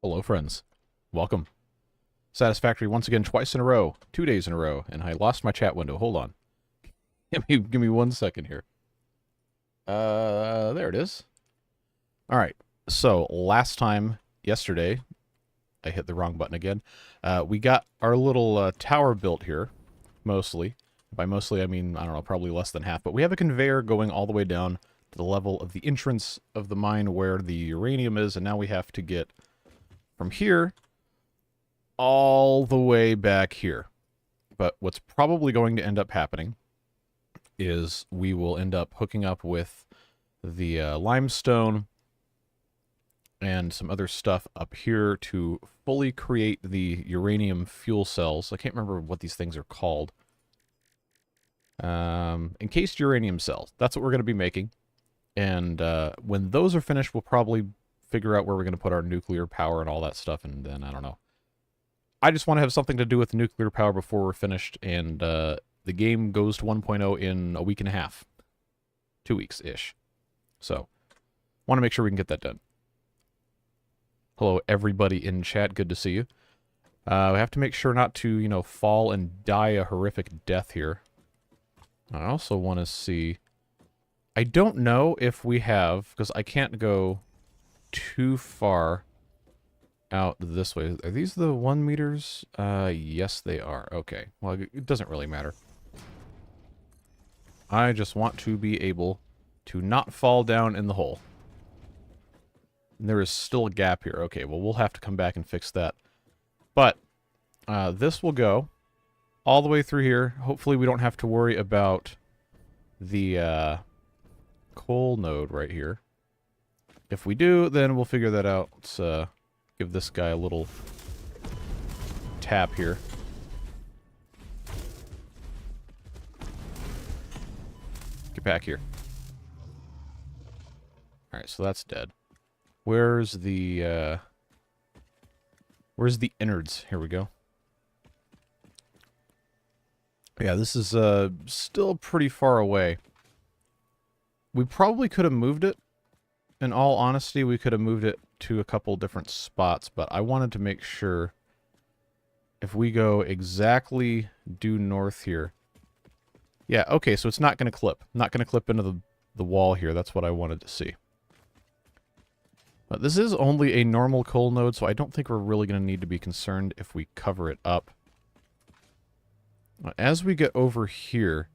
Hello, friends. Welcome. Satisfactory once again, twice in a row, 2 days in a row, and I lost my chat window. Hold on. Give me 1 second here. There it is. All right. So last time, yesterday, I hit the wrong button again. We got our little tower built here, mostly. By mostly, I mean, I don't know, probably less than half. But we have a conveyor going all the way down to the level of the entrance of the mine where the uranium is, and now we have to get from here all the way back here. But what's probably going to end up happening is we will end up hooking up with the limestone and some other stuff up here to fully create the uranium fuel cells. I can't remember what these things are called. Encased uranium cells. That's what we're going to be making. And when those are finished, we'll probably figure out where we're going to put our nuclear power and all that stuff, and then, I don't know. I just want to have something to do with nuclear power before we're finished, and the game goes to 1.0 in a week and a half. 2 weeks-ish. So, want to make sure we can get that done. Hello, everybody in chat. Good to see you. We have to make sure not to, you know, fall and die a horrific death here. I also want to see... I don't know if we have, because I can't go too far out this way. Are these the 1 meters? Yes, they are. Okay. Well, it doesn't really matter. I just want to be able to not fall down in the hole. And there is still a gap here. Okay, well, we'll have to come back and fix that. But this will go all the way through here. Hopefully we don't have to worry about the coal node right here. If we do, then we'll figure that out. Let's give this guy a little tap here. Get back here. Alright, so that's dead. Where's the innards? Here we go. Yeah, this is still pretty far away. We probably could have moved it. In all honesty, we could have moved it to a couple different spots, but I wanted to make sure if we go exactly due north here. Yeah, okay, so it's not going to clip. Not going to clip into the wall here. That's what I wanted to see. But this is only a normal coal node, so I don't think we're really going to need to be concerned if we cover it up. As we get over here,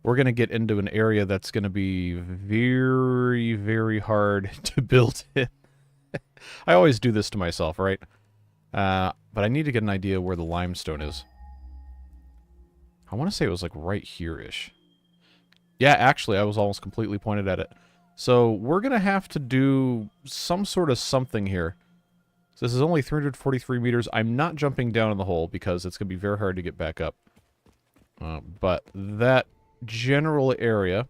we're going to get into an area that's going to be very, very hard to build in. I always do this to myself, right? But I need to get an idea where the limestone is. I want to say it was like right here-ish. Yeah, actually, I was almost completely pointed at it. So we're going to have to do some sort of something here. So this is only 343 meters. I'm not jumping down in the hole because it's going to be very hard to get back up. But that general area,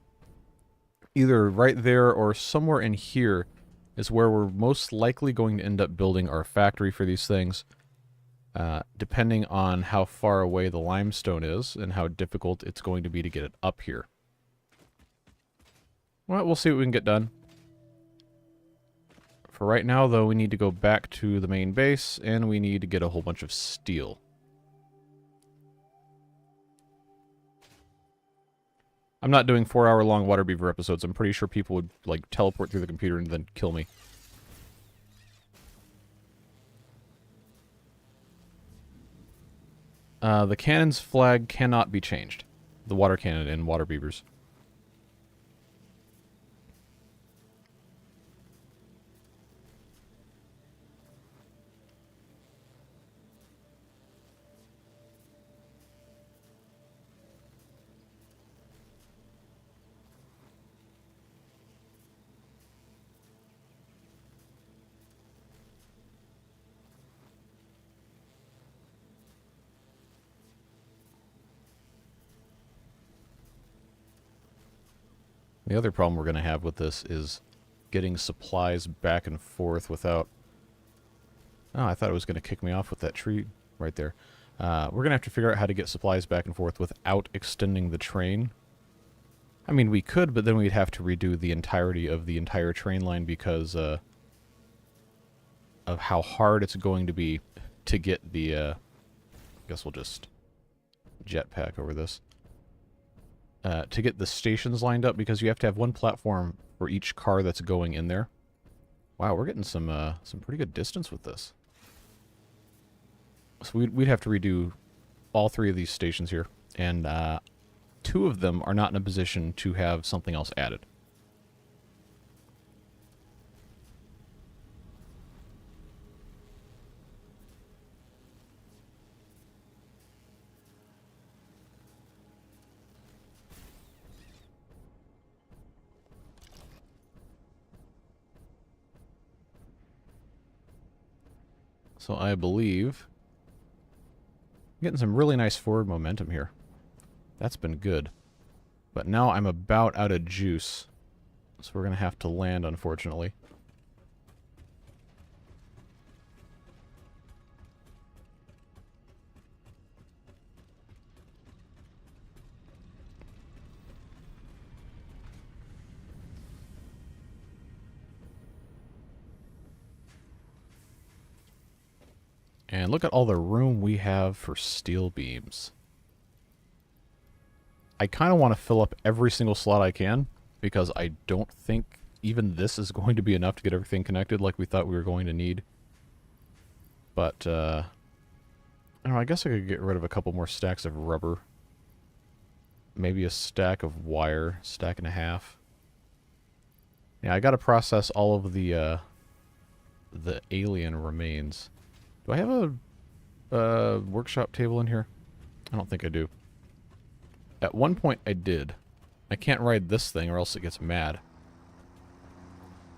either right there or somewhere in here, is where we're most likely going to end up building our factory for these things, depending on how far away the limestone is and how difficult it's going to be to get it up here. Well, we'll see what we can get done. For right now, though, we need to go back to the main base, and we need to get a whole bunch of steel. I'm not doing 4-hour-long water beaver episodes. I'm pretty sure people would, like, teleport through the computer and then kill me. The cannon's flag cannot be changed. The water cannon in water beavers. The other problem we're going to have with this is getting supplies back and forth without... Oh, I thought it was going to kick me off with that tree right there. We're going to have to figure out how to get supplies back and forth without extending the train. I mean, we could, but then we'd have to redo the entirety of the entire train line because of how hard it's going to be to get the, I guess we'll just jetpack over this. To get the stations lined up, because you have to have one platform for each car that's going in there. Wow, we're getting some pretty good distance with this. So we'd have to redo all 3 of these stations here, and 2 of them are not in a position to have something else added. So I believe I'm getting some really nice forward momentum here. That's been good. But now I'm about out of juice. So we're going to have to land, unfortunately. And look at all the room we have for steel beams. I kind of want to fill up every single slot I can, because I don't think even this is going to be enough to get everything connected like we thought we were going to need. But, I don't know, I guess I could get rid of a couple more stacks of rubber. Maybe a stack of wire, stack and a half. Yeah, I gotta process all of the alien remains. Do I have a workshop table in here? I don't think I do. At one point I did. I can't ride this thing or else it gets mad.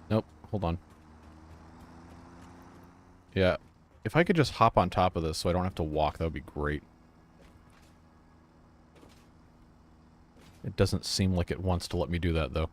Nope, hold on. Yeah, if I could just hop on top of this so I don't have to walk, that would be great. It doesn't seem like it wants to let me do that, though.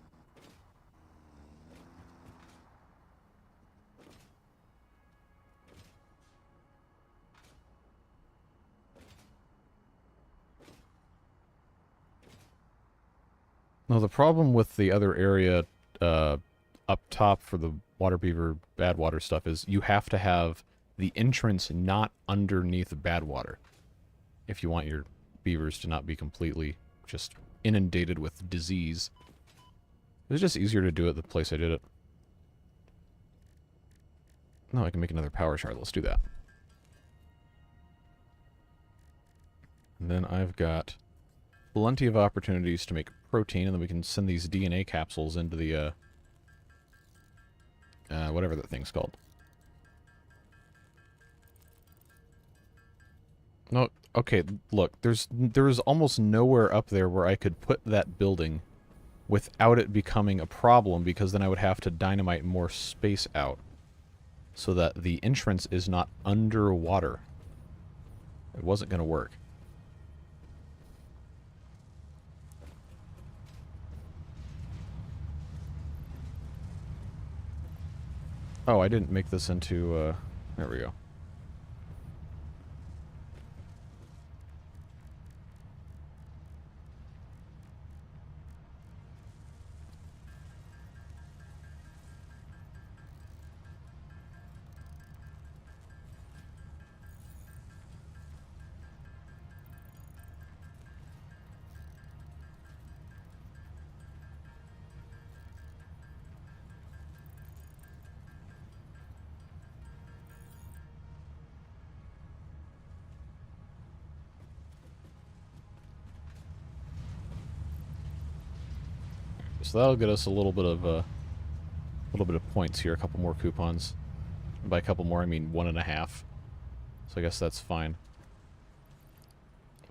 No, the problem with the other area up top for the water beaver bad water stuff is you have to have the entrance not underneath bad water if you want your beavers to not be completely just inundated with disease. It was just easier to do it the place I did it. No, I can make another power shard. Let's do that. And then I've got plenty of opportunities to make protein, and then we can send these DNA capsules into the, whatever that thing's called. No, okay, look, there's almost nowhere up there where I could put that building without it becoming a problem, because then I would have to dynamite more space out so that the entrance is not underwater. It wasn't going to work. Oh, I didn't make this into, there we go. So that'll get us a little bit of points here, a couple more coupons. And by a couple more, I mean 1.5. So I guess that's fine.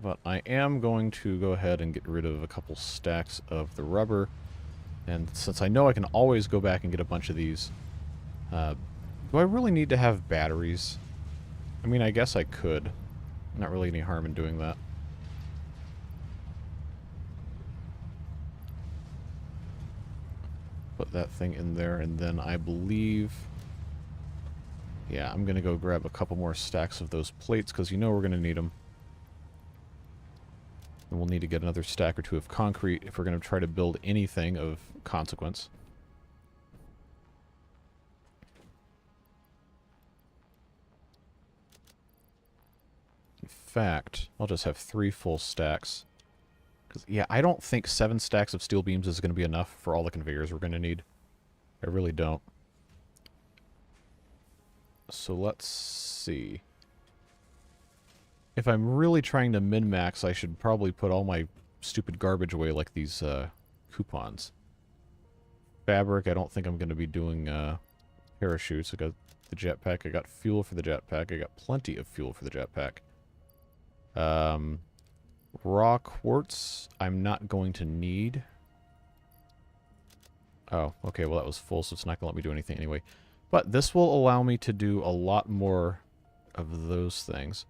But I am going to go ahead and get rid of a couple stacks of the rubber. And since I know I can always go back and get a bunch of these, do I really need to have batteries? I mean, I guess I could. Not really any harm in doing that. Put that thing in there, and then I believe... Yeah, I'm going to go grab a couple more stacks of those plates, because you know we're going to need them. And we'll need to get another stack or two of concrete if we're going to try to build anything of consequence. In fact, I'll just have 3 full stacks. Because, yeah, I don't think 7 stacks of steel beams is going to be enough for all the conveyors we're going to need. I really don't. So let's see. If I'm really trying to min-max, I should probably put all my stupid garbage away, like these coupons. Fabric, I don't think I'm going to be doing parachutes. I got the jetpack. I got fuel for the jetpack. I got plenty of fuel for the jetpack. Raw quartz, I'm not going to need. Oh, okay, well that was full, so it's not going to let me do anything anyway. But this will allow me to do a lot more of those things.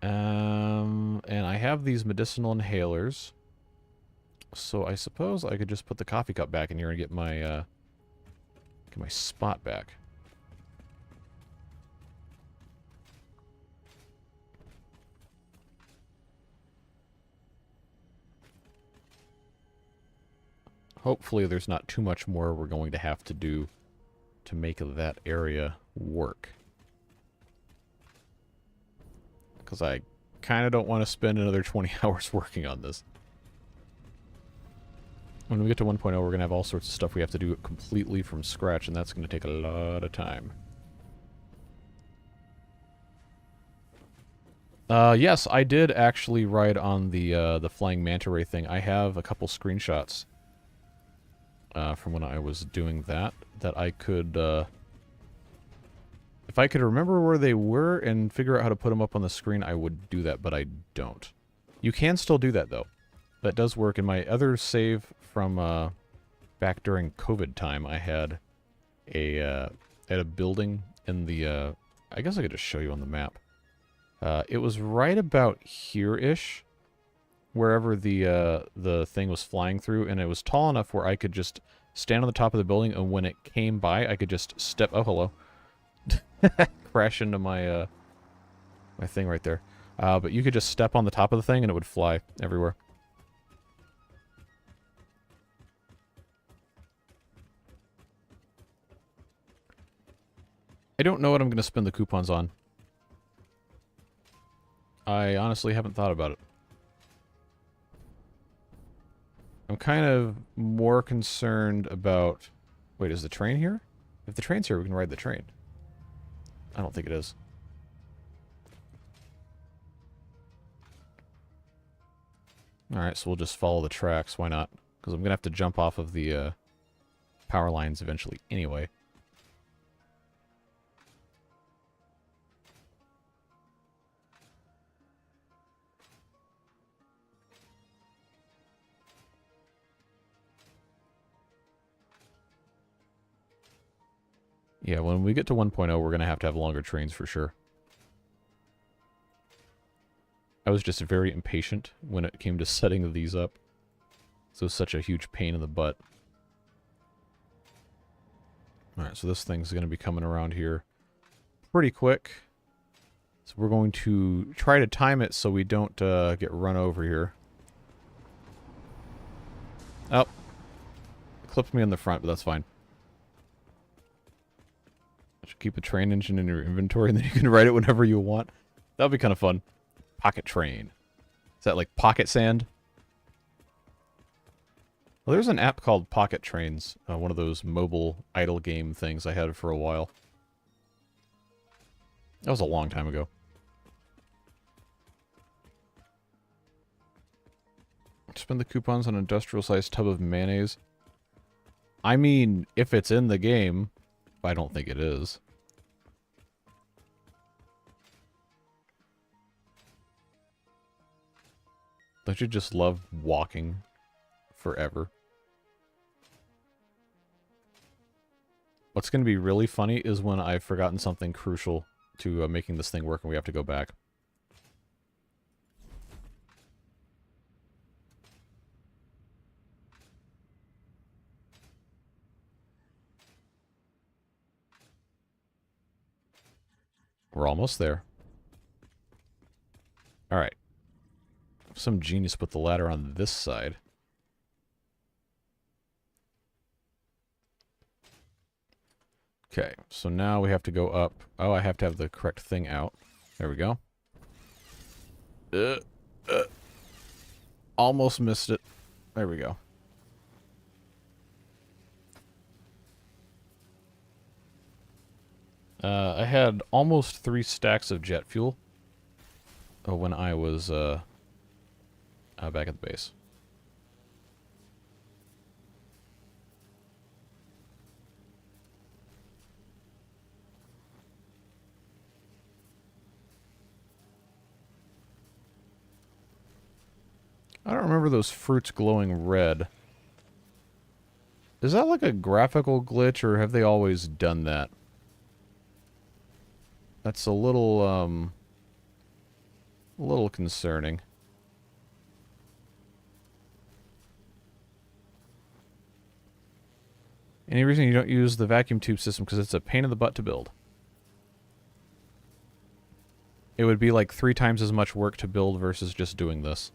And I have these medicinal inhalers. So I suppose I could just put the coffee cup back in here and get my spot back. Hopefully there's not too much more we're going to have to do to make that area work. Because I kind of don't want to spend another 20 hours working on this. When we get to 1.0, we're going to have all sorts of stuff we have to do completely from scratch, and that's going to take a lot of time. Yes, I did actually ride on the flying manta ray thing. I have a couple screenshots from when I was doing that I could, if I could remember where they were and figure out how to put them up on the screen, I would do that, but I don't. You can still do that, though. That does work. In my other save from back during COVID time, I had a building in the, I guess I could just show you on the map. It was right about here-ish, wherever the thing was flying through, and it was tall enough where I could just stand on the top of the building, and when it came by, I could just step... Oh, hello. Crash into my, my thing right there. But you could just step on the top of the thing, and it would fly everywhere. I don't know what I'm going to spend the coupons on. I honestly haven't thought about it. I'm kind of more concerned about... Wait, is the train here? If the train's here, we can ride the train. I don't think it is. Alright, so we'll just follow the tracks. Why not? Because I'm going to have to jump off of the power lines eventually anyway. Yeah, when we get to 1.0, we're going to have longer trains for sure. I was just very impatient when it came to setting these up. So it was such a huge pain in the butt. Alright, so this thing's going to be coming around here pretty quick. So we're going to try to time it so we don't get run over here. Oh. It clipped me in the front, but that's fine. Should keep a train engine in your inventory, and then you can ride it whenever you want. That would be kind of fun. Pocket train. Is that like Pocket Sand? Well, there's an app called Pocket Trains. One of those mobile idle game things I had for a while. That was a long time ago. Spend the coupons on an industrial-sized tub of mayonnaise. I mean, if it's in the game... I don't think it is. Don't you just love walking forever? What's going to be really funny is when I've forgotten something crucial to making this thing work and we have to go back. We're almost there. Alright. Some genius put the ladder on this side. Okay, so now we have to go up. Oh, I have to have the correct thing out. There we go. Almost missed it. There we go. I had almost 3 stacks of jet fuel when I was back at the base. I don't remember those fruits glowing red. Is that like a graphical glitch, or have they always done that? That's a little concerning. Any reason you don't use the vacuum tube system? Because it's a pain in the butt to build. It would be like 3 times as much work to build versus just doing this.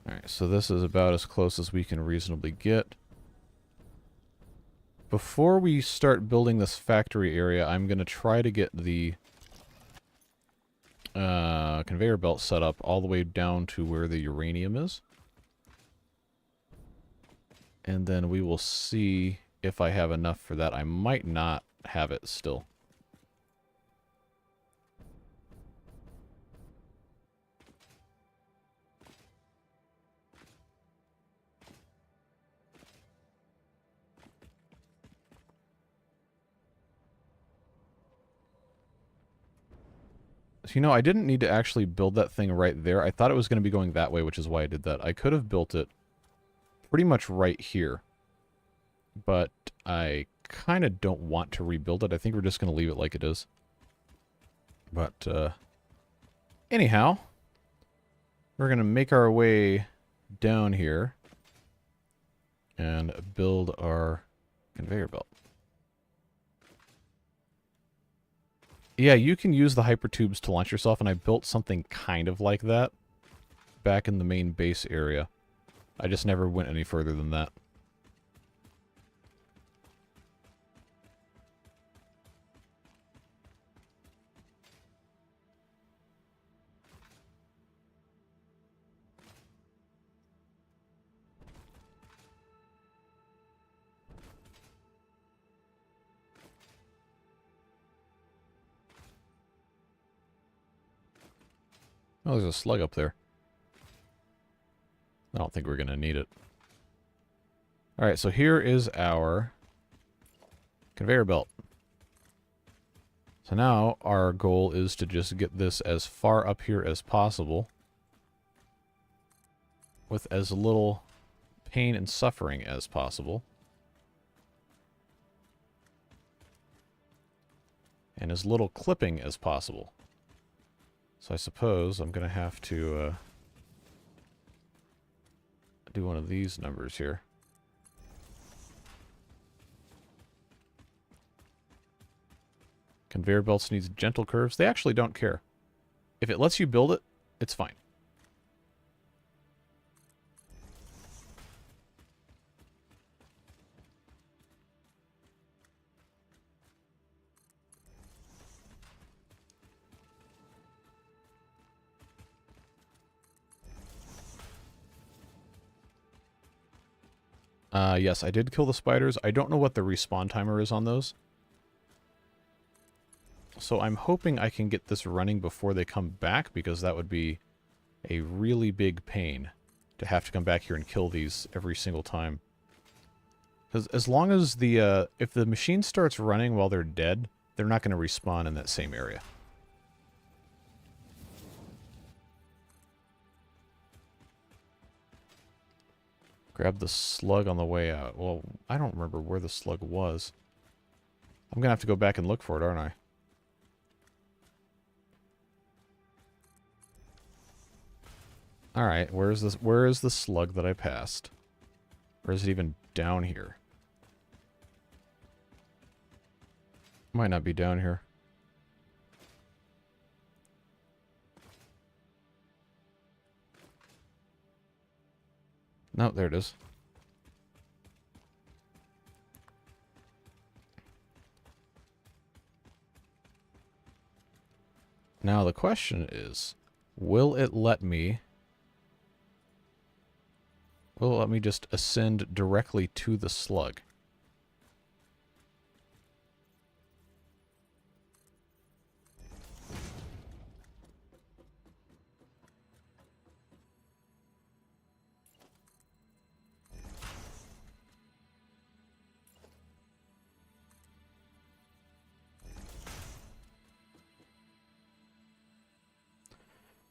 Alright, so this is about as close as we can reasonably get. Before we start building this factory area, I'm going to try to get the conveyor belt set up all the way down to where the uranium is. And then we will see if I have enough for that. I might not have it still. You know, I didn't need to actually build that thing right there. I thought it was going to be going that way, which is why I did that. I could have built it pretty much right here. But I kind of don't want to rebuild it. I think we're just going to leave it like it is. But, anyhow, we're going to make our way down here and build our conveyor belt. Yeah, you can use the hypertubes to launch yourself, and I built something kind of like that back in the main base area. I just never went any further than that. Oh, there's a slug up there. I don't think we're going to need it. Alright, so here is our conveyor belt. So now our goal is to just get this as far up here as possible with as little pain and suffering as possible. And as little clipping as possible. So I suppose I'm going to have to do one of these numbers here. Conveyor belts needs gentle curves. They actually don't care. If it lets you build it, it's fine. Yes, I did kill the spiders. I don't know what the respawn timer is on those. So I'm hoping I can get this running before they come back, because that would be a really big pain to have to come back here and kill these every single time. Because as long as the, if the machine starts running while they're dead, they're not going to respawn in that same area. Grab the slug on the way out. Well, I don't remember where the slug was. I'm going to have to go back and look for it, aren't I? Alright, where is this? Where is the slug that I passed? Or is it even down here? Might not be down here. No, there it is. Now the question is, will it let me just ascend directly to the slug?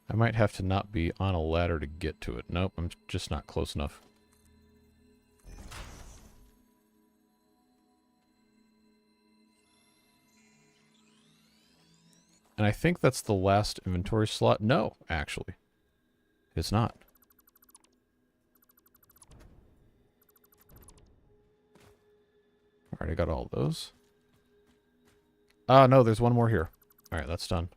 I might have to not be on a ladder to get to it. Nope, I'm just not close enough. And I think that's the last inventory slot. No, actually. It's not. Alright, I got all those. Ah, no, there's one more here. Alright, that's done.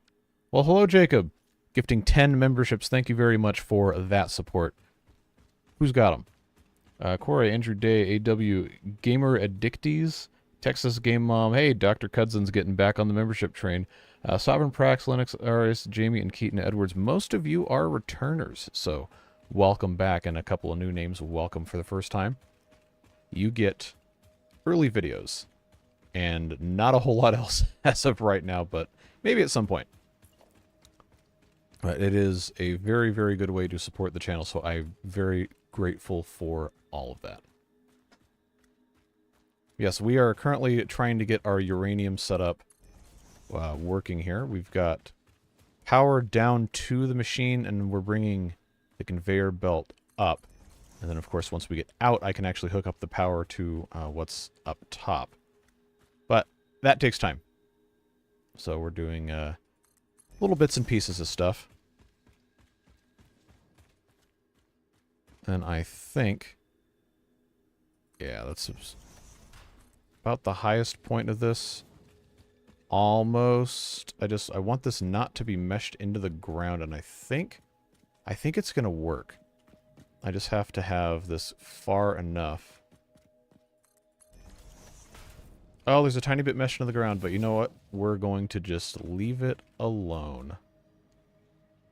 Well, hello, Jacob. Gifting 10 memberships. Thank you very much for that support. Who's got them? Corey, Andrew Day, AW, Gamer Addicties, Texas Game Mom. Hey, Dr. Cudson's getting back on the membership train. Sovereign Prax, Linux, RS, Jamie, and Keaton Edwards. Most of you are returners, so welcome back. And a couple of new names, welcome for the first time. You get early videos, and not a whole lot else as of right now, but maybe at some point. It is a very, very good way to support the channel, so I'm very grateful for all of that. Yes, we are currently trying to get our uranium setup working here. We've got power down to the machine, and we're bringing the conveyor belt up. And then, of course, once we get out, I can actually hook up the power to what's up top. But that takes time. So we're doing little bits and pieces of stuff. And I think, yeah, that's about the highest point of this. Almost. I want this not to be meshed into the ground, and I think it's going to work. I just have to have this far enough. Oh, there's a tiny bit meshed into the ground, but you know what? We're going to just leave it alone.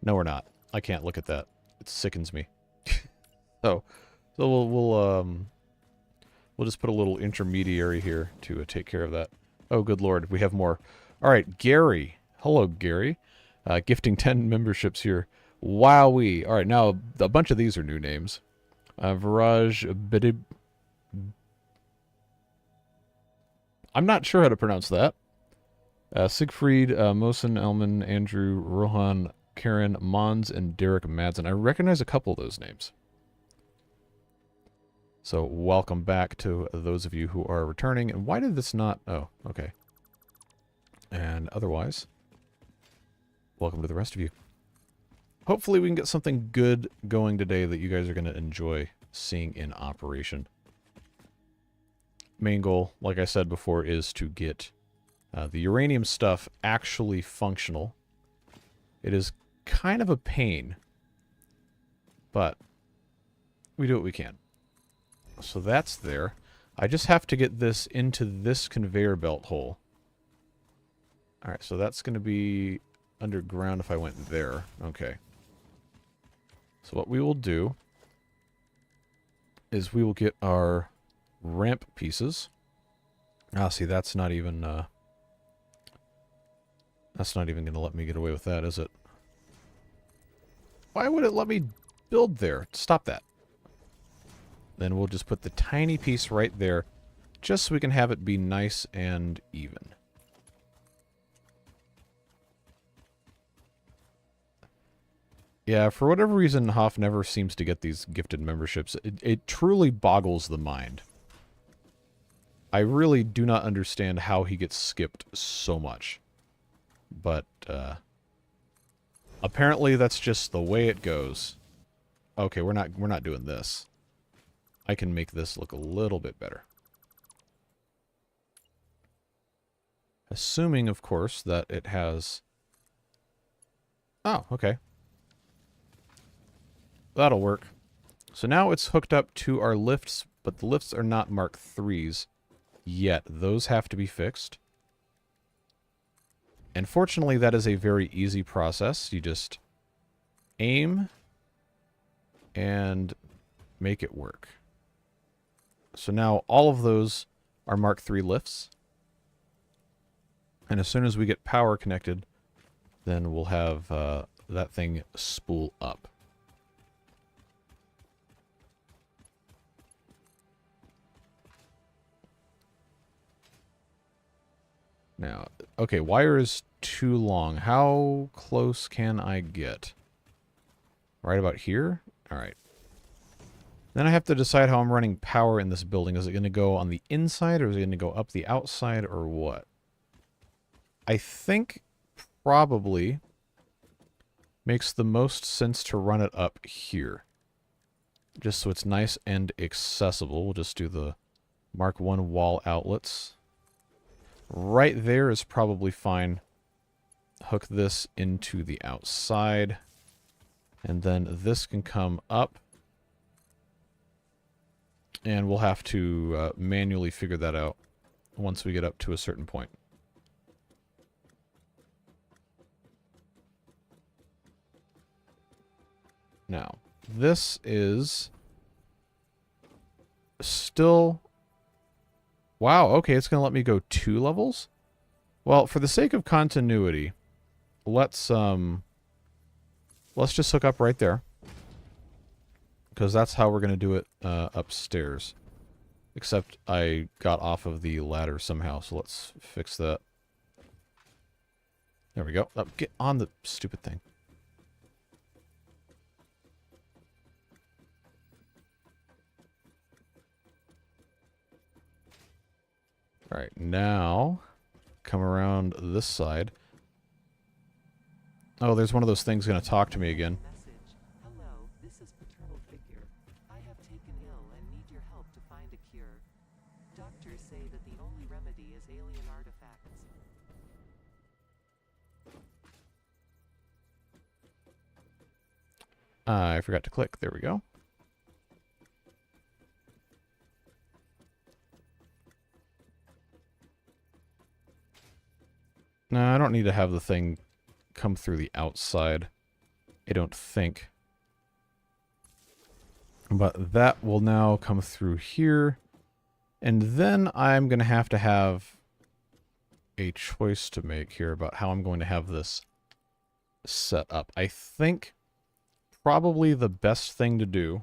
No, we're not. I can't look at that. It sickens me. So we'll just put a little intermediary here to take care of that. Oh, good lord, we have more. All right, Gary. Hello, Gary. Gifting 10 memberships here. Wowee. All right, now a bunch of these are new names. Viraj Bidib. I'm not sure how to pronounce that. Siegfried, Mosen, Elman, Andrew, Rohan, Karen, Mons, and Derek Madsen. I recognize a couple of those names. So welcome back to those of you who are returning. And why did this not... Oh, okay. And otherwise, welcome to the rest of you. Hopefully we can get something good going today that you guys are going to enjoy seeing in operation. Main goal, like I said before, is to get the uranium stuff actually functional. It is kind of a pain, but we do what we can. So that's there. I just have to get this into this conveyor belt hole. Alright, so that's going to be underground if I went there. Okay. So what we will do is we will get our ramp pieces. Ah, see, that's not even going to let me get away with that, is it? Why would it let me build there? Stop that. Then we'll just put the tiny piece right there, just so we can have it be nice and even. Yeah, for whatever reason, Hoff never seems to get these gifted memberships. It truly boggles the mind. I really do not understand how he gets skipped so much. But, apparently that's just the way it goes. Okay, we're not doing this. I can make this look a little bit better. Assuming, of course, that it has... Oh, okay. That'll work. So now it's hooked up to our lifts, but the lifts are not Mark IIIs yet. Those have to be fixed. And fortunately, that is a very easy process. You just aim and make it work. So now all of those are Mark III lifts. And as soon as we get power connected, then we'll have that thing spool up. Now, okay, wire is too long. How close can I get? Right about here? All right. Then I have to decide how I'm running power in this building. Is it going to go on the inside, or is it going to go up the outside, or what? I think probably makes the most sense to run it up here. Just so it's nice and accessible. We'll just do the Mark I wall outlets. Right there is probably fine. Hook this into the outside. And then this can come up. And we'll have to manually figure that out once we get up to a certain point. Now, this is still... Wow, okay, it's going to let me go 2 levels? Well, for the sake of continuity, let's just hook up right there. Because that's how we're going to do it upstairs. Except I got off of the ladder somehow, so let's fix that. There we go. Oh, get on the stupid thing. Alright, now come around this side. Oh, there's one of those things going to talk to me again. Hello, this is paternal figure. I have taken ill and need your help to find a cure. Doctors say that the only remedy is alien artifacts. I forgot to click. There we go. No, I don't need to have the thing come through the outside. I don't think. But that will now come through here. And then I'm going to have a choice to make here about how I'm going to have this set up. I think probably the best thing to do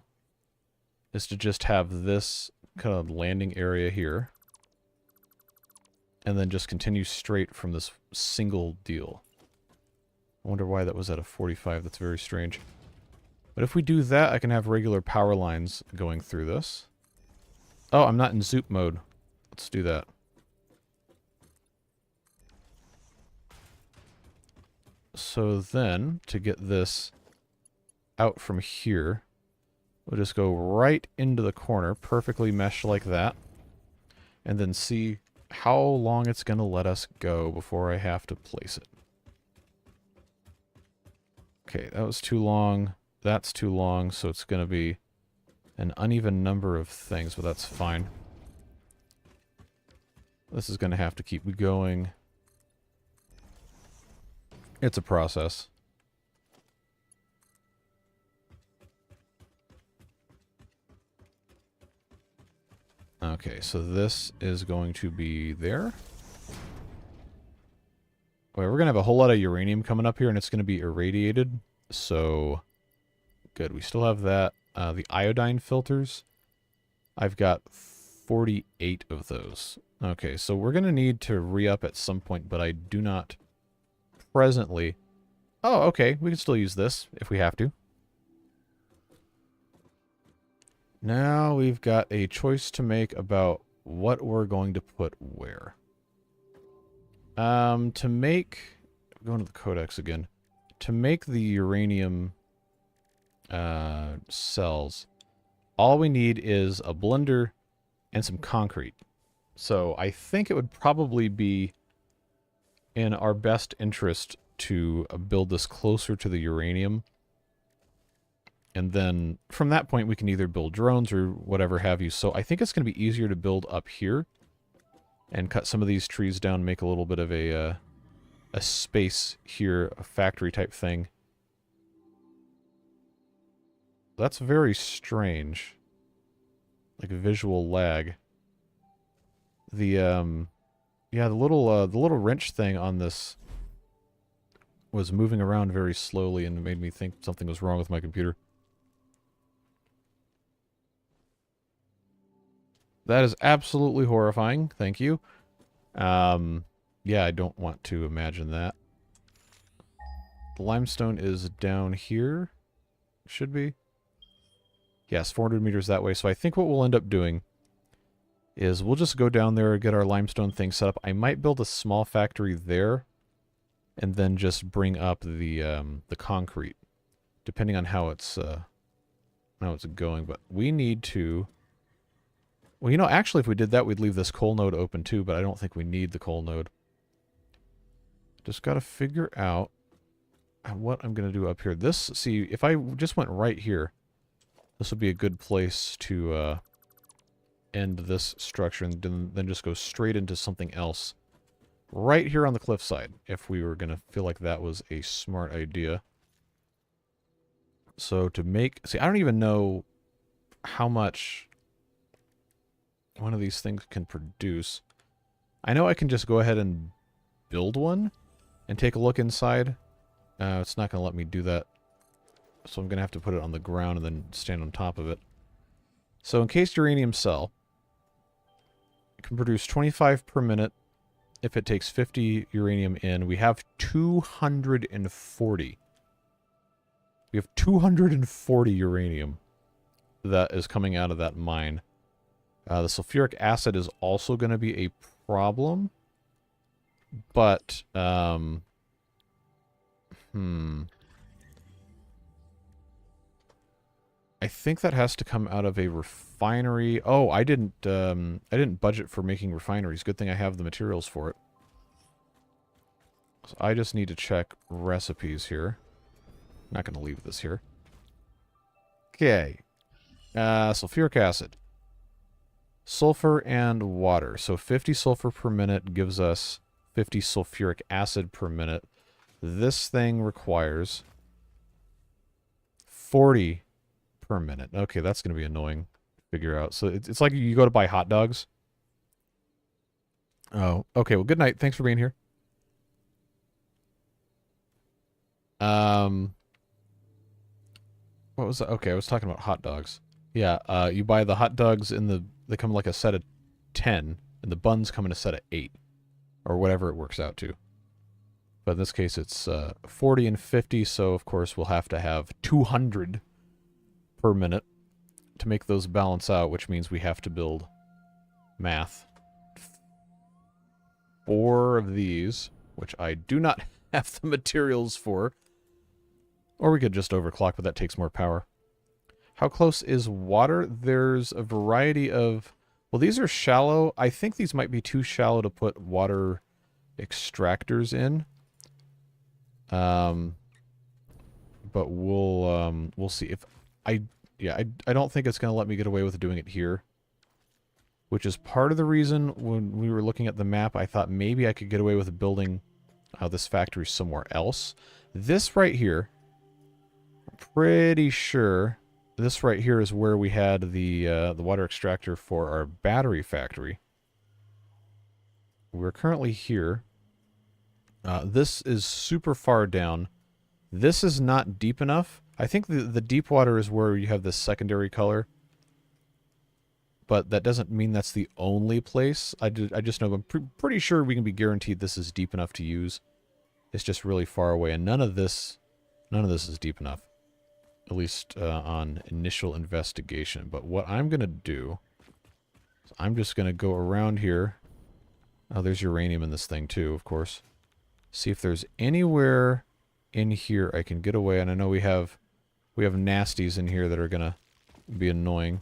is to just have this kind of landing area here. And then just continue straight from this single deal. I wonder why that was at a 45. That's very strange. But if we do that, I can have regular power lines going through this. Oh, I'm not in zoop mode. Let's do that. So then, to get this out from here, we'll just go right into the corner, perfectly meshed like that. And then see how long it's going to let us go before I have to place it. Okay, that was too long. That's too long, so it's going to be an uneven number of things, but that's fine. This is going to have to keep going. It's a process. Okay, so this is going to be there. Okay, we're going to have a whole lot of uranium coming up here, and it's going to be irradiated. So, good. We still have that. The iodine filters, I've got 48 of those. Okay, so we're going to need to re-up at some point, but I do not presently... Oh, okay, we can still use this if we have to. Now we've got a choice to make about what we're going to put where. To make... Going to the codex again. To make the uranium cells, all we need is a blender and some concrete. So I think it would probably be in our best interest to build this closer to the uranium. And then from that point, we can either build drones or whatever have you. So I think it's going to be easier to build up here and cut some of these trees down, make a little bit of a space here, a factory type thing. That's very strange. Like a visual lag. The yeah, the little wrench thing on this was moving around very slowly and made me think something was wrong with my computer. That is absolutely horrifying. Thank you. Yeah, I don't want to imagine that. The limestone is down here. Should be. Yes, 400 meters that way. So I think what we'll end up doing is we'll just go down there, get our limestone thing set up. I might build a small factory there and then just bring up the concrete, depending on how it's going. But we need to... Well, you know, actually, if we did that, we'd leave this coal node open too, but I don't think we need the coal node. Just got to figure out what I'm going to do up here. This, see, if I just went right here, this would be a good place to end this structure and then just go straight into something else right here on the cliffside, if we were going to feel like that was a smart idea. So to make... See, I don't even know how much one of these things can produce. I know I can just go ahead and build one and take a look inside. It's not going to let me do that. So I'm going to have to put it on the ground and then stand on top of it. So encased uranium cell. It can produce 25 per minute if it takes 50 uranium in. We have 240. We have 240 uranium that is coming out of that mine. The sulfuric acid is also going to be a problem. But, I think that has to come out of a refinery. Oh, I didn't budget for making refineries. Good thing I have the materials for it. So I just need to check recipes here. Not going to leave this here. Okay. Sulfuric acid. Sulfur and water. So 50 sulfur per minute gives us 50 sulfuric acid per minute. This thing requires 40 per minute. Okay, that's going to be annoying to figure out. So it's like you go to buy hot dogs. Oh, okay. Well, good night. Thanks for being here. What was that? Okay, I was talking about hot dogs. Yeah, you buy the hot dogs in the... They come like a set of 10, and the buns come in a set of 8. Or whatever it works out to. But in this case, it's 40 and 50, so of course we'll have to have 200 per minute to make those balance out, which means we have to build math. 4 of these, which I do not have the materials for. Or we could just overclock, but that takes more power. How close is water? There's a variety of... Well, these are shallow. I think these might be too shallow to put water extractors in. But we'll see. If I don't think it's going to let me get away with doing it here. Which is part of the reason when we were looking at the map, I thought maybe I could get away with building this factory somewhere else. This right here, I'm pretty sure... This right here is where we had the water extractor for our battery factory. We're currently here. This is super far down. This is not deep enough. I think the deep water is where you have this secondary color. But that doesn't mean that's the only place. I just know I'm pretty sure we can be guaranteed this is deep enough to use. It's just really far away, and none of this is deep enough. At least on initial investigation. But what I'm going to do is I'm just going to go around here. Oh, there's uranium in this thing too, of course. See if there's anywhere in here I can get away. And I know we have nasties in here that are going to be annoying.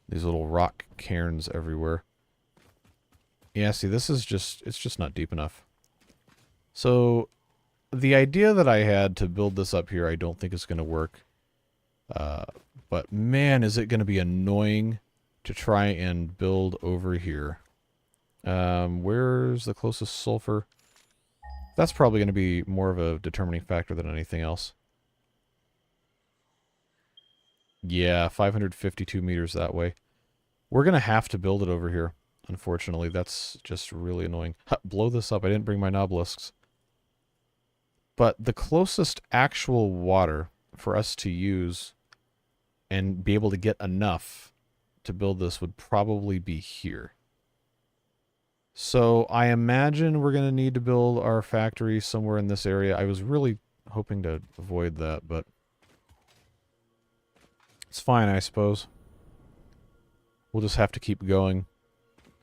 These little rock cairns everywhere. Yeah, see, this is just, it's just not deep enough. So, the idea that I had to build this up here, I don't think is going to work. But man, is it going to be annoying to try and build over here. Where's the closest sulfur? That's probably going to be more of a determining factor than anything else. Yeah, 552 meters that way. We're going to have to build it over here. Unfortunately, that's just really annoying. Blow this up. I didn't bring my obelisks. But the closest actual water for us to use and be able to get enough to build this would probably be here. So I imagine we're going to need to build our factory somewhere in this area. I was really hoping to avoid that, but it's fine, I suppose. We'll just have to keep going,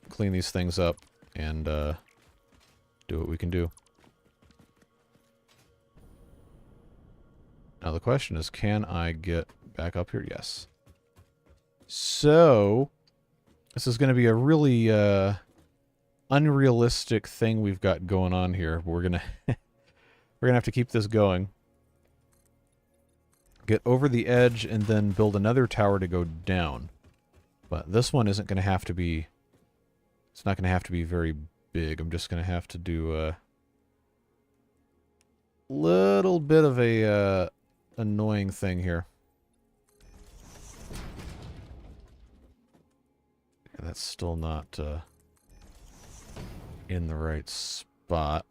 clean these things up, and do what we can do. Now the question is, can I get back up here? Yes. So, this is going to be a really unrealistic thing we've got going on here. We're gonna we're gonna have to keep this going. Get over the edge and then build another tower to go down. But this one isn't going to have to be... It's not going to have to be very big. I'm just going to have to do a little bit of a annoying thing here. And that's still not in the right spot.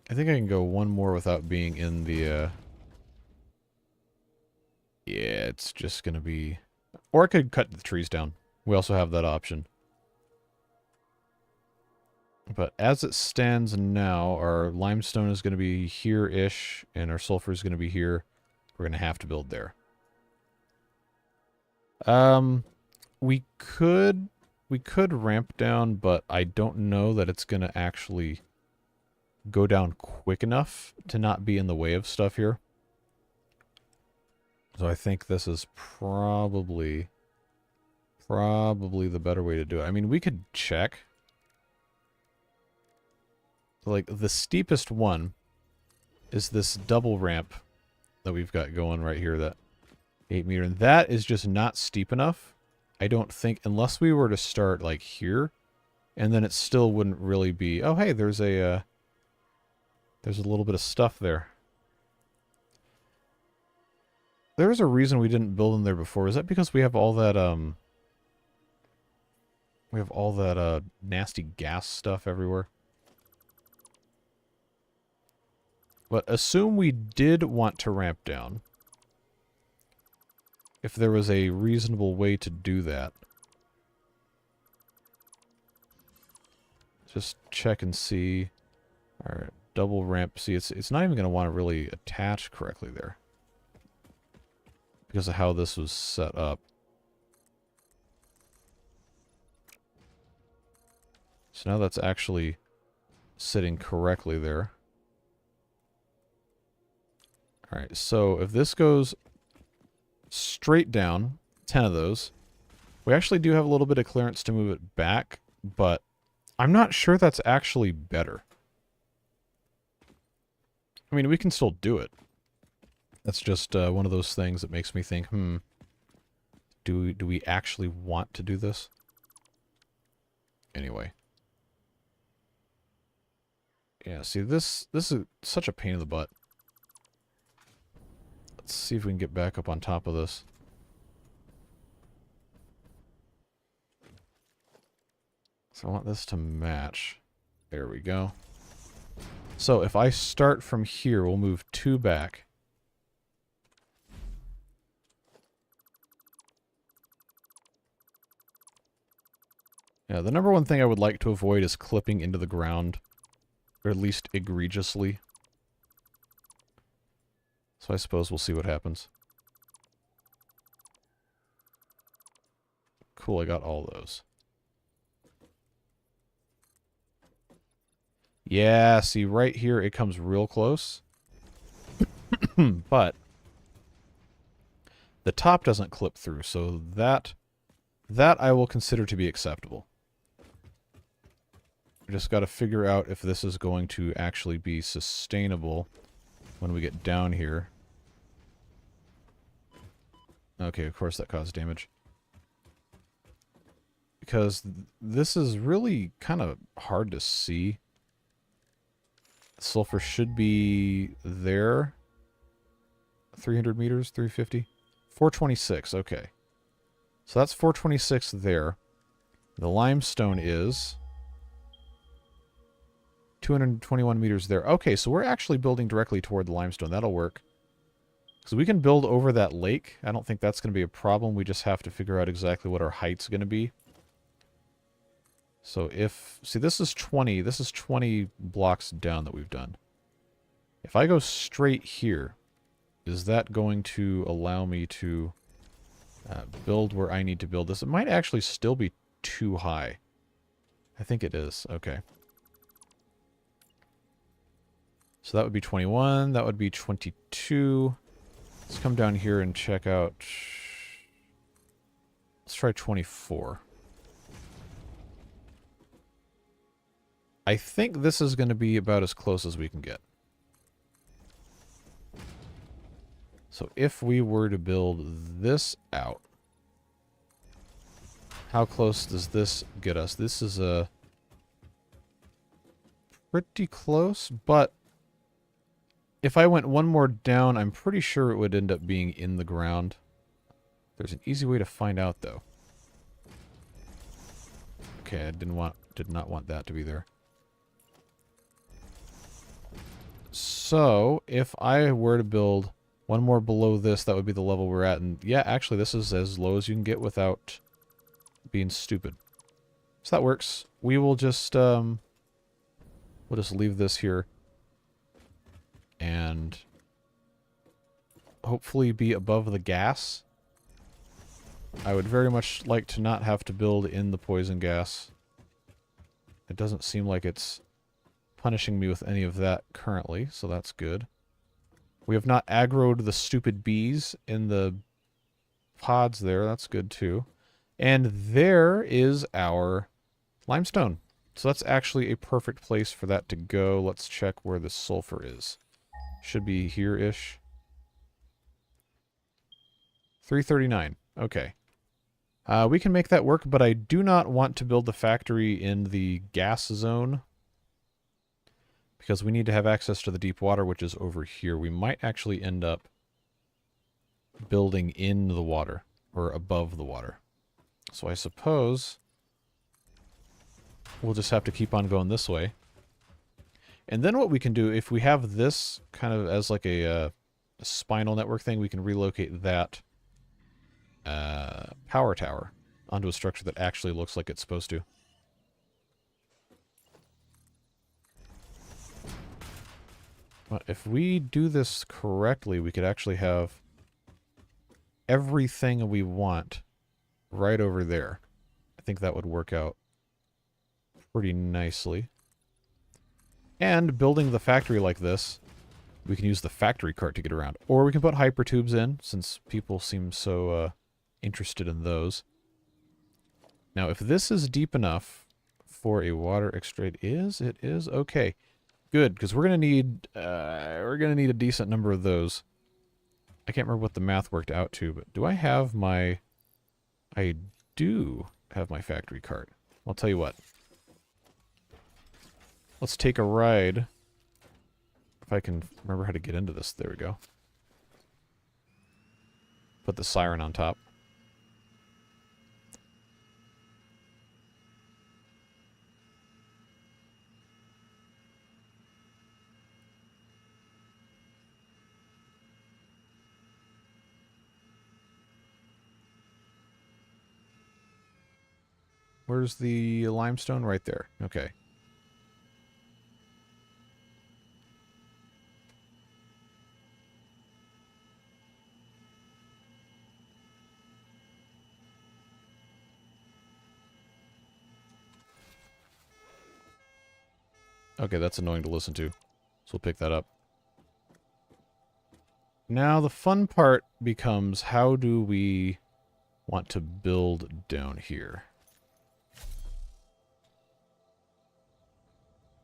I think I can go one more without being in the... Yeah, it's just going to be... Or I could cut the trees down. We also have that option. But as it stands now, our limestone is going to be here-ish, and our sulfur is going to be here. We're going to have to build there. We could ramp down, but I don't know that it's going to actually go down quick enough to not be in the way of stuff here. So I think this is probably the better way to do it. I mean, we could check. Like, the steepest one is this double ramp that we've got going right here, that 8 meter. And that is just not steep enough. I don't think, unless we were to start, like, here, and then it still wouldn't really be... Oh, hey, there's a little bit of stuff there. There's a reason we didn't build in there before. Is that because we have all that, nasty gas stuff everywhere? But assume we did want to ramp down. If there was a reasonable way to do that. Just check and see. Alright, double ramp. See, it's not even going to want to really attach correctly there. Because of how this was set up. So now that's actually sitting correctly there. Alright, so if this goes straight down, 10 of those, we actually do have a little bit of clearance to move it back, but I'm not sure that's actually better. I mean, we can still do it. That's just one of those things that makes me think, do we actually want to do this? Anyway. Yeah, see, this is such a pain in the butt. Let's see if we can get back up on top of this. So I want this to match. There we go. So if I start from here, we'll move 2 back. Yeah, the number one thing I would like to avoid is clipping into the ground. Or at least egregiously. So I suppose we'll see what happens. Cool, I got all those. Yeah, see, right here it comes real close. But The top doesn't clip through, so that I will consider to be acceptable. We just got to figure out if this is going to actually be sustainable when we get down here. Okay, of course that caused damage. Because this is really kind of hard to see. Sulfur should be there. 300 meters, 350. 426, okay. So that's 426 there. The limestone is 221 meters there. Okay, so we're actually building directly toward the limestone. That'll work. So we can build over that lake. I don't think that's going to be a problem. We just have to figure out exactly what our height's going to be. So if... See, this is 20. This is 20 blocks down that we've done. If I go straight here, is that going to allow me to build where I need to build this? It might actually still be too high. I think it is. Okay. So that would be 21. That would be 22. Let's come down here and check out... Let's try 24. I think this is going to be about as close as we can get. So if we were to build this out, how close does this get us? This is a pretty close, but if I went one more down, I'm pretty sure it would end up being in the ground. There's an easy way to find out, though. Okay, I did not want that to be there. So, if I were to build one more below this, that would be the level we're at. And yeah, actually, this is as low as you can get without being stupid. So that works. We will just, we'll just leave this here. And hopefully be above the gas. I would very much like to not have to build in the poison gas. It doesn't seem like it's punishing me with any of that currently, so that's good. We have not aggroed the stupid bees in the pods there. That's good too. And there is our limestone. So that's actually a perfect place for that to go. Let's check where the sulfur is. Should be here-ish. 339. Okay. We can make that work, but I do not want to build the factory in the gas zone, because we need to have access to the deep water, which is over here. We might actually end up building in the water, or above the water. So I suppose we'll just have to keep on going this way. And then what we can do, if we have this kind of as like a spinal network thing, we can relocate that power tower onto a structure that actually looks like it's supposed to. But if we do this correctly, we could actually have everything we want right over there. I think that would work out pretty nicely. And building the factory like this, we can use the factory cart to get around. Or we can put hypertubes in, since people seem so interested in those. Now, if this is deep enough for a water extract, it is okay. Good, because we're gonna need a decent number of those. I can't remember what the math worked out to, but do I have my... I do have my factory cart. I'll tell you what. Let's take a ride. If I can remember how to get into this. There we go. Put the siren on top. Where's the limestone? Right there. Okay. Okay, that's annoying to listen to. So we'll pick that up. Now the fun part becomes, how do we want to build down here?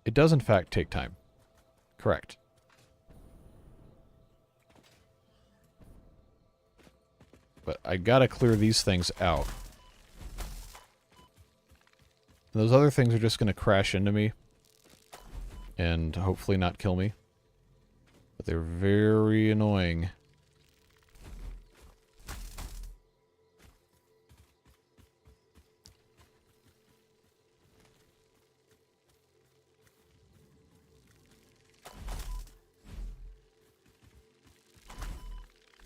It does in fact take time. Correct. But I gotta clear these things out. Those other things are just gonna crash into me. And hopefully not kill me. But they're very annoying.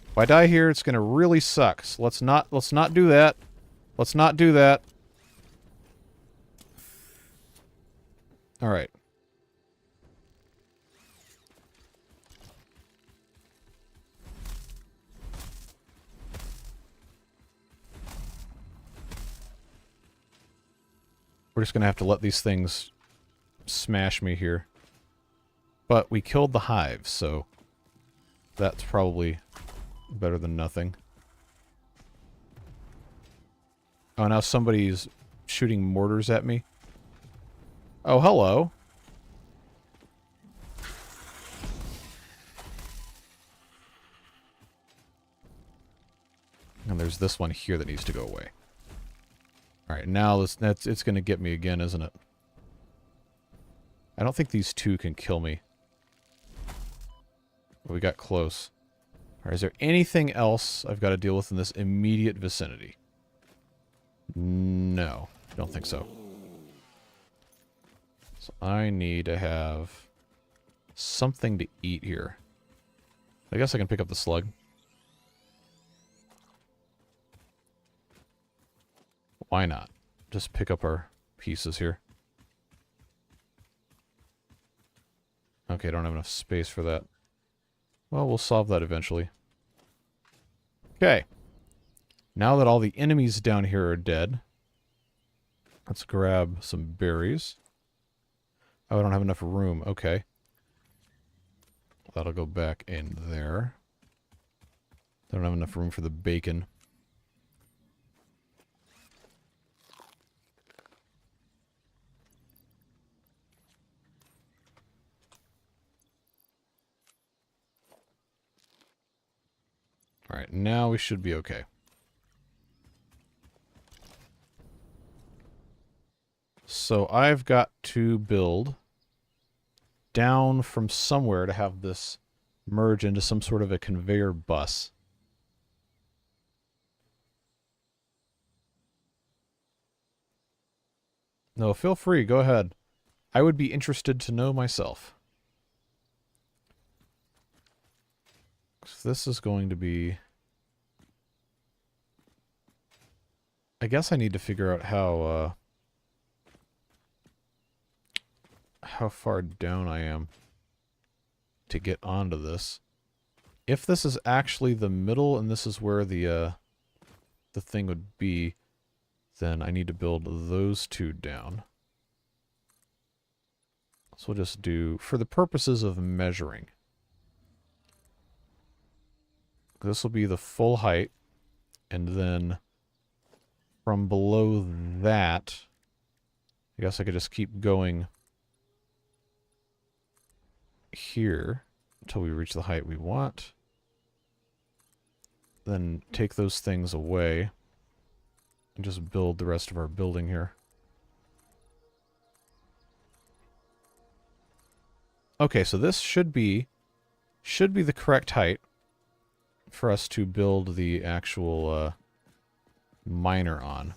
If I die here, it's gonna really suck. So let's not do that. Let's not do that. Alright. We're just gonna have to let these things smash me here. But we killed the hive, so that's probably better than nothing. Oh, now somebody's shooting mortars at me. Oh, hello. And there's this one here that needs to go away. Alright, now it's going to get me again, isn't it? I don't think these two can kill me. We got close. Alright, is there anything else I've got to deal with in this immediate vicinity? No, don't think so. So I need to have something to eat here. I guess I can pick up the slug. Why not? Just pick up our pieces here. Okay, I don't have enough space for that. Well, we'll solve that eventually. Okay. Now that all the enemies down here are dead, let's grab some berries. Oh, I don't have enough room. Okay. That'll go back in there. I don't have enough room for the bacon. Alright, now we should be okay. So I've got to build down from somewhere to have this merge into some sort of a conveyor bus. No, feel free, go ahead. I would be interested to know myself. So this is going to be... I guess I need to figure out how far down I am to get onto this. If this is actually the middle and this is where the thing would be, then I need to build those two down. So we'll just do, for the purposes of measuring, this will be the full height, and then from below that, I guess I could just keep going here until we reach the height we want. Then take those things away and just build the rest of our building here. Okay, so this should be the correct height for us to build the actual miner on.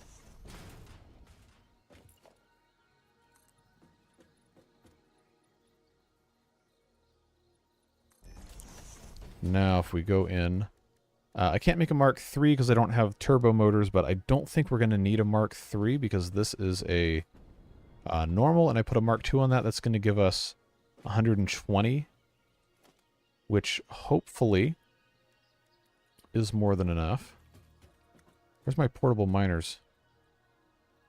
Now, if we go in, I can't make a Mark III because I don't have turbo motors, but I don't think we're going to need a Mark III because this is a normal, and I put a Mark II on that. That's going to give us 120, which hopefully is more than enough. Where's my portable miners?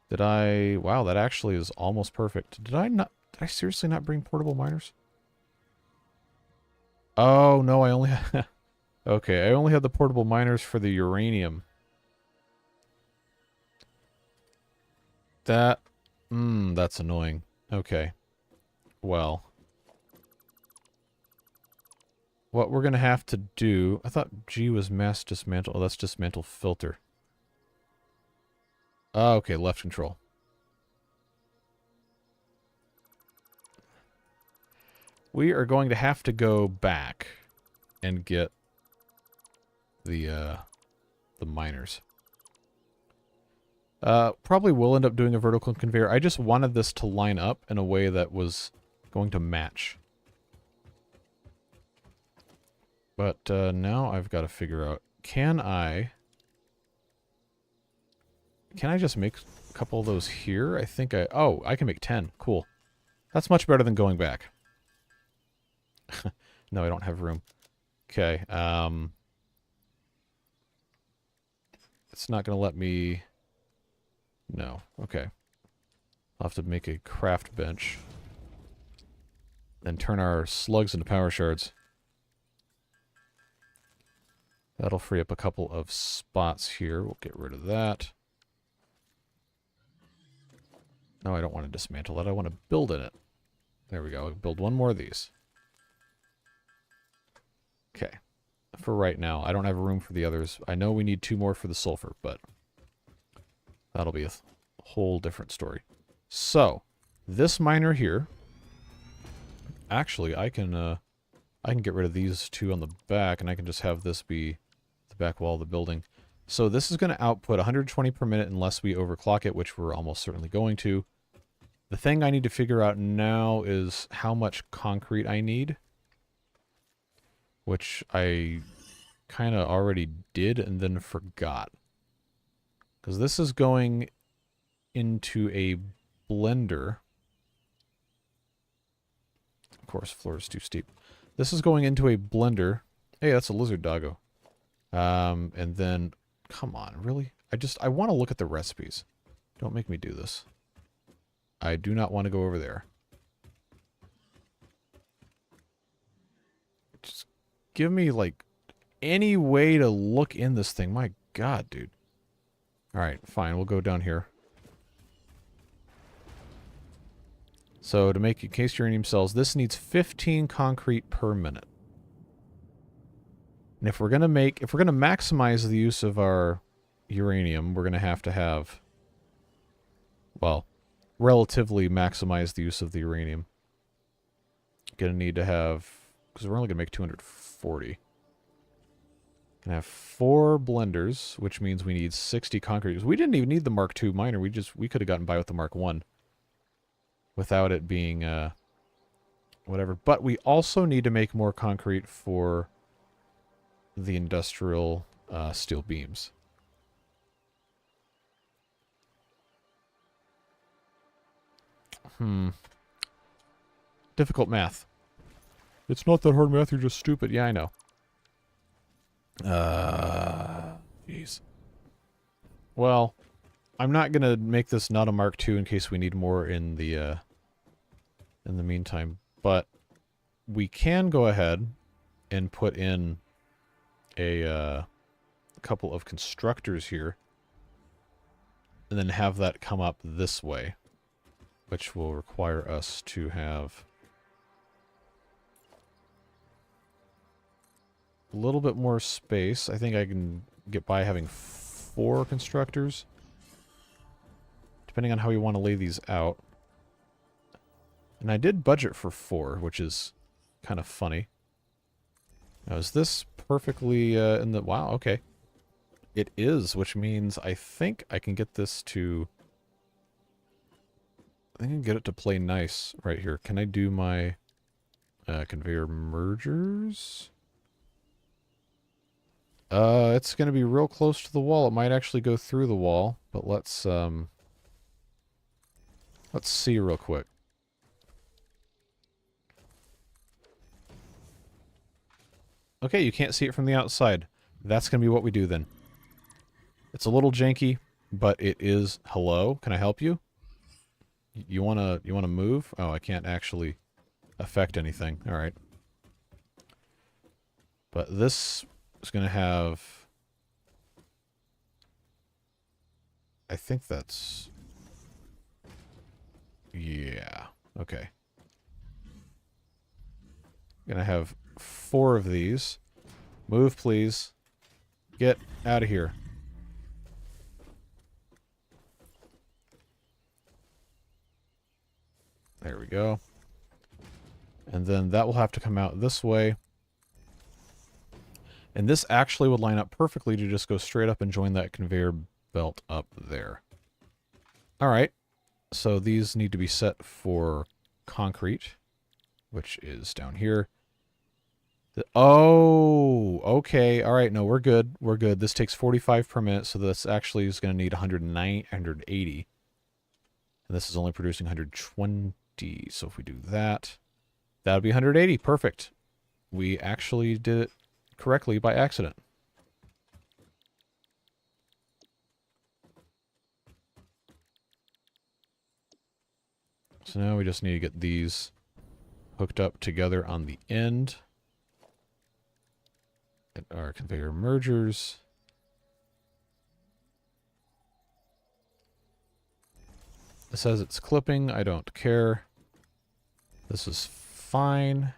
Wow, that actually is almost perfect. Did I seriously not bring portable miners? Oh, no, I only have... Okay, I only have the portable miners for the uranium. That's annoying. Okay. Well. What we're going to have to do... I thought G was mass dismantle. Oh, that's dismantle filter. Oh, okay, left control. We are going to have to go back and get the miners. Probably will end up doing a vertical conveyor. I just wanted this to line up in a way that was going to match. But now I've got to figure out, can I just make a couple of those here? I think oh, I can make 10. Cool. That's much better than going back. No, I don't have room. Okay, it's not going to let me... No, okay. I'll have to make a craft bench. And turn our slugs into power shards. That'll free up a couple of spots here. We'll get rid of that. No, I don't want to dismantle it. I want to build in it. There we go. I'll build one more of these. Okay. For right now, I don't have room for the others. I know we need 2 more for the sulfur, but that'll be a whole different story. So, this miner here, actually, I can get rid of these 2 on the back, and I can just have this be the back wall of the building. So this is going to output 120 per minute unless we overclock it, which we're almost certainly going to. The thing I need to figure out now is how much concrete I need, which I kind of already did and then forgot. Because this is going into a blender. Of course, floor is too steep. This is going into a blender. Hey, that's a lizard doggo. And then, come on, really? I want to look at the recipes. Don't make me do this. I do not want to go over there. Just give me, like, any way to look in this thing. My God, dude. Alright, fine. We'll go down here. So, to make encased uranium cells, this needs 15 concrete per minute. And if we're going to maximize the use of our uranium, we're going to have, well, relatively maximize the use of the uranium. Going to need to have, because we're only going to make 240. Gonna have 4 blenders, which means we need 60 concrete. We didn't even need the Mark II miner. We could have gotten by with the Mark I without it being whatever. But we also need to make more concrete for the industrial steel beams. Difficult math. It's not that hard math, you're just stupid. Yeah, I know. Jeez. Well, I'm not gonna make this not a Mark II in case we need more in the meantime, but we can go ahead and put in a couple of constructors here, and then have that come up this way, which will require us to have a little bit more space. I think I can get by having 4 constructors, depending on how you want to lay these out. And I did budget for 4, which is kind of funny. Now, is this perfectly in the... Wow, okay. It is, which means I think I can get this to... I think I can get it to play nice right here. Can I do my conveyor mergers? It's going to be real close to the wall. It might actually go through the wall, but let's see real quick. Okay, you can't see it from the outside. That's going to be what we do then. It's a little janky, but it is... Hello? Can I help you? You wanna move? Oh, I can't actually affect anything. Alright. But this is going to have... I think that's... Yeah. Okay. Going to have 4 of these. Move, please. Get out of here. There we go. And then that will have to come out this way. And this actually would line up perfectly to just go straight up and join that conveyor belt up there. Alright. So these need to be set for concrete, which is down here. Oh, okay. Alright, no, we're good. We're good. This takes 45 per minute, so this actually is going to need 180. And this is only producing 120. So if we do that, that would be 180. Perfect. We actually did it correctly by accident. So now we just need to get these hooked up together on the end. Get our conveyor mergers. It says it's clipping. I don't care. This is fine.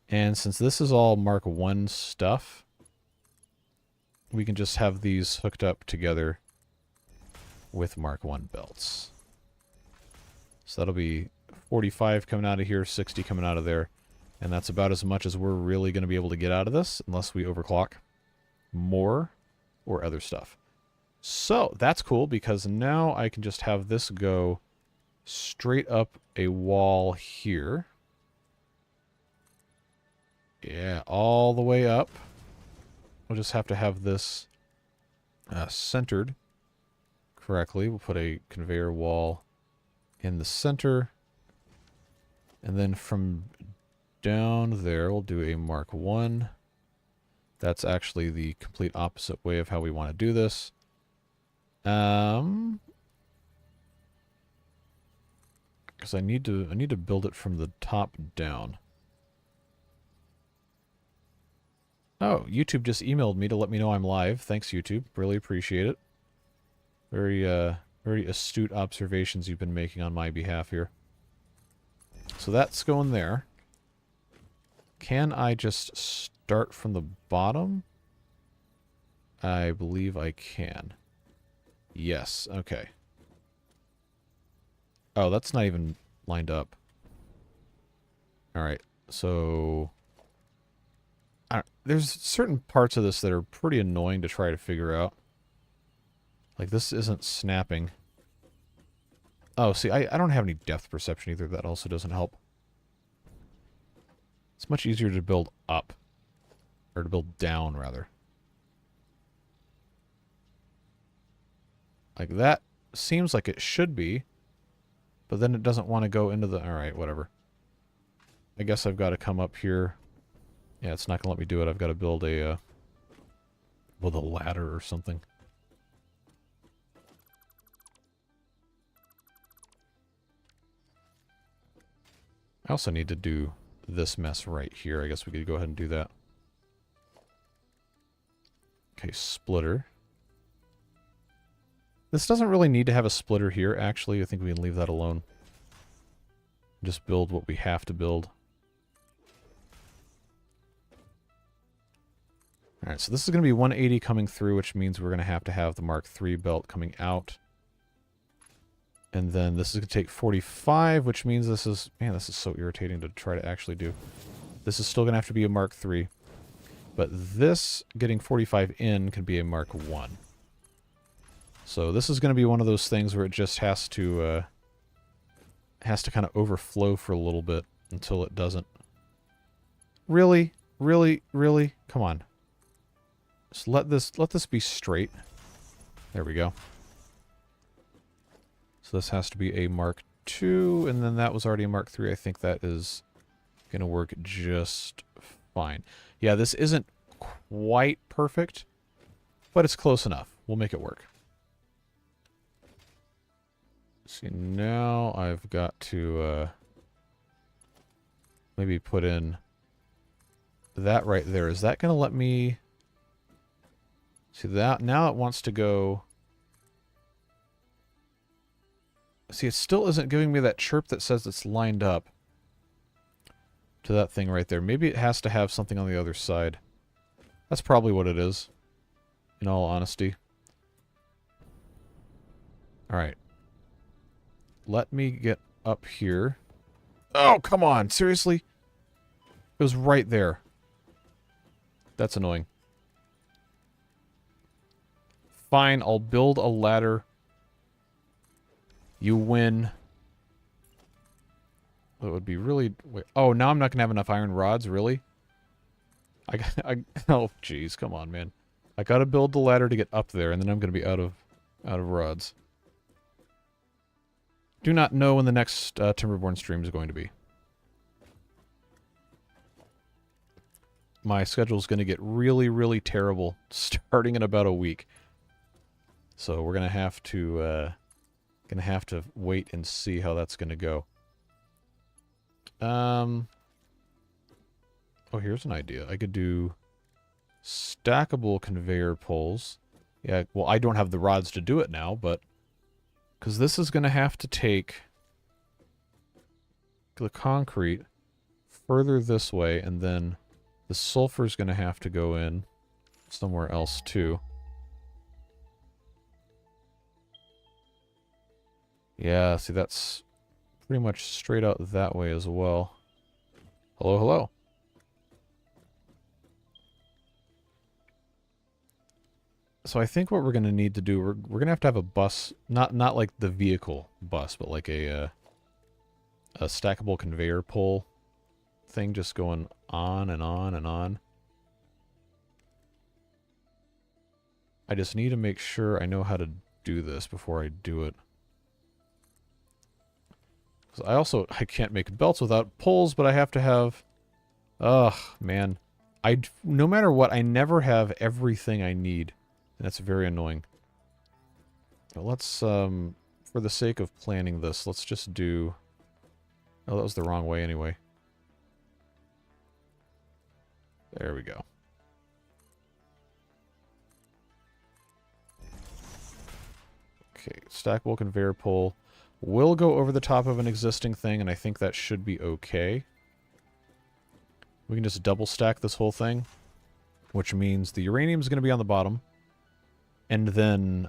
And since this is all Mark 1 stuff, we can just have these hooked up together with Mark 1 belts. So that'll be 45 coming out of here, 60 coming out of there. And that's about as much as we're really going to be able to get out of this, unless we overclock more or other stuff. So that's cool, because now I can just have this go straight up a wall here. Yeah, all the way up. We'll just have to have this centered correctly. We'll put a conveyor wall in the center. And then from down there, we'll do a Mark 1. That's actually the complete opposite way of how we want to do this. Because I need to build it from the top down. Oh, YouTube just emailed me to let me know I'm live. Thanks, YouTube. Really appreciate it. Very astute observations you've been making on my behalf here. So that's going there. Can I just start from the bottom? I believe I can. Yes, okay. Oh, that's not even lined up. Alright, so... there's certain parts of this that are pretty annoying to try to figure out. Like, this isn't snapping. Oh, see, I don't have any depth perception either. That also doesn't help. It's much easier to build up. Or to build down, rather. Like, that seems like it should be. But then it doesn't want to go into the... Alright, whatever. I guess I've got to come up here. Yeah, it's not going to let me do it. I've got to build a... build a ladder or something. I also need to do this mess right here. I guess we could go ahead and do that. Okay, splitter. This doesn't really need to have a splitter here, actually. I think we can leave that alone. Just build what we have to build. Alright, so this is going to be 180 coming through, which means we're going to have the Mark III belt coming out. And then this is going to take 45, which means this is... Man, this is so irritating to try to actually do. This is still going to have to be a Mark III. But this, getting 45 in, can be a Mark I. So this is going to be one of those things where it just has to kind of overflow for a little bit until it doesn't. Really? Really? Really? Come on. Just let this be straight. There we go. So this has to be a Mark II, and then that was already a Mark III. I think that is going to work just fine. Yeah, this isn't quite perfect, but it's close enough. We'll make it work. See, now I've got to maybe put in that right there. Is that going to let me... See that? Now it wants to go... See, it still isn't giving me that chirp that says it's lined up to that thing right there. Maybe it has to have something on the other side. That's probably what it is, in all honesty. Alright. Let me get up here. Oh, come on! Seriously? It was right there. That's annoying. Fine, I'll build a ladder. You win. That would be really... Wait, oh, now I'm not going to have enough iron rods? Really? Oh, jeez. Come on, man. I got to build the ladder to get up there, and then I'm going to be out of rods. Do not know when the next Timberborn stream is going to be. My schedule is going to get really, really terrible starting in about a week. So we're going to have to... Gonna have to wait and see how that's gonna go. Oh, here's an idea. I could do stackable conveyor poles. Yeah, well, I don't have the rods to do it now, but... Because this is gonna have to take the concrete further this way, and then the sulfur's gonna have to go in somewhere else, too. Yeah, see, that's pretty much straight out that way as well. Hello, hello. So I think what we're going to need to do, we're going to have a bus, not like the vehicle bus, but like a stackable conveyor pole thing just going on and on and on. I just need to make sure I know how to do this before I do it. I can't make belts without poles, but I have to have... Ugh, man. No matter what, I never have everything I need. And that's very annoying. But let's, for the sake of planning this, let's just do... Oh, that was the wrong way anyway. There we go. Okay, stackable conveyor pole. Will go over the top of an existing thing, and I think that should be okay. We can just double stack this whole thing, which means the uranium is going to be on the bottom. And then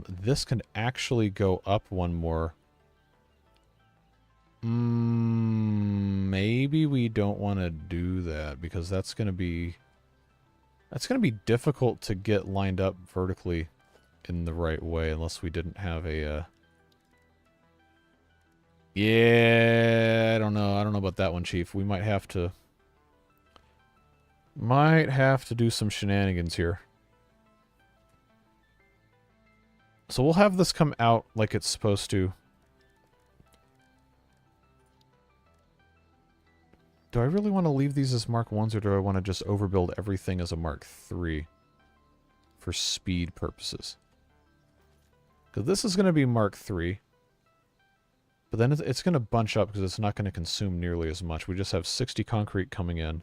this can actually go up one more. Maybe we don't want to do that, because that's going to be difficult to get lined up vertically in the right way, unless we didn't have a... Yeah, I don't know. I don't know about that one, Chief. We might have to do some shenanigans here. So we'll have this come out like it's supposed to. Do I really want to leave these as Mark 1s, or do I want to just overbuild everything as a Mark 3 for speed purposes? Because this is going to be Mark 3. But then it's going to bunch up because it's not going to consume nearly as much. We just have 60 concrete coming in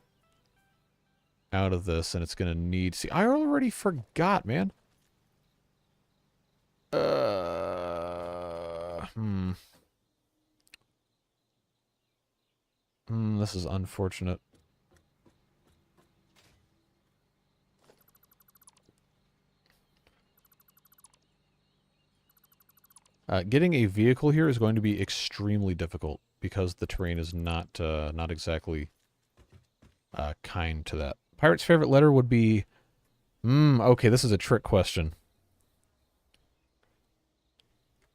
out of this, and it's going to need... See, I already forgot, man. This is unfortunate. Getting a vehicle here is going to be extremely difficult because the terrain is not exactly kind to that. Pirate's favorite letter would be... okay, this is a trick question.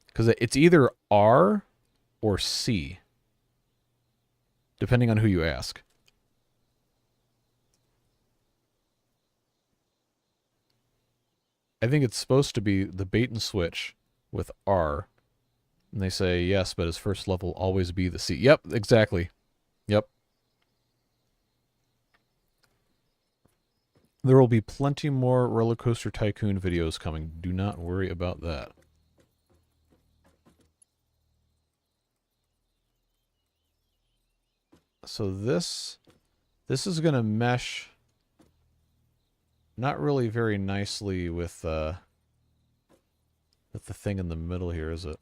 Because it's either R or C, depending on who you ask. I think it's supposed to be the bait and switch with R. And they say, yes, but his first level will always be the C. Yep, exactly. Yep. There will be plenty more Roller Coaster Tycoon videos coming. Do not worry about that. So this This is going to mesh not really very nicely with the thing in the middle here, is it?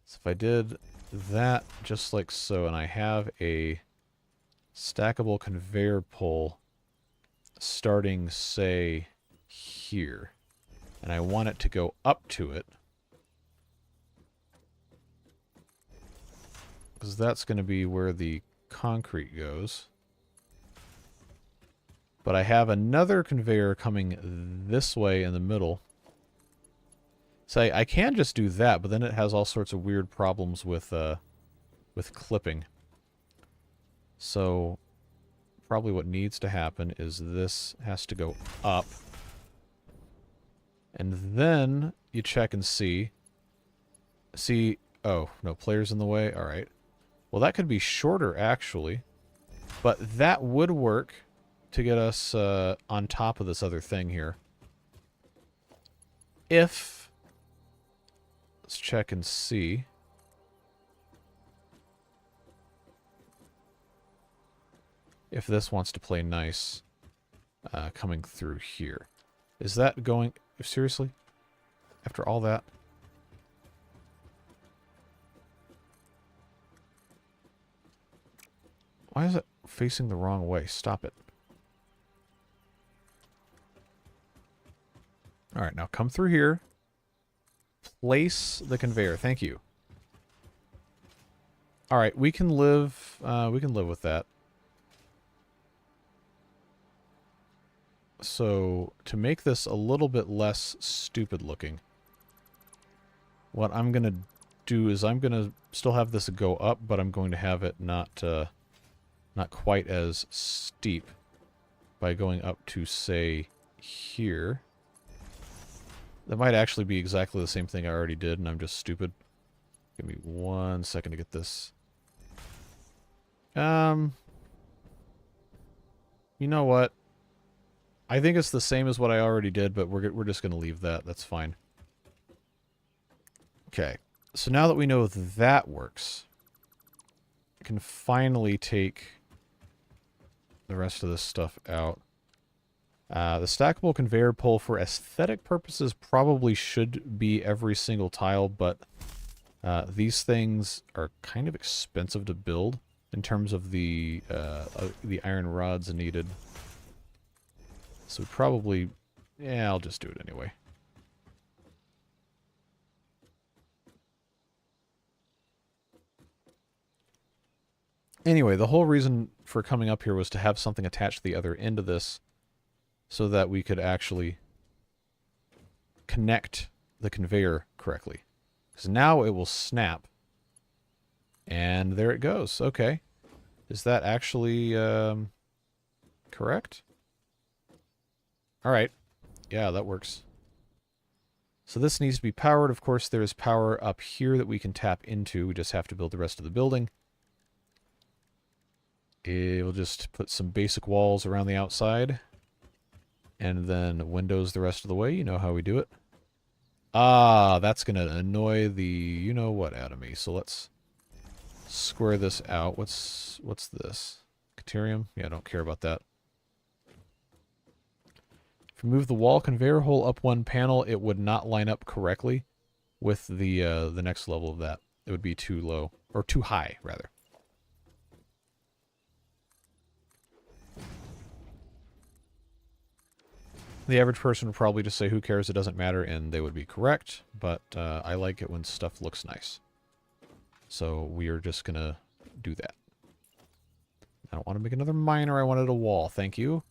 So if I did that just like so, and I have a stackable conveyor pole starting, say, here, and I want it to go up to it, because that's going to be where the concrete goes. But I have another conveyor coming this way in the middle. So I can just do that, but then it has all sorts of weird problems with clipping. So probably what needs to happen is this has to go up. And then you check and see. See, oh, no players in the way? All right. Well, that could be shorter, actually. But that would work to get us on top of this other thing here. If... let's check and see. If this wants to play nice coming through here. Is that going... seriously? After all that? Why is it facing the wrong way? Stop it. Alright, now come through here. Place the conveyor. Thank you. Alright, we can live with that. So, to make this a little bit less stupid looking, what I'm going to do is I'm going to still have this go up, but I'm going to have it not quite as steep by going up to, say, here. That might actually be exactly the same thing I already did, and I'm just stupid. Give me 1 second to get this. You know what? I think it's the same as what I already did, but we're just going to leave that. That's fine. Okay. So now that we know that works, I can finally take the rest of this stuff out. The stackable conveyor pole for aesthetic purposes probably should be every single tile, but these things are kind of expensive to build in terms of the iron rods needed. So probably, yeah, I'll just do it anyway. Anyway, the whole reason for coming up here was to have something attached to the other end of this so that we could actually connect the conveyor correctly. Because now it will snap. And there it goes. Okay. Is that actually correct? Alright. Yeah, that works. So this needs to be powered. Of course, there's power up here that we can tap into. We just have to build the rest of the building. We'll just put some basic walls around the outside. And then windows the rest of the way. You know how we do it. Ah, that's going to annoy the you-know-what out of me. So let's square this out. What's this? Caterium? Yeah, I don't care about that. If we move the wall conveyor hole up one panel, it would not line up correctly with the next level of that. It would be too low. Or too high, rather. The average person would probably just say, who cares, it doesn't matter, and they would be correct, but I like it when stuff looks nice. So we are just going to do that. I don't want to make another miner, I wanted a wall, thank you.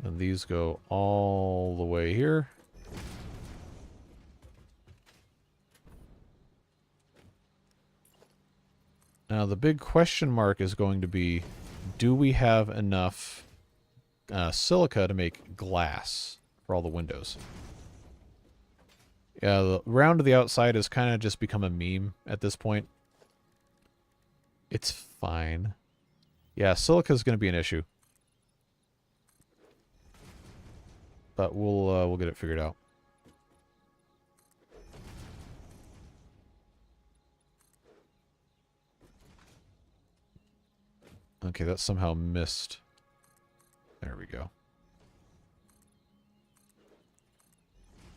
And these go all the way here. Now the big question mark is going to be, do we have enough silica to make glass for all the windows? Yeah, the round to the outside has kind of just become a meme at this point. It's fine. Yeah, silica is going to be an issue. But we'll get it figured out. Okay, that somehow missed. There we go.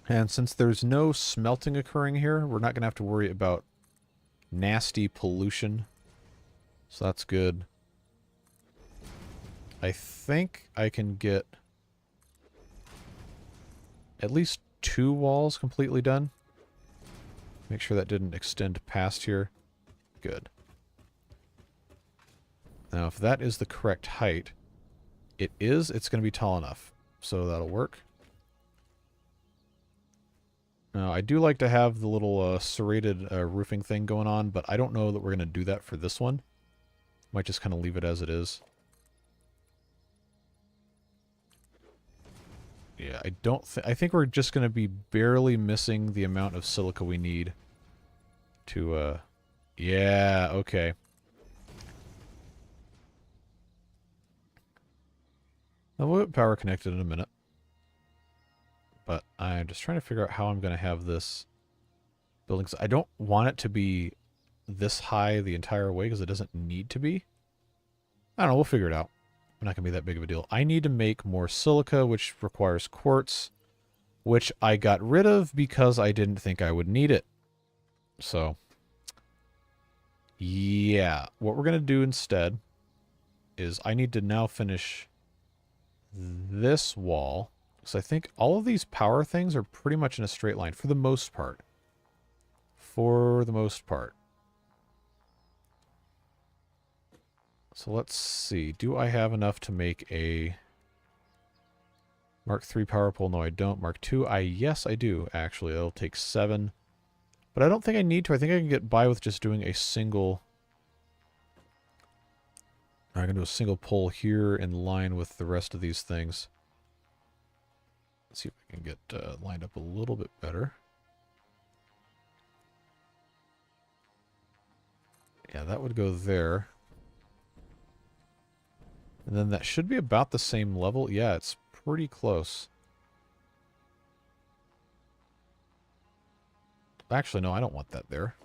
And since there's no smelting occurring here, we're not going to have to worry about nasty pollution. So that's good. I think I can get at least 2 walls completely done. Make sure that didn't extend past here. Good. Now, if that is the correct height, it's going to be tall enough. So that'll work. Now, I do like to have the little serrated roofing thing going on, but I don't know that we're going to do that for this one. Might just kind of leave it as it is. Yeah, I think we're just going to be barely missing the amount of silica we need to, yeah, okay. We'll get power connected in a minute. But I'm just trying to figure out how I'm going to have this building. I don't want it to be this high the entire way because it doesn't need to be. I don't know, we'll figure it out. Not going to be that big of a deal. I need to make more silica, which requires quartz, which I got rid of because I didn't think I would need it. So, yeah. What we're going to do instead is I need to now finish this wall. So I think all of these power things are pretty much in a straight line for the most part. For the most part. So let's see. Do I have enough to make a Mark III power pole? No, I don't. Mark II? Yes, I do, actually. It'll take 7. But I don't think I need to. I think I can get by with just doing a single... I'm going to do a single pole here in line with the rest of these things. Let's see if I can get lined up a little bit better. Yeah, that would go there. And then that should be about the same level. Yeah, it's pretty close. Actually, no, I don't want that there.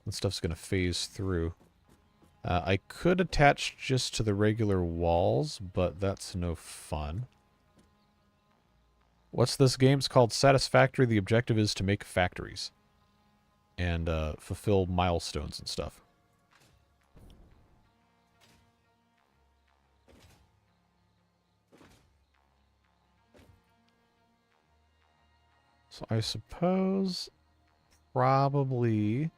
That stuff's going to phase through. I could attach just to the regular walls, but that's no fun. What's this game? It's called Satisfactory. The objective is to make factories. And fulfill milestones and stuff. So I suppose probably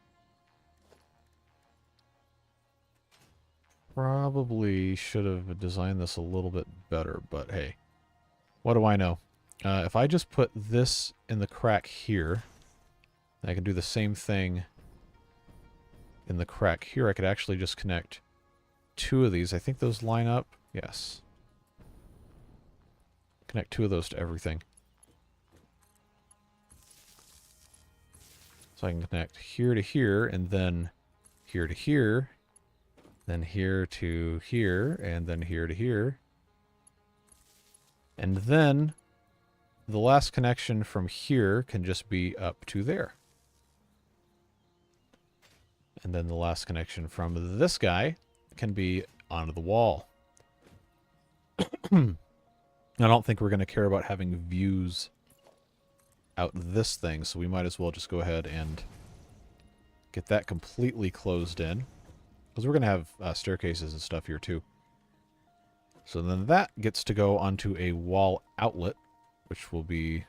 should have designed this a little bit better, but hey, what do I know? If I just put this in the crack here, I can do the same thing in the crack here. I could actually just connect 2 of these. I think those line up. Yes. Connect 2 of those to everything. So I can connect here to here, and then here to here, then here to here, and then here to here. And then the last connection from here can just be up to there. And then the last connection from this guy can be onto the wall. I don't think we're going to care about having views out this thing, so we might as well just go ahead and get that completely closed in. Because we're going to have staircases and stuff here too. So then that gets to go onto a wall outlet, which will be,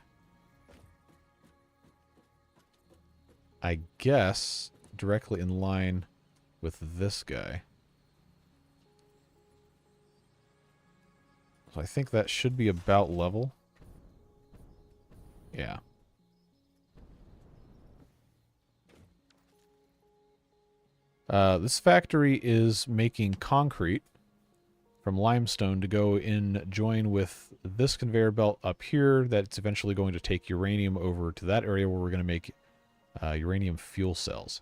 I guess, directly in line with this guy. So I think that should be about level. Yeah. This factory is making concrete from limestone to go in join with this conveyor belt up here that's eventually going to take uranium over to that area where we're going to make uranium fuel cells.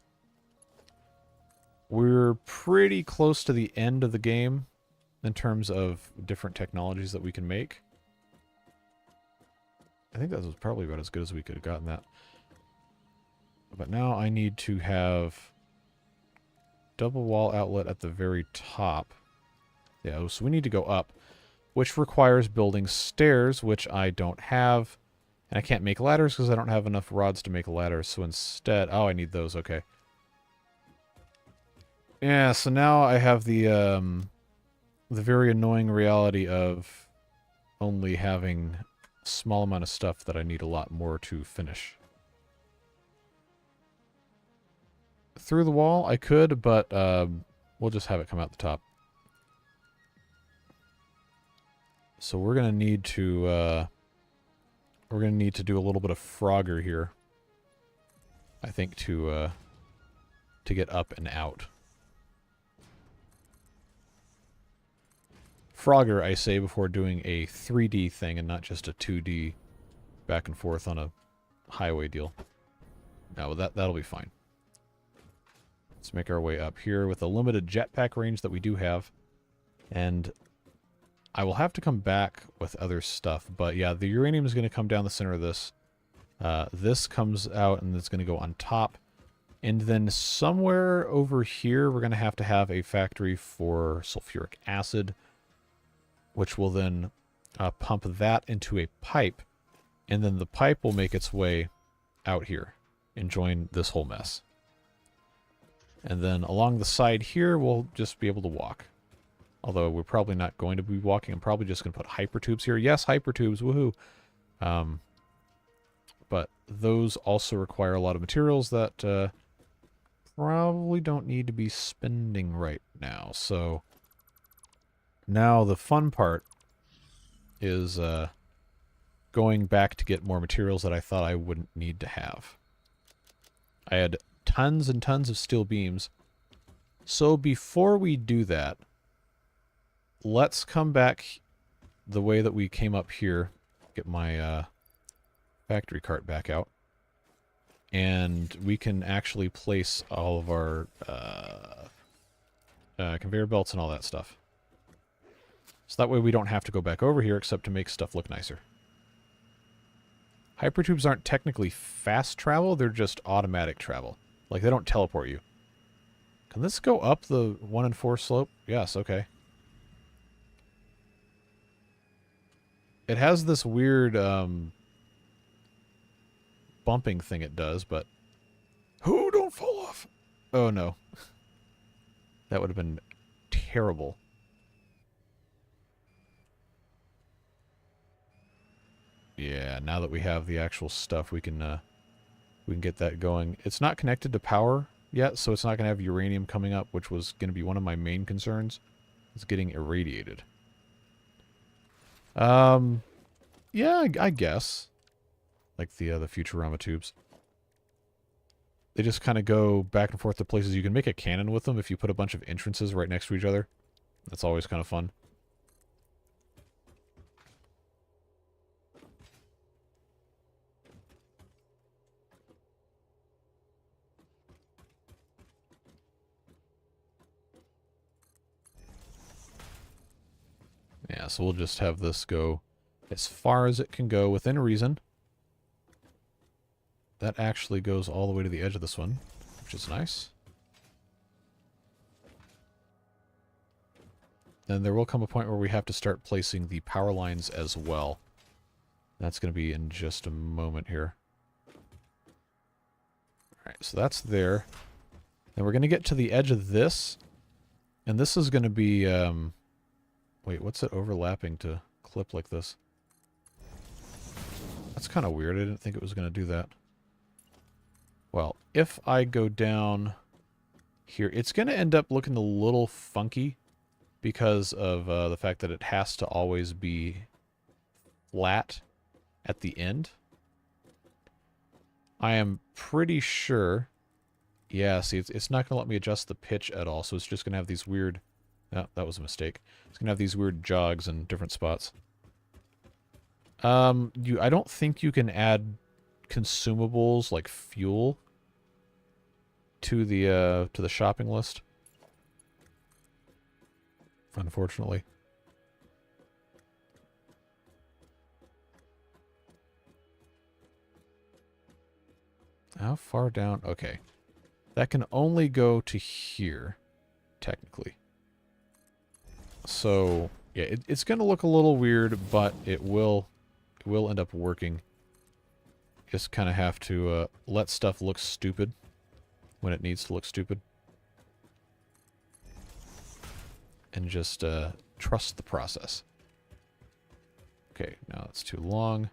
We're pretty close to the end of the game in terms of different technologies that we can make. I think that was probably about as good as we could have gotten that. But now I need to have double wall outlet at the very top. Yeah, so we need to go up, which requires building stairs, which I don't have. And I can't make ladders because I don't have enough rods to make ladders. So instead... Oh, I need those. Okay. Yeah, so now I have the very annoying reality of only having a small amount of stuff that I need a lot more to finish. Through the wall, I could, but we'll just have it come out the top. So we're gonna need to do a little bit of Frogger here, I think, to get up and out. Frogger, I say, before doing a 3D thing and not just a 2D back and forth on a highway deal. No, that'll be fine. Let's make our way up here with a limited jetpack range that we do have. And I will have to come back with other stuff. But yeah, the uranium is going to come down the center of this. This comes out and it's going to go on top. And then somewhere over here, we're going to have a factory for sulfuric acid, which will then pump that into a pipe. And then the pipe will make its way out here and join this whole mess. And then along the side here, we'll just be able to walk. Although we're probably not going to be walking. I'm probably just going to put hypertubes here. Yes, hypertubes, woohoo. But those also require a lot of materials that probably don't need to be spending right now. So now the fun part is going back to get more materials that I thought I wouldn't need to have. I had tons and tons of steel beams. So before we do that, let's come back the way that we came up here. Get my factory cart back out. And we can actually place all of our conveyor belts and all that stuff. So that way we don't have to go back over here except to make stuff look nicer. Hypertubes aren't technically fast travel, they're just automatic travel. Like, they don't teleport you. Can this go up the 1 and 4 slope? Yes, okay. It has this weird bumping thing it does, but... Oh, don't fall off! Oh, no. That would have been terrible. Yeah, now that we have the actual stuff, we can get that going. It's not connected to power yet, so it's not going to have uranium coming up, which was going to be one of my main concerns. It's getting irradiated. Yeah, I guess. Like the Futurama tubes. They just kind of go back and forth to places. You can make a cannon with them if you put a bunch of entrances right next to each other. That's always kind of fun. Yeah, so we'll just have this go as far as it can go within reason. That actually goes all the way to the edge of this one, which is nice. Then there will come a point where we have to start placing the power lines as well. That's going to be in just a moment here. Alright, so that's there. Then we're going to get to the edge of this. And this is going to be... wait, what's it overlapping to clip like this? That's kind of weird. I didn't think it was going to do that. Well, if I go down here, it's going to end up looking a little funky because of the fact that it has to always be flat at the end. I am pretty sure... Yeah, see, it's not going to let me adjust the pitch at all, so it's just going to have these weird... No, that was a mistake. It's going to have these weird jogs in different spots. I don't think you can add consumables like fuel to the shopping list. Unfortunately. How far down? Okay. That can only go to here, technically. So, yeah, it's going to look a little weird, but it will end up working. Just kind of have to let stuff look stupid when it needs to look stupid. And just trust the process. Okay, now it's too long.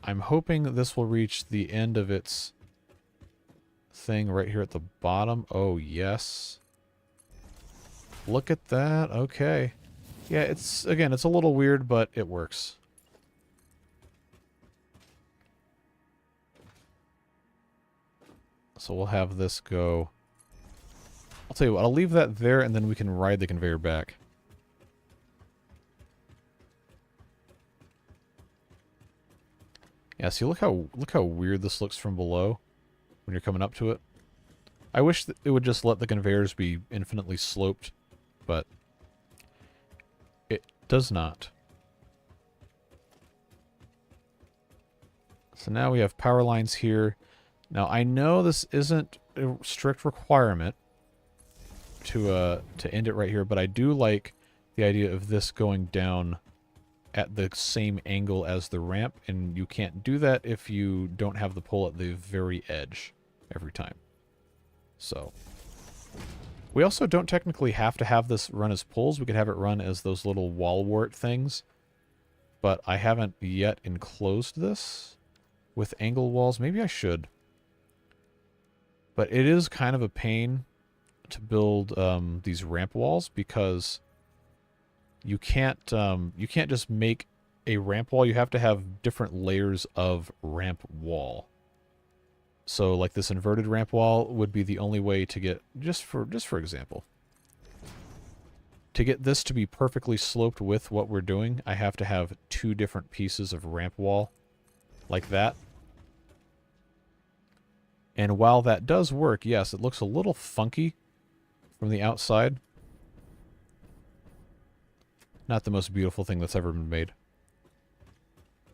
I'm hoping this will reach the end of its thing right here at the bottom. Oh, yes. Look at that. Okay. Yeah, it's, again, it's a little weird, but it works. So we'll have this go. I'll tell you what, I'll leave that there and then we can ride the conveyor back. Yeah, see, look how weird this looks from below when you're coming up to it. I wish that it would just let the conveyors be infinitely sloped, but it does not. So now we have power lines here. Now I know this isn't a strict requirement to end it right here, but I do like the idea of this going down at the same angle as the ramp, and you can't do that if you don't have the pole at the very edge every time. So we also don't technically have to have this run as poles. We could have it run as those little wall wart things, but I haven't yet enclosed this with angle walls. Maybe I should. But it is kind of a pain to build these ramp walls because you can't just make a ramp wall. You have to have different layers of ramp wall. So like this inverted ramp wall would be the only way to get, just for example, to get this to be perfectly sloped with what we're doing, I have to have 2 different pieces of ramp wall like that. And while that does work, yes, it looks a little funky from the outside. Not the most beautiful thing that's ever been made.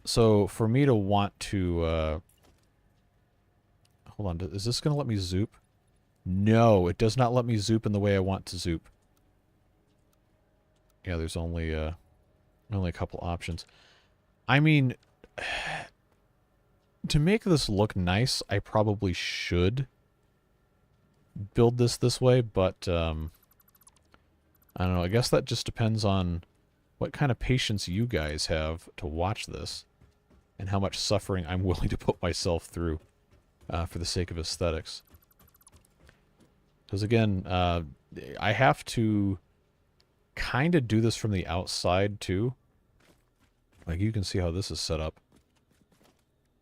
So for me to want to... hold on, is this going to let me zoop? No, it does not let me zoop in the way I want to zoop. Yeah, there's only a couple options. I mean, to make this look nice, I probably should build this way, but I don't know. I guess that just depends on what kind of patience you guys have to watch this and how much suffering I'm willing to put myself through for the sake of aesthetics. Because again, I have to kind of do this from the outside too. Like you can see how this is set up.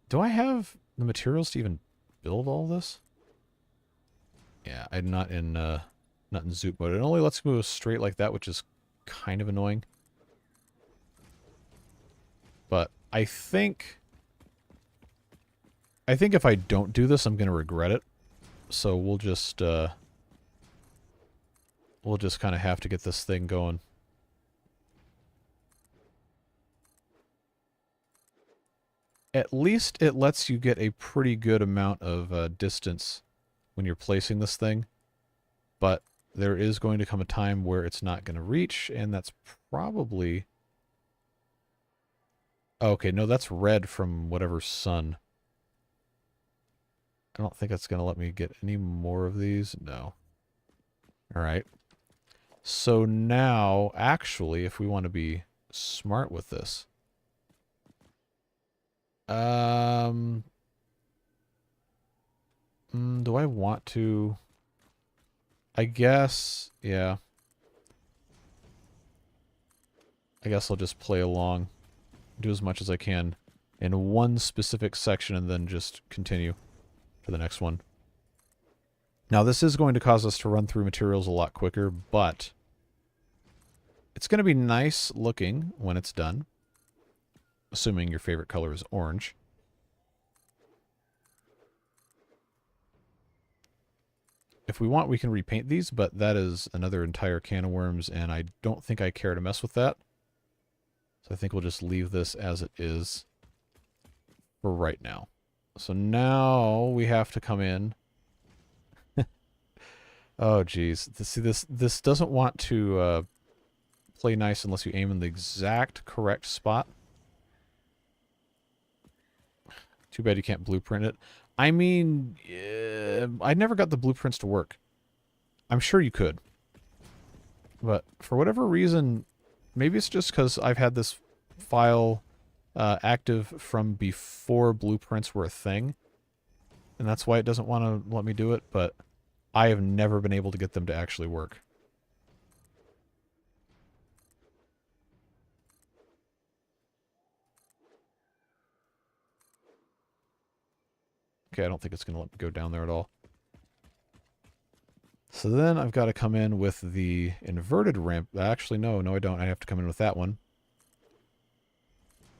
Do I have the materials to even build all this? Yeah, I'm not in zoop mode. It only lets me go straight like that, which is kind of annoying. But I think if I don't do this, I'm going to regret it. So we'll just kind of have to get this thing going. At least it lets you get a pretty good amount of distance when you're placing this thing. But there is going to come a time where it's not going to reach, and that's probably... Okay, no, that's red from whatever sun. I don't think that's going to let me get any more of these. No. Alright. So now, actually, if we want to be smart with this... do I want to... I guess, yeah. I guess I'll just play along. Do as much as I can in one specific section and then just continue to the next one. Now this is going to cause us to run through materials a lot quicker, but it's going to be nice looking when it's done. Assuming your favorite color is orange. If we want, we can repaint these, but that is another entire can of worms, and I don't think I care to mess with that. So I think we'll just leave this as it is for right now. So now we have to come in Oh, geez. See, this doesn't want to play nice unless you aim in the exact correct spot. Too bad you can't blueprint it. I mean, I never got the blueprints to work. I'm sure you could. But for whatever reason, maybe it's just because I've had this file active from before blueprints were a thing. And that's why it doesn't want to let me do it, but I have never been able to get them to actually work. Okay, I don't think it's going to let me go down there at all. So then I've got to come in with the inverted ramp. Actually, no, I don't. I have to come in with that one.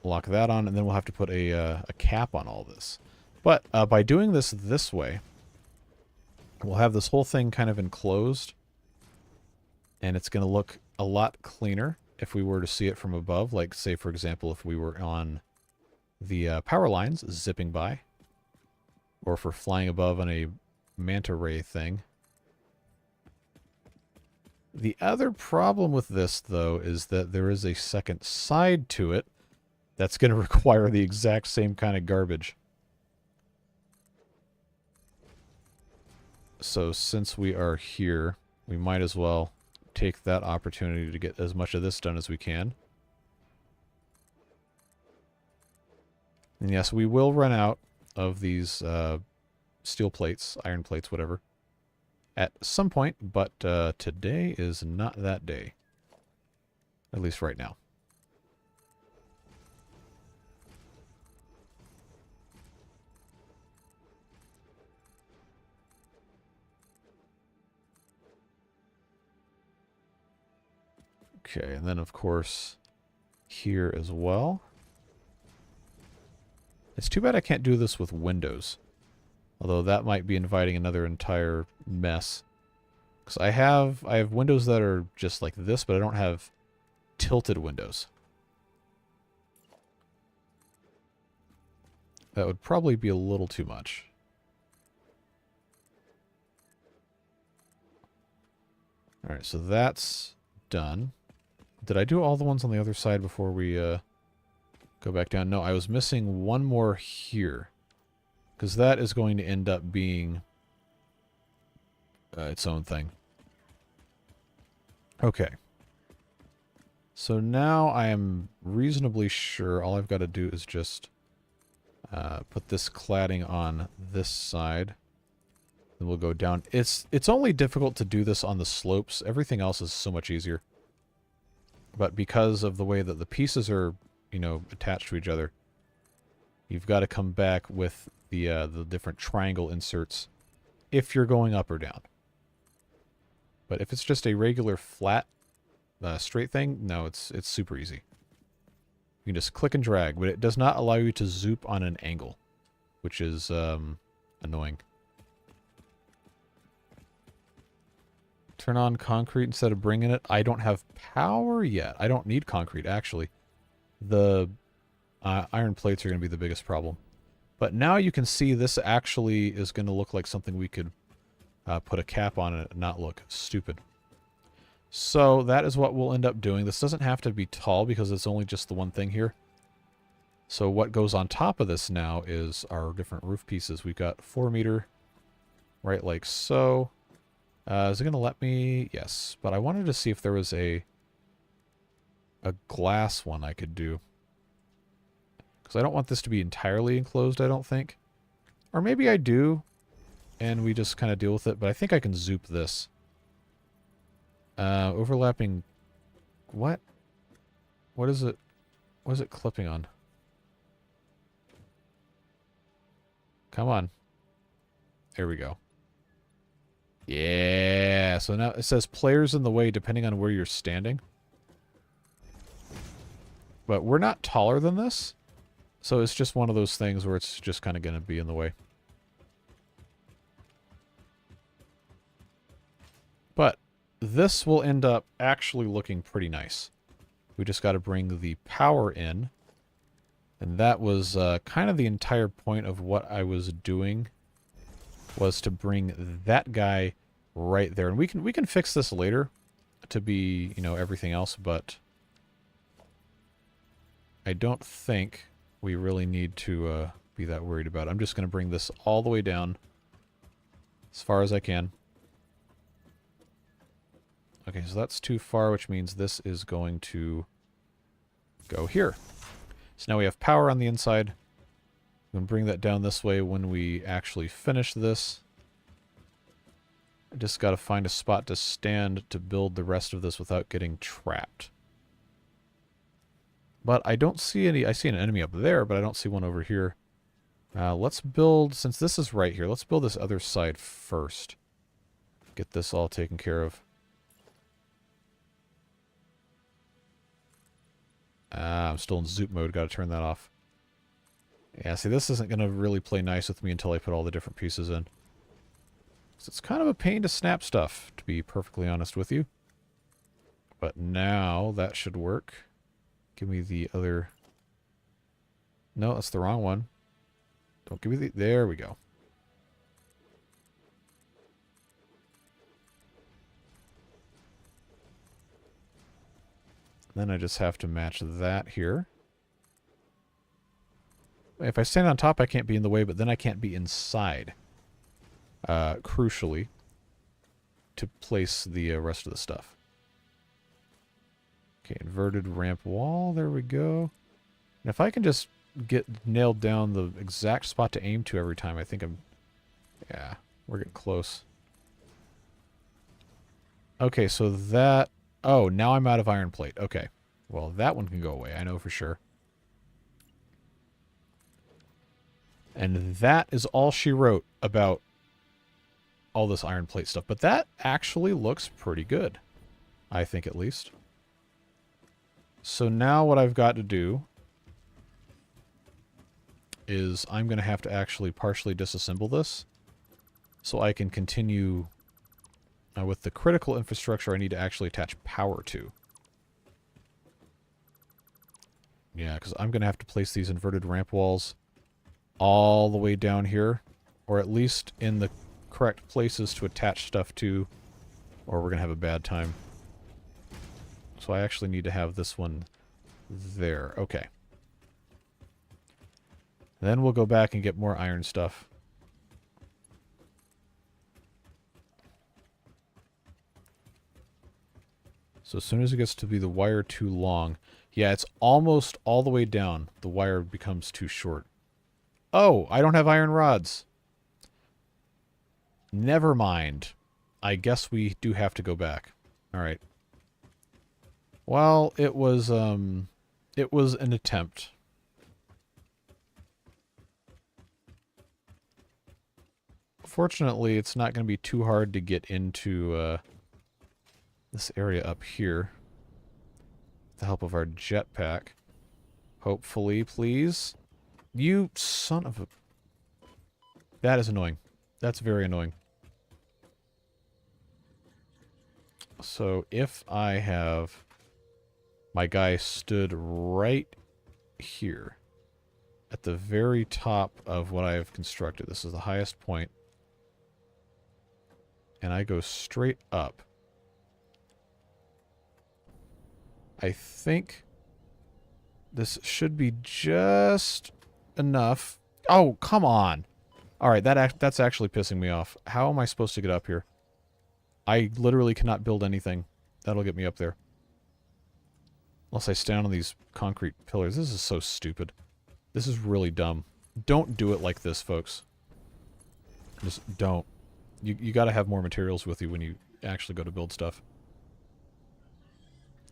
Lock that on, and then we'll have to put a cap on all this. But by doing this way, we'll have this whole thing kind of enclosed, and it's going to look a lot cleaner if we were to see it from above. Like, say, for example, if we were on the power lines zipping by, or if we're flying above on a manta ray thing. The other problem with this, though, is that there is a second side to it that's going to require the exact same kind of garbage. So since we are here, we might as well take that opportunity to get as much of this done as we can. And yes, we will run out of these steel plates, iron plates, whatever, at some point, but today is not that day. At least right now. Okay, and then of course here as well. It's too bad I can't do this with windows. Although that might be inviting another entire mess. Because I have windows that are just like this, but I don't have tilted windows. That would probably be a little too much. Alright, so that's done. Did I do all the ones on the other side before we go back down? No, I was missing one more here. Because that is going to end up being its own thing. Okay. So now I am reasonably sure all I've got to do is just put this cladding on this side. Then we'll go down. It's only difficult to do this on the slopes. Everything else is so much easier. But because of the way that the pieces are, you know, attached to each other, you've got to come back with the different triangle inserts if you're going up or down. But if it's just a regular flat, straight thing, no, it's super easy. You can just click and drag, but it does not allow you to zoop on an angle, which is annoying. Turn on concrete instead of bringing it. I don't have power yet. I don't need concrete, actually. The iron plates are going to be the biggest problem. But now you can see this actually is going to look like something we could put a cap on it and not look stupid. So that is what we'll end up doing. This doesn't have to be tall because it's only just the one thing here. So what goes on top of this now is our different roof pieces. We've got 4 meter, right like so. Is it going to let me? Yes. But I wanted to see if there was a glass one I could do. Because I don't want this to be entirely enclosed, I don't think. Or maybe I do, and we just kind of deal with it. But I think I can zoop this. Overlapping... What? What is it? What is it clipping on? Come on. There we go. Yeah, so now it says players in the way depending on where you're standing. But we're not taller than this. So it's just one of those things where it's just kind of going to be in the way. But this will end up actually looking pretty nice. We just got to bring the power in. And that was kind of the entire point of what I was doing. Was to bring that guy right there. And we can fix this later to be, you know, everything else, but I don't think we really need to be that worried about it. I'm just going to bring this all the way down as far as I can. Okay, so that's too far, which means this is going to go here. So now we have power on the inside. I'm going to bring that down this way when we actually finish this. I just got to find a spot to stand to build the rest of this without getting trapped. But I don't see any... I see an enemy up there, but I don't see one over here. Let's build... Since this is right here, let's build this other side first. Get this all taken care of. I'm still in zoop mode. Got to turn that off. Yeah, see, this isn't going to really play nice with me until I put all the different pieces in. So it's kind of a pain to snap stuff, to be perfectly honest with you. But now that should work. Give me the other... No, that's the wrong one. Don't give me the... There we go. Then I just have to match that here. If I stand on top, I can't be in the way, but then I can't be inside. Crucially, to place the rest of the stuff. Okay, inverted ramp wall. There we go. And if I can just get nailed down the exact spot to aim to every time, I think I'm... Yeah, we're getting close. Okay, so that... Oh, now I'm out of iron plate. Okay. Well, that one can go away, I know for sure. And that is all she wrote about all this iron plate stuff. But that actually looks pretty good. I think, at least. So now what I've got to do is I'm going to have to actually partially disassemble this so I can continue with the critical infrastructure I need to actually attach power to. Yeah, because I'm going to have to place these inverted ramp walls all the way down here, or at least in the correct places to attach stuff to, or we're going to have a bad time. So I actually need to have this one there. Okay. Then we'll go back and get more iron stuff. So as soon as it gets to be the wire too long... Yeah, it's almost all the way down. The wire becomes too short. Oh, I don't have iron rods. Never mind. I guess we do have to go back. All right. Well, it was an attempt. Fortunately, it's not going to be too hard to get into this area up here. With the help of our jetpack. Hopefully, please. You son of a... That is annoying. That's very annoying. So, if I have my guy stood right here, at the very top of what I have constructed, this is the highest point, and I go straight up, I think this should be just enough. Oh, come on. All right, that's actually pissing me off. How am I supposed to get up here? I literally cannot build anything that'll get me up there. Unless I stand on these concrete pillars. This is so stupid. This is really dumb. Don't do it like this, folks. Just don't. You gotta have more materials with you when you actually go to build stuff.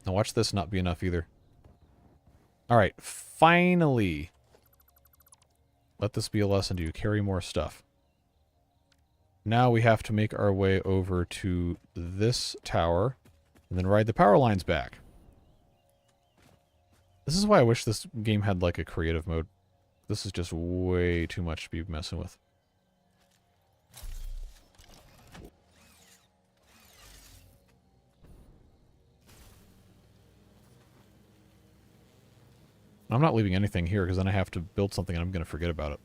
Now watch this not be enough either. Alright, finally. Let this be a lesson to you. Carry more stuff. Now we have to make our way over to this tower and then ride the power lines back. This is why I wish this game had like a creative mode. This is just way too much to be messing with. I'm not leaving anything here because then I have to build something and I'm going to forget about it.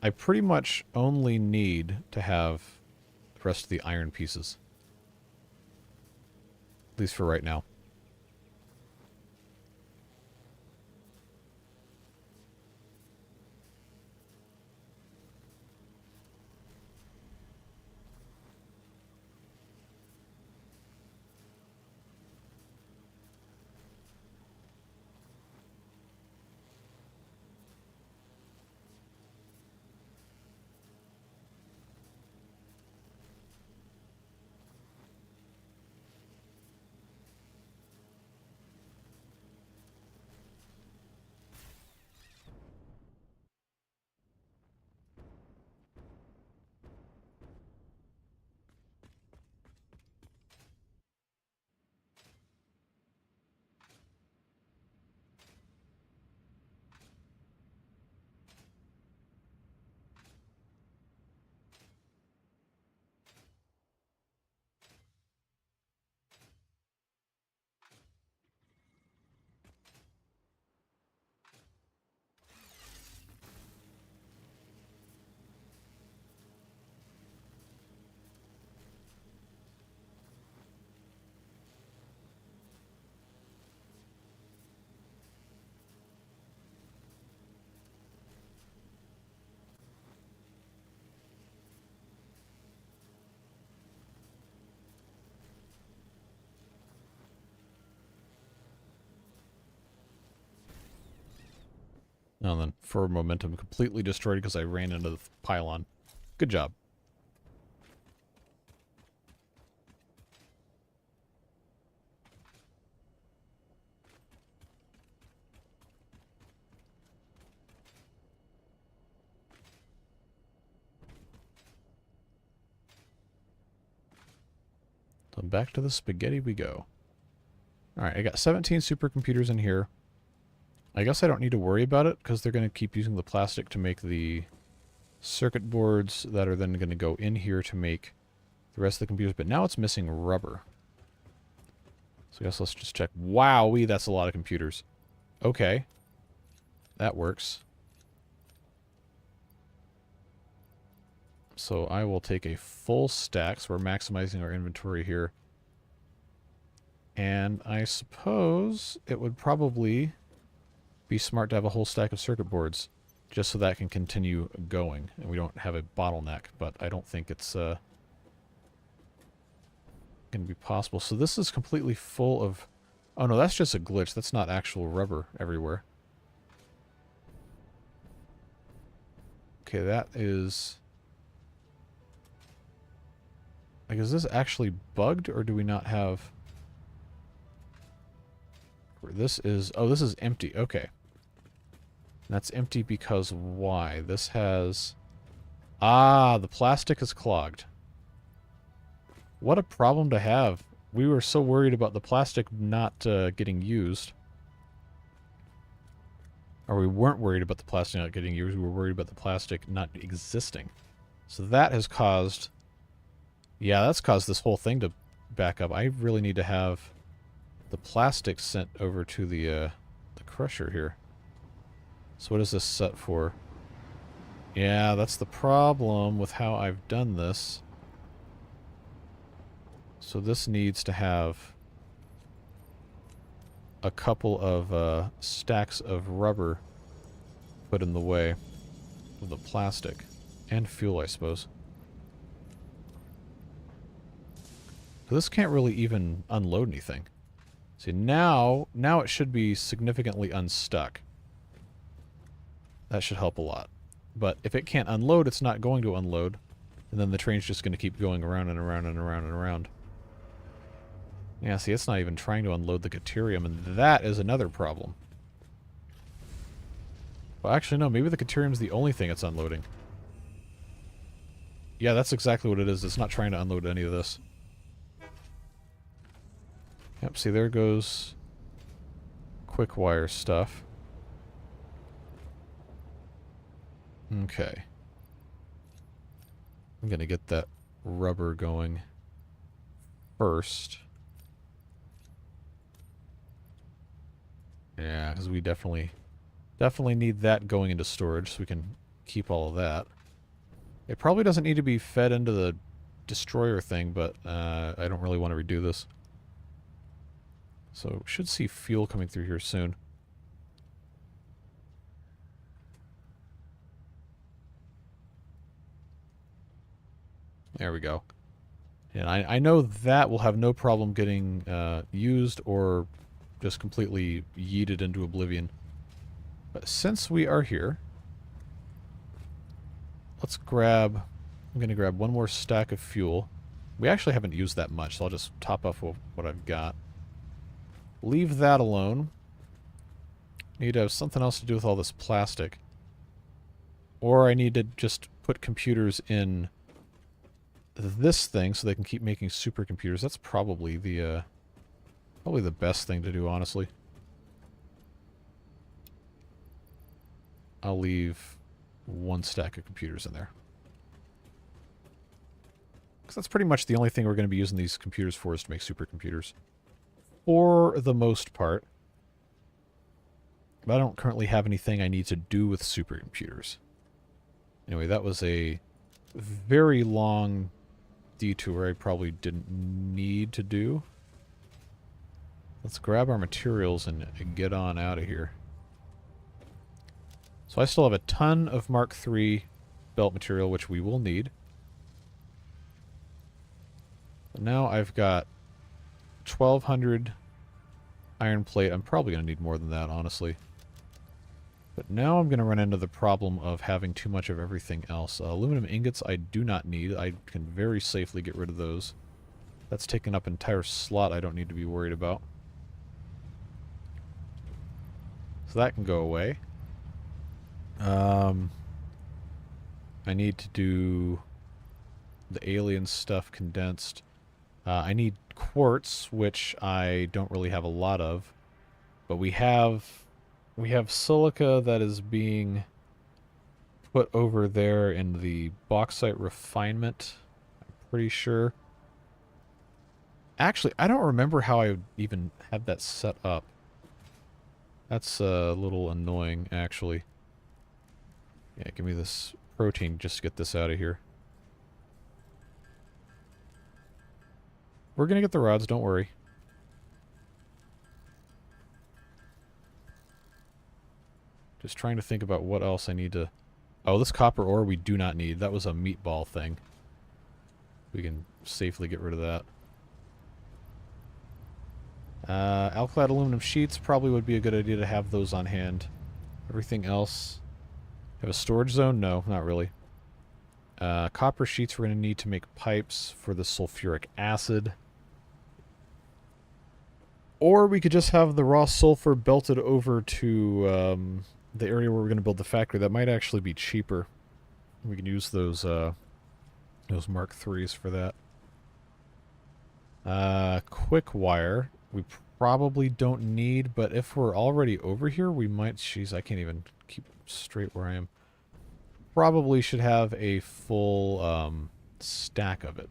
I pretty much only need to have rest of the iron pieces. At least for right now. And then for momentum, completely destroyed because I ran into the pylon. Good job. So back to the spaghetti we go. Alright, I got 17 supercomputers in here. I guess I don't need to worry about it because they're going to keep using the plastic to make the circuit boards that are then going to go in here to make the rest of the computers. But now it's missing rubber. So I guess let's just check. Wowee, that's a lot of computers. Okay. That works. So I will take a full stack, so we're maximizing our inventory here. And I suppose it would probably be smart to have a whole stack of circuit boards, just so that can continue going, and we don't have a bottleneck, but I don't think it's going to be possible. So this is completely full of... Oh no, that's just a glitch. That's not actual rubber everywhere. Okay, that is... Like, is this actually bugged, or do we not have... This is... Oh, this is empty. Okay. That's empty because why? This has... Ah, the plastic is clogged. What a problem to have. We were so worried about the plastic not getting used. Or we weren't worried about the plastic not getting used. We were worried about the plastic not existing. So that has caused... Yeah, that's caused this whole thing to back up. I really need to have the plastic sent over to the crusher here. So what is this set for? Yeah, that's the problem with how I've done this. So this needs to have a couple of stacks of rubber put in the way of the plastic. And fuel, I suppose. So this can't really even unload anything. See, now it should be significantly unstuck. That should help a lot. But if it can't unload, it's not going to unload. And then the train's just going to keep going around and around and around and around. Yeah, see, it's not even trying to unload the deuterium, and that is another problem. Well, actually, no, maybe the deuterium's the only thing it's unloading. Yeah, that's exactly what it is. It's not trying to unload any of this. Yep, see, there goes quick wire stuff. Okay. I'm going to get that rubber going first. Yeah, because we definitely need that going into storage so we can keep all of that. It probably doesn't need to be fed into the destroyer thing, but I don't really want to redo this. So should see fuel coming through here soon. There we go. And I know that will have no problem getting used or just completely yeeted into oblivion. But since we are here, let's grab... I'm going to grab one more stack of fuel. We actually haven't used that much, so I'll just top off what I've got. Leave that alone. Need to have something else to do with all this plastic. Or I need to just put computers in this thing so they can keep making supercomputers. That's probably the best thing to do, honestly. I'll leave one stack of computers in there. Because that's pretty much the only thing we're going to be using these computers for, is to make supercomputers. For the most part. But I don't currently have anything I need to do with supercomputers. Anyway, that was a very long detour I probably didn't need to do. Let's grab our materials and get on out of here. So I still have a ton of Mark III belt material, which we will need. But now I've got 1,200 iron plate. I'm probably going to need more than that, honestly. But now I'm going to run into the problem of having too much of everything else. Aluminum ingots I do not need. I can very safely get rid of those. That's taking up an entire slot I don't need to be worried about. So that can go away. I need to do the alien stuff condensed. I need quartz, which I don't really have a lot of. But we have silica that is being put over there in the bauxite refinement, I'm pretty sure. Actually, I don't remember how I even had that set up. That's a little annoying, actually. Yeah, give me this protein just to get this out of here. We're gonna get the rods, don't worry. Just trying to think about what else I need to... Oh, this copper ore we do not need. That was a meatball thing. We can safely get rid of that. Alclad aluminum sheets probably would be a good idea to have those on hand. Everything else... Have a storage zone? No, not really. Copper sheets we're going to need to make pipes for the sulfuric acid. Or we could just have the raw sulfur belted over to the area where we're going to build the factory. That might actually be cheaper. We can use those Mark IIIs for that. Quick wire. We probably don't need, but if we're already over here, we might... Jeez, I can't even keep straight where I am. Probably should have a full stack of it.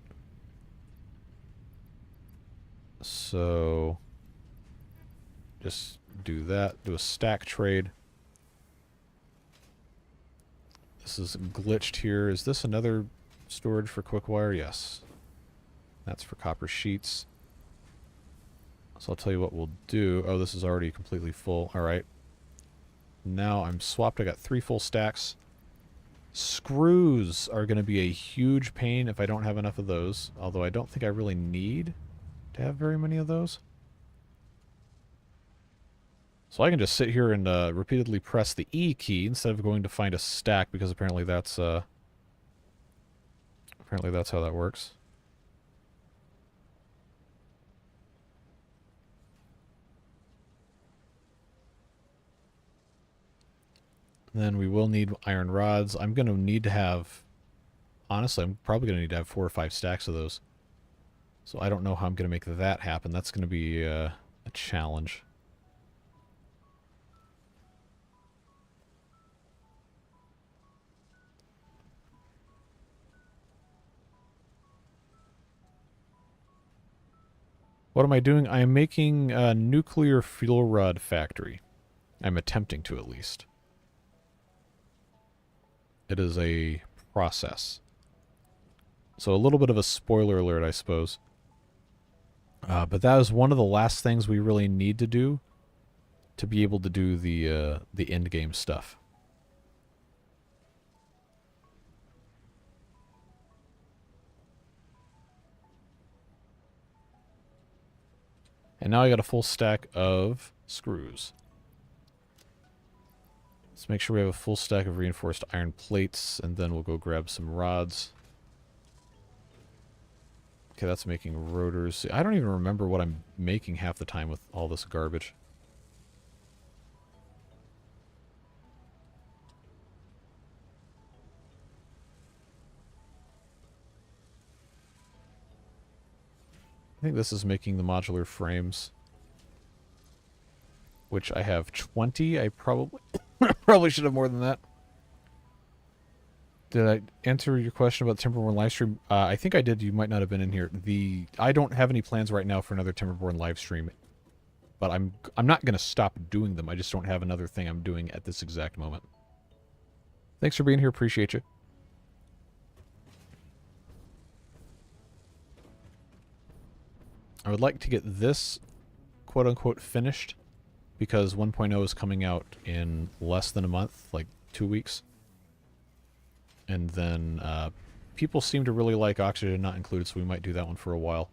So... just do that. Do a stack trade. This is glitched here. Is this another storage for quick wire? Yes. That's for copper sheets. So I'll tell you what we'll do. Oh, this is already completely full. Alright. Now I'm swapped. I got 3 full stacks. Screws are going to be a huge pain if I don't have enough of those. Although I don't think I really need to have very many of those. So I can just sit here and repeatedly press the E key instead of going to find a stack, because apparently that's how that works. Then we will need iron rods. I'm going to need to have... Honestly, I'm probably going to need to have 4 or 5 stacks of those. So I don't know how I'm going to make that happen. That's going to be a challenge. What am I doing? I am making a nuclear fuel rod factory. I'm attempting to, at least. It is a process. So a little bit of a spoiler alert, I suppose. But that is one of the last things we really need to do to be able to do the end game stuff. And now I got a full stack of screws. Let's make sure we have a full stack of reinforced iron plates, and then we'll go grab some rods. Okay, that's making rotors. I don't even remember what I'm making half the time with all this garbage. I think this is making the modular frames, which I have 20. I probably probably should have more than that. Did I answer your question about the Timberborn livestream? I think I did. You might not have been in here. I don't have any plans right now for another Timberborn livestream, but I'm not going to stop doing them. I just don't have another thing I'm doing at this exact moment. Thanks for being here. Appreciate you. I would like to get this quote-unquote finished because 1.0 is coming out in less than a month, like 2 weeks. And then people seem to really like Oxygen Not Included, so we might do that one for a while.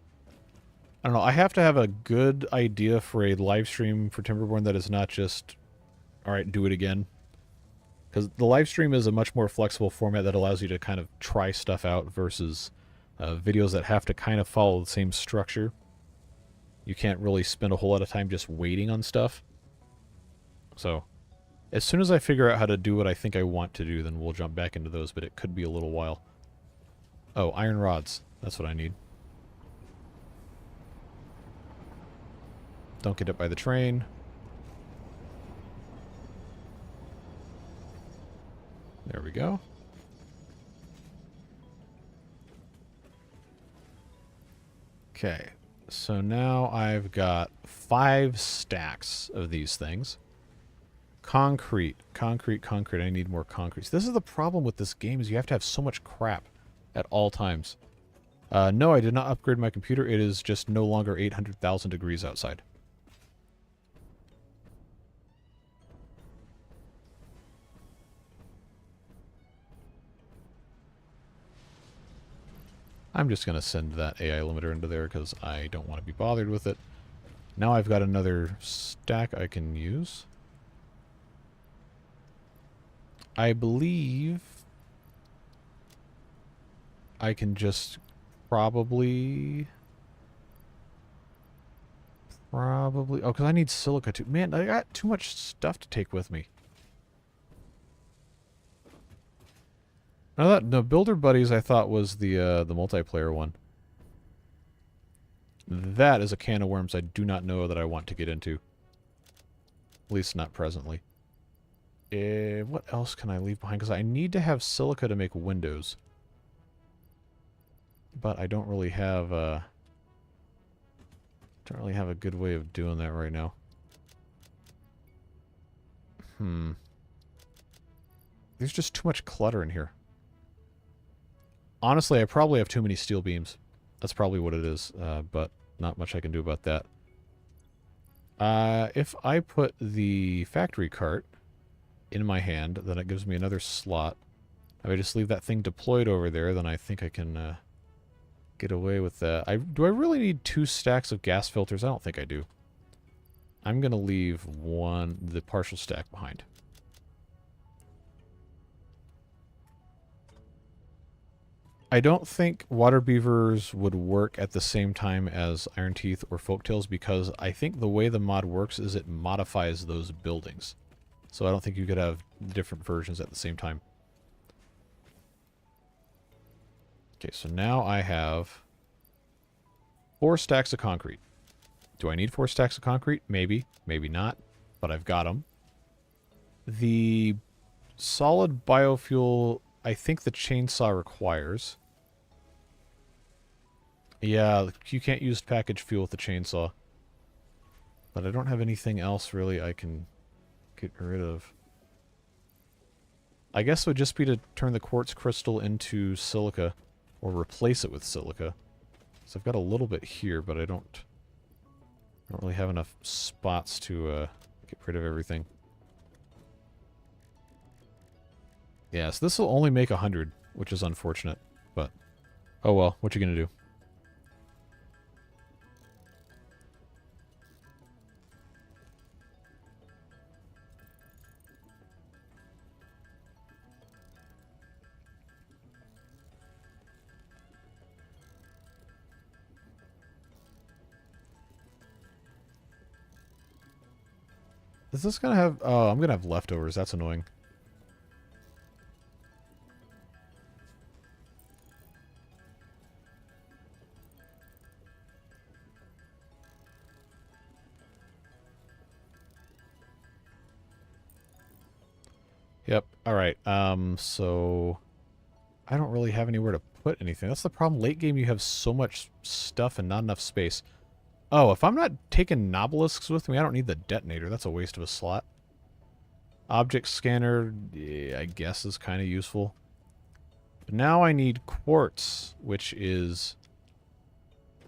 I don't know. I have to have a good idea for a live stream for Timberborn that is not just, alright, do it again. Because the live stream is a much more flexible format that allows you to kind of try stuff out versus videos that have to kind of follow the same structure. You can't really spend a whole lot of time just waiting on stuff. So, as soon as I figure out how to do what I think I want to do, then we'll jump back into those, but it could be a little while. Oh, iron rods. That's what I need. Don't get hit by the train. There we go. Okay. So now I've got 5 stacks of these things. Concrete. I need more concrete. This is the problem with this game, is you have to have so much crap at all times. No, I did not upgrade my computer. It is just no longer 800,000 degrees outside. I'm just going to send that AI limiter into there because I don't want to be bothered with it. Now I've got another stack I can use. I believe I can just probably... Oh, because I need silica too. Man, I got too much stuff to take with me. Now that the Builder Buddies I thought was the multiplayer one. That is a can of worms I do not know that I want to get into. At least not presently. What else can I leave behind? Because I need to have silica to make windows. But I don't really have a good way of doing that right now. There's just too much clutter in here. Honestly, I probably have too many steel beams. That's probably what it is, but not much I can do about that. If I put the factory cart in my hand, then it gives me another slot. If I just leave that thing deployed over there, then I think I can get away with that. Do I really need 2 stacks of gas filters? I don't think I do. I'm going to leave the partial stack behind. I don't think water beavers would work at the same time as Iron Teeth or Folktails because I think the way the mod works is it modifies those buildings. So I don't think you could have different versions at the same time. Okay, so now I have 4 stacks of concrete. Do I need 4 stacks of concrete? Maybe. Maybe not. But I've got them. The solid biofuel, I think the chainsaw requires. Yeah, you can't use packaged fuel with the chainsaw. But I don't have anything else really I can get rid of. I guess it would just be to turn the quartz crystal into silica. or replace it with silica. So I've got a little bit here, but I don't really have enough spots to get rid of everything. Yeah, so this will only make 100, which is unfortunate, but oh well, what you gonna do? Is this gonna have... Oh, I'm gonna have leftovers. That's annoying. Yep. Alright. So... I don't really have anywhere to put anything. That's the problem. Late game, you have so much stuff and not enough space. Oh, if I'm not taking Nobelisks with me, I don't need the detonator. That's a waste of a slot. Object scanner, yeah, I guess, is kind of useful. But now I need quartz, which is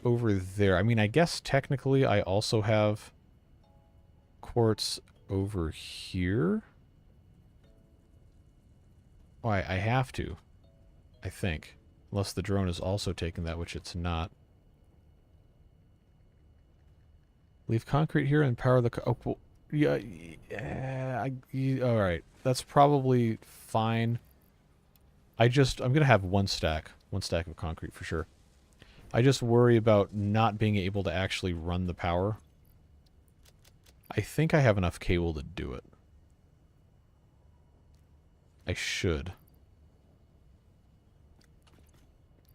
over there. I mean, I guess technically I also have quartz over here. Oh, I have to, I think. Unless the drone is also taking that, which it's not. Leave concrete here and power the... Oh, well, yeah, alright. That's probably fine. I'm going to have one stack of concrete for sure. I just worry about not being able to actually run the power. I think I have enough cable to do it. I should.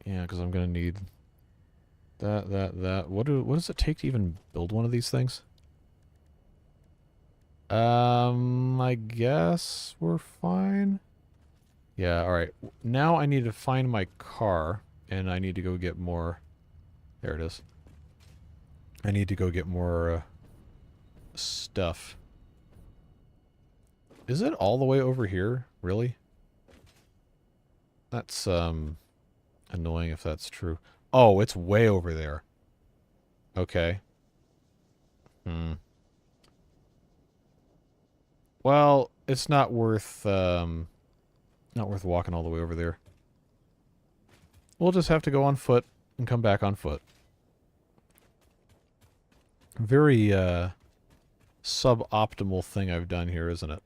Yeah, because I'm going to need... That. What does it take to even build one of these things? I guess we're fine. Yeah, alright. Now I need to find my car, and I need to go get more... There it is. I need to go get more, stuff. Is it all the way over here? Really? That's, annoying if that's true. Oh, it's way over there. Okay. Well, it's not worth walking all the way over there. We'll just have to go on foot and come back on foot. Very, suboptimal thing I've done here, isn't it?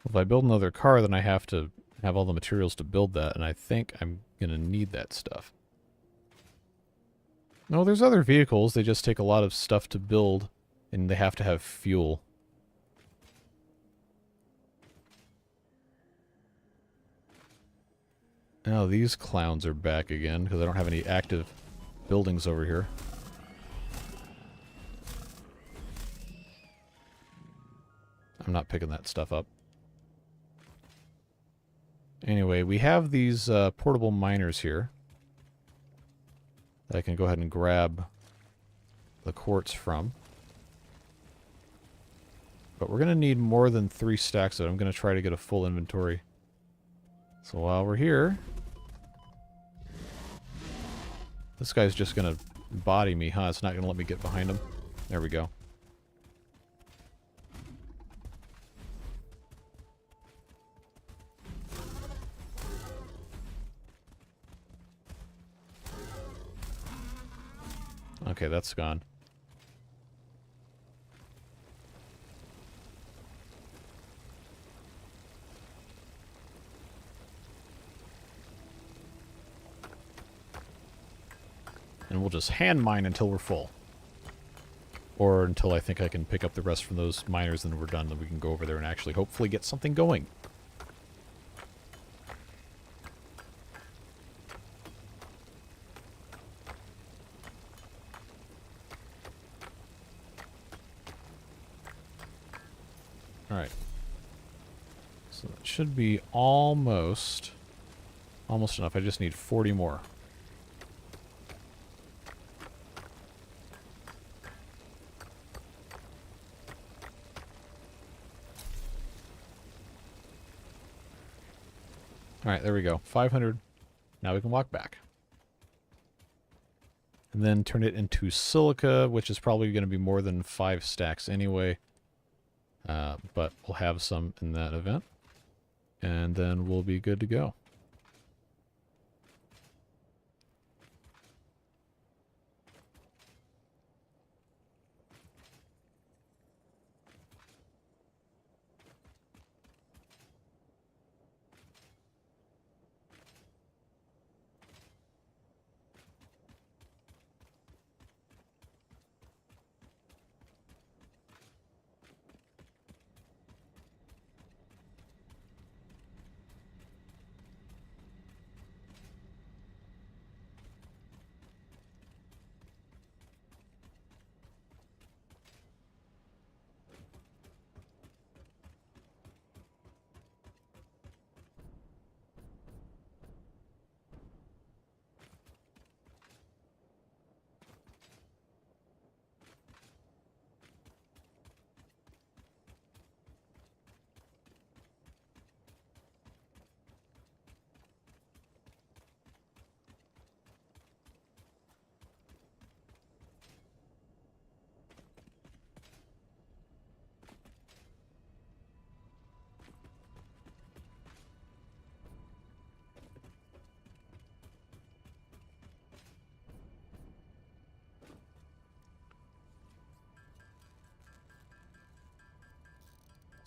If I build another car, then I have to have all the materials to build that, and I think I'm going to need that stuff. No, there's other vehicles. They just take a lot of stuff to build, and they have to have fuel. Now these clowns are back again, because I don't have any active buildings over here. I'm not picking that stuff up. Anyway, we have these portable miners here that I can go ahead and grab the quartz from. But we're going to need more than 3 stacks of it. I'm going to try to get a full inventory. So while we're here... This guy's just going to body me, huh? It's not going to let me get behind him. There we go. Okay, that's gone. we'll just hand mine until we're full. Or until I think I can pick up the rest from those miners, and we're done, then we can go over there and actually hopefully get something going. Alright. So that should be almost enough. I just need 40 more. Alright, there we go. 500. Now we can walk back. And then turn it into silica, which is probably going to be more than 5 stacks anyway. But we'll have some in that event. And then we'll be good to go.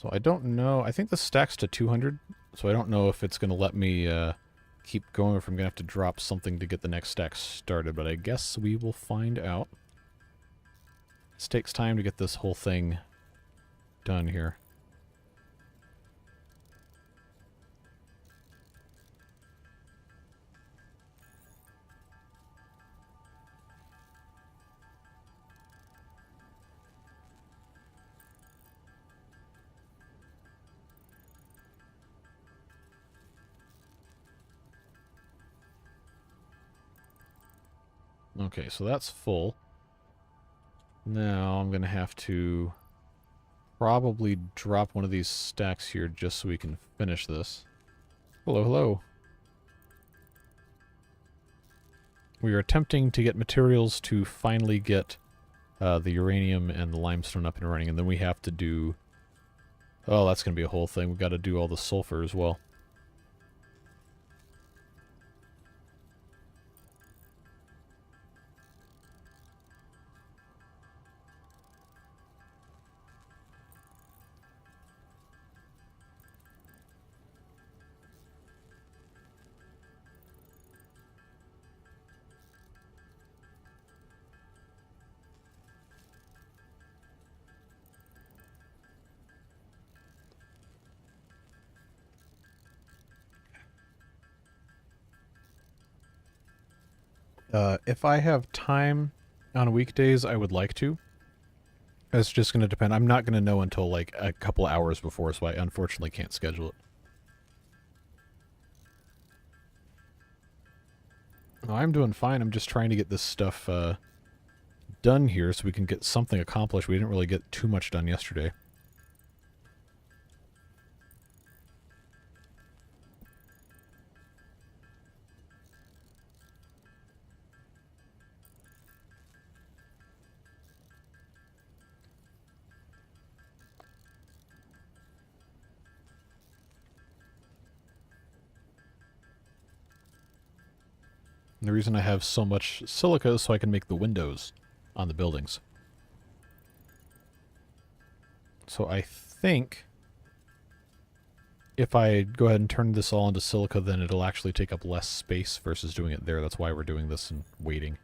So I don't know. I think this stacks to 200, so I don't know if it's going to let me keep going or if I'm going to have to drop something to get the next stack started, but I guess we will find out. This takes time to get this whole thing done here. Okay, so that's full. Now I'm going to have to probably drop one of these stacks here just so we can finish this. Hello, hello. We are attempting to get materials to finally get the uranium and the limestone up and running, and then we have to do... Oh, that's going to be a whole thing. We've got to do all the sulfur as well. If I have time on weekdays, I would like to. It's just going to depend. I'm not going to know until like a couple hours before, so I unfortunately can't schedule it. No, I'm doing fine. I'm just trying to get this stuff done here so we can get something accomplished. We didn't really get too much done yesterday. And the reason I have so much silica is so I can make the windows on the buildings. So I think if I go ahead and turn this all into silica, then it'll actually take up less space versus doing it there. That's why we're doing this and waiting.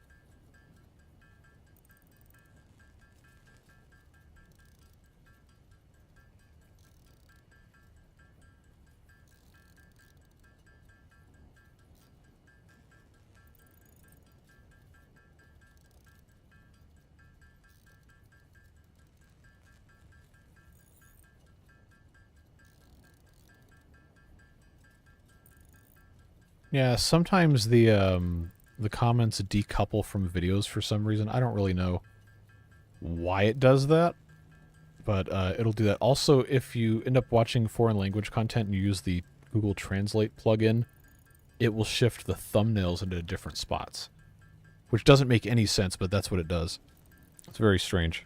Yeah, sometimes the comments decouple from videos for some reason. I don't really know why it does that, but it'll do that. Also, if you end up watching foreign language content and you use the Google Translate plugin, it will shift the thumbnails into different spots, which doesn't make any sense, but that's what it does. It's very strange.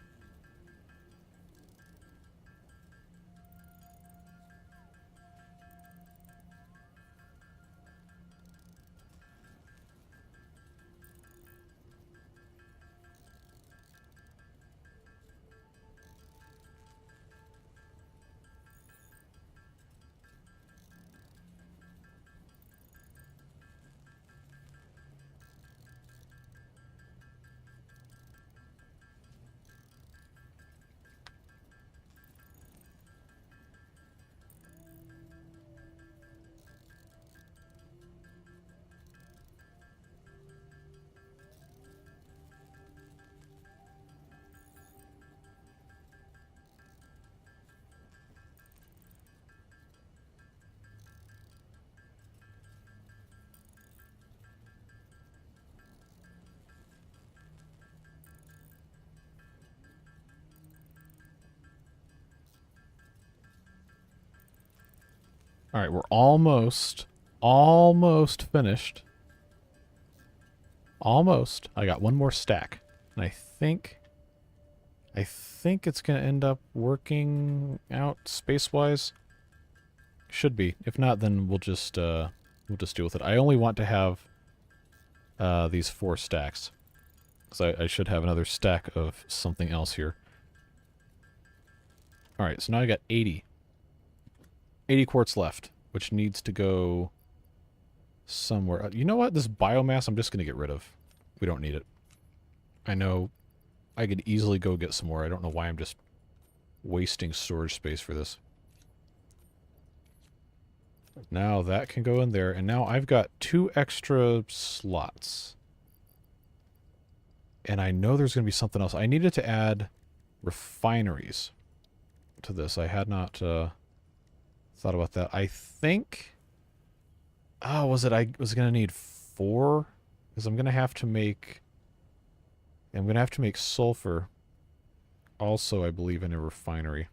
All right, we're almost finished. Almost. I got one more stack, and I think it's gonna end up working out space-wise. Should be. If not, then we'll just deal with it. I only want to have these 4 stacks, because I should have another stack of something else here. All right, so now I got 80 quartz left, which needs to go somewhere. You know what? This biomass I'm just going to get rid of. We don't need it. I know I could easily go get some more. I don't know why I'm just wasting storage space for this. Now that can go in there, and now I've got 2 extra slots. And I know there's going to be something else. I needed to add refineries to this. I had not thought about that. I think... Oh, was it? I was going to need 4? Because I'm going to have to make... I'm going to have to make sulfur also, I believe, in a refinery.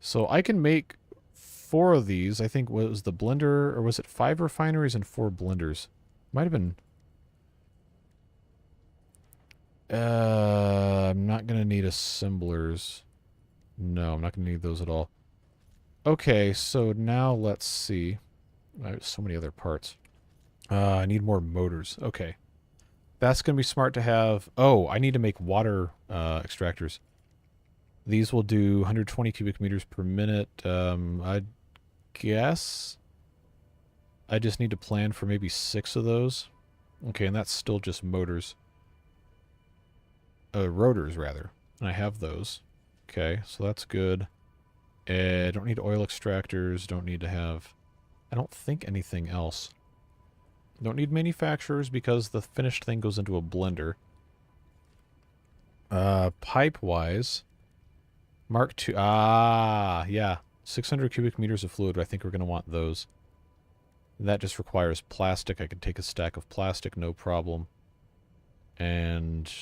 So I can make 4 of these. I think, was the blender... Or was it 5 refineries and 4 blenders? Might have been... I'm not going to need assemblers. No, I'm not going to need those at all. Okay, so now let's see. There's so many other parts. I need more motors. Okay. That's going to be smart to have. Oh, I need to make water extractors. These will do 120 cubic meters per minute. I guess I just need to plan for maybe 6 of those. Okay, and that's still just motors. Rotors, rather. And I have those. Okay, so that's good. Don't need oil extractors. Don't need to have... I don't think anything else. Don't need manufacturers because the finished thing goes into a blender. Pipe-wise... Mark II... Ah, yeah. 600 cubic meters of fluid. I think we're going to want those. That just requires plastic. I could take a stack of plastic, no problem. And...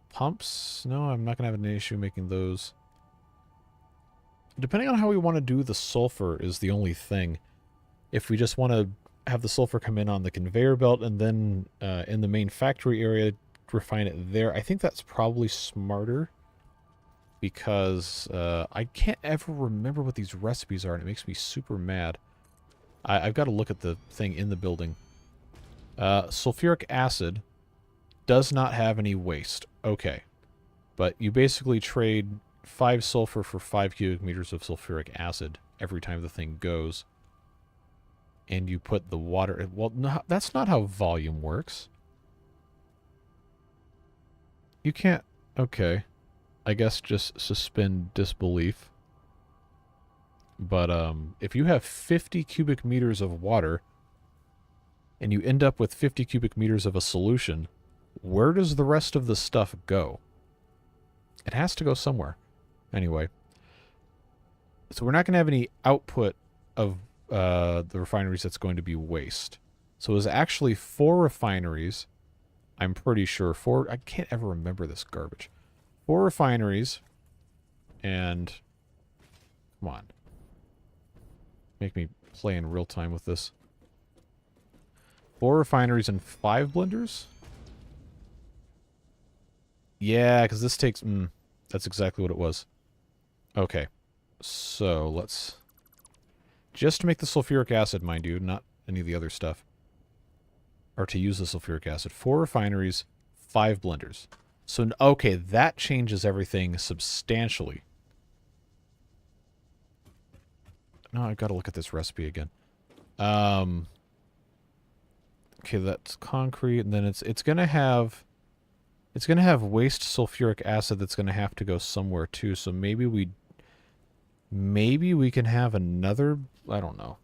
pumps? No, I'm not going to have an issue making those. Depending on how we want to do the sulfur is the only thing. If we just want to have the sulfur come in on the conveyor belt and then in the main factory area refine it there, I think that's probably smarter. Because I can't ever remember what these recipes are and it makes me super mad. I've got to look at the thing in the building. Sulfuric acid does not have any waste. Okay. But you basically trade 5 sulfur for 5 cubic meters of sulfuric acid every time the thing goes. And you put the water... Well, no, that's not how volume works. You can't... Okay. I guess just suspend disbelief. But if you have 50 cubic meters of water and you end up with 50 cubic meters of a solution... Where does the rest of the stuff go? It has to go somewhere. Anyway. So we're not going to have any output of the refineries that's going to be waste. So it was actually 4 refineries. I'm pretty sure 4. I can't ever remember this garbage. 4 refineries. And come on. Make me play in real time with this. 4 refineries and 5 blenders? Yeah, because this takes... that's exactly what it was. Okay. So, let's... Just to make the sulfuric acid, mind you, not any of the other stuff. Or to use the sulfuric acid. 4 refineries, 5 blenders. So, okay, that changes everything substantially. No, I've got to look at this recipe again. Okay, that's concrete, and then it's gonna have waste sulfuric acid that's gonna have to go somewhere too. So maybe we can have another. I don't know.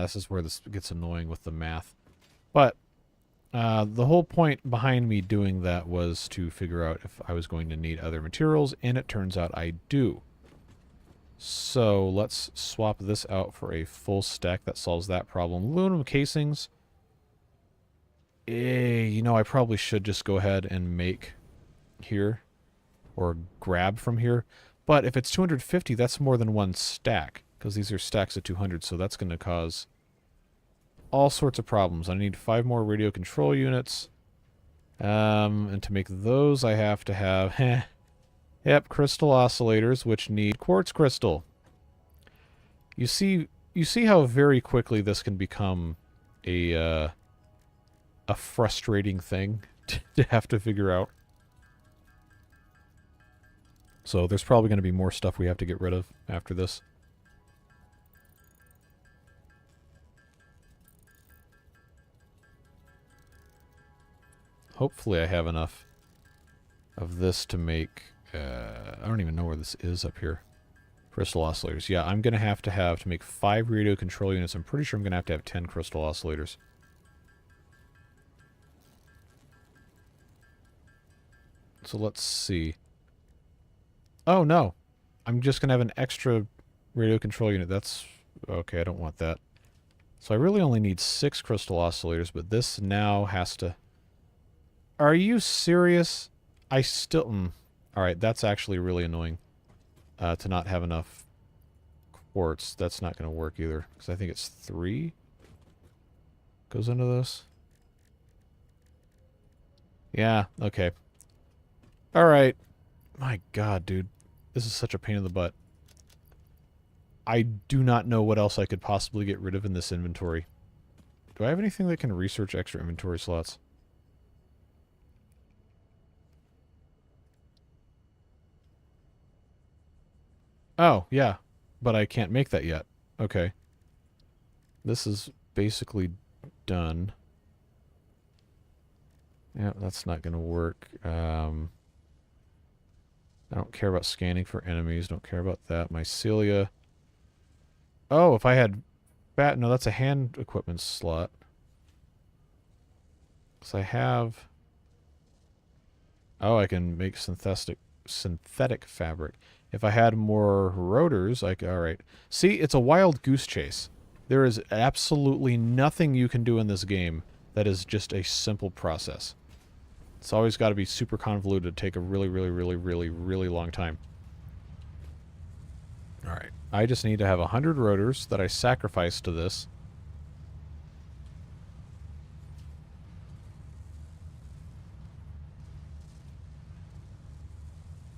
This is where this gets annoying with the math, but. The whole point behind me doing that was to figure out if I was going to need other materials, and it turns out I do. So let's swap this out for a full stack. That solves that problem. Aluminum casings. You know, I probably should just go ahead and make here, or grab from here. But if it's 250, that's more than 1 stack, because these are stacks of 200, so that's going to cause... all sorts of problems. I need 5 more radio control units. And to make those, I have to have... yep, crystal oscillators, which need quartz crystal. You see how very quickly this can become a frustrating thing to have to figure out. So there's probably going to be more stuff we have to get rid of after this. Hopefully I have enough of this to make... I don't even know where this is up here. Crystal oscillators. Yeah, I'm going to have to make 5 radio control units. I'm pretty sure I'm going to have 10 crystal oscillators. So let's see. Oh, no. I'm just going to have an extra radio control unit. That's... okay, I don't want that. So I really only need 6 crystal oscillators, but this now has to... Are you serious? I still... Alright, that's actually really annoying. To not have enough quartz. That's not going to work either. Because I think it's 3 goes into this. Yeah, okay. Alright. My god, dude. This is such a pain in the butt. I do not know what else I could possibly get rid of in this inventory. Do I have anything that can research extra inventory slots? Oh, yeah. But I can't make that yet. Okay. This is basically done. Yeah, that's not going to work. I don't care about scanning for enemies. Don't care about that. Mycelia. Oh, if I had... no, that's a hand equipment slot. Because I have... oh, I can make synthetic fabric. If I had more rotors, I could... alright. See, it's a wild goose chase. There is absolutely nothing you can do in this game that is just a simple process. It's always got to be super convoluted, take a really, really, really, really, really long time. Alright. I just need to have 100 rotors that I sacrifice to this.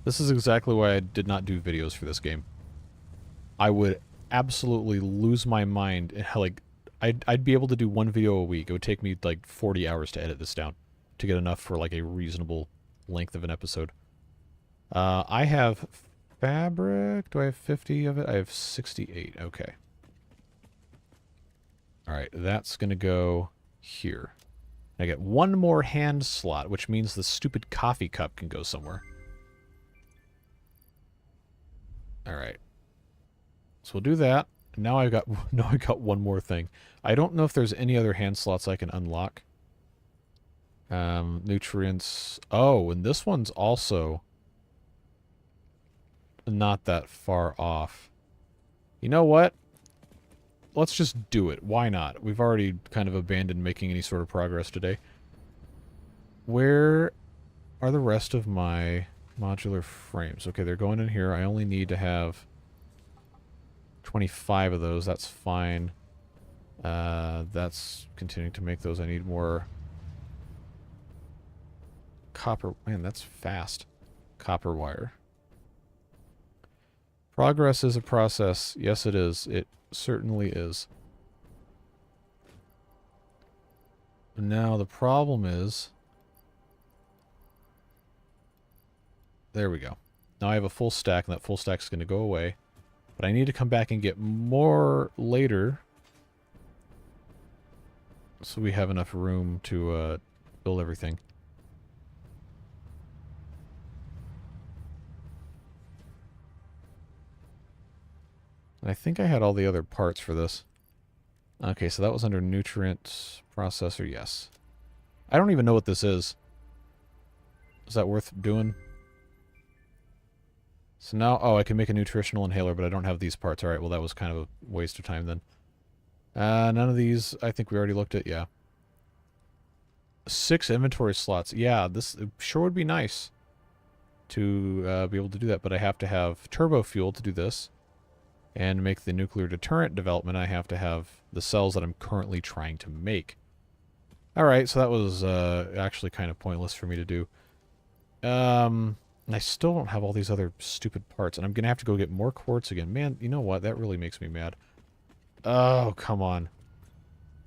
This is exactly why I did not do videos for this game. I would absolutely lose my mind. Like, I'd be able to do 1 video a week. It would take me like 40 hours to edit this down to get enough for like a reasonable length of an episode. I have fabric. Do I have 50 of it? I have 68. Okay. Alright, that's going to go here. I get 1 more hand slot, which means the stupid coffee cup can go somewhere. Alright. So we'll do that. Now I got 1 more thing. I don't know if there's any other hand slots I can unlock. Nutrients. Oh, and this one's also not that far off. You know what? Let's just do it. Why not? We've already kind of abandoned making any sort of progress today. Where are the rest of my modular frames? Okay, they're going in here. I only need to have 25 of those. That's fine. That's continuing to make those. I need more copper. Man, that's fast. Copper wire. Progress is a process. Yes, it is. It certainly is. Now, the problem is... There we go. Now I have a full stack, and that full stack is going to go away. But I need to come back and get more later, so we have enough room to build everything. And I think I had all the other parts for this. Okay, so that was under nutrient processor, yes. I don't even know what this is. Is that worth doing? So now, oh, I can make a nutritional inhaler, but I don't have these parts. Alright, well that was kind of a waste of time then. None of these, I think we already looked at, yeah. 6 inventory slots. Yeah, this sure would be nice to be able to do that, but I have to have turbo fuel to do this. And make the nuclear deterrent development, I have to have the cells that I'm currently trying to make. Alright, so that was actually kind of pointless for me to do. I still don't have all these other stupid parts, and I'm going to have to go get more quartz again. Man, you know what? That really makes me mad. Oh, come on.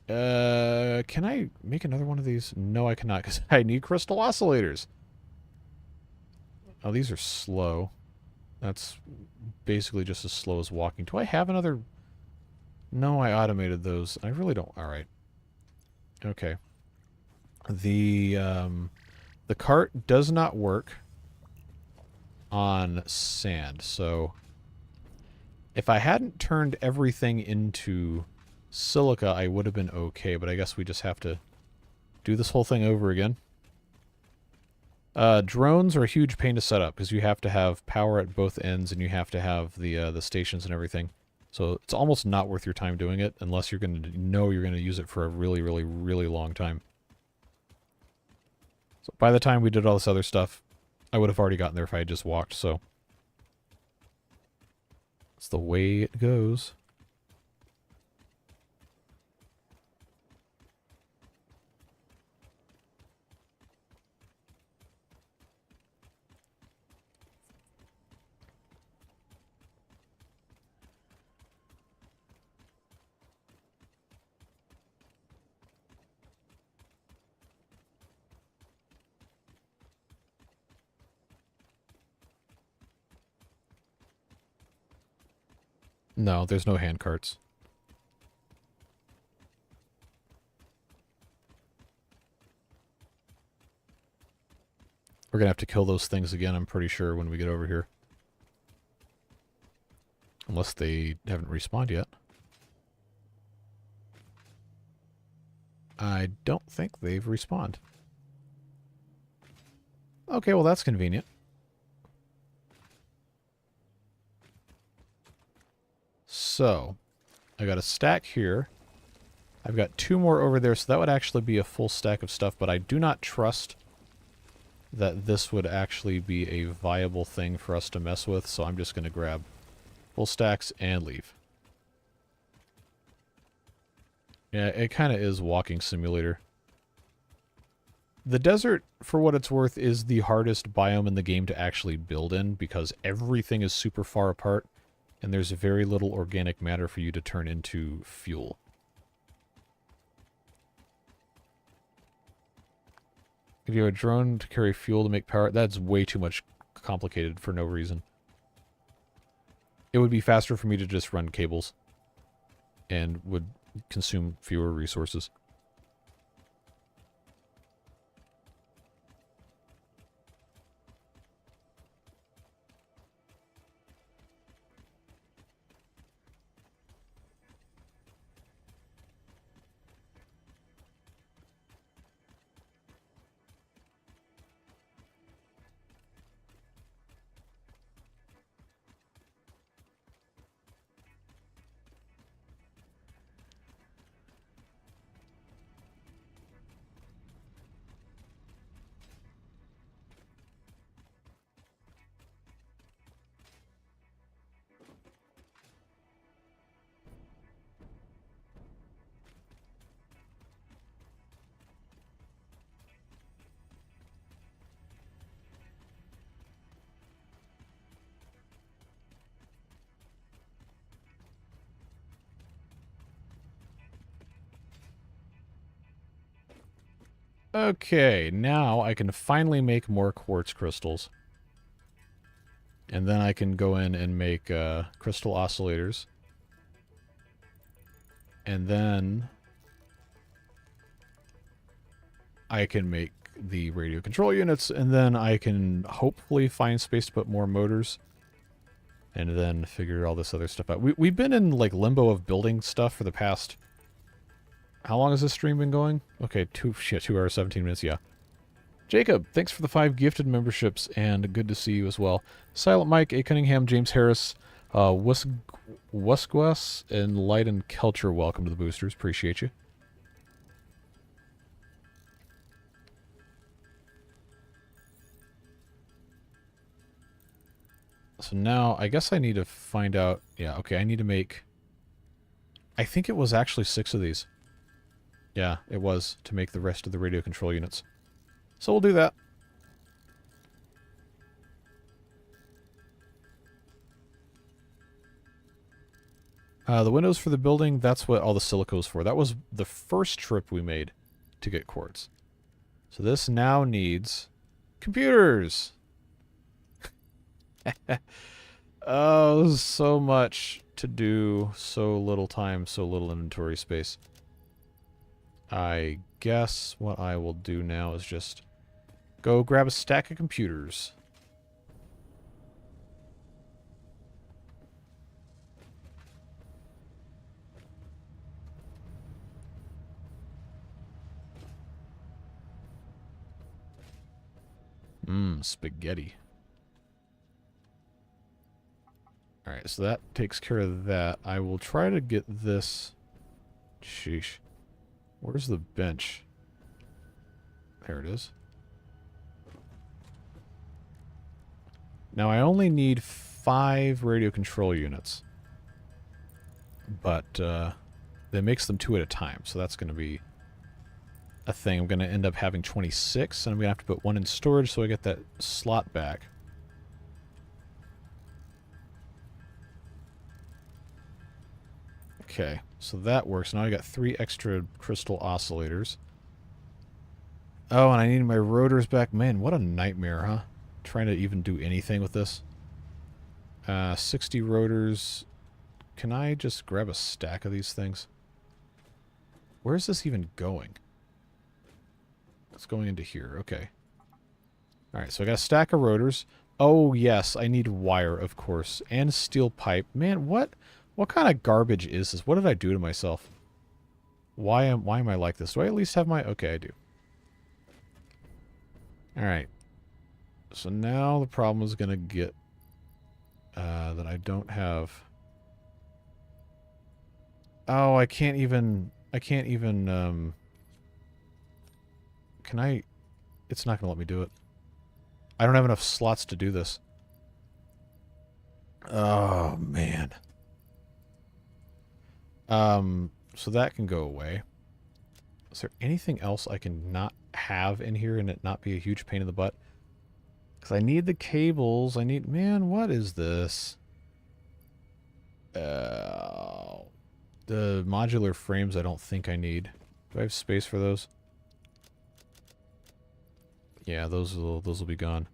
Can I make another one of these? No, I cannot, because I need crystal oscillators. Oh, these are slow. That's basically just as slow as walking. Do I have another? No, I automated those. I really don't. All right. Okay. The cart does not work on sand, so if I hadn't turned everything into silica, I would have been okay, but I guess we just have to do this whole thing over again. Drones are a huge pain to set up because you have to have power at both ends and you have to have the stations and everything. So it's almost not worth your time doing it unless you're going to know you're going to use it for a really, really, really long time. So by the time we did all this other stuff, I would have already gotten there if I had just walked, so that's the way it goes. No, there's no hand carts. We're gonna have to kill those things again, I'm pretty sure, when we get over here. Unless they haven't respawned yet. I don't think they've respawned. Okay, well that's convenient. So, I got a stack here. I've got 2 more over there, so that would actually be a full stack of stuff, but I do not trust that this would actually be a viable thing for us to mess with, so I'm just going to grab full stacks and leave. Yeah, it kind of is walking simulator. The desert, for what it's worth, is the hardest biome in the game to actually build in because everything is super far apart. And there's very little organic matter for you to turn into fuel. If you have a drone to carry fuel to make power, that's way too much complicated for no reason. It would be faster for me to just run cables. And would consume fewer resources. Okay, now I can finally make more quartz crystals. And then I can go in and make crystal oscillators. And then I can make the radio control units, and then I can hopefully find space to put more motors. And then figure all this other stuff out. We've been in, like, limbo of building stuff for the past... How long has this stream been going? Okay, 2 hours, 17 minutes, yeah. Jacob, thanks for the 5 gifted memberships, and good to see you as well. Silent Mike, A. Cunningham, James Harris, Wuskwas, and Light and Kelcher, welcome to the boosters. Appreciate you. So now, I guess I need to find out... Yeah, okay, I need to make... I think it was actually 6 of these. Yeah, it was, to make the rest of the radio control units. So we'll do that. The windows for the building, that's what all the silico's for. That was the first trip we made to get quartz. So this now needs computers! Oh, so much to do, so little time, so little inventory space. I guess what I will do now is just go grab a stack of computers. Spaghetti. Alright, so that takes care of that. I will try to get this... Sheesh. Where's the bench? There it is. Now I only need 5 radio control units. But that makes them 2 at a time, so that's going to be a thing. I'm going to end up having 26, and I'm going to have to put 1 in storage so I get that slot back. Okay, so that works. Now I got 3 extra crystal oscillators. Oh, and I need my rotors back. Man, what a nightmare, huh? Trying to even do anything with this. 60 rotors. Can I just grab a stack of these things? Where is this even going? It's going into here. Okay. Alright, so I got a stack of rotors. Oh, yes, I need wire, of course. And steel pipe. Man, what kind of garbage is this? What did I do to myself? Why am I like this? Do I at least have my... Okay, I do. Alright. So now the problem is going to get... that I don't have... Oh, I can't even... Can I... It's not going to let me do it. I don't have enough slots to do this. Oh, man. So that can go away. Is there anything else I can not have in here and it not be a huge pain in the butt? Because I need the cables. I need... Man, what is this? The modular frames I don't think I need. Do I have space for those? Yeah, those will be gone.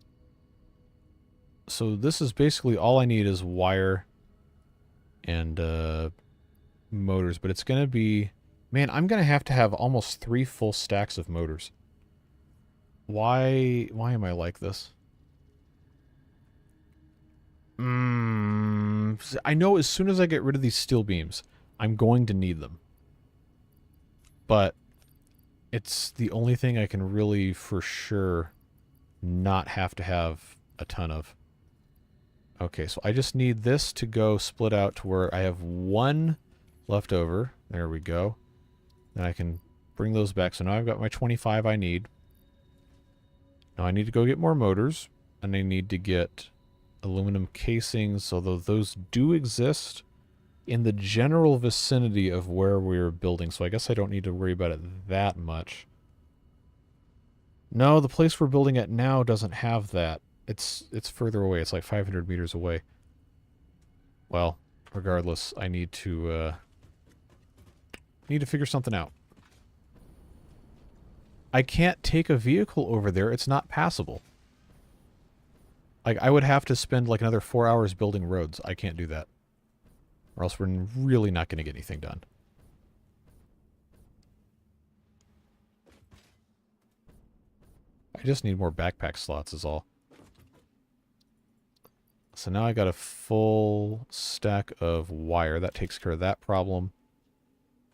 So this is basically all I need is wire and motors, but it's going to be... Man, I'm going to have almost 3 full stacks of motors. Why am I like this? I know as soon as I get rid of these steel beams, I'm going to need them. But it's the only thing I can really, for sure, not have to have a ton of. Okay, so I just need this to go split out to where I have 1 left over. There we go. Then I can bring those back. So now I've got my 25 I need. Now I need to go get more motors. And I need to get aluminum casings, although those do exist in the general vicinity of where we're building. So I guess I don't need to worry about it that much. No, the place we're building at now doesn't have that. It's further away. It's like 500 meters away. Well, regardless, I need to figure something out. I can't take a vehicle over there. It's not passable. Like, I would have to spend like another 4 hours building roads. I can't do that. Or else we're really not going to get anything done. I just need more backpack slots is all. So now I got a full stack of wire. That takes care of that problem.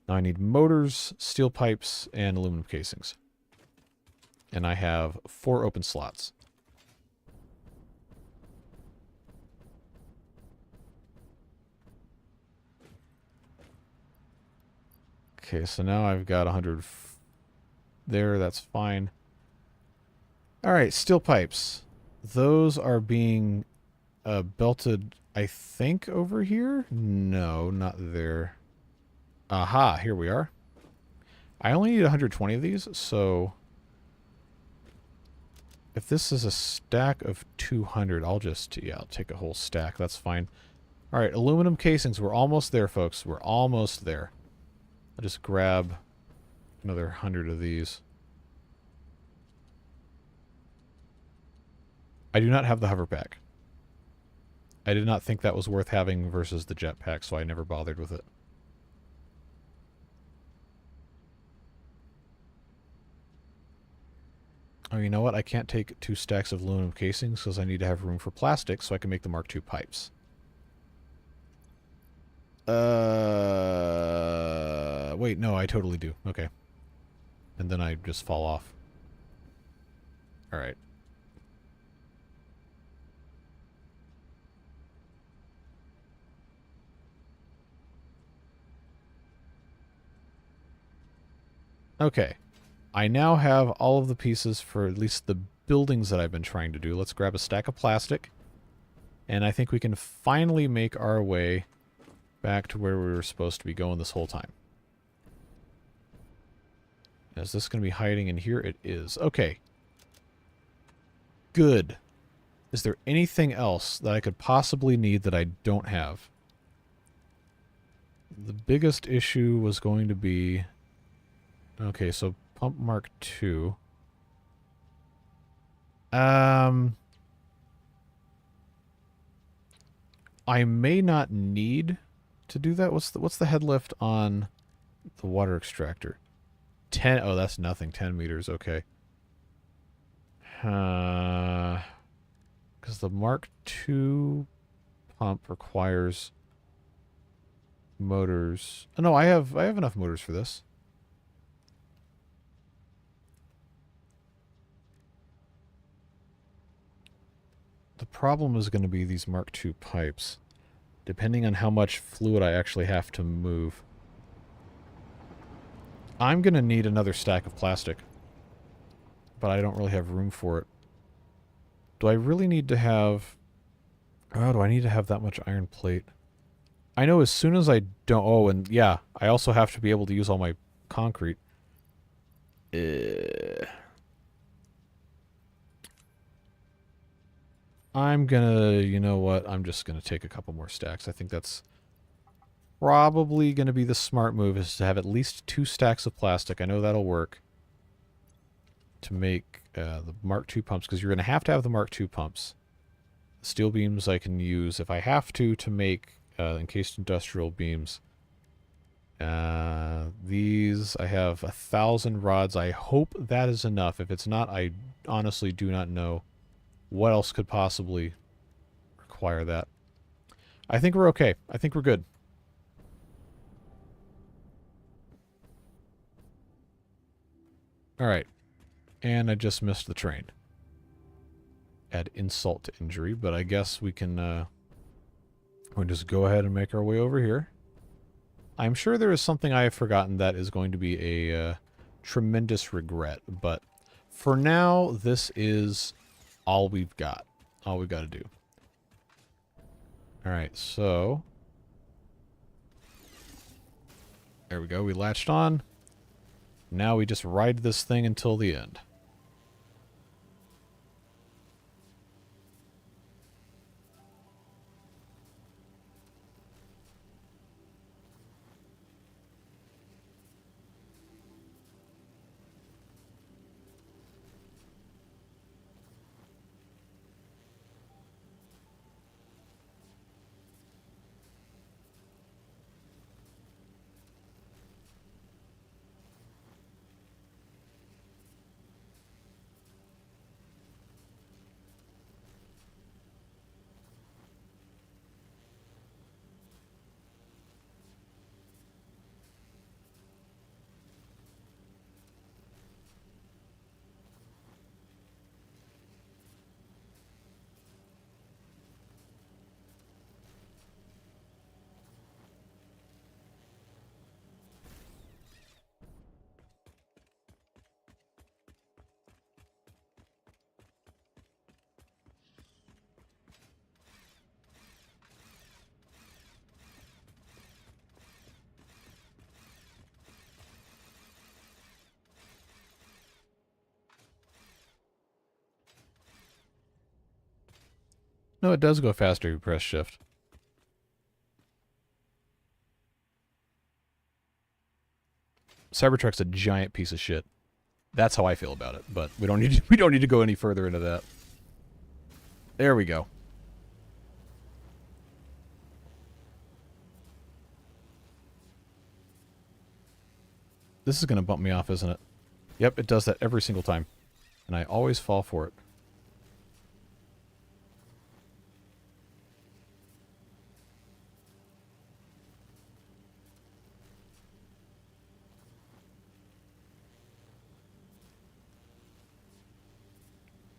Now I need motors, steel pipes, and aluminum casings. And I have 4 open slots. Okay, so now I've got 100 there. That's fine. All right, steel pipes. Those are being belted, I think, over here? No, not there. Aha, here we are. I only need 120 of these, so if this is a stack of 200, I'll take a whole stack. That's fine. All right, aluminum casings. We're almost there, folks. We're almost there. I'll just grab another 100 of these. I do not have the hover pack. I did not think that was worth having versus the jetpack, so I never bothered with it. Oh, you know what? I can't take 2 stacks of aluminum casings because I need to have room for plastic so I can make the Mark II pipes. Wait, no, I totally do. Okay. And then I just fall off. Alright. Okay. I now have all of the pieces for at least the buildings that I've been trying to do. Let's grab a stack of plastic. And I think we can finally make our way back to where we were supposed to be going this whole time. Is this going to be hiding in here? It is. Okay. Good. Is there anything else that I could possibly need that I don't have? The biggest issue was going to be... Okay, so pump Mark II. I may not need to do that. What's the head lift on the water extractor? 10. Oh, that's nothing. 10 meters. Okay. Because the Mark II pump requires motors. Oh, no, I have enough motors for this. The problem is going to be these Mark II pipes. Depending on how much fluid I actually have to move. I'm going to need another stack of plastic. But I don't really have room for it. Do I really need to have... Oh, do I need to have that much iron plate? I know as soon as I don't... Oh, and yeah, I also have to be able to use all my concrete. I'm gonna... You know what? I'm just gonna take a couple more stacks. I think that's probably gonna be the smart move, is to have at least 2 stacks of plastic. I know that'll work. To make the Mark II pumps, because you're going to have the Mark II pumps. The steel beams I can use if I have to make encased industrial beams. These, I have 1,000 rods. I hope that is enough. If it's not, I honestly do not know what else could possibly require that. I think we're okay. I think we're good. Alright. And I just missed the train. Add insult to injury, but I guess we can we'll just go ahead and make our way over here. I'm sure there is something I have forgotten that is going to be a tremendous regret, but for now, this is all we've got. All we've got to do. Alright, so... There we go, we latched on. Now we just ride this thing until the end. though it does go faster if you press shift. Cybertruck's a giant piece of shit. That's how I feel about it, but we don't need to go any further into that. There we go. This is going to bump me off, isn't it? Yep, it does that every single time. And I always fall for it.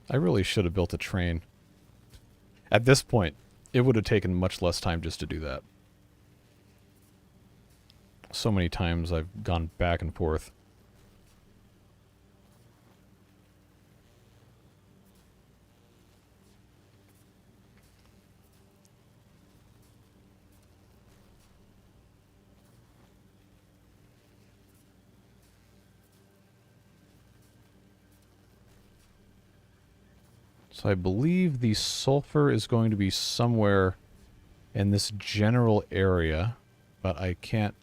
I really should have built a train. At this point, it would have taken much less time just to do that. So many times I've gone back and forth. So I believe the sulfur is going to be somewhere in this general area, but I can't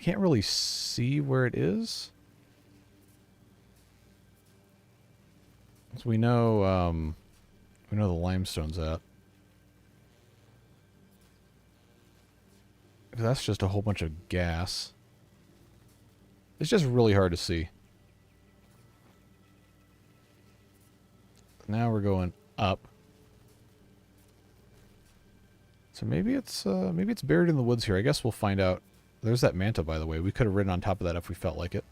really see where it is. So we know the limestone's at. That's just a whole bunch of gas. It's just really hard to see. Now we're going up. So maybe it's buried in the woods here. I guess we'll find out. There's that manta, by the way. We could have ridden on top of that if we felt like it.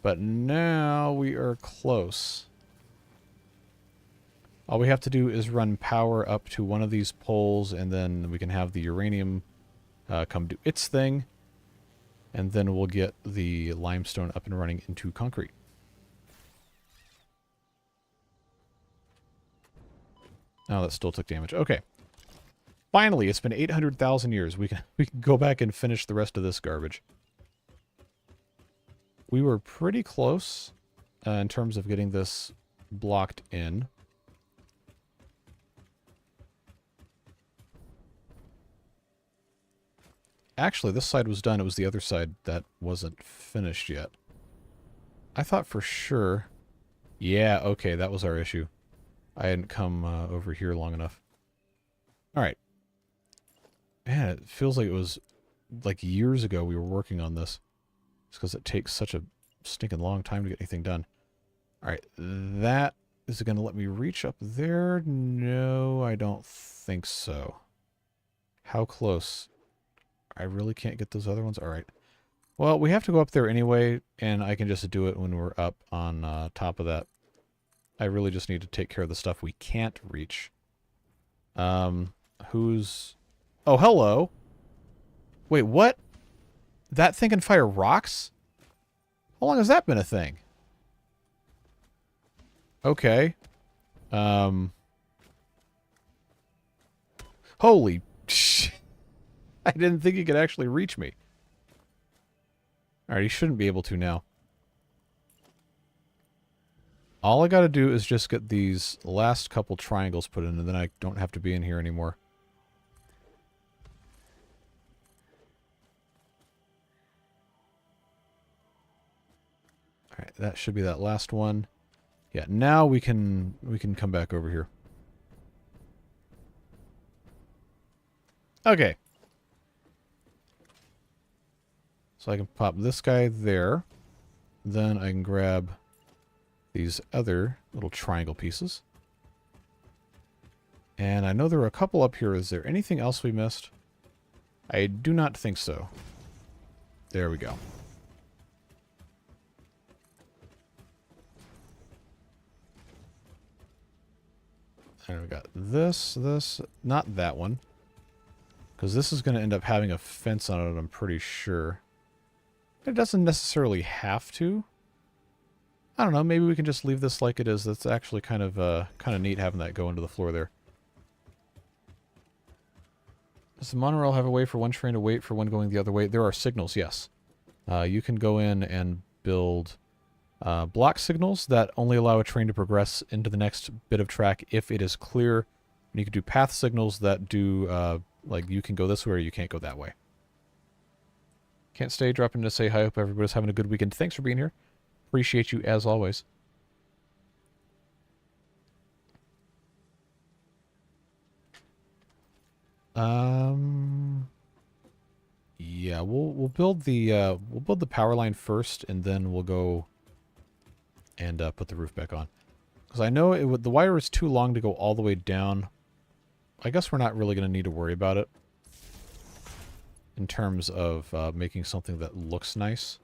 But now we are close. All we have to do is run power up to one of these poles, and then we can have the uranium come do its thing. And then we'll get the limestone up and running into concrete. Oh, that still took damage. Okay. Finally, it's been 800,000 years. We can go back and finish the rest of this garbage. We were pretty close in terms of getting this blocked in. Actually, this side was done. It was the other side that wasn't finished yet. I thought for sure... Yeah, okay, that was our issue. I hadn't come over here long enough. Alright. Man, it feels like it was like years ago we were working on this. It's because it takes such a stinking long time to get anything done. Alright, that is going to let me reach up there? No, I don't think so. How close? I really can't get those other ones? Alright. Well, we have to go up there anyway, and I can just do it when we're up on top of that. I really just need to take care of the stuff we can't reach. Who's... Oh, hello! Wait, what? That thing can fire rocks? How long has that been a thing? Okay. Holy shit. I didn't think he could actually reach me. Alright, he shouldn't be able to now. All I gotta do is just get these last couple triangles put in, and then I don't have to be in here anymore. Alright, that should be that last one. Yeah, now we can come back over here. Okay. So I can pop this guy there. Then I can grab these other little triangle pieces. And I know there are a couple up here. Is there anything else we missed? I do not think so. There we go. And we got this, not that one. Because this is going to end up having a fence on it, I'm pretty sure. It doesn't necessarily have to. I don't know, maybe we can just leave this like it is. That's actually kind of neat having that go into the floor there. Does the monorail have a way for one train to wait for one going the other way? There are signals, yes. You can go in and build block signals that only allow a train to progress into the next bit of track if it is clear. And you can do path signals that do, like, you can go this way or you can't go that way. Can't stay, dropping to say hi. Hope everybody's having a good weekend. Thanks for being here. Appreciate you as always. Yeah, we'll build the power line first, and then we'll go and put the roof back on. Because I know the wire is too long to go all the way down. I guess we're not really going to need to worry about it in terms of making something that looks nice.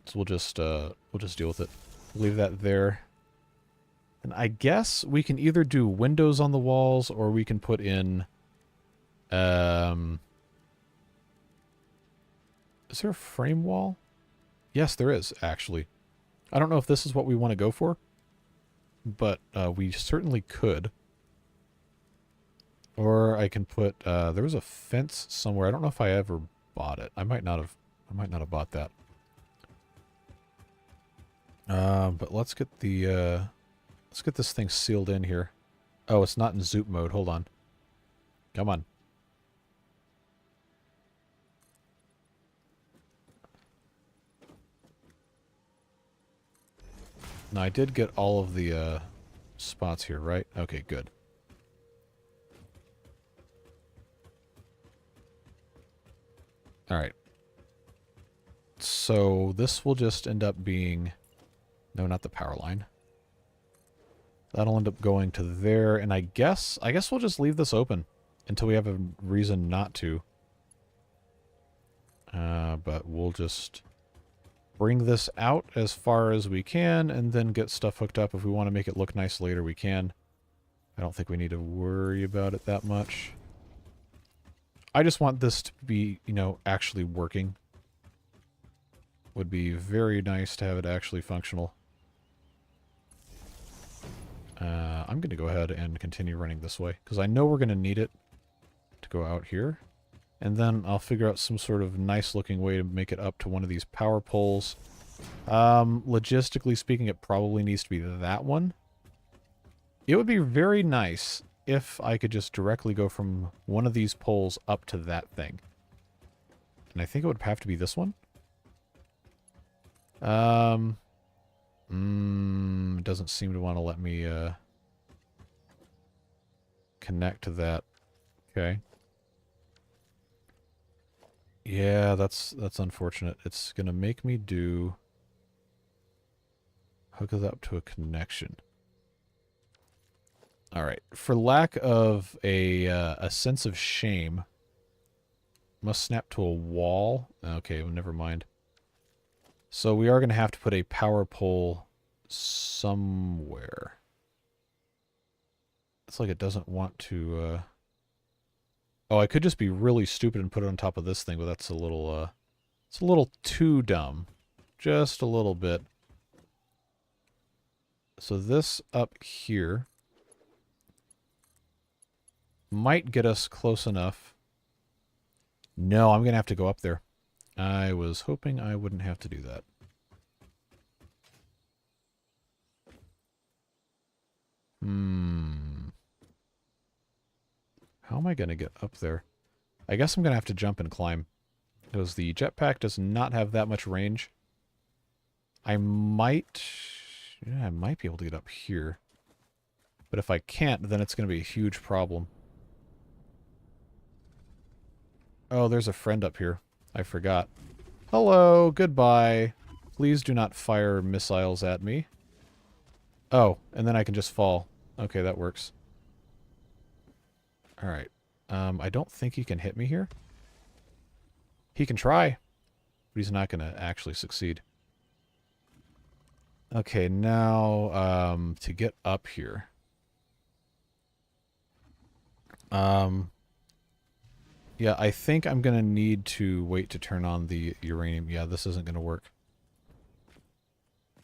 So we'll just deal with it. Leave that there. And I guess we can either do windows on the walls, or we can put in... is there a frame wall? Yes, there is, actually. I don't know if this is what we want to go for, but we certainly could. Or I can put... there was a fence somewhere. I don't know if I ever bought it. I might not have bought that. But let's get the... let's get this thing sealed in here. Oh, it's not in zoop mode. Hold on. Come on. Now, I did get all of the spots here, right? Okay, good. Alright. So, this will just end up being... No, not the power line. That'll end up going to there, and I guess we'll just leave this open until we have a reason not to. But we'll just bring this out as far as we can, and then get stuff hooked up. If we want to make it look nice later, we can. I don't think we need to worry about it that much. I just want this to be, you know, actually working. Would be very nice to have it actually functional. I'm going to go ahead and continue running this way, because I know we're going to need it to go out here. And then I'll figure out some sort of nice-looking way to make it up to one of these power poles. Logistically speaking, it probably needs to be that one. It would be very nice if I could just directly go from one of these poles up to that thing. And I think it would have to be this one. It doesn't seem to want to let me connect to that. Okay. Yeah, that's unfortunate. It's gonna make me hook it up to a connection. All right. For lack of a sense of shame, must snap to a wall. Okay, well, never mind. So we are going to have to put a power pole somewhere. It's like it doesn't want to... Oh, I could just be really stupid and put it on top of this thing, but that's a little... it's a little too dumb. Just a little bit. So this up here might get us close enough. No, I'm going to have to go up there. I was hoping I wouldn't have to do that. How am I going to get up there? I guess I'm going to have to jump and climb, because the jetpack does not have that much range. I might be able to get up here. But if I can't, then it's going to be a huge problem. Oh, there's a friend up here. I forgot. Hello, goodbye. Please do not fire missiles at me. Oh, and then I can just fall. Okay, that works. Alright. I don't think he can hit me here. He can try, but he's not going to actually succeed. Okay, now, to get up here. Yeah, I think I'm going to need to wait to turn on the uranium. Yeah, this isn't going to work.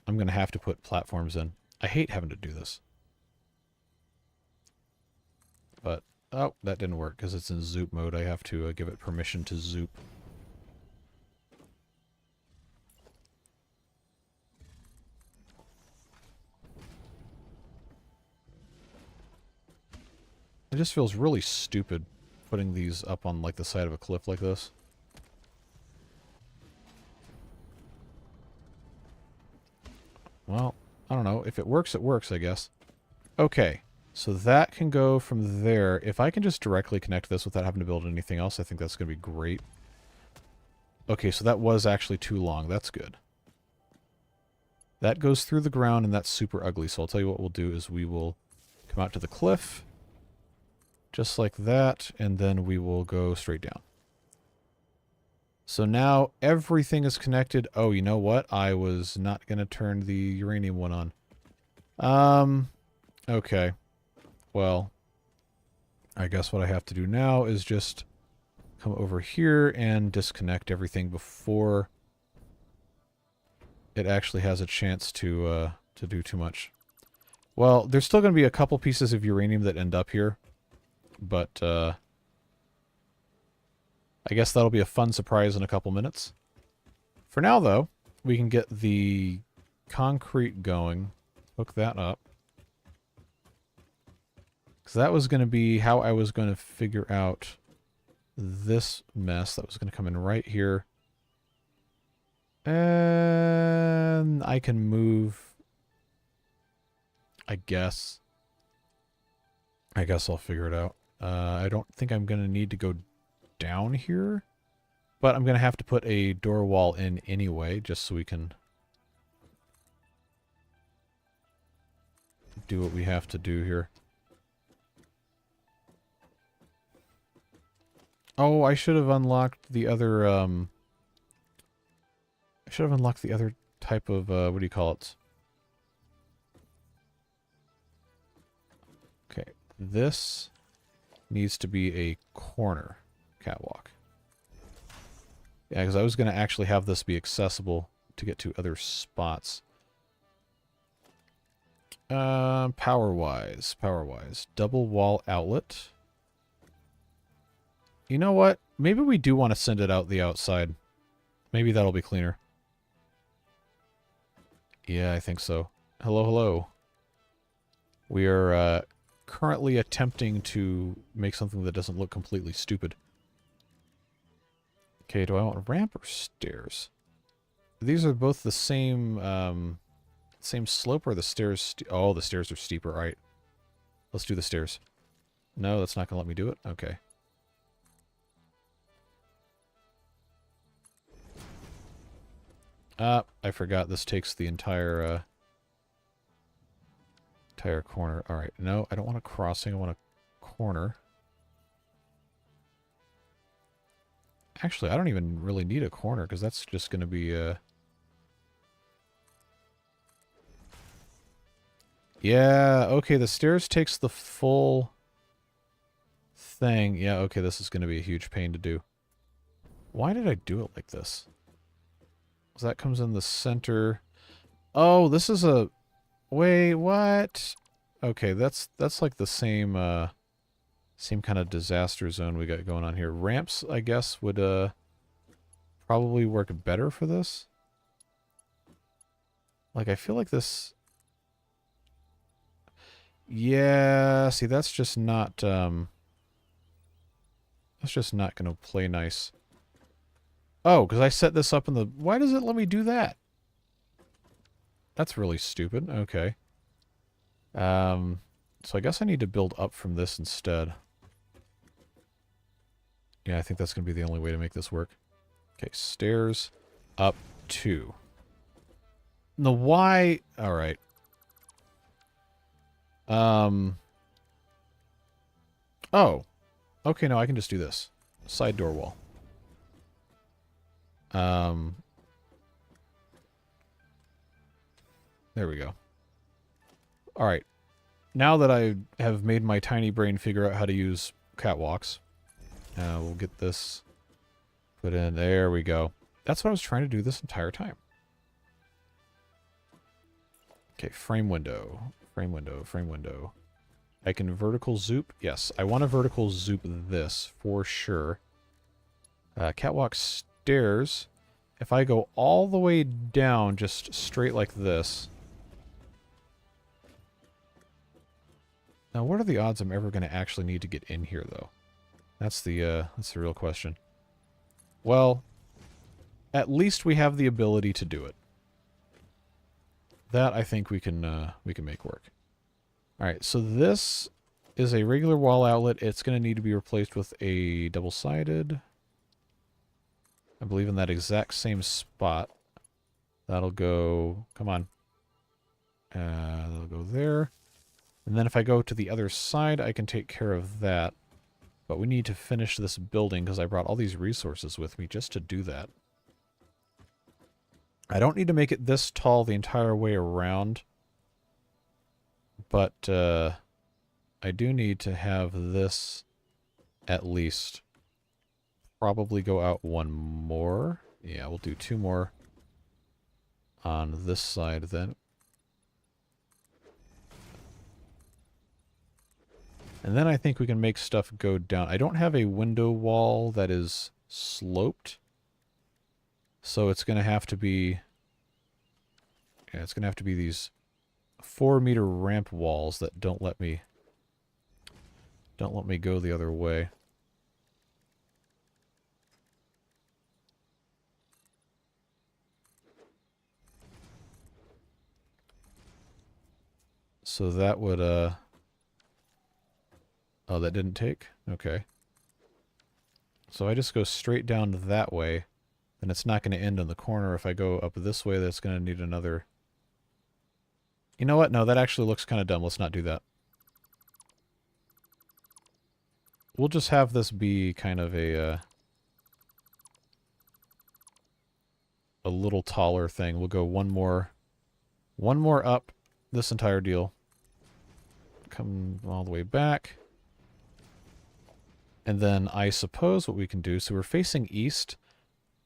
I'm going to have to put platforms in. I hate having to do this. But, oh, that didn't work because it's in zoop mode. I have to give it permission to zoop. It just feels really stupid putting these up on, like, the side of a cliff like this. Well, I don't know. If it works, I guess. Okay. So that can go from there. If I can just directly connect this without having to build anything else, I think that's going to be great. Okay, so that was actually too long. That's good. That goes through the ground, and that's super ugly. So I'll tell you what we'll do is we will come out to the cliff, just like that, and then we will go straight down. So now everything is connected. Oh, you know what? I was not going to turn the uranium one on. Okay. Well, I guess what I have to do now is just come over here and disconnect everything before it actually has a chance to do too much. Well, there's still going to be a couple pieces of uranium that end up here, but I guess that'll be a fun surprise in a couple minutes. For now, though, we can get the concrete going, hook that up. Because that was going to be how I was going to figure out this mess that was going to come in right here. And I can move, I guess. I guess I'll figure it out. I don't think I'm going to need to go down here, but I'm going to have to put a door wall in anyway, just so we can do what we have to do here. Oh, I should have unlocked the other, I should have unlocked the other type of, what do you call it? Okay, this needs to be a corner catwalk. Yeah, because I was going to actually have this be accessible to get to other spots. Power-wise. Double wall outlet. You know what? Maybe we do want to send it out the outside. Maybe that'll be cleaner. Yeah, I think so. Hello, hello. We are currently attempting to make something that doesn't look completely stupid. Okay, do I want ramp or stairs? These are both the same same slope, or the stairs... Oh, the stairs are steeper. All right. Let's do the stairs. No, that's not going to let me do it? Okay. I forgot this takes the entire corner. All right. No, I don't want a crossing. I want a corner. Actually, I don't even really need a corner, because that's just going to be yeah, okay, the stairs takes the full thing. Yeah, okay, this is going to be a huge pain to do. Why did I do it like this? So that comes in the center. Oh, this is a... Wait, what? Okay, that's like the same same kind of disaster zone we got going on here. Ramps, I guess, would probably work better for this. Like, I feel like this... Yeah, see, that's just not going to play nice. Oh, because I set this up in the... Why does it let me do that? That's really stupid. Okay. So I guess I need to build up from this instead. Yeah, I think that's going to be the only way to make this work. Okay, stairs up 2. The why... Alright. Oh. Okay, no, I can just do this. Side door wall. There we go. Alright. Now that I have made my tiny brain figure out how to use catwalks, we'll get this put in. There we go. That's what I was trying to do this entire time. Okay, frame window. Frame window, frame window. I can vertical zoop. Yes, I want to vertical zoop this for sure. Catwalk stairs. If I go all the way down, just straight like this. Now, what are the odds I'm ever going to actually need to get in here, though? That's the real question. Well, at least we have the ability to do it. That I think we can make work. All right, so this is a regular wall outlet. It's going to need to be replaced with a double-sided. I believe in that exact same spot. That'll go. Come on. That'll go there. And then if I go to the other side, I can take care of that. But we need to finish this building because I brought all these resources with me just to do that. I don't need to make it this tall the entire way around. But I do need to have this at least probably go out one more. Yeah, we'll do 2 more on this side then. And then I think we can make stuff go down. I don't have a window wall that is sloped. So it's going to have to be... Yeah, it's going to have to be these 4-meter ramp walls that don't let me go the other way. So that would oh, that didn't take? Okay. So I just go straight down that way, then it's not going to end in the corner. If I go up this way, that's going to need another... You know what? No, that actually looks kind of dumb. Let's not do that. We'll just have this be kind of a little taller thing. We'll go one more up this entire deal. Come all the way back. And then I suppose what we can do, so we're facing east.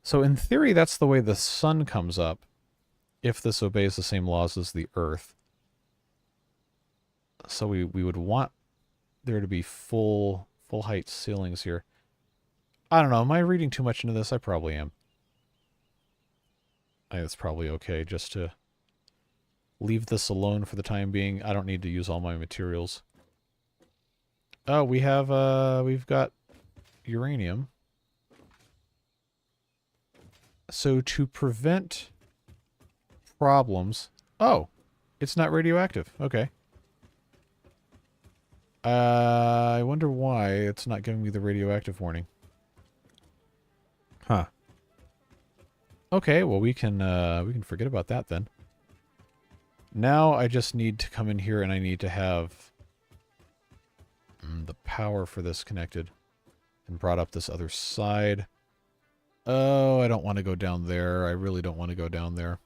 So in theory, that's the way the sun comes up, if this obeys the same laws as the Earth. So we would want there to be full height ceilings here. I don't know, am I reading too much into this? I probably am. I think it's probably okay just to leave this alone for the time being. I don't need to use all my materials. Oh, we have, we've got uranium. So to prevent problems... Oh, it's not radioactive. Okay. I wonder why it's not giving me the radioactive warning. Huh. Okay, well we can forget about that then. Now I just need to come in here and I need to have the power for this connected and brought up this other side. Oh, I don't want to go down there. I really don't want to go down there.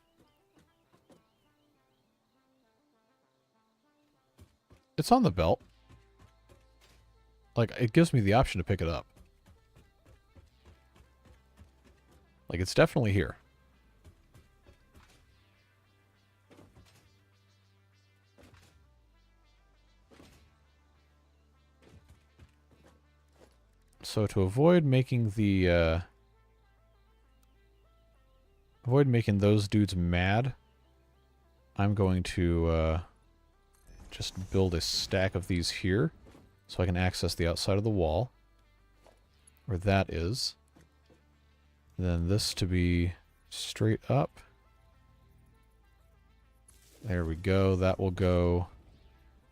It's on the belt. Like, it gives me the option to pick it up. Like, it's definitely here. So to avoid making the, avoid making those dudes mad, I'm going to, just build a stack of these here, so I can access the outside of the wall, where that is. Then this to be straight up. There we go. That will go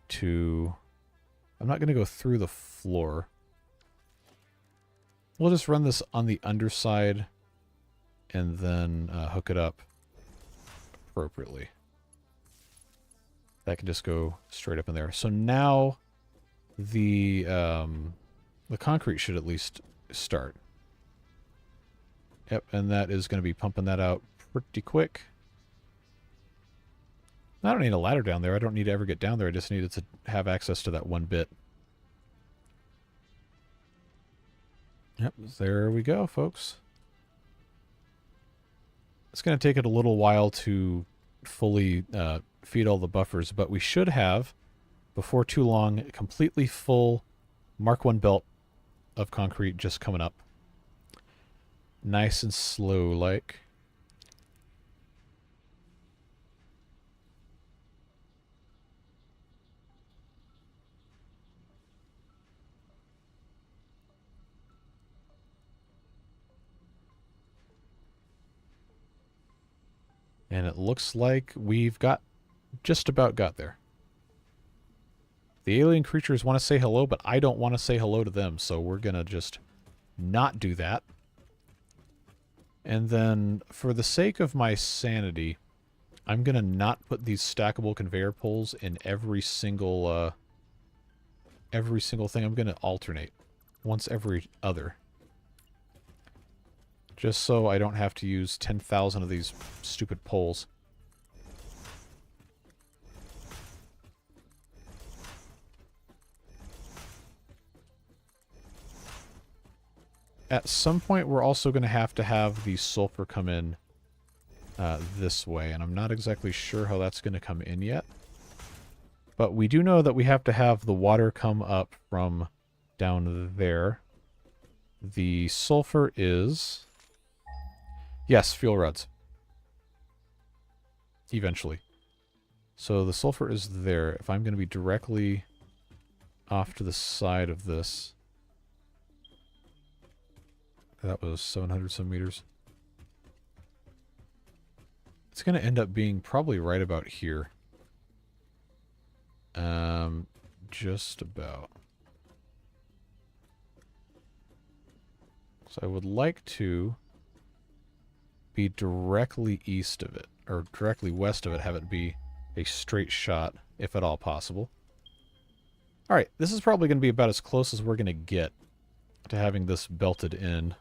to... I'm not going to go through the floor. We'll just run this on the underside and then hook it up appropriately. That can just go straight up in there. So now the concrete should at least start. Yep, and that is going to be pumping that out pretty quick. I don't need a ladder down there. I don't need to ever get down there. I just needed to have access to that one bit. Yep, there we go, folks. It's going to take it a little while to fully feed all the buffers, but we should have, before too long, a completely full Mark 1 belt of concrete just coming up. Nice and slow like. And it looks like we've just about got there. The alien creatures want to say hello, but I don't want to say hello to them, so we're going to just not do that. And then, for the sake of my sanity, I'm going to not put these stackable conveyor poles in every single thing. I'm going to alternate once every other. Just so I don't have to use 10,000 of these stupid poles. At some point, we're also going to have the sulfur come in this way, and I'm not exactly sure how that's going to come in yet. But we do know that we have to have the water come up from down there. The sulfur is... Yes, fuel rods. Eventually. So the sulfur is there. If I'm going to be directly off to the side of this... That was 700 some meters. It's going to end up being probably right about here. Just about. So I would like to be directly east of it, or directly west of it, have it be a straight shot, if at all possible. Alright, this is probably going to be about as close as we're going to get to having this belted in.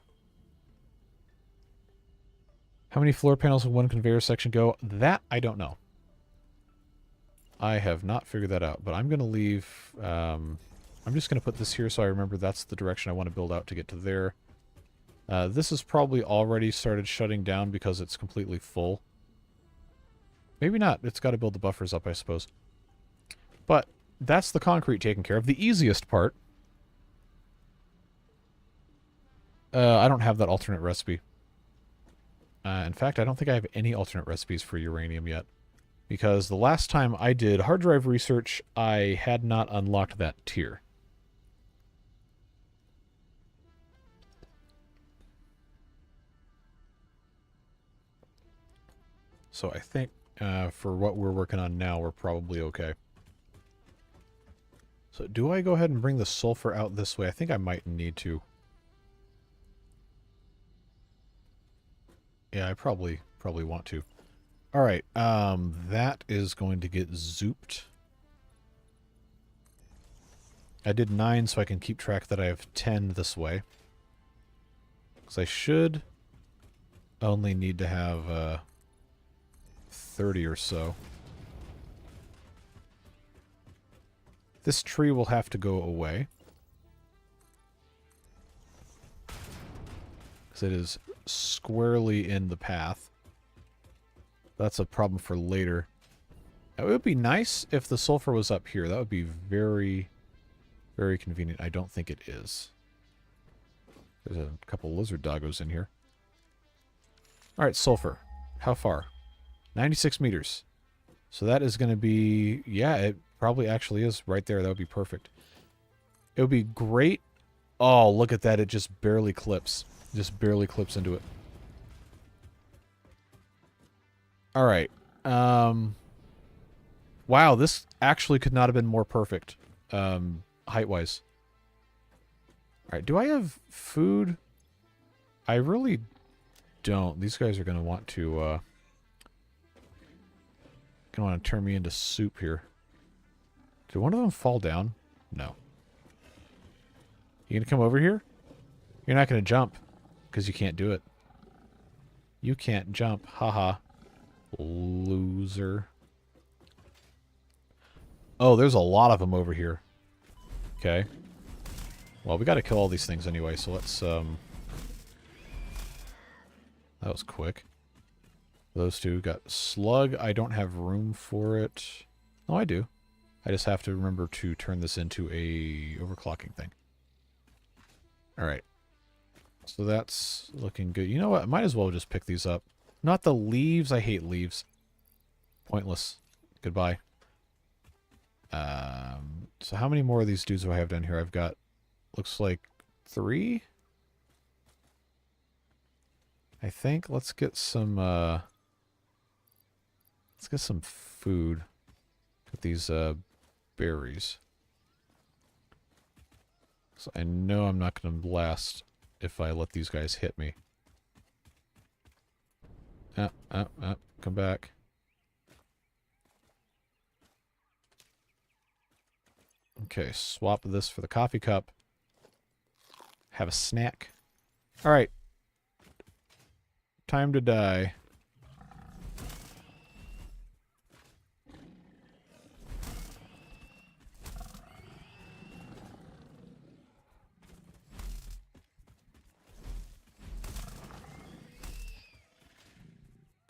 How many floor panels will one conveyor section go? That, I don't know. I have not figured that out, but I'm going to leave... I'm just going to put this here so I remember that's the direction I want to build out to get to there. This is probably already started shutting down because it's completely full. Maybe not. It's got to build the buffers up, I suppose. But that's the concrete taken care of. The easiest part... I don't have that alternate recipe. In fact, I don't think I have any alternate recipes for uranium yet. Because the last time I did hard drive research, I had not unlocked that tier. So I think for what we're working on now, we're probably okay. So do I go ahead and bring the sulfur out this way? I think I might need to. Yeah, I probably want to. Alright, that is going to get zooped. I did 9 so I can keep track that I have 10 this way. Because I should only need to have 30 or so. This tree will have to go away. Because it is squarely in the path. That's a problem for later. It would be nice if the sulfur was up here. That would be very, very convenient. I don't think it is. There's a couple lizard doggos in here. Alright, sulfur. How far? 96 meters. So that is going to be... Yeah, it probably actually is right there. That would be perfect. It would be great... Oh, look at that. It just barely clips. Just barely clips into it. Alright. Wow, this actually could not have been more perfect. Height-wise. Alright, do I have food? I really don't. These guys are going to want to, want to turn me into soup here. Did one of them fall down? No. You going to come over here? You're not going to jump. Because you can't do it. You can't jump. Haha. Loser. Oh, there's a lot of them over here. Okay. Well, we got to kill all these things anyway, so let's, That was quick. Those two got slug. I don't have room for it. No, I do. I just have to remember to turn this into a overclocking thing. Alright. So that's looking good. You know what? I might as well just pick these up. Not the leaves. I hate leaves. Pointless. Goodbye. So how many more of these dudes do I have down here? I've got, looks like 3? I think. Let's get some, Let's get some food. Get these berries. So I know I'm not going to blast if I let these guys hit me. Come back. Okay, swap this for the coffee cup. Have a snack. Alright. Time to die.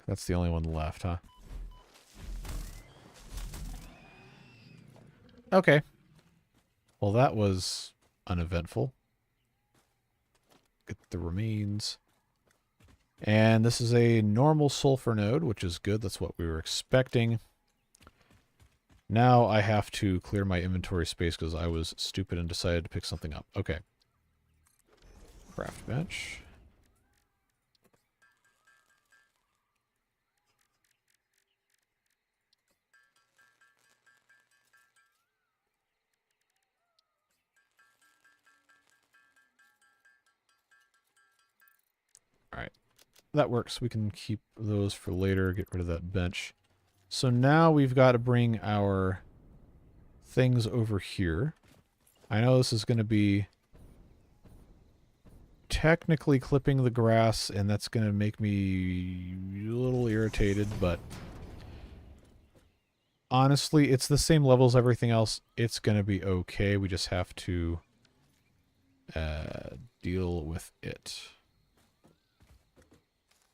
That's the only one left, huh? Okay. Well, that was uneventful. Get the remains. And this is a normal sulfur node, which is good. That's what we were expecting. Now I have to clear my inventory space because I was stupid and decided to pick something up. Okay. Craft bench. Alright. That works. We can keep those for later. Get rid of that bench. So now we've got to bring our things over here. I know this is going to be technically clipping the grass, and that's going to make me a little irritated, but honestly, it's the same level as everything else. It's going to be okay. We just have to deal with it.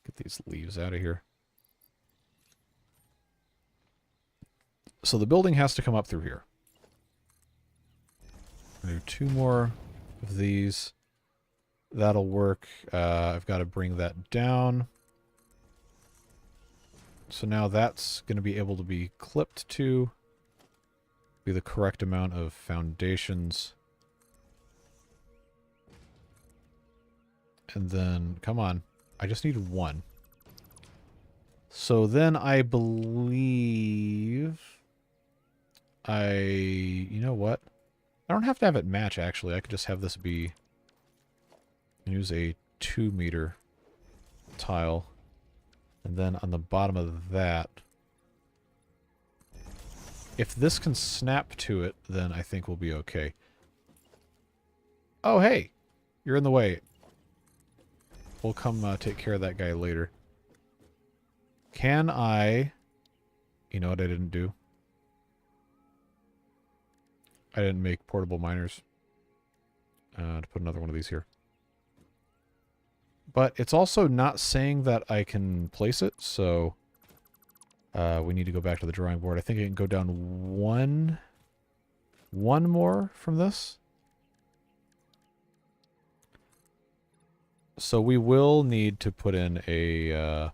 Get these leaves out of here. So the building has to come up through here. Do 2 more of these. That'll work. I've got to bring that down. So now that's going to be able to be clipped to be the correct amount of foundations. And then, come on. I just need 1. So then I believe you know what? I don't have to have it match, actually. I could just have this be, use a 2-meter tile. And then on the bottom of that, if this can snap to it, then I think we'll be okay. Oh, hey! You're in the way. We'll come take care of that guy later. Can I... You know what I didn't do? I didn't make portable miners. To put another one of these here. But it's also not saying that I can place it, so... we need to go back to the drawing board. I think I can go down one more from this. So we will need to put in a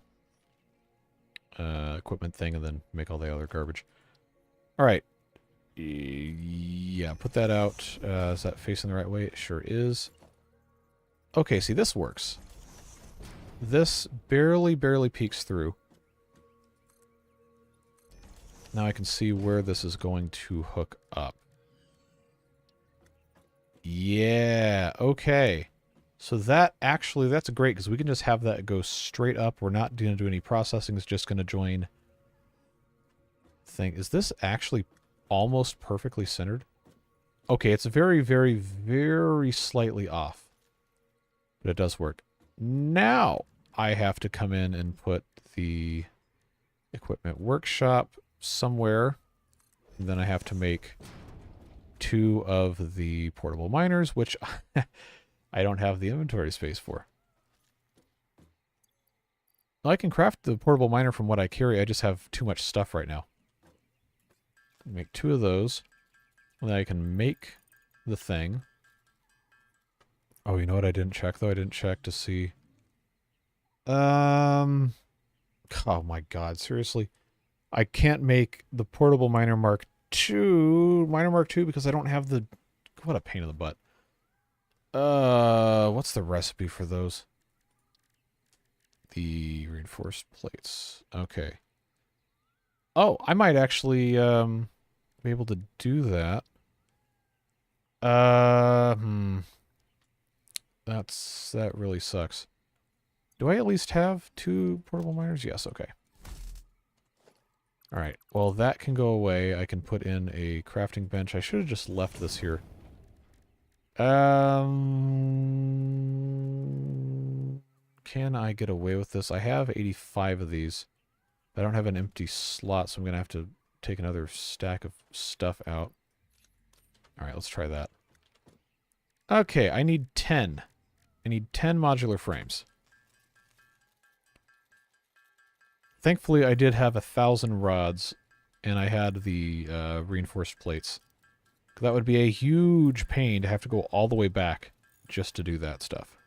equipment thing and then make all the other garbage. All right. Yeah, put that out. Is that facing the right way? It sure is. Okay, see, this works. This barely peeks through. Now I can see where this is going to hook up. Yeah, okay. So that actually, that's great because we can just have that go straight up. We're not going to do any processing. It's just going to join thing. Is this actually almost perfectly centered? Okay, it's very slightly off. But it does work. Now I have to come in and put the equipment workshop somewhere. And then I have to make 2 of the portable miners, which I don't have the inventory space for. I can craft the portable miner from what I carry. I just have too much stuff right now. Make 2 of those. And then I can make the thing. Oh, you know what I didn't check, though? I didn't check to see... Oh my god, seriously? I can't make the portable miner Mark II, because I don't have the... What a pain in the butt. What's the recipe for those? The reinforced plates. Okay. Oh, I might actually be able to do that. That really sucks. Do I at least have 2 portable miners? Yes, okay. Alright, well that can go away. I can put in a crafting bench. I should have just left this here. Can I get away with this? I have 85 of these. I don't have an empty slot, so I'm going to have to take another stack of stuff out. Alright, let's try that. Okay, I need 10. I need 10 modular frames. Thankfully, I did have 1,000 rods, and I had the reinforced plates. That would be a huge pain to have to go all the way back just to do that stuff.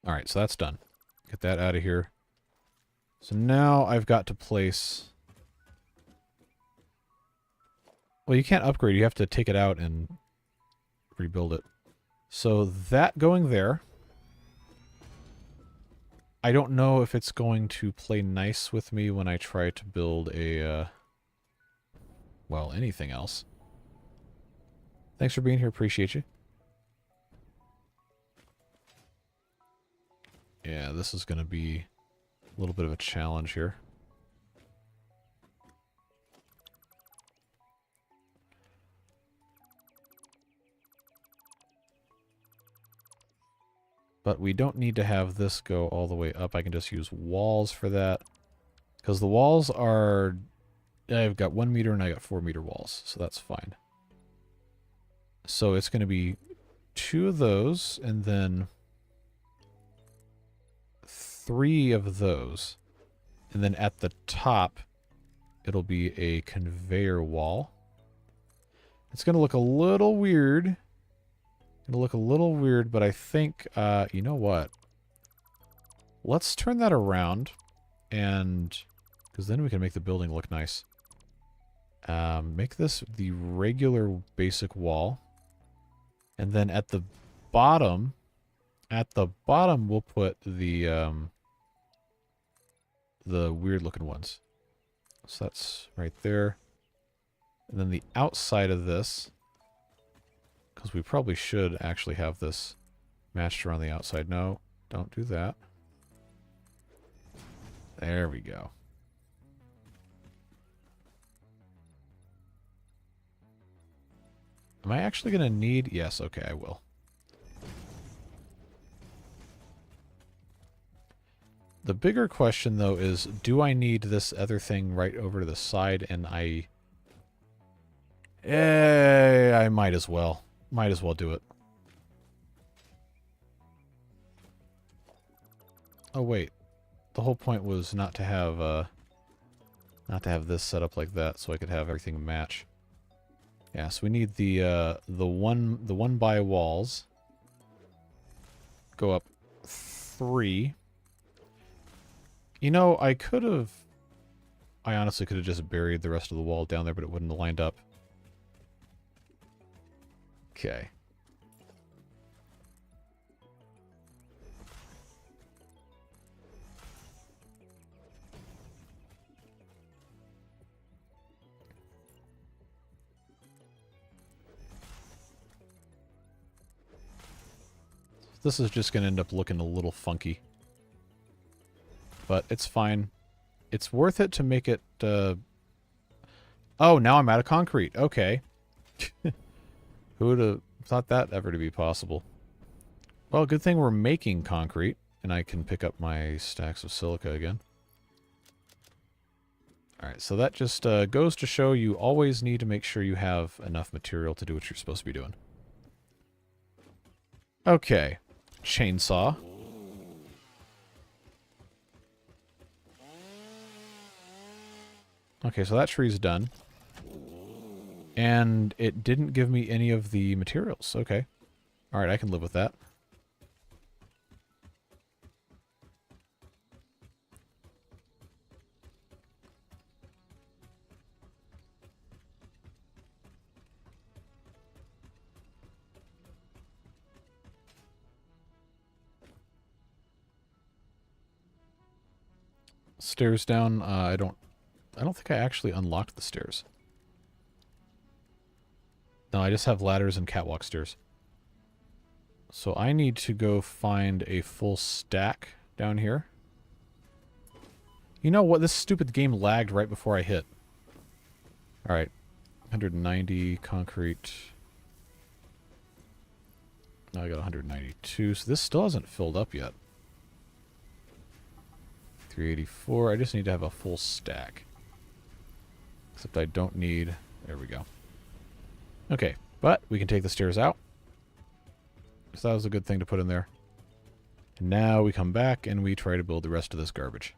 Alright, so that's done. Get that out of here. So now I've got to place... Well, you can't upgrade. You have to take it out and rebuild it. So that going there. I don't know if it's going to play nice with me when I try to build a, well, anything else. Thanks for being here. Appreciate you. Yeah, this is going to be a little bit of a challenge here. But we don't need to have this go all the way up. I can just use walls for that. Because the walls are... I've got 1 meter and I got 4 meter walls. So that's fine. So it's going to be 2 of those and then 3 of those. And then at the top, it'll be a conveyor wall. It's going to look a little weird. It'll look a little weird, but I think, you know what? Let's turn that around, and... because then we can make the building look nice. Make this the regular basic wall. And then at the bottom, we'll put the weird-looking ones. So that's right there. And then the outside of this... because we probably should actually have this matched around the outside. No, don't do that. There we go. Am I actually going to need... Yes, okay, I will. The bigger question, though, is do I need this other thing right over to the side? And I might as well. Might as well do it. Oh wait, the whole point was not to have this set up like that, so I could have everything match. Yeah, so we need the one by walls. Go up 3. You know, I honestly could have just buried the rest of the wall down there, but it wouldn't have lined up. Okay. This is just going to end up looking a little funky. But it's fine. It's worth it to make it... Oh, now I'm out of concrete. Okay. Who would have thought that ever to be possible? Well, good thing we're making concrete, and I can pick up my stacks of silica again. Alright, so that just goes to show you always need to make sure you have enough material to do what you're supposed to be doing. Okay. Chainsaw. Okay, so that tree's done. And it didn't give me any of the materials. Okay. Alright, I can live with that. Stairs down. I don't think I actually unlocked the stairs. No, I just have ladders and catwalk stairs. So I need to go find a full stack down here. You know what? This stupid game lagged right before I hit. Alright. 190 concrete. Now I got 192. So this still hasn't filled up yet. 384. I just need to have a full stack. Except I don't need... There we go. Okay, but we can take the stairs out. So that was a good thing to put in there. And now we come back and we try to build the rest of this garbage.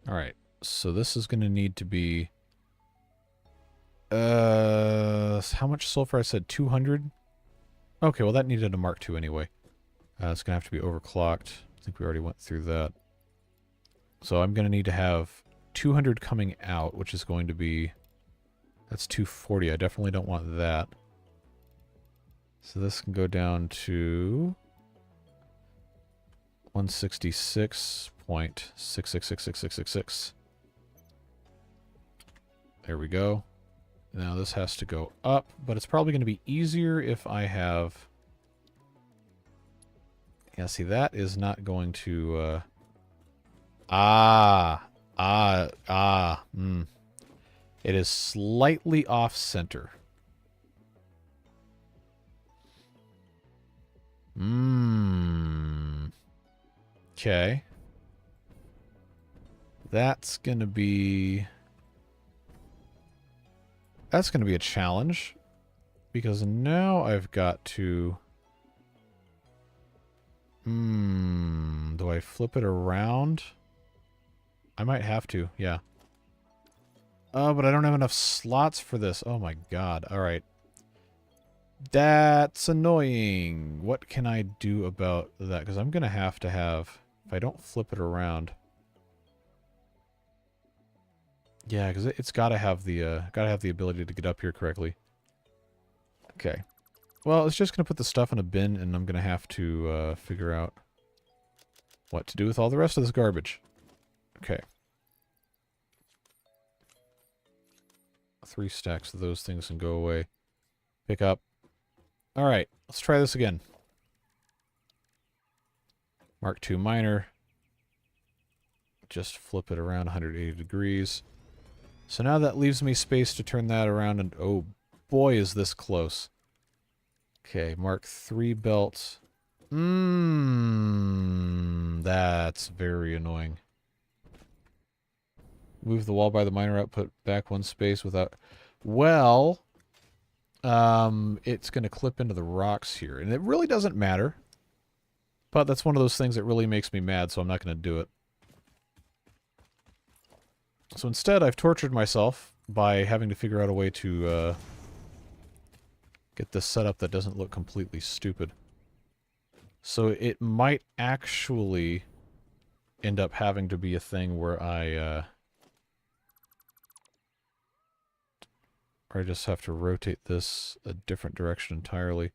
Alright, so this is going to need to be... how much sulfur? I said 200? Okay, well that needed a Mark II anyway. It's going to have to be overclocked. I think we already went through that. So I'm going to need to have 200 coming out, which is going to be... That's 240. I definitely don't want that. So this can go down to... 166.666666. There we go. Now this has to go up, but it's probably going to be easier if I have... Yeah, see, that is not going to... It is slightly off-center. Okay. That's going to be a challenge. Because now I've got to... do I flip it around? I might have to, yeah. But I don't have enough slots for this. Oh my god. Alright. That's annoying. What can I do about that? Because I'm going to have... If I don't flip it around... Yeah, because it's got to have the ability to get up here correctly. Okay. Well, it's just going to put the stuff in a bin, and I'm going to have to figure out what to do with all the rest of this garbage. Okay. 3 stacks of those things can go away. Pick up. Alright, let's try this again. Mark II minor. Just flip it around 180 degrees. So now that leaves me space to turn that around, and oh boy is this close. Okay, Mark III belt. That's very annoying. Move the wall by the minor output back 1 space without... Well... it's going to clip into the rocks here. And it really doesn't matter. But that's one of those things that really makes me mad, so I'm not going to do it. So instead, I've tortured myself by having to figure out a way to get this set up that doesn't look completely stupid. So it might actually end up having to be a thing where I just have to rotate this a different direction entirely.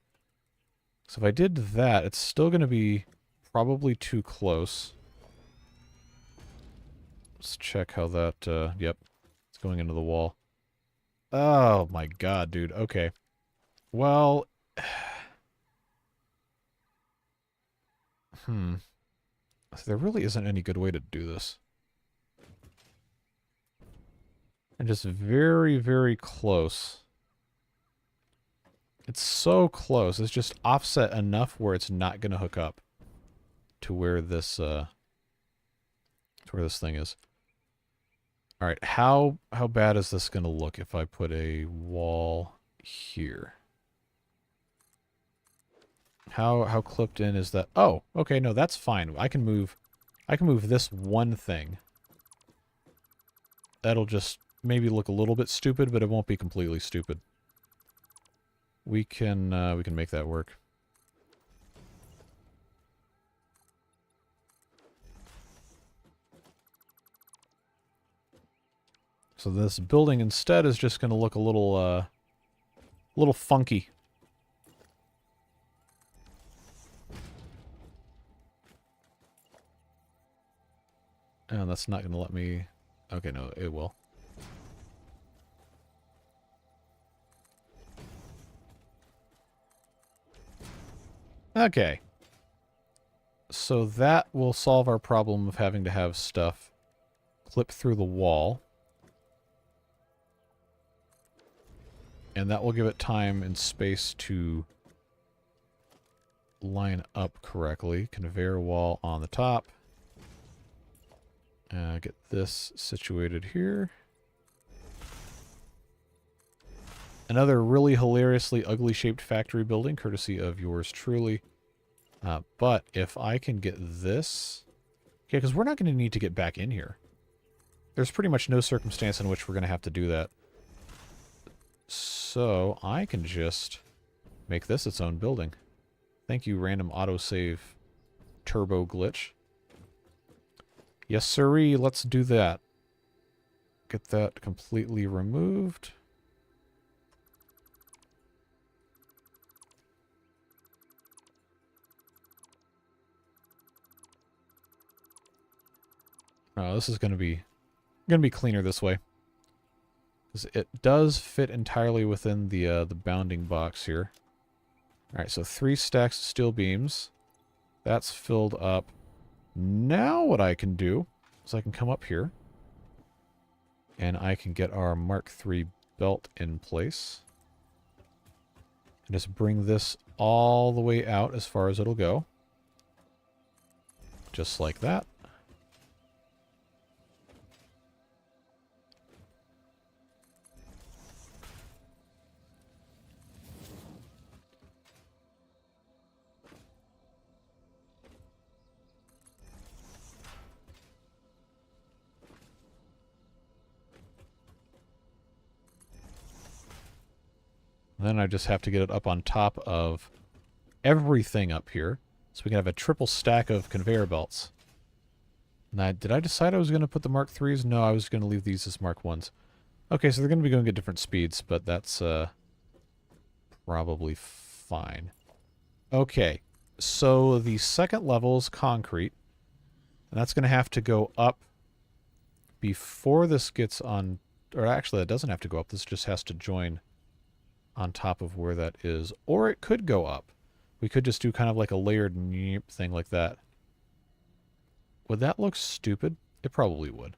So if I did that, it's still going to be probably too close. Let's check how that, yep, it's going into the wall. Oh my god, dude, okay. Well, there really isn't any good way to do this. And just very, very close. It's so close. It's just offset enough where it's not going to hook up to where this thing is. All right, how bad is this going to look if I put a wall here? How clipped in is that? Oh, okay, no, that's fine. I can move this one thing. That'll just maybe look a little bit stupid, but it won't be completely stupid. we can make that work. So this building instead is just going to look a little funky. And that's not going to let me... Okay, no, it will. Okay. So that will solve our problem of having to have stuff clip through the wall. And that will give it time and space to line up correctly. Conveyor wall on the top. Get this situated here. Another really hilariously ugly shaped factory building, courtesy of yours truly. But if I can get this... Yeah, because we're not going to need to get back in here. There's pretty much no circumstance in which we're going to have to do that. So I can just make this its own building. Thank you, random autosave turbo glitch. Yes, sirree, let's do that. Get that completely removed. Oh, this is going to be cleaner this way. Because it does fit entirely within the bounding box here. Alright, so 3 stacks of steel beams. That's filled up. Now what I can do is I can come up here. And I can get our Mark III belt in place. And just bring this all the way out as far as it'll go. Just like that. Then I just have to get it up on top of everything up here. So we can have a triple stack of conveyor belts. Now, did I decide I was going to put the Mark IIIs? No, I was going to leave these as Mark Is. Okay, so they're going to be going at different speeds, but that's probably fine. Okay, so the second level is concrete. And that's going to have to go up before this gets on... Or actually, it doesn't have to go up. This just has to join on top of where that is. Or it could go up. We could just do kind of like a layered thing like that. Would that look stupid? It probably would.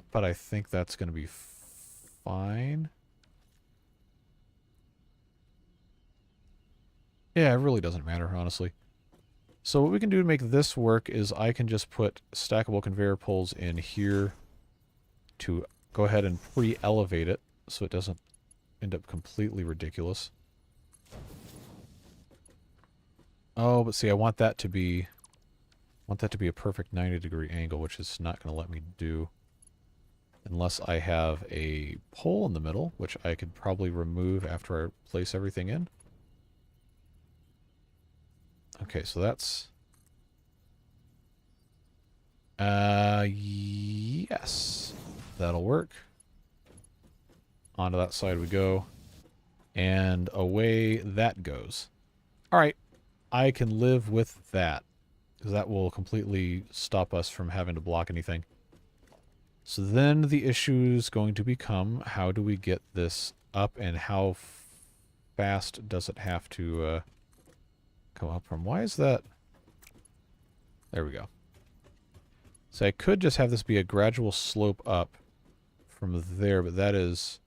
But I think that's going to be fine. Yeah, it really doesn't matter, honestly. So what we can do to make this work is I can just put stackable conveyor poles in here to go ahead and pre-elevate it so it doesn't end up completely ridiculous. Oh, but see, I want that to be a perfect 90-degree angle, which is not going to let me do unless I have a pole in the middle, which I could probably remove after I place everything in. Okay, so that's... yes. That'll work. Onto that side we go. And away that goes. Alright. I can live with that. Because that will completely stop us from having to block anything. So then the issue is going to become, how do we get this up and how fast does it have to come up from? Why is that? There we go. So I could just have this be a gradual slope up from there, but that is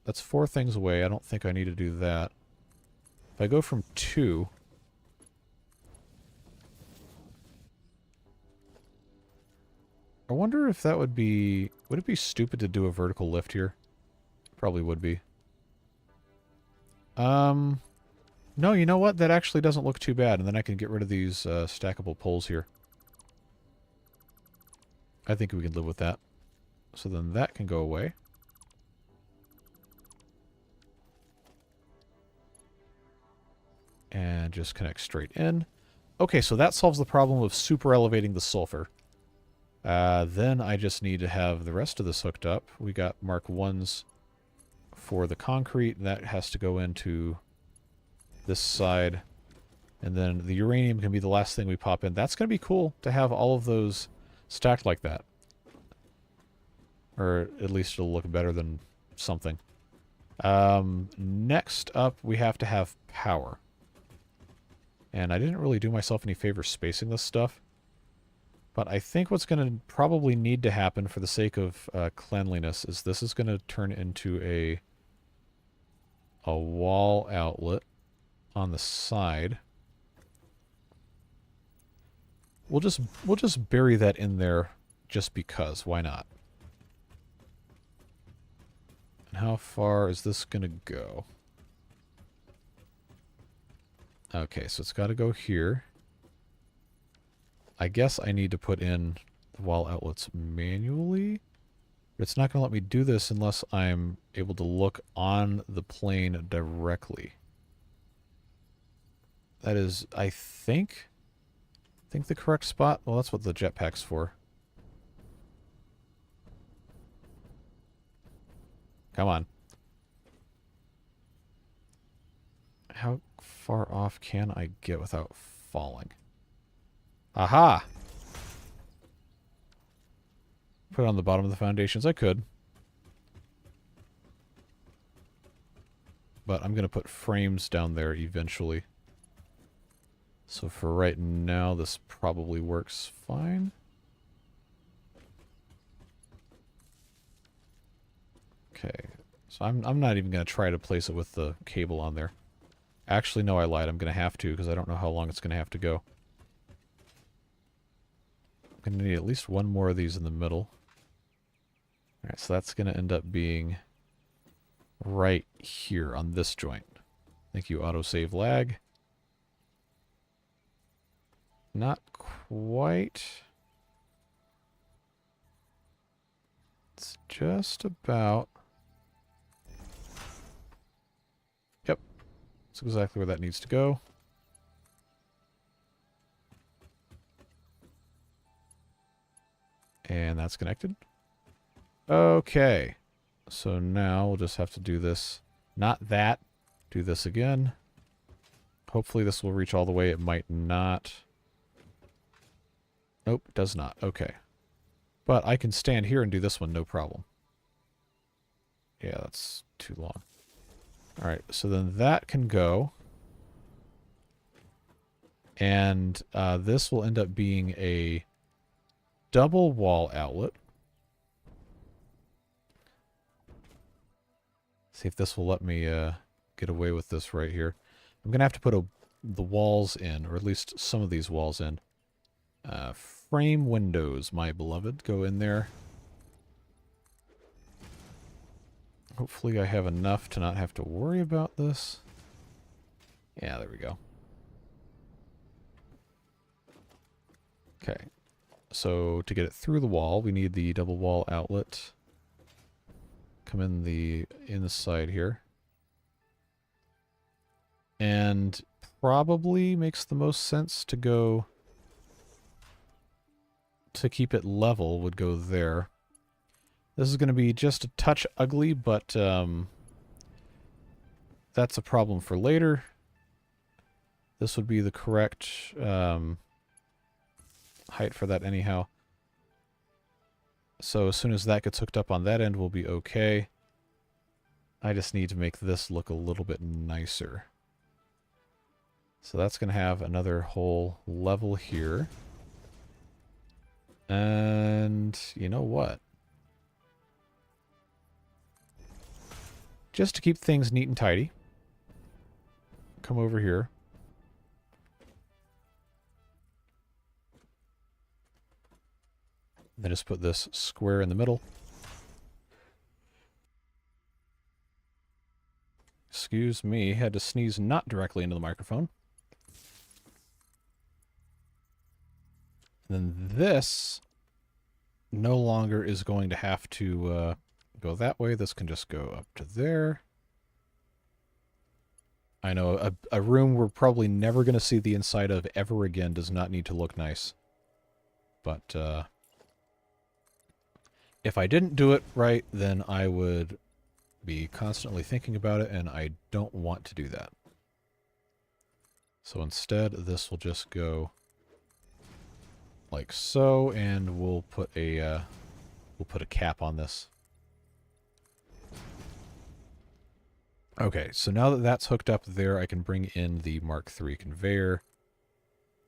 that's 4 things away. I don't think I need to do that. If I go from 2... I wonder if that would be... Would it be stupid to do a vertical lift here? Probably would be. No, you know what? That actually doesn't look too bad, and then I can get rid of these stackable poles here. I think we can live with that. So then that can go away. And just connect straight in. Okay, so that solves the problem of super elevating the sulfur. Then I just need to have the rest of this hooked up. We got Mark 1s for the concrete. That has to go into this side. And then the uranium can be the last thing we pop in. That's going to be cool to have all of those stacked like that. Or at least it'll look better than something. Next up, we have to have power. And I didn't really do myself any favor spacing this stuff. But I think what's going to probably need to happen for the sake of cleanliness is this is going to turn into a wall outlet on the side. We'll just bury that in there just because. Why not? And how far is this going to go? Okay, so it's got to go here. I guess I need to put in the wall outlets manually. But it's not going to let me do this unless I'm able to look on the plane directly. That is, I think the correct spot. Well, that's what the jetpack's for. Come on. How far off can I get without falling? Aha! Put it on the bottom of the foundations. I could. But I'm going to put frames down there eventually. So for right now, this probably works fine. Okay. So I'm not even going to try to place it with the cable on there. Actually, no, I lied. I'm going to have to because I don't know how long it's going to have to go. I'm going to need at least one more of these in the middle. Alright, so that's going to end up being right here on this joint. Thank you, autosave lag. Not quite. It's just about. Yep. That's exactly where that needs to go. And that's connected. Okay. So now we'll just have to do this. Not that. Do this again. Hopefully this will reach all the way. It might not. Nope, does not. Okay. But I can stand here and do this one, no problem. Yeah, that's too long. Alright, so then that can go. And this will end up being a double wall outlet. See if this will let me get away with this right here. I'm going to have to put the walls in, or at least some of these walls in. Frame windows, my beloved. Go in there. Hopefully I have enough to not have to worry about this. Yeah, there we go. Okay. So to get it through the wall, we need the double wall outlet. Come in the inside here. And probably makes the most sense to go to keep it level would go there. This is going to be just a touch ugly, but that's a problem for later. This would be the correct height for that anyhow. So as soon as that gets hooked up on that end, we'll be okay. I just need to make this look a little bit nicer. So that's going to have another whole level here. And you know what? Just to keep things neat and tidy, come over here. Then just put this square in the middle. Excuse me, had to sneeze not directly into the microphone. And then this no longer is going to have to go that way. This can just go up to there. I know a room we're probably never going to see the inside of ever again does not need to look nice. But if I didn't do it right, then I would be constantly thinking about it, and I don't want to do that. So instead, this will just go like so, and we'll put a cap on this. Okay, so now that that's hooked up there, I can bring in the Mark III conveyor,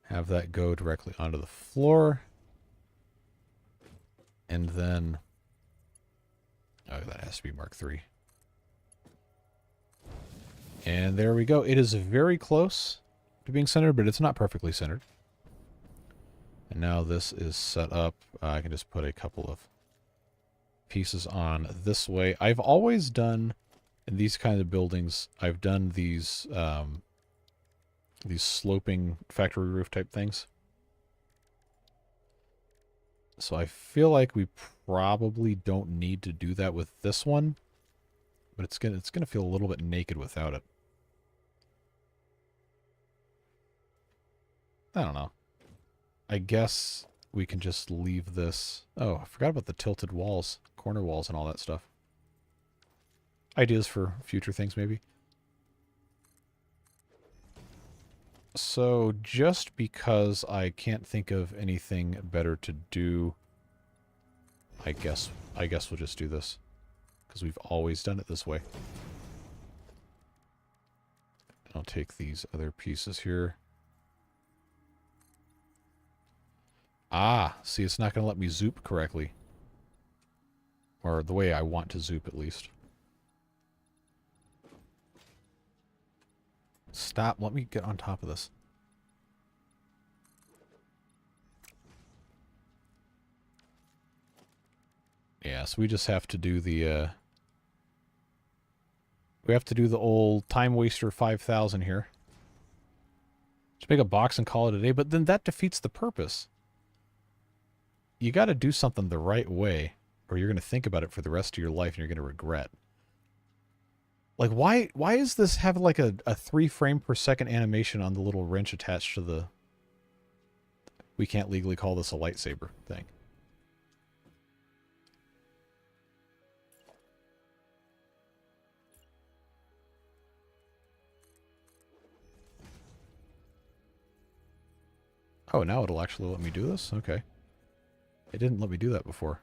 have that go directly onto the floor, and then, oh, that has to be Mark III. And there we go. It is very close to being centered, but it's not perfectly centered. And now this is set up. I can just put a couple of pieces on this way. I've always done, in these kinds of buildings, I've done these sloping factory roof type things. So I feel like we probably don't need to do that with this one, but it's gonna feel a little bit naked without it. I don't know. I guess we can just leave this. Oh, I forgot about the tilted walls, corner walls, and all that stuff. Ideas for future things, maybe. So, just because I can't think of anything better to do, I guess we'll just do this. Because we've always done it this way. I'll take these other pieces here. Ah, see, it's not going to let me zoop correctly. Or the way I want to zoop, at least. Stop, let me get on top of this. Yeah, so we just have to do the, we have to do the old time waster 5000 here. Just make a box and call it a day, but then that defeats the purpose. You got to do something the right way, or you're going to think about it for the rest of your life and you're going to regret. Like, why is this have like a 3 frame per second animation on the little wrench attached to the... We can't legally call this a lightsaber thing. Oh, now it'll actually let me do this? Okay. It didn't let me do that before.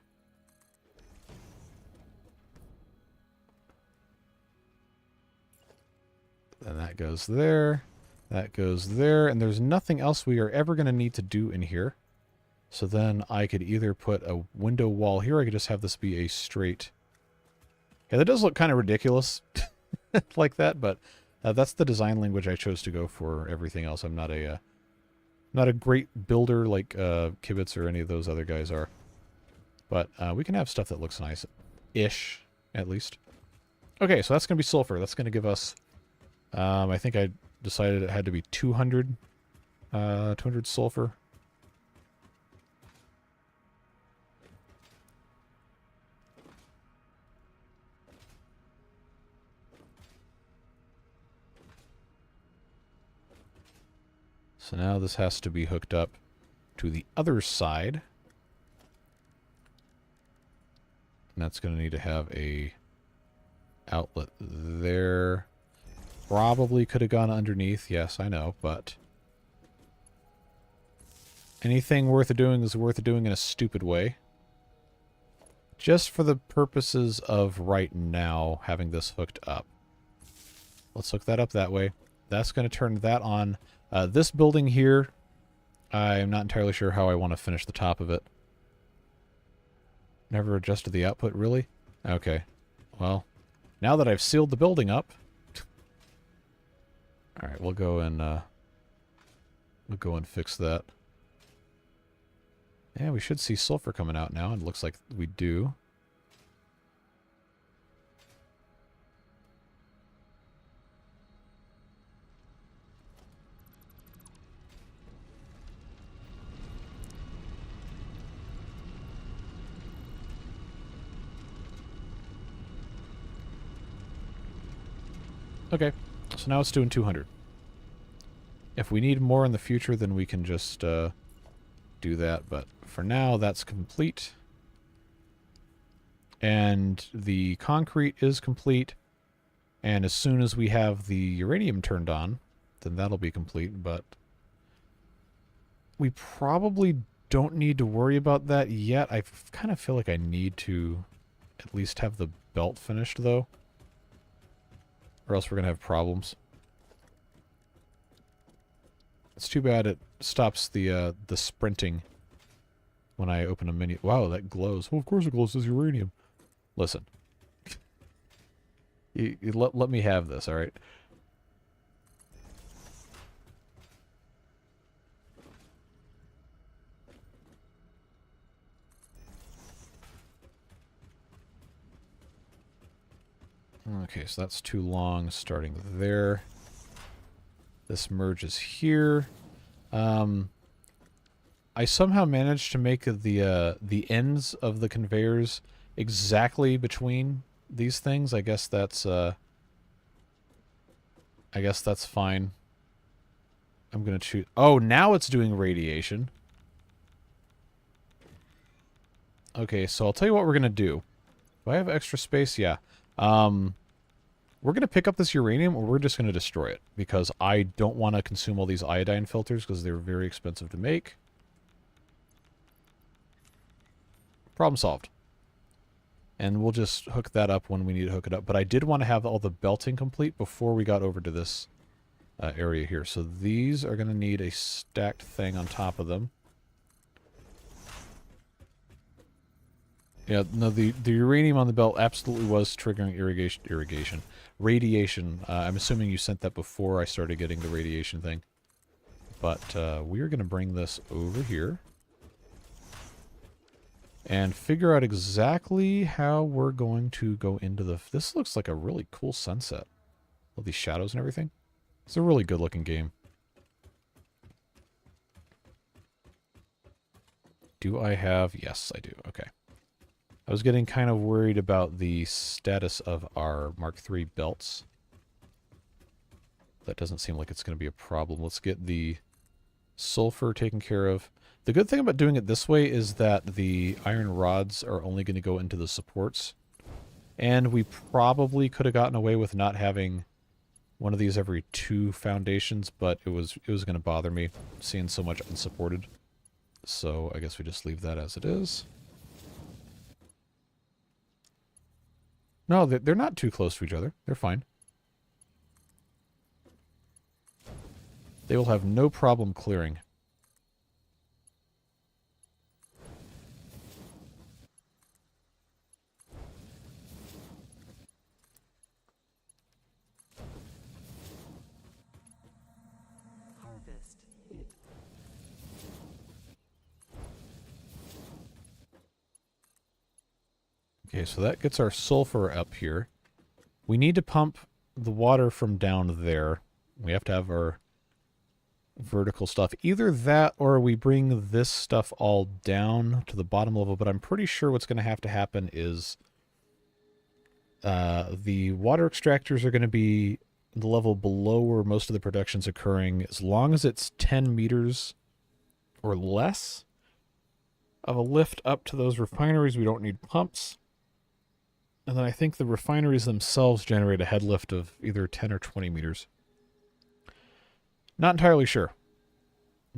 And that goes there. That goes there. And there's nothing else we are ever going to need to do in here. So then I could either put a window wall here. I could just have this be a straight... Yeah, that does look kind of ridiculous like that, but that's the design language I chose to go for everything else. I'm not a great builder like Kibitz or any of those other guys are. But we can have stuff that looks nice-ish, at least. Okay, so that's going to be sulfur. That's going to give us... I think I decided it had to be 200 sulfur. So now this has to be hooked up to the other side. And that's going to need to have a outlet there. Probably could have gone underneath. Yes, I know, but anything worth doing is worth doing in a stupid way. Just for the purposes of right now having this hooked up. Let's hook that up that way. That's going to turn that on. This building here, I'm not entirely sure how I want to finish the top of it. Never adjusted the output, really? Okay. Well, now that I've sealed the building up... Alright, we'll go and fix that. Yeah, we should see sulfur coming out now. It looks like we do. Okay, so So now it's doing 200. If we need more in the future, then we can just do that. But for now, that's complete. And the concrete is complete. And as soon as we have the uranium turned on, then that'll be complete. But we probably don't need to worry about that yet. I kind of feel like I need to at least have the belt finished, though. Or else we're going to have problems. It's too bad it stops the sprinting when I open a menu. Wow, that glows. Well, of course it glows. It's uranium. Listen. you let me have this, alright? Okay, so that's too long starting there. This merges here. I somehow managed to make the ends of the conveyors exactly between these things. I guess that's fine. I'm gonna choose. Oh, now it's doing radiation. Okay, so I'll tell you what we're gonna do. Do I have extra space? Yeah. We're going to pick up this uranium, or we're just going to destroy it, because I don't want to consume all these iodine filters, because they're very expensive to make. Problem solved. And we'll just hook that up when we need to hook it up. But I did want to have all the belting complete before we got over to this area here. So these are going to need a stacked thing on top of them. Yeah, no, the uranium on the belt absolutely was triggering radiation. I'm assuming you sent that before I started getting the radiation thing. But we're going to bring this over here and figure out exactly how we're going to go into the... This looks like a really cool sunset. All these shadows and everything. It's a really good looking game. Do I have... Yes, I do. Okay. I was getting kind of worried about the status of our Mark III belts. That doesn't seem like it's going to be a problem. Let's get the sulfur taken care of. The good thing about doing it this way is that the iron rods are only going to go into the supports. And we probably could have gotten away with not having one of these every 2 foundations, but it was going to bother me seeing so much unsupported. So I guess we just leave that as it is. No, they're not too close to each other. They're fine. They will have no problem clearing. Harvest. Okay, so that gets our sulfur up here. We need to pump the water from down there. We have to have our vertical stuff. Either that or we bring this stuff all down to the bottom level, but I'm pretty sure what's going to happen is the water extractors are going to be the level below where most of the production's occurring. As long as it's 10 meters or less of a lift up to those refineries, we don't need pumps. And then I think the refineries themselves generate a head lift of either 10 or 20 meters. Not entirely sure.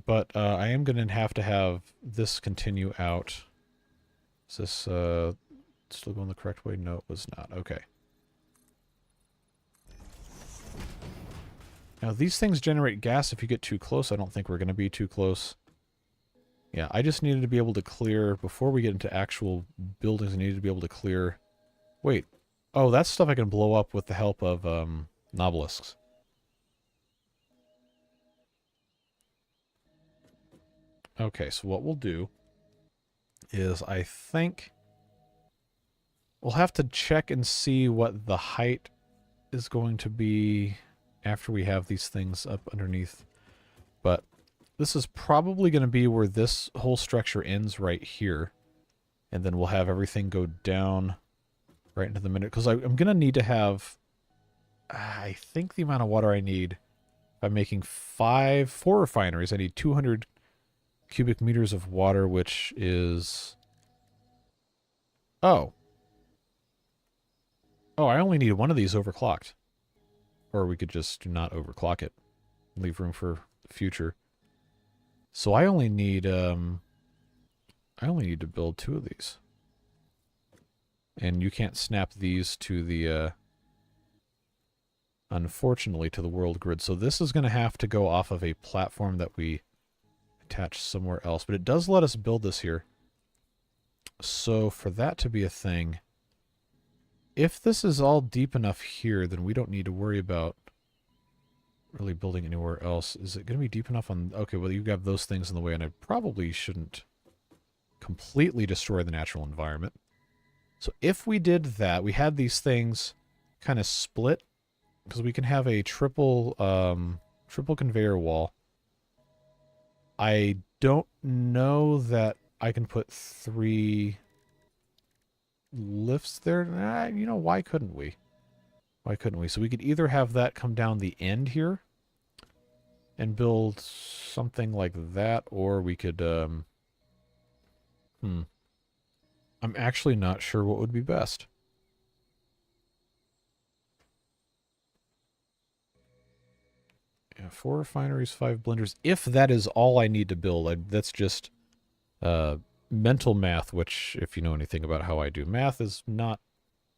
But I am going to have this continue out. Is this still going the correct way? No, it was not. Okay. Now, these things generate gas if you get too close. I don't think we're going to be too close. Yeah, I just needed to be able to clear, before we get into actual buildings, I needed to be able to clear... Wait. Oh, that's stuff I can blow up with the help of nobelisks. Okay, so what we'll do is I think we'll have to check and see what the height is going to be after we have these things up underneath. But this is probably going to be where this whole structure ends right here. And then we'll have everything go down right into the middle. Because I'm going to need to have I think the amount of water I need, if I'm making 4 refineries, I need 200 cubic meters of water, which is... Oh. Oh, I only need one of these overclocked. Or we could just not overclock it. Leave room for the future. So I only need to build 2 of these. And you can't snap these to the unfortunately to the world grid. So this is going to have to go off of a platform that we attach somewhere else, but it does let us build this here. So for that to be a thing, if this is all deep enough here, then we don't need to worry about really building anywhere else. Is it going to be deep enough on... Okay, well, you have those things in the way, and I probably shouldn't completely destroy the natural environment. So if we did that, we had these things kind of split, because we can have a triple conveyor wall. I don't know that I can put 3 lifts there. You know, why couldn't we? Why couldn't we? So we could either have that come down the end here and build something like that, or we could... I'm actually not sure what would be best. Yeah, 4 refineries, 5 blenders. If that is all I need to build, that's just mental math, which, if you know anything about how I do math, is not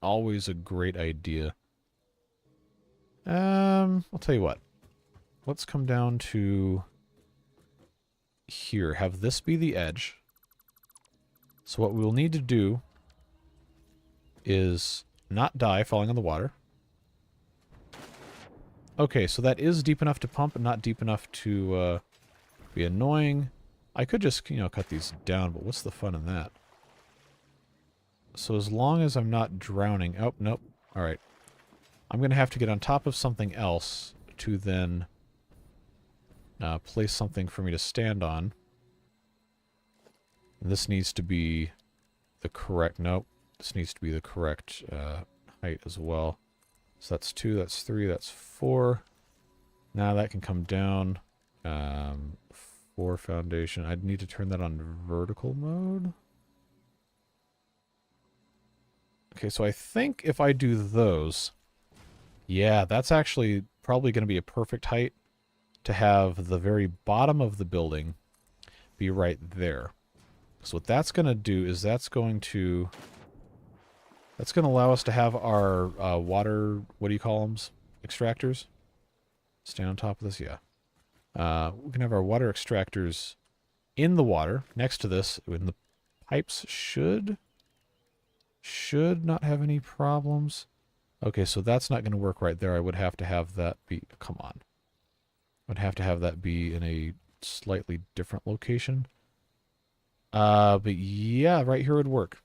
always a great idea. I'll tell you what. Let's come down to here. Have this be the edge. So what we'll need to do is not die falling on the water. Okay, so that is deep enough to pump and not deep enough to be annoying. I could just, cut these down, but what's the fun in that? So as long as I'm not drowning... Oh, nope. All right. I'm going to have to get on top of something else to then place something for me to stand on. And this needs to be the correct... Nope. This needs to be the correct height as well. So that's 2, that's 3, that's 4. Now that can come down. 4 foundation. I'd need to turn that on vertical mode. Okay, so I think if I do those... Yeah, that's actually probably going to be a perfect height to have the very bottom of the building be right there. So what that's going to do is that's going to allow us to have our water, what do you call them? Extractors? Stay on top of this? Yeah. We can have our water extractors in the water next to this. And the pipes should not have any problems. Okay, so that's not going to work right there. I would have to have that be... Come on. I'd have to have that be in a slightly different location. But yeah, right here would work.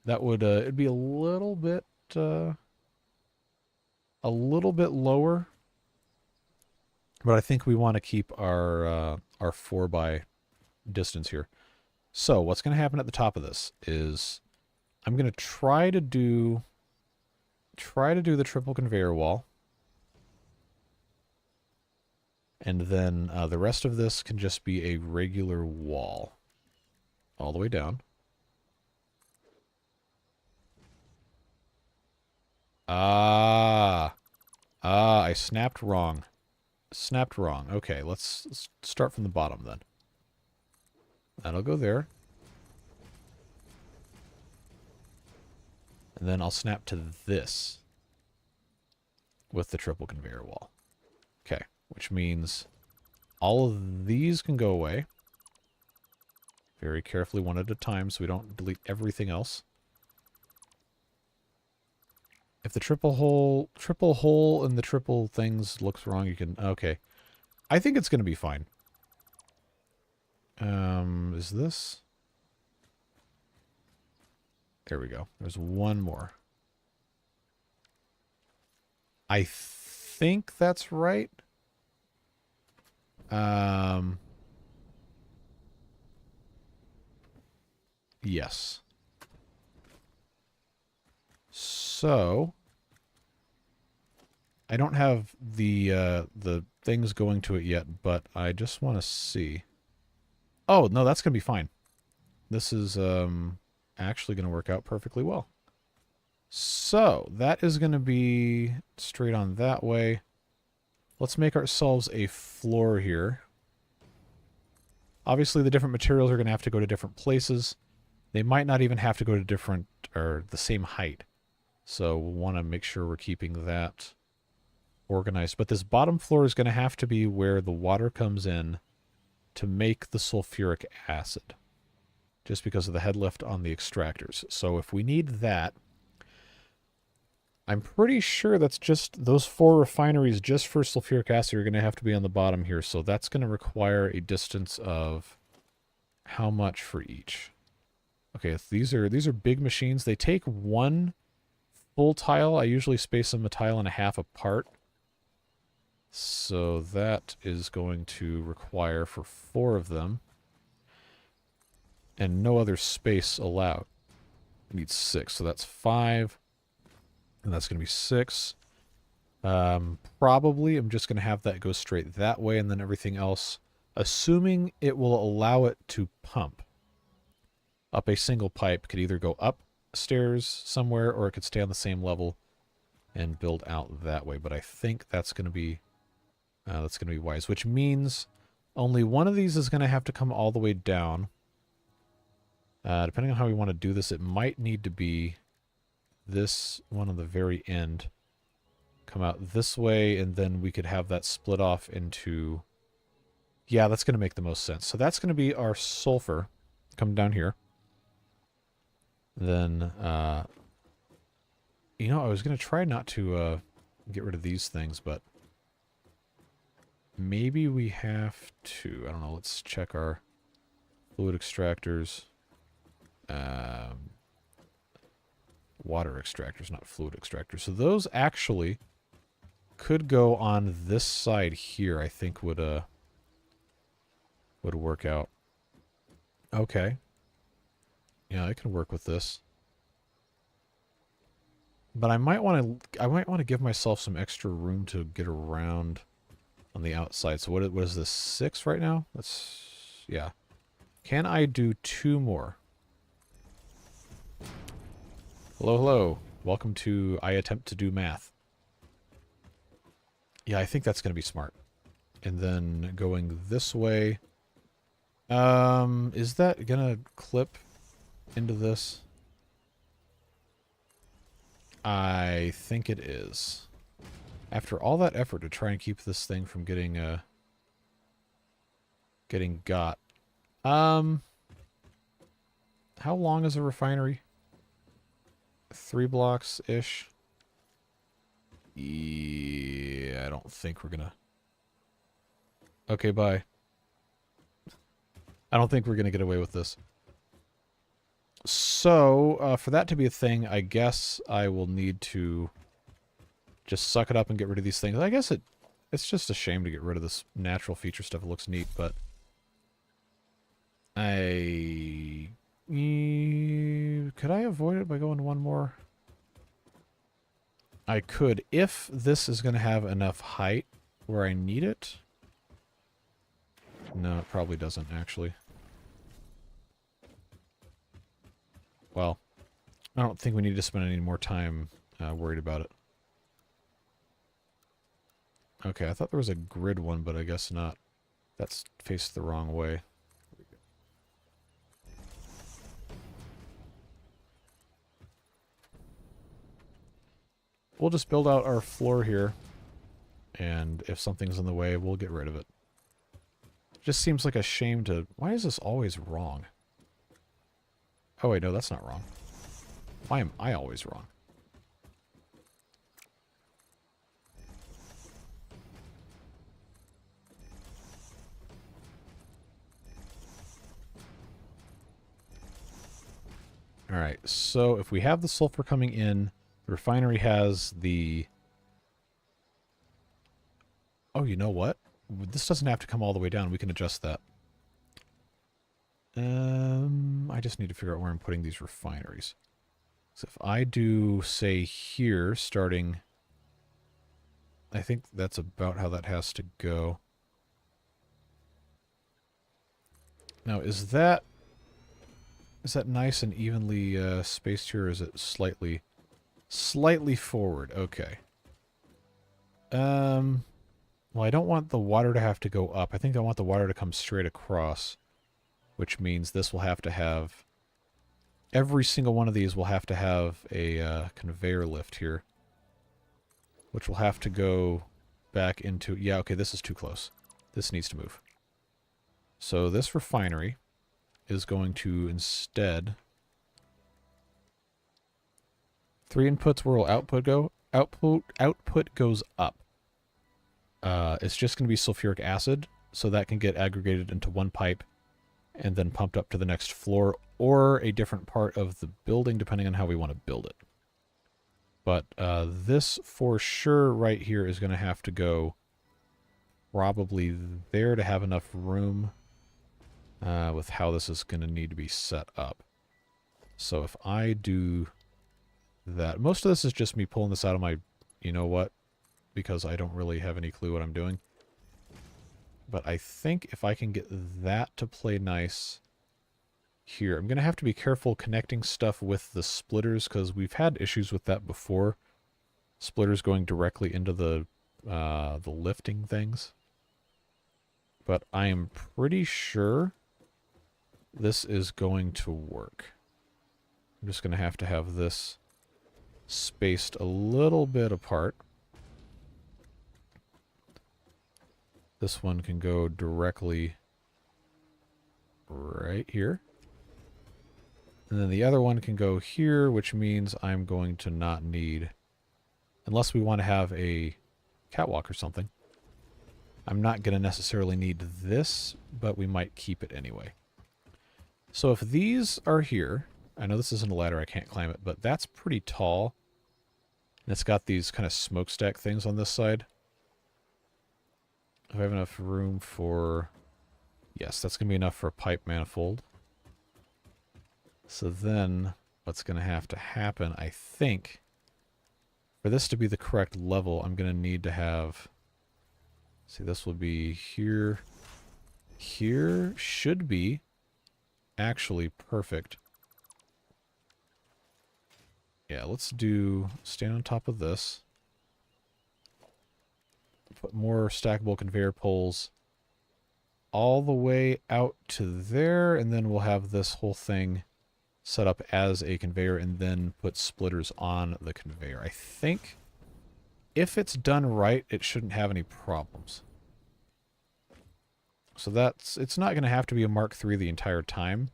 That would, it'd be a little bit lower. But I think we want to keep our 4x distance here. So what's going to happen at the top of this is I'm going to try to do the triple conveyor wall. And then the rest of this can just be a regular wall. All the way down. I snapped wrong. Okay, let's start from the bottom then. That'll go there. And then I'll snap to this with the triple conveyor wall. Okay, which means all of these can go away. Very carefully, one at a time, so we don't delete everything else. If the triple hole in the triple things looks wrong, you can... Okay. I think it's going to be fine. Is this... There we go. There's one more. I think that's right. Yes. So... I don't have the things going to it yet, but I just want to see. Oh, no, that's going to be fine. This is actually going to work out perfectly well. So, that is going to be straight on that way. Let's make ourselves a floor here. Obviously, the different materials are going to have to go to different places. They might not even have to go to different, or the same height. So, we'll want to make sure we're keeping that organized. But this bottom floor is going to have to be where the water comes in to make the sulfuric acid. Just because of the head lift on the extractors. So, if we need that... I'm pretty sure that's just those 4 refineries just for sulfuric acid are going to have to be on the bottom here. So that's going to require a distance of how much for each? Okay, these are big machines. They take 1 full tile. I usually space them a tile and a half apart. So that is going to require for 4 of them. And no other space allowed. It needs 6, so that's 5. And that's going to be 6. Probably I'm just going to have that go straight that way, and then everything else, assuming it will allow it to pump up a single pipe, could either go upstairs somewhere or it could stay on the same level and build out that way. But I think that's going to be wise, which means only one of these is going to have to come all the way down. Depending on how we want to do this, it might need to be this one on the very end, come out this way, and then we could have that split off into... Yeah, that's going to make the most sense. So that's going to be our sulfur. Come down here. Then, you know, I was going to try not to get rid of these things, but maybe we have to. I don't know, let's check our fluid extractors. Water extractors, not fluid extractors. So those actually could go on this side here, I think would work out. Okay. Yeah, I can work with this. But I might want to give myself some extra room to get around on the outside. So what is this, 6 right now? That's, yeah. Can I do 2 more? Hello, hello. Welcome to I Attempt to Do Math. Yeah, I think that's going to be smart. And then going this way. Is that going to clip into this? I think it is. After all that effort to try and keep this thing from getting got. How long is a refinery? 3 blocks-ish. Yeah, I don't think we're gonna... Okay, bye. I don't think we're gonna get away with this. So, for that to be a thing, I guess I will need to just suck it up and get rid of these things. I guess it's just a shame to get rid of this natural feature stuff. It looks neat, but... Could I avoid it by going 1 more? I could, if this is going to have enough height where I need it. No, it probably doesn't, actually. Well, I don't think we need to spend any more time worried about it. Okay, I thought there was a grid one, but I guess not. That's faced the wrong way. We'll just build out our floor here, and if something's in the way, we'll get rid of it. Just seems like a shame to... Why is this always wrong? Oh wait, no, that's not wrong. Why am I always wrong? Alright, so if we have the sulfur coming in, the refinery has the... Oh, you know what? This doesn't have to come all the way down. We can adjust that. I just need to figure out where I'm putting these refineries. So if I do, say, here, starting I think that's about how that has to go. Now, is that nice and evenly spaced here, or is it slightly forward? Okay. Well, I don't want the water to have to go up. I think I want the water to come straight across, which means this will have to have... Every single one of these will have to have a conveyor lift here, which will have to go back into... Yeah, okay, this is too close. This needs to move. So this refinery is going to instead... 3 inputs, where will output go? Output goes up. It's just going to be sulfuric acid, so that can get aggregated into one pipe and then pumped up to the next floor or a different part of the building, depending on how we want to build it. But this, for sure, right here is going to have to go probably there to have enough room with how this is going to need to be set up. So if I do that... Most of this is just me pulling this out of my... You know what? Because I don't really have any clue what I'm doing. But I think if I can get that to play nice here... I'm going to have to be careful connecting stuff with the splitters, because we've had issues with that before. Splitters going directly into the lifting things. But I am pretty sure this is going to work. I'm just going to have this spaced a little bit apart. This one can go directly right here. And then the other one can go here, which means I'm going to not need... Unless we want to have a catwalk or something. I'm not going to necessarily need this, but we might keep it anyway. So if these are here... I know this isn't a ladder, I can't climb it, but that's pretty tall. And it's got these kind of smokestack things on this side. If I have enough room for... Yes, that's going to be enough for a pipe manifold. So then, what's going to happen, I think, for this to be the correct level, I'm going to need to have... See, this will be here. Here should be actually perfect. Yeah, let's stand on top of this. Put more stackable conveyor poles all the way out to there, and then we'll have this whole thing set up as a conveyor and then put splitters on the conveyor. I think if it's done right, it shouldn't have any problems. So it's not going to have to be a Mark III the entire time,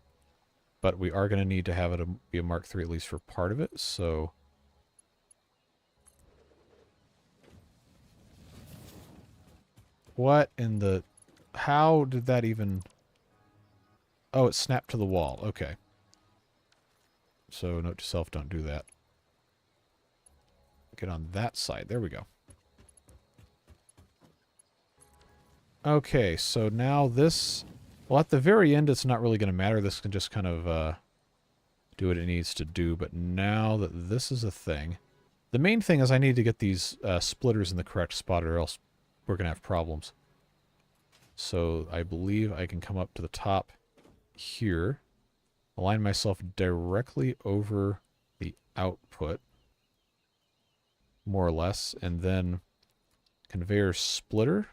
but we are going to need to have it be a Mark III at least for part of it, so... What in the... How did that even... Oh, it snapped to the wall. Okay. So, note to self, don't do that. Get on that side. There we go. Okay, so now this... Well, at the very end, it's not really going to matter. This can just kind of do what it needs to do. But now that this is a thing... The main thing is I need to get these splitters in the correct spot, or else we're going to have problems. So I believe I can come up to the top here, align myself directly over the output, more or less, and then conveyor splitter.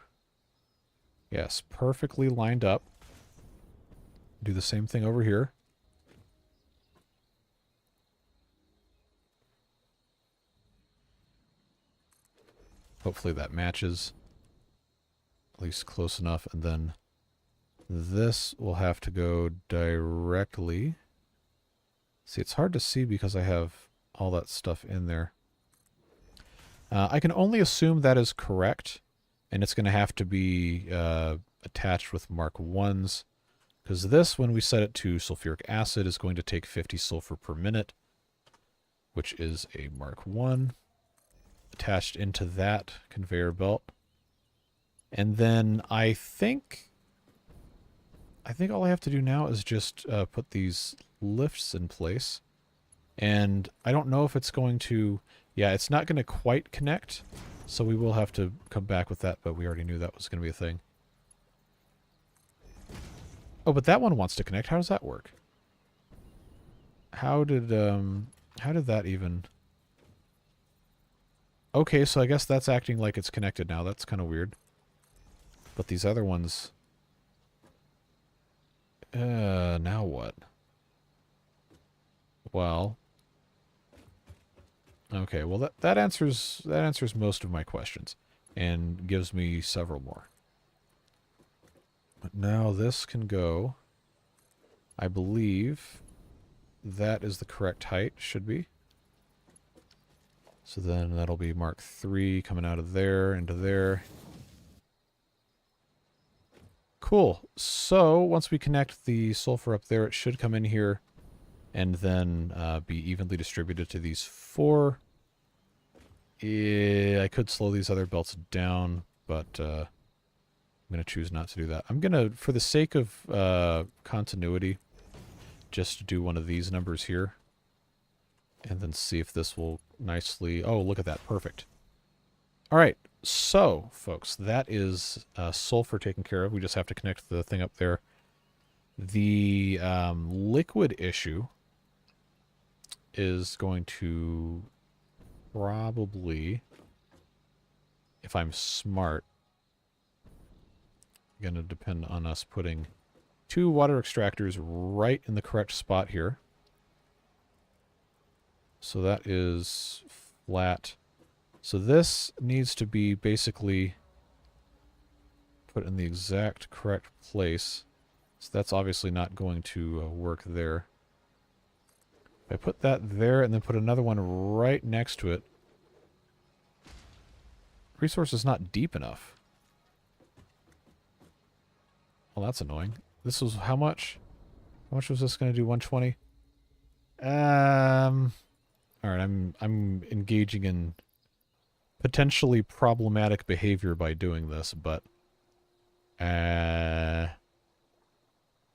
Yes, perfectly lined up. Do the same thing over here. Hopefully that matches. At least close enough. And then this will have to go directly. See, it's hard to see because I have all that stuff in there. I can only assume that is correct. And it's going to have to be attached with Mark 1s. Because this, when we set it to sulfuric acid, is going to take 50 sulfur per minute, which is a Mark 1 attached into that conveyor belt. And then I think all I have to do now is just put these lifts in place. And I don't know if it's going to... Yeah, it's not going to quite connect. So we will have to come back with that, but we already knew that was going to be a thing. Oh, but that one wants to connect. How does that work? How did that even... Okay, so I guess that's acting like it's connected now. That's kind of weird. But these other ones... now what? Well... Okay, well that answers most of my questions. And gives me several more. But now this can go... I believe that is the correct height, should be. So then that'll be Mark 3 coming out of there into there. Cool. So once we connect the sulfur up there, it should come in here and then be evenly distributed to these 4. I could slow these other belts down, but I'm going to choose not to do that. I'm going to, for the sake of continuity, just do one of these numbers here. And then see if this will nicely... Oh, look at that. Perfect. All right. So, folks, that is sulfur taken care of. We just have to connect the thing up there. The liquid issue is going to probably, if I'm smart, going to depend on us putting 2 water extractors right in the correct spot here. So that is flat. So this needs to be basically put in the exact correct place. So that's obviously not going to work there. If I put that there and then put another one right next to it, resource is not deep enough. Well, that's annoying. This was how much? How much was this going to do? 120? All right, I'm engaging in potentially problematic behavior by doing this, but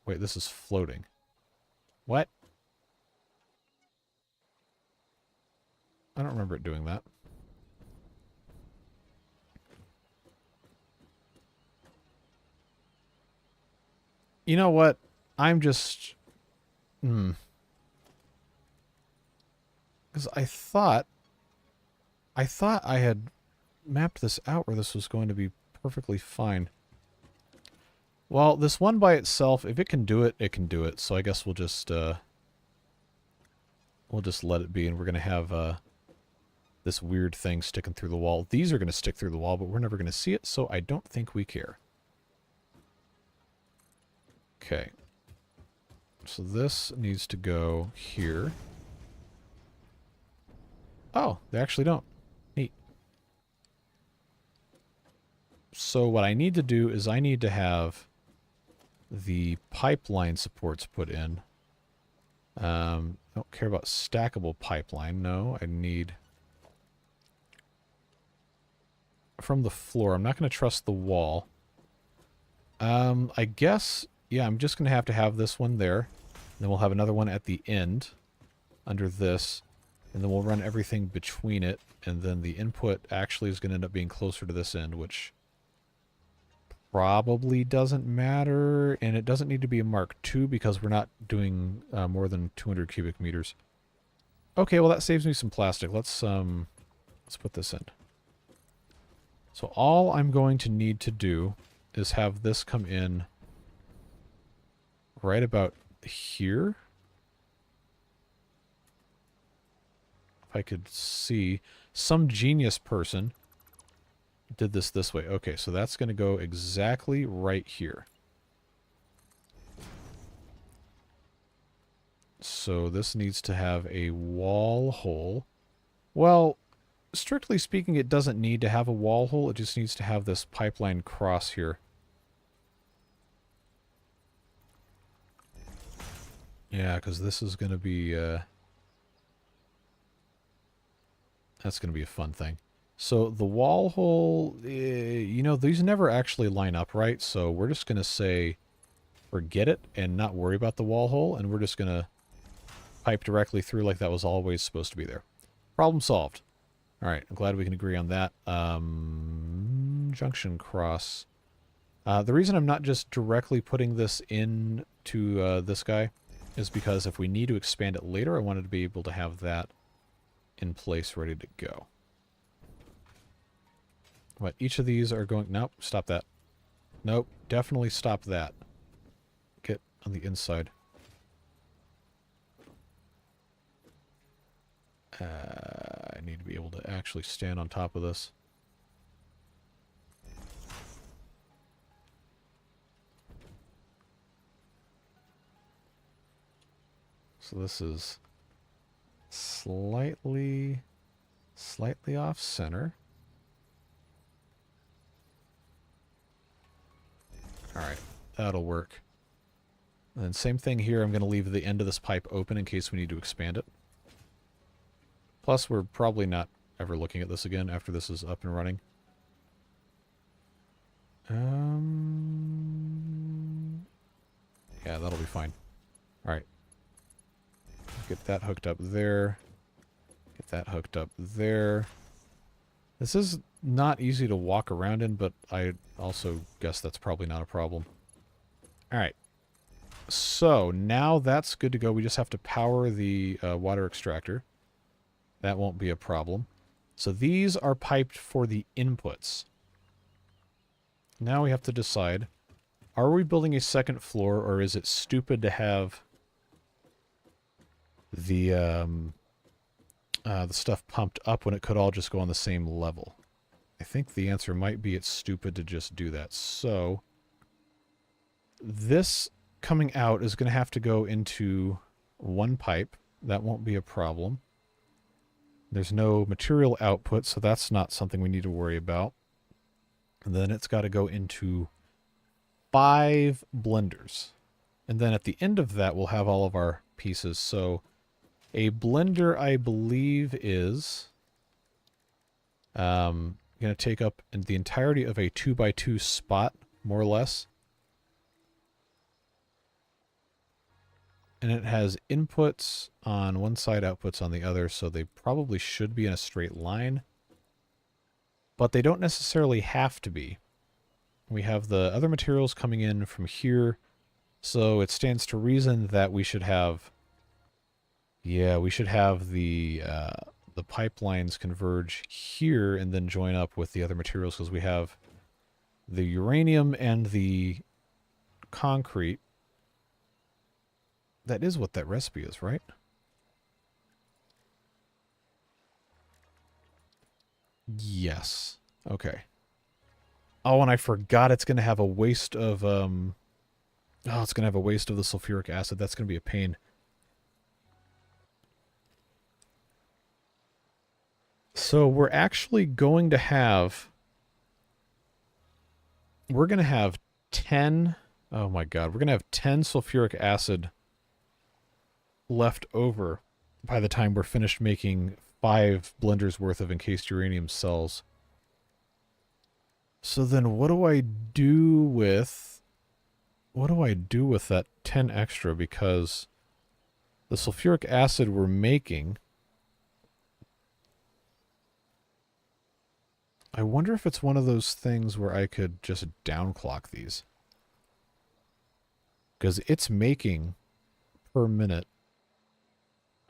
wait, this is floating. What? I don't remember it doing that. You know what? I'm just... Because I thought I had mapped this out where this was going to be perfectly fine. Well, this one by itself, if it can do it, it can do it. So I guess we'll just let it be, and we're going to have this weird thing sticking through the wall. These are going to stick through the wall, but we're never going to see it, so I don't think we care. Okay. So this needs to go here. Oh, they actually don't. Neat. So what I need to do is I need to have the pipeline supports put in. I don't care about stackable pipeline. No, I need... From the floor. I'm not going to trust the wall. I guess, yeah, I'm just going to have this one there. Then we'll have another one at the end under this. And then we'll run everything between it. And then the input actually is going to end up being closer to this end, which probably doesn't matter. And it doesn't need to be a Mark II because we're not doing more than 200 cubic meters. Okay, well that saves me some plastic. Let's put this in. So all I'm going to need to do is have this come in right about here. If I could see, some genius person did this way. Okay, so that's going to go exactly right here. So this needs to have a wall hole. Well, strictly speaking, it doesn't need to have a wall hole. It just needs to have this pipeline cross here. Yeah, because this is going to be... that's going to be a fun thing. So the wall hole, you know, these never actually line up right. So we're just going to say forget it and not worry about the wall hole. And we're just going to pipe directly through like that was always supposed to be there. Problem solved. All right, I'm glad we can agree on that. Junction cross. The reason I'm not just directly putting this into this guy is because if we need to expand it later, I wanted to be able to have that in place ready to go. But each of these are going... Nope, stop that. Nope, definitely stop that. Get on the inside. I need to be able to actually stand on top of this. So this is slightly off center. Alright, that'll work. And then same thing here, I'm going to leave the end of this pipe open in case we need to expand it. Plus, we're probably not ever looking at this again after this is up and running. Yeah, that'll be fine. Alright. Get that hooked up there. Get that hooked up there. This is not easy to walk around in, but I also guess that's probably not a problem. Alright. So, now that's good to go. We just have to power the water extractor. That won't be a problem. So these are piped for the inputs. Now we have to decide, are we building a second floor, or is it stupid to have the stuff pumped up when it could all just go on the same level? I think the answer might be it's stupid to just do that. So this coming out is going to have to go into one pipe. That won't be a problem. There's no material output, so that's not something we need to worry about. And then it's got to go into 5 blenders. And then at the end of that, we'll have all of our pieces. So a blender, I believe, is going to take up the entirety of a 2x2 spot, more or less. And it has inputs on one side, outputs on the other, so they probably should be in a straight line. But they don't necessarily have to be. We have the other materials coming in from here, so it stands to reason that we should have... Yeah, we should have the pipelines converge here and then join up with the other materials, because we have the uranium and the concrete. That is what that recipe is, right? Yes. Okay. Oh, and I forgot it's going to have a waste of, Oh, it's going to have a waste of the sulfuric acid. That's going to be a pain. So we're actually going to have... We're going to have 10... Oh my god. We're going to have 10 sulfuric acid left over by the time we're finished making 5 blenders worth of encased uranium cells. So then what do I do with that 10 extra? Because the sulfuric acid we're making, I wonder if it's one of those things where I could just downclock these. Because it's making per minute.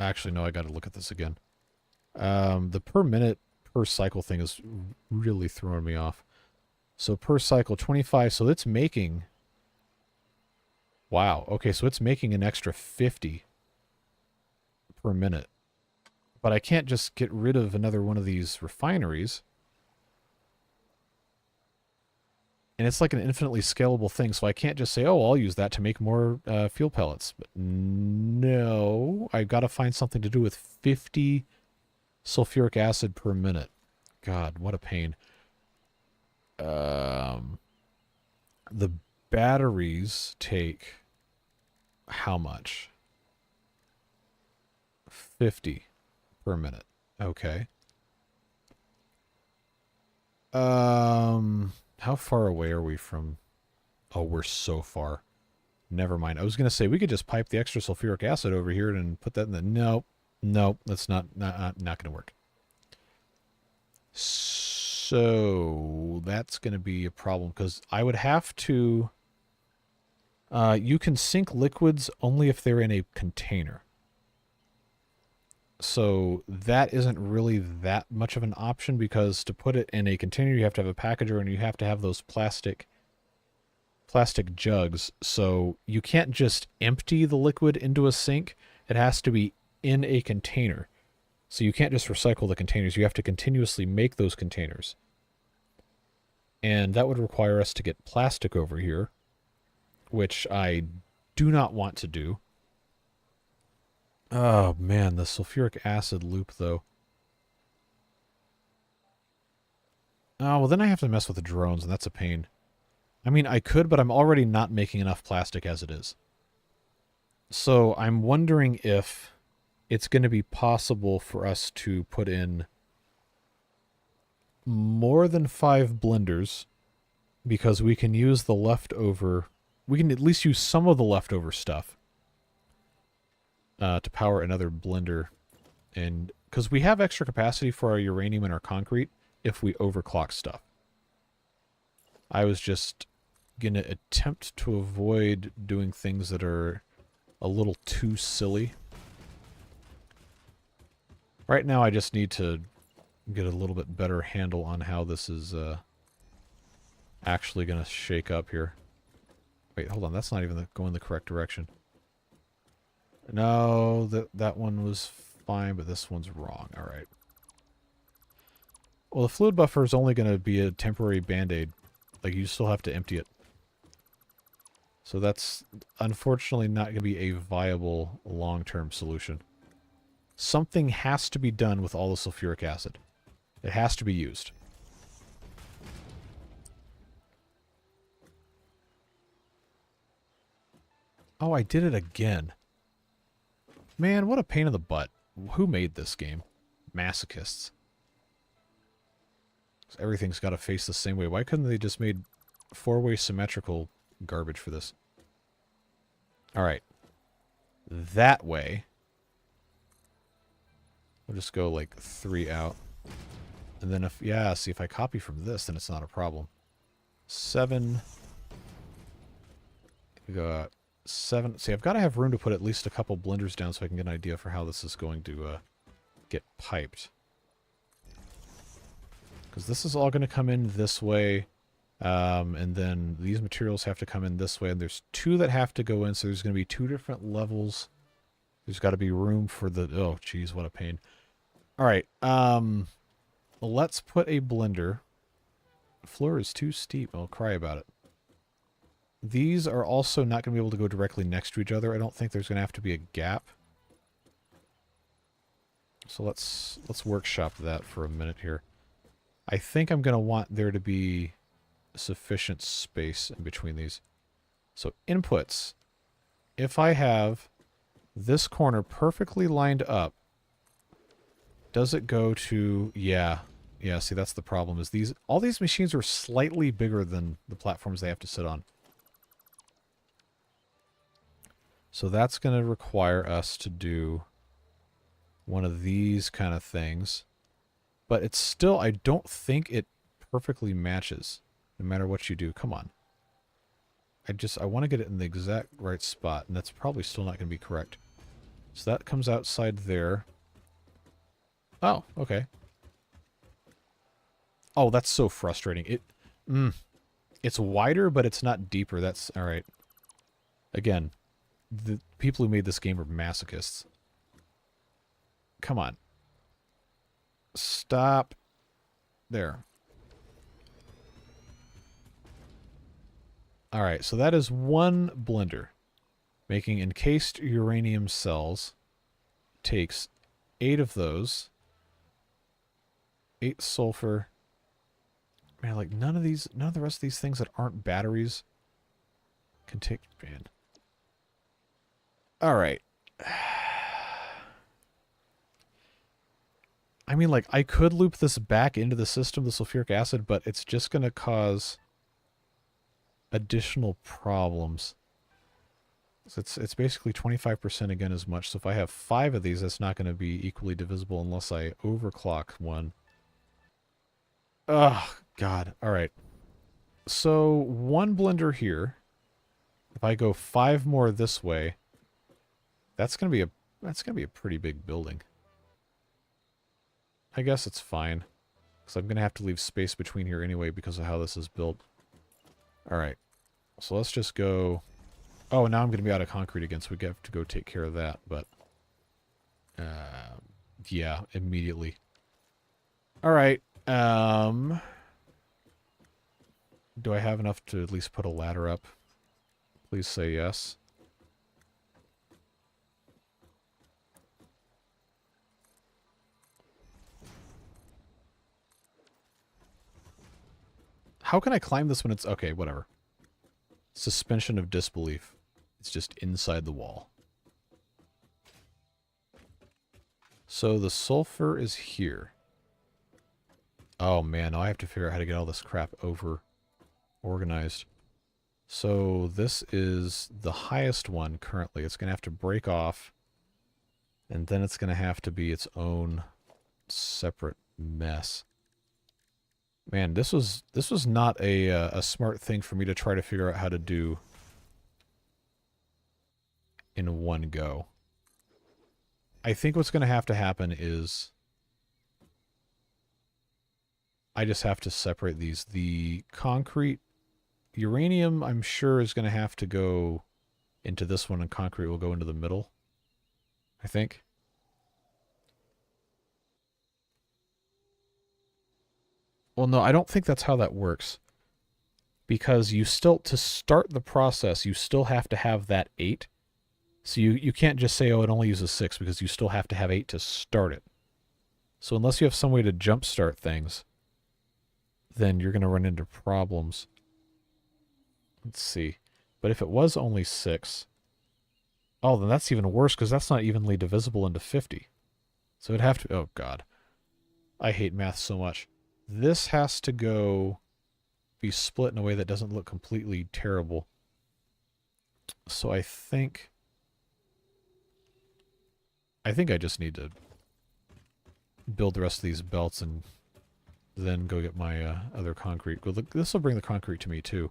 Actually, no, I got to look at this again. The per minute per cycle thing is really throwing me off. So per cycle, 25. So it's making... Wow. Okay, so it's making an extra 50 per minute. But I can't just get rid of another one of these refineries. And it's like an infinitely scalable thing, so I can't just say, oh, I'll use that to make more fuel pellets. But no, I've got to find something to do with 50 sulfuric acid per minute. God, what a pain. The batteries take how much? 50 per minute. Okay. How far away are we from... Oh, we're so far. Never mind. I was going to say, we could just pipe the extra sulfuric acid over here and put that in the... Nope. Nope. That's not going to work. So that's going to be a problem because I would have to... you can sink liquids only if they're in a container. So that isn't really that much of an option because to put it in a container, you have to have a packager and you have to have those plastic jugs. So you can't just empty the liquid into a sink. It has to be in a container. So you can't just recycle the containers. You have to continuously make those containers. And that would require us to get plastic over here, which I do not want to do. Oh, man, the sulfuric acid loop, though. Oh, well, then I have to mess with the drones, and that's a pain. I mean, I could, but I'm already not making enough plastic as it is. So I'm wondering if it's going to be possible for us to put in more than 5 blenders, because we can use the leftover... We can at least use some of the leftover stuff to power another blender. And because we have extra capacity for our uranium and our concrete if we overclock stuff. I was just going to attempt to avoid doing things that are a little too silly. Right now I just need to get a little bit better handle on how this is actually going to shake up here. Wait, hold on. That's not even going the correct direction. No, that one was fine, but this one's wrong. All right. Well, the fluid buffer is only going to be a temporary band-aid. Like, you still have to empty it. So that's unfortunately not going to be a viable long-term solution. Something has to be done with all the sulfuric acid. It has to be used. Oh, I did it again. Man, what a pain in the butt. Who made this game? Masochists. Everything's got to face the same way. Why couldn't they just made 4-way symmetrical garbage for this? Alright. That way. We'll just go like 3 out. And then if, yeah, see if I copy from this, then it's not a problem. 7. We go 7. See, I've got to have room to put at least a couple blenders down so I can get an idea for how this is going to get piped. Because this is all going to come in this way. And then these materials have to come in this way. And there's 2 that have to go in, so there's going to be 2 different levels. There's got to be room for the... Oh, geez, what a pain. Alright, let's put a blender. The floor is too steep. I'll cry about it. These are also not going to be able to go directly next to each other. I don't think there's going to have to be a gap. So let's workshop that for a minute here. I think I'm going to want there to be sufficient space in between these. So inputs. If I have this corner perfectly lined up, does it go to... Yeah. Yeah, see, that's the problem. Is all these machines are slightly bigger than the platforms they have to sit on. So that's going to require us to do one of these kind of things. But it's still, I don't think it perfectly matches, no matter what you do. Come on. I want to get it in the exact right spot, and that's probably still not going to be correct. So that comes outside there. Oh, okay. Oh, that's so frustrating. It's wider, but it's not deeper. That's all right. Again, the people who made this game are masochists. Come on. Stop. There. Alright, so that is 1 blender. Making encased uranium cells. Takes 8 of those. 8 sulfur. Man, like none of the rest of these things that aren't batteries can take... Man. Alright. I mean, like, I could loop this back into the system, the sulfuric acid, but it's just going to cause additional problems. So it's basically 25% again as much. So if I have 5 of these, that's not going to be equally divisible unless I overclock one. Oh, God. All right. So, one blender here. If I go 5 more this way, that's going to be a pretty big building. I guess it's fine. Because I'm going to have to leave space between here anyway because of how this is built. Alright. So let's just go... Oh, now I'm going to be out of concrete again, so we have to go take care of that. But, yeah, immediately. Alright. Do I have enough to at least put a ladder up? Please say yes. How can I climb this when it's... Okay, whatever. Suspension of disbelief. It's just inside the wall. So the sulfur is here. Oh man, now I have to figure out how to get all this crap over organized. So this is the highest one currently. It's going to have to break off. And then it's going to have to be its own separate mess. Man, this was not a smart thing for me to try to figure out how to do in one go. I think what's going to happen is I just have to separate these. The concrete, uranium, I'm sure is going to have to go into this one, and concrete will go into the middle, I think. Well, no, I don't think that's how that works. Because you still, to start the process, you still have to have that 8. So you can't just say, oh, it only uses 6, because you still have to have 8 to start it. So unless you have some way to jumpstart things, then you're going to run into problems. Let's see. But if it was only 6, oh, then that's even worse, because that's not evenly divisible into 50. So it'd have to, oh god. I hate math so much. This has to go be split in a way that doesn't look completely terrible. So I think I just need to build the rest of these belts and then go get my other concrete. Well, this will bring the concrete to me too.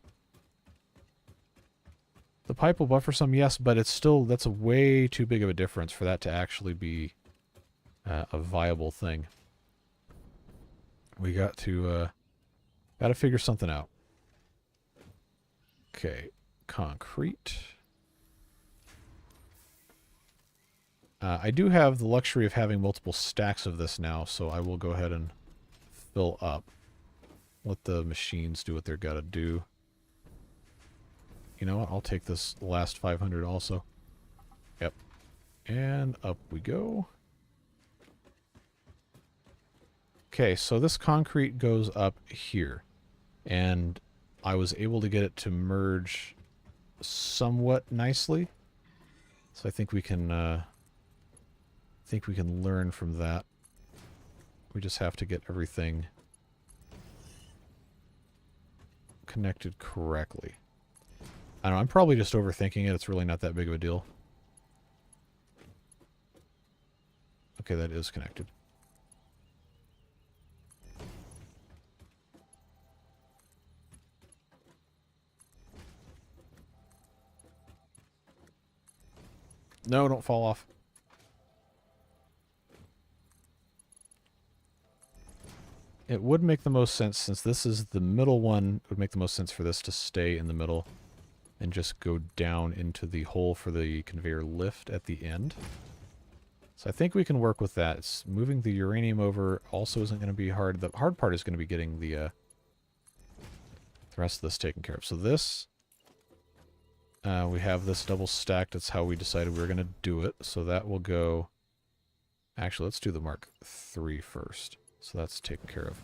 The pipe will buffer some, yes, but it's still, that's a way too big of a difference for that to actually be a viable thing. We got to figure something out. Okay, concrete. I do have the luxury of having multiple stacks of this now, so I will go ahead and fill up. Let the machines do what they're gotta do. You know what? I'll take this last 500 also. Yep. And up we go. Okay, so this concrete goes up here. And I was able to get it to merge somewhat nicely. So I think we can learn from that. We just have to get everything connected correctly. I don't know, I'm probably just overthinking it. It's really not that big of a deal. Okay, that is connected. No, don't fall off. It would make the most sense, since this is the middle one, it would make the most sense for this to stay in the middle and just go down into the hole for the conveyor lift at the end. So I think we can work with that. It's moving the uranium over also isn't going to be hard. The hard part is going to be getting the rest of this taken care of. So this, we have this double stacked. That's how we decided we were going to do it. So that will go... Actually, let's do the Mark III first. So that's taken care of.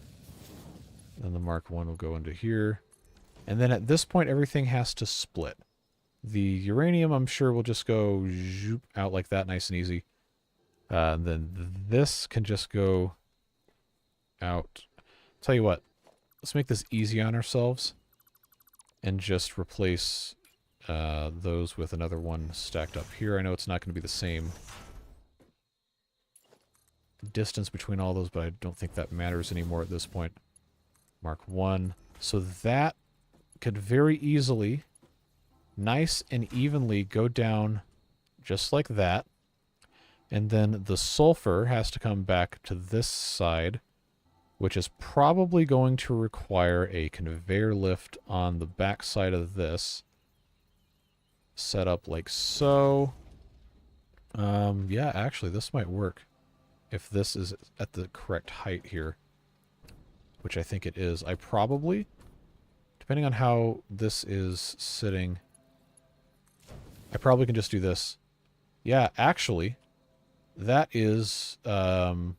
Then the Mark I will go into here. And then at this point, everything has to split. The uranium, I'm sure, will just go zoop out like that, nice and easy. And then this can just go out. Tell you what, let's make this easy on ourselves. And just replace those with another one stacked up here. I know it's not going to be the same distance between all those, but I don't think that matters anymore at this point. Mark 1. So that could very easily, nice and evenly go down just like that. And then the sulfur has to come back to this side, which is probably going to require a conveyor lift on the back side of this. Set up like so. Yeah, actually, this might work if this is at the correct height here, which I think it is. I probably, depending on how this is sitting, I probably can just do this. Yeah, actually, that is, that's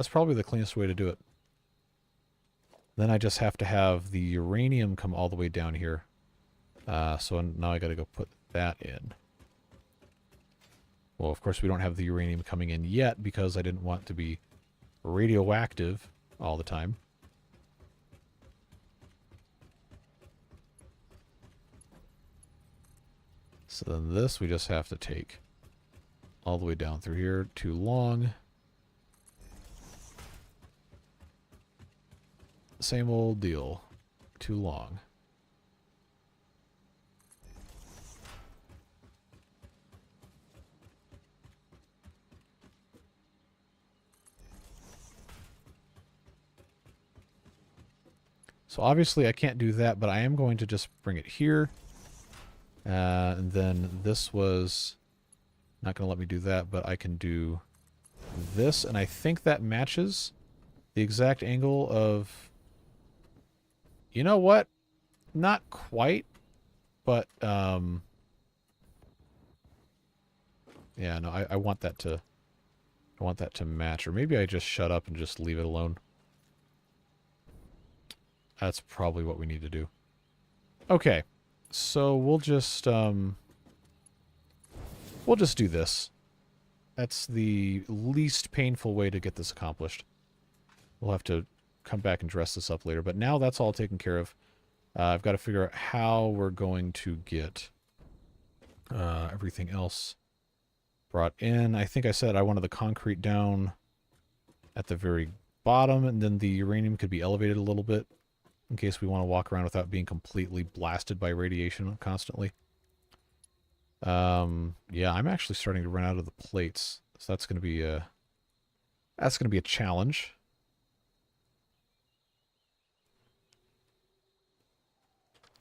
probably the cleanest way to do it. Then I just have to have the uranium come all the way down here. So now I got to go put that in. Well, of course, we don't have the uranium coming in yet because I didn't want to be radioactive all the time. So then this we just have to take all the way down through here. Too long. Same old deal. Too long. So obviously I can't do that, but I am going to just bring it here. And then this was not going to let me do that, but I can do this. And I think that matches the exact angle of... You know what? Not quite, but... Yeah, no, I want that to... I want that to match. Or maybe I just shut up and just leave it alone. That's probably what we need to do. Okay, so we'll just do this. That's the least painful way to get this accomplished. We'll have to come back and dress this up later, but now that's all taken care of. I've got to figure out how we're going to get everything else brought in. I think I said I wanted the concrete down at the very bottom, and then the uranium could be elevated a little bit, in case we want to walk around without being completely blasted by radiation constantly. Yeah, I'm actually starting to run out of the plates, so that's going to be a challenge.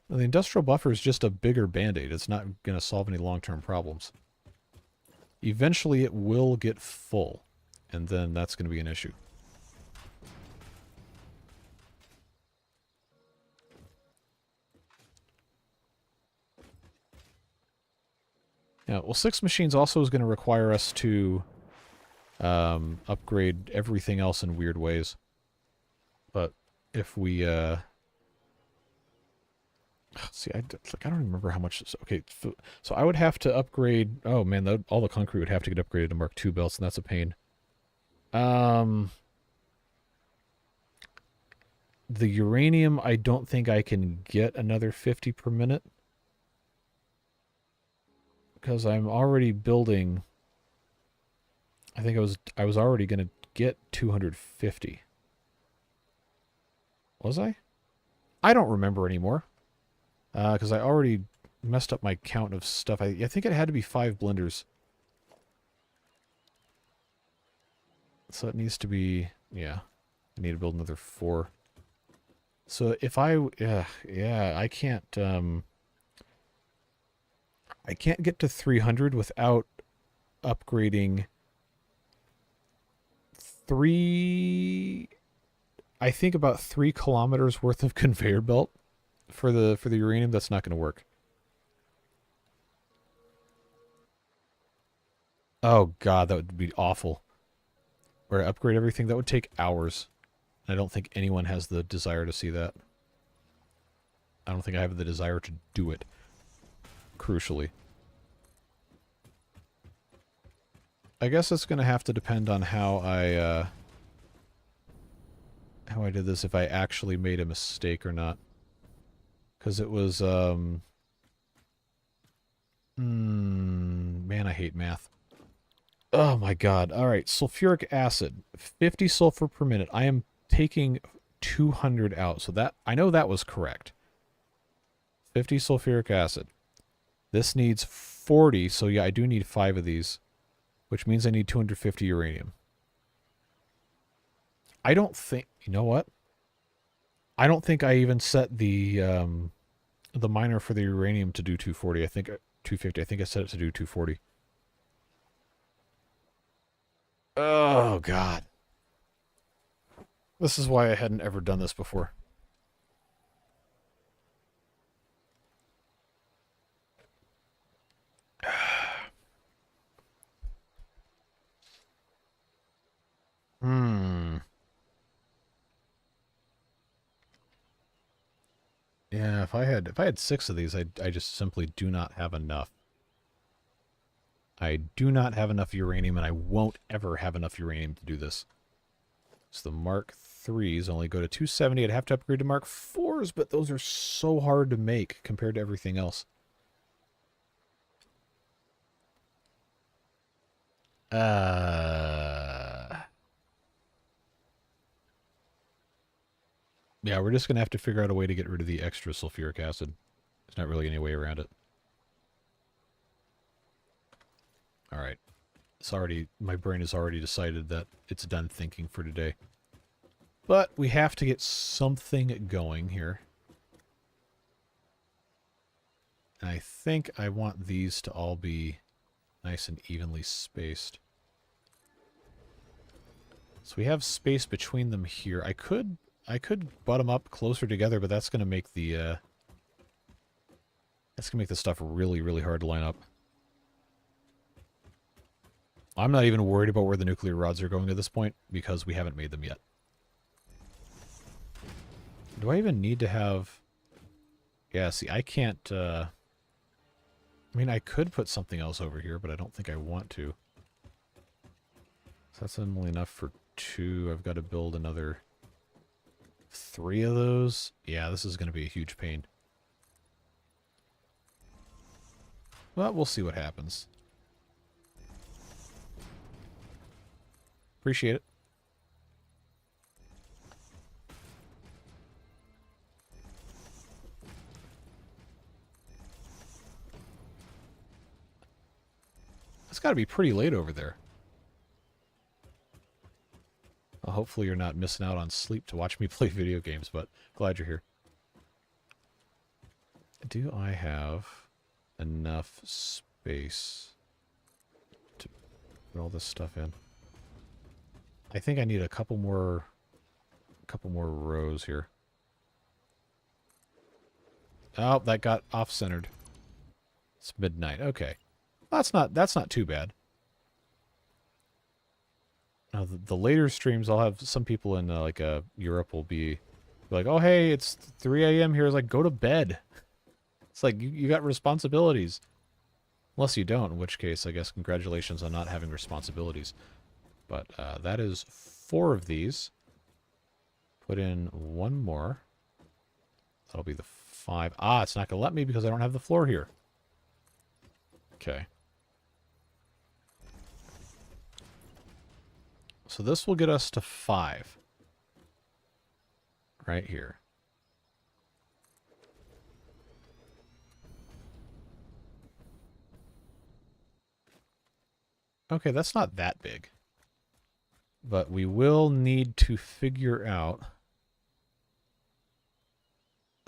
Well, the industrial buffer is just a bigger band-aid. It's not going to solve any long-term problems. Eventually, it will get full, and then that's going to be an issue. Yeah, well, 6 machines also is going to require us to upgrade everything else in weird ways. But if we... see, I don't remember how much... Okay, so I would have to upgrade... Oh, man, all the concrete would have to get upgraded to Mark II belts, and that's a pain. The uranium, I don't think I can get another 50 per minute. Because I'm already building... I think I was already going to get 250. Was I? I don't remember anymore. Because I already messed up my count of stuff. I think it had to be 5 blenders. So it needs to be... Yeah. I need to build another 4. So if I... yeah, I can't... I can't get to 300 without upgrading 3... I think about 3 kilometers worth of conveyor belt for the uranium. That's not going to work. Oh god, that would be awful. Where to upgrade everything, that would take hours. I don't think anyone has the desire to see that. I don't think I have the desire to do it. Crucially. I guess it's going to have to depend on how I did this, if I actually made a mistake or not. Because it was, man, I hate math. Oh my god. Alright, sulfuric acid. 50 sulfur per minute. I am taking 200 out. So that, I know that was correct. 50 sulfuric acid. This needs 40, so yeah, I do need 5 of these, which means I need 250 uranium. I don't think, you know what? I don't think I even set the miner for the uranium to do 240. I think 250. I think I set it to do 240. Oh god. This is why I hadn't ever done this before. Yeah, if I had 6 of these, I just simply do not have enough. I do not have enough uranium, and I won't ever have enough uranium to do this. So the Mark 3s only go to 270. I'd have to upgrade to Mark 4s, but those are so hard to make compared to everything else. Yeah, we're just going to have to figure out a way to get rid of the extra sulfuric acid. There's not really any way around it. Alright. It's already, my brain has already decided that it's done thinking for today. But we have to get something going here. And I think I want these to all be nice and evenly spaced. So we have space between them here. I could butt them up closer together, but that's going to make the stuff really, really hard to line up. I'm not even worried about where the nuclear rods are going at this point, because we haven't made them yet. Do I even need to have... Yeah, see, I can't... I mean, I could put something else over here, but I don't think I want to. So that's only enough for 2. I've got to build another 3 of those. Yeah, this is going to be a huge pain. Well, we'll see what happens. Appreciate it. It's got to be pretty late over there. Well, hopefully you're not missing out on sleep to watch me play video games, but glad you're here. Do I have enough space to put all this stuff in? I think I need a couple more rows here. Oh, that got off-centered. It's midnight. Okay. That's not too bad. Now, the later streams, I'll have some people in Europe will be like, "Oh, hey, it's 3 a.m. here." It's like, go to bed. It's like you got responsibilities, unless you don't. In which case, I guess congratulations on not having responsibilities. But that is 4 of these. Put in 1 more. That'll be the 5. Ah, it's not gonna let me because I don't have the floor here. Okay. So this will get us to 5. Right here. Okay, that's not that big. But we will need to figure out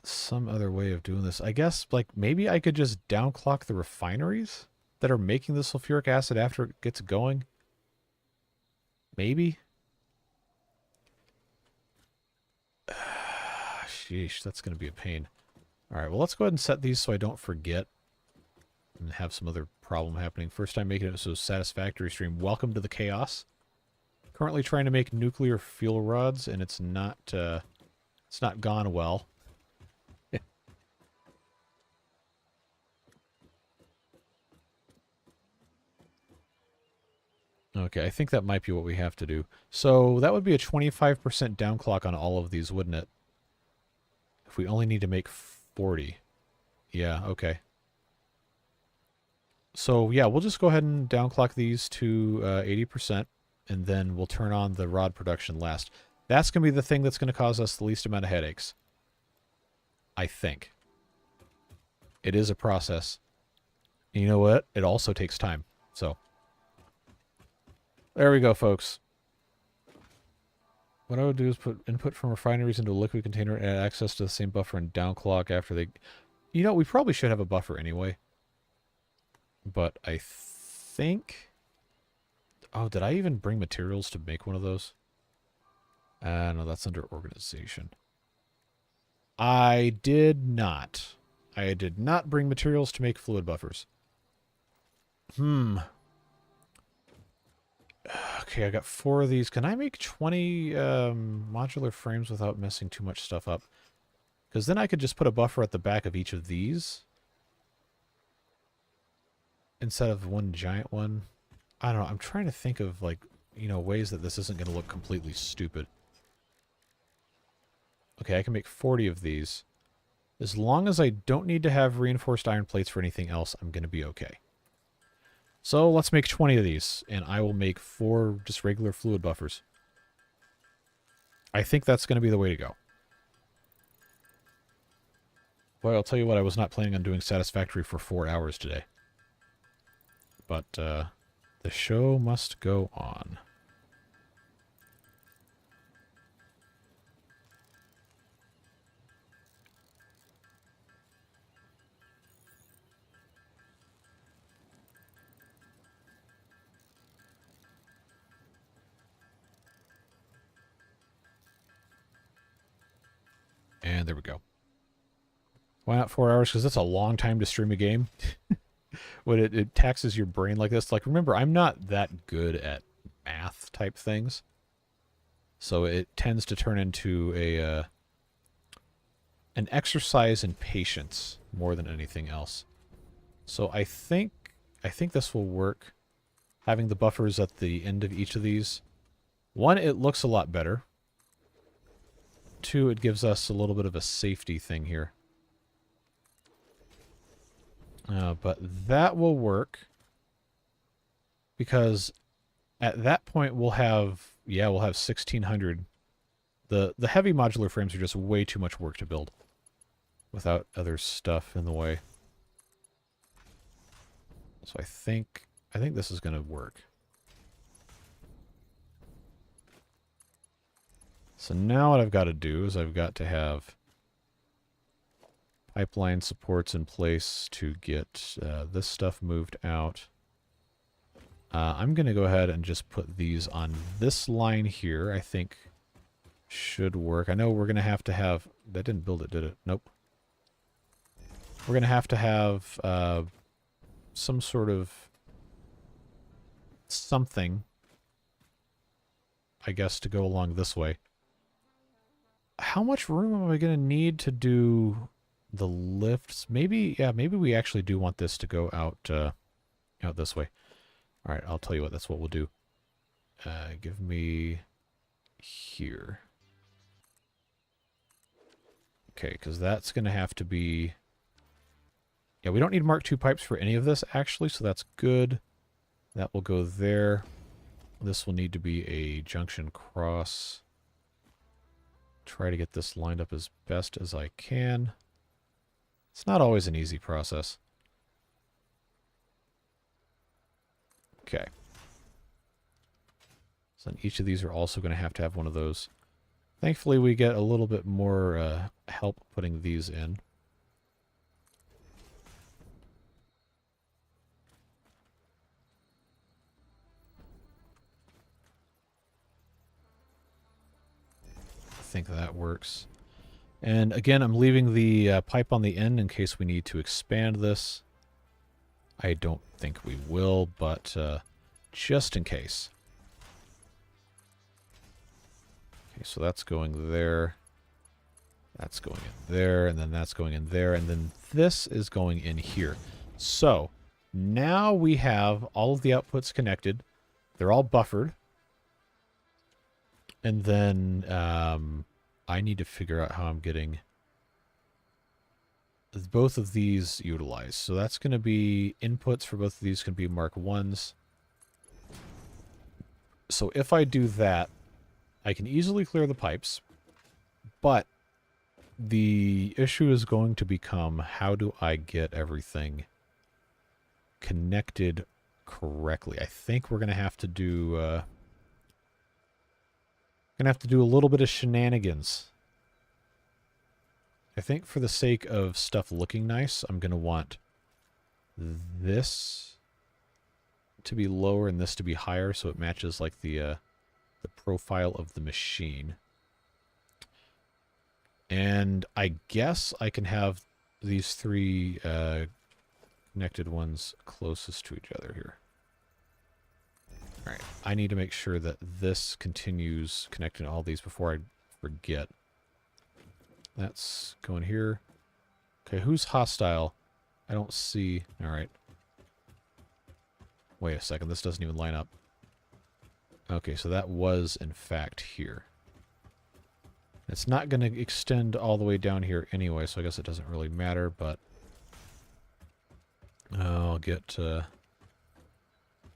some other way of doing this. I guess, like, maybe I could just downclock the refineries that are making the sulfuric acid after it gets going. Maybe? Sheesh, that's going to be a pain. Alright, well, let's go ahead and set these so I don't forget and have some other problem happening. First time making it so Satisfactory stream. Welcome to the chaos. Currently trying to make nuclear fuel rods, and it's not gone well. Okay, I think that might be what we have to do. So that would be a 25% downclock on all of these, wouldn't it? If we only need to make 40. Yeah, okay. So yeah, we'll just go ahead and downclock these to 80%, and then we'll turn on the rod production last. That's going to be the thing that's going to cause us the least amount of headaches. I think. It is a process. And you know what? It also takes time. So, there we go, folks. What I would do is put input from refineries into a liquid container and add access to the same buffer and downclock after they... You know, we probably should have a buffer anyway. But I think... Oh, did I even bring materials to make one of those? No, that's under organization. I did not. I did not bring materials to make fluid buffers. Okay, I got 4 of these. Can I make 20 modular frames without messing too much stuff up? Because then I could just put a buffer at the back of each of these. Instead of one giant one. I don't know. I'm trying to think of, like, you know, ways that this isn't going to look completely stupid. Okay, I can make 40 of these. As long as I don't need to have reinforced iron plates for anything else, I'm going to be okay. So let's make 20 of these, and I will make 4 just regular fluid buffers. I think that's going to be the way to go. Boy, I'll tell you what, I was not planning on doing Satisfactory for 4 hours today. But, the show must go on. And there we go. Why not 4 hours? Because that's a long time to stream a game. When it taxes your brain like this. Like, remember, I'm not that good at math type things. So it tends to turn into an exercise in patience more than anything else. So I think this will work. Having the buffers at the end of each of these. 1, it looks a lot better. 2, it gives us a little bit of a safety thing here. But that will work. Because at that point we'll have 1,600. The heavy modular frames are just way too much work to build. Without other stuff in the way. So I think this is going to work. So now what I've got to do is I've got to have pipeline supports in place to get this stuff moved out. I'm going to go ahead and just put these on this line here. I think should work. I know we're going to have... That didn't build it, did it? Nope. We're going to have some sort of something, I guess, to go along this way. How much room am I going to need to do the lifts? Maybe we actually do want this to go out this way. All right, I'll tell you what, that's what we'll do. Give me here. Okay, because that's going to have to be... Yeah, we don't need Mark II pipes for any of this, actually, so that's good. That will go there. This will need to be a junction cross. Try to get this lined up as best as I can. It's not always an easy process. Okay. So then each of these are also going to have one of those. Thankfully, we get a little bit more help putting these in. I think that works. And again, I'm leaving the pipe on the end in case we need to expand this. I don't think we will, but just in case. Okay, so that's going there. That's going in there, and then that's going in there, and then this is going in here. So, now we have all of the outputs connected. They're all buffered. And then I need to figure out how I'm getting both of these utilized. So that's going to be inputs for both of these can be Mark 1s. So if I do that, I can easily clear the pipes, but the issue is going to become, how do I get everything connected correctly? I think we're going to have to do a little bit of shenanigans. I think for the sake of stuff looking nice, I'm going to want this to be lower and this to be higher so it matches like the profile of the machine. And I guess I can have these three connected ones closest to each other here. All right, I need to make sure that this continues connecting all these before I forget. That's going here. Okay, who's hostile? I don't see. All right. Wait a second, this doesn't even line up. Okay, so that was, in fact, here. It's not going to extend all the way down here anyway, so I guess it doesn't really matter, but I'll get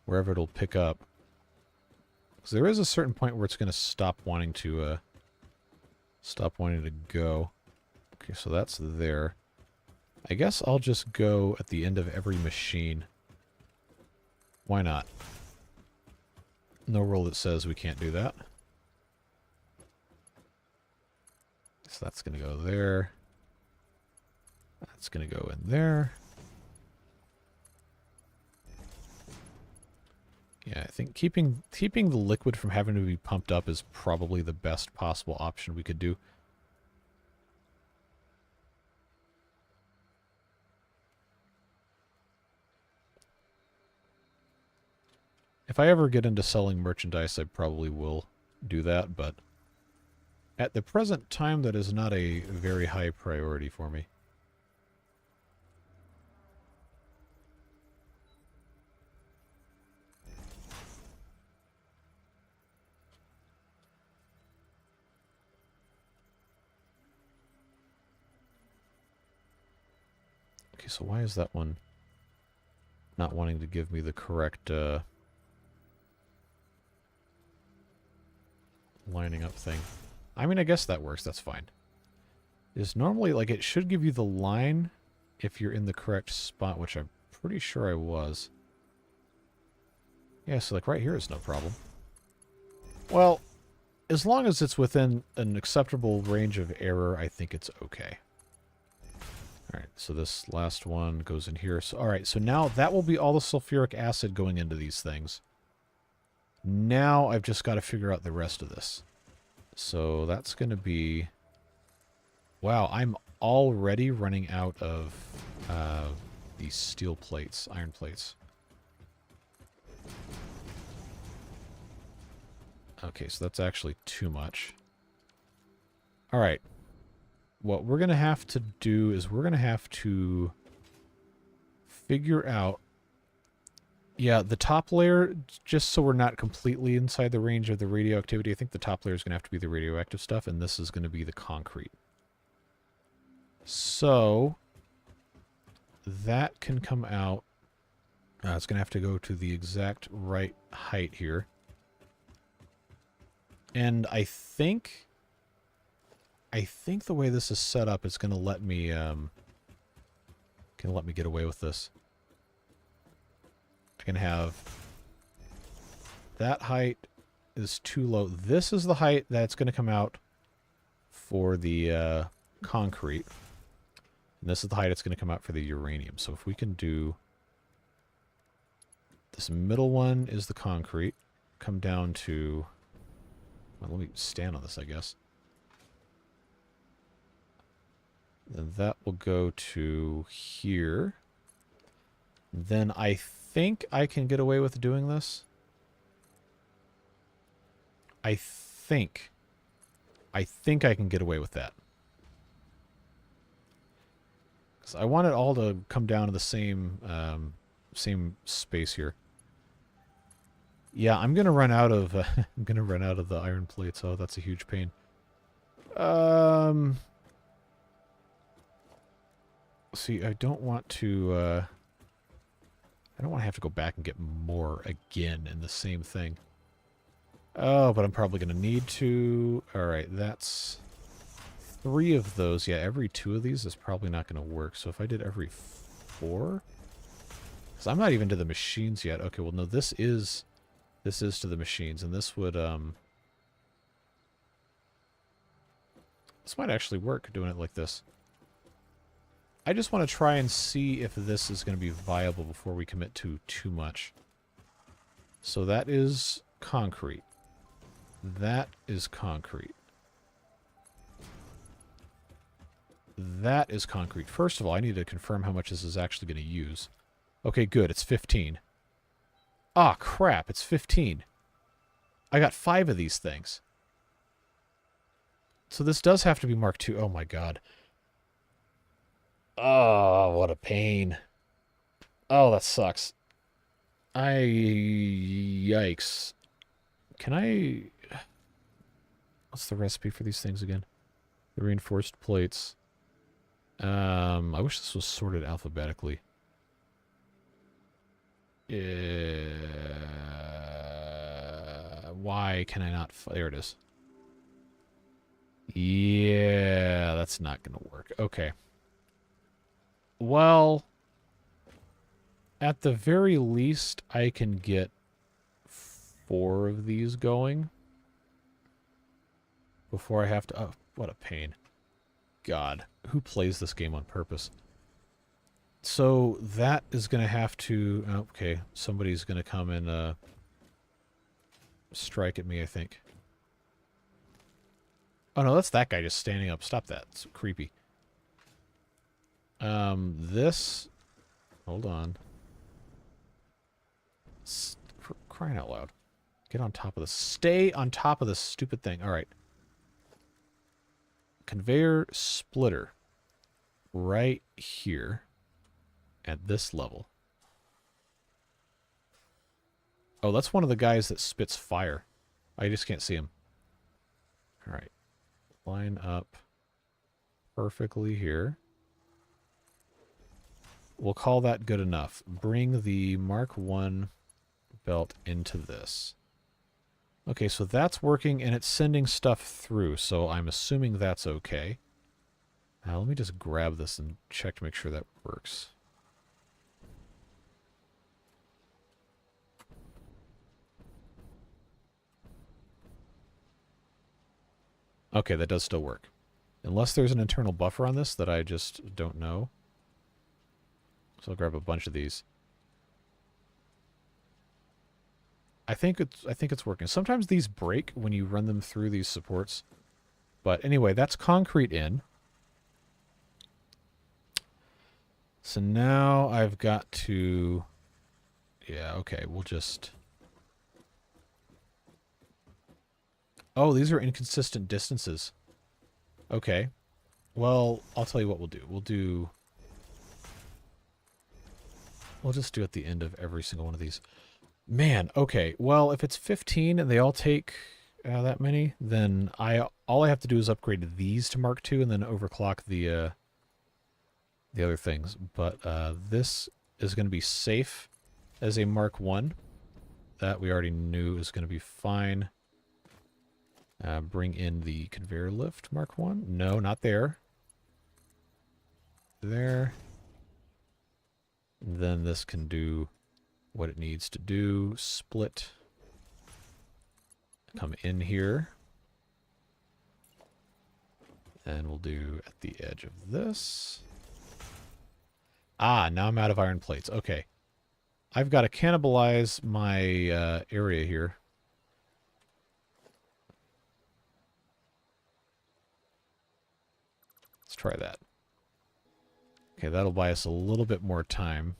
wherever it'll pick up. Because there is a certain point where it's going to stop wanting to go. Okay, so that's there. I guess I'll just go at the end of every machine. Why not? No rule that says we can't do that. So that's going to go there. That's going to go in there. Yeah, I think keeping the liquid from having to be pumped up is probably the best possible option we could do. If I ever get into selling merchandise, I probably will do that, but at the present time, that is not a very high priority for me. Okay, so why is that one not wanting to give me the correct lining up thing? I mean, I guess that works. That's fine. Is normally, like, it should give you the line if you're in the correct spot, which I'm pretty sure I was. Yeah, so, like, right here is no problem. Well, as long as it's within an acceptable range of error, I think it's okay. Alright, so this last one goes in here. So, alright, so now that will be all the sulfuric acid going into these things. Now I've just got to figure out the rest of this. So that's going to be... Wow, I'm already running out of these steel plates, iron plates. Okay, so that's actually too much. Alright. What we're going to have to do is we're going to have to figure out... Yeah, the top layer, just so we're not completely inside the range of the radioactivity, I think the top layer is going to have to be the radioactive stuff, and this is going to be the concrete. So, that can come out. It's going to have to go to the exact right height here. And I think the way this is set up is going to let me get away with this. I can have that height is too low. This is the height that's going to come out for the concrete. And this is the height it's going to come out for the uranium. So if we can do... This middle one is the concrete. Come down to... Well, let me stand on this, I guess. Then that will go to here. Then I think I can get away with doing this. I think I can get away with that. Because I want it all to come down to the same space here. Yeah, I'm gonna run out of the iron plates. Oh, that's a huge pain. See, I don't want to have to go back and get more again in the same thing. Oh, but I'm probably going to need to. All right, that's 3 of those. Yeah, every 2 of these is probably not going to work. So if I did every 4, because I'm not even to the machines yet. Okay, well, no, this is to the machines, and this would this might actually work doing it like this. I just want to try and see if this is going to be viable before we commit to too much. So that is concrete. That is concrete. That is concrete. First of all, I need to confirm how much this is actually going to use. Okay, good. It's 15. Ah, crap. It's 15. I got 5 of these things. So this does have to be Mark II. Oh, my God. Oh, what a pain. Oh, that sucks. Yikes. Can I... What's the recipe for these things again? The reinforced plates. I wish this was sorted alphabetically. Why can I not... There it is. Yeah, that's not going to work. Okay. Well, at the very least, I can get 4 of these going before I have to... Oh, what a pain. God, who plays this game on purpose? So that is going to have to... Okay, somebody's going to come and strike at me, I think. Oh, no, that's that guy just standing up. Stop that. It's creepy. This... Hold on. For crying out loud. Get on top of this. Stay on top of this stupid thing. All right. Conveyor splitter. Right here. At this level. Oh, that's one of the guys that spits fire. I just can't see him. All right. Line up perfectly here. We'll call that good enough. Bring the Mark I belt into this. Okay, so that's working, and it's sending stuff through, so I'm assuming that's okay. Let me just grab this and check to make sure that works. Okay, that does still work. Unless there's an internal buffer on this that I just don't know. So I'll grab a bunch of these. I think it's working. Sometimes these break when you run them through these supports. But anyway, that's concrete in. So now I've got to... Yeah, okay, we'll just... Oh, these are inconsistent distances. Okay. Well, I'll tell you what we'll do. We'll just do at the end of every single one of these. Man, okay. Well, if it's 15 and they all take that many, then all I have to do is upgrade these to Mark II and then overclock the other things. But this is going to be safe as a Mark I. That we already knew is going to be fine. Bring in the conveyor lift, Mark I. No, not there. There. Then this can do what it needs to do. Split. Come in here. And we'll do at the edge of this. Ah, now I'm out of iron plates. Okay. I've got to cannibalize my area here. Let's try that. Okay, that'll buy us a little bit more time.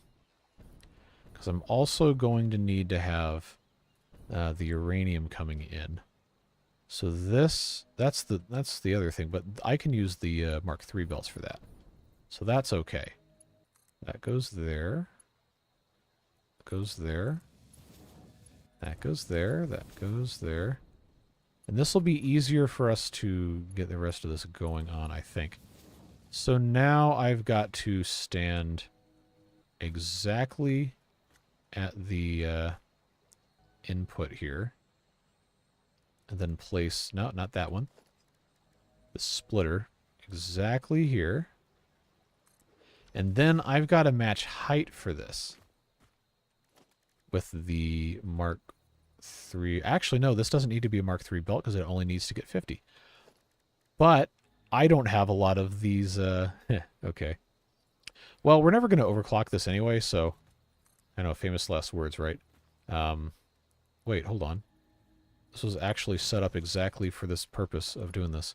Because I'm also going to need to have the uranium coming in. So that's the other thing, but I can use the Mark III belts for that. So that's okay. That goes there. Goes there. That goes there. That goes there. And this will be easier for us to get the rest of this going on, I think. So now I've got to stand exactly at the input here. And then place, no, not that one. The splitter exactly here. And then I've got to match height for this with the Mark III. Actually, no, this doesn't need to be a Mark III belt because it only needs to get 50. But I don't have a lot of these. Okay. Well, we're never going to overclock this anyway, so I know, famous last words, right? Wait, hold on. This was actually set up exactly for this purpose of doing this.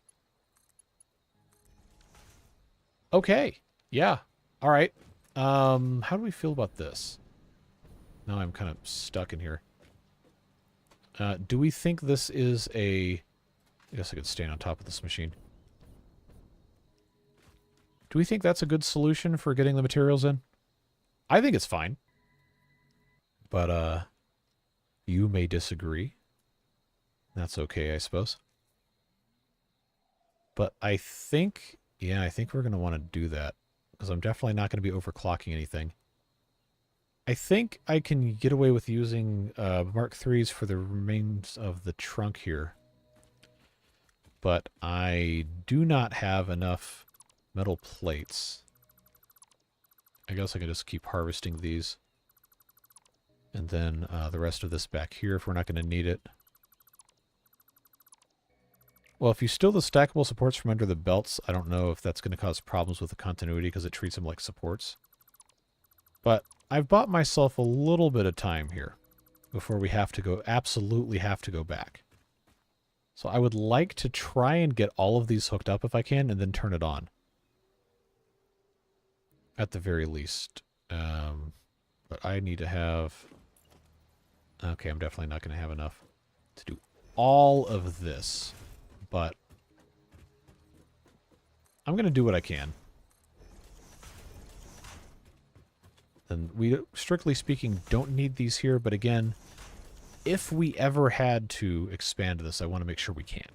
Okay. Yeah. All right. How do we feel about this? Now I'm kind of stuck in here. Do we think this is a... I guess I could stand on top of this machine. Do we think that's a good solution for getting the materials in? I think it's fine. But, you may disagree. That's okay, I suppose. But I think... Yeah, I think we're going to want to do that. Because I'm definitely not going to be overclocking anything. I think I can get away with using Mark IIIs for the remains of the trunk here. But I do not have enough metal plates. I guess I can just keep harvesting these. And then the rest of this back here if we're not going to need it. Well, if you steal the stackable supports from under the belts, I don't know if that's going to cause problems with the continuity because it treats them like supports. But I've bought myself a little bit of time here before we have to go, absolutely have to go back. So I would like to try and get all of these hooked up if I can and then turn it on. At the very least. But I need to have... Okay, I'm definitely not going to have enough to do all of this. But I'm going to do what I can. And we, strictly speaking, don't need these here. But again, if we ever had to expand this, I want to make sure we can.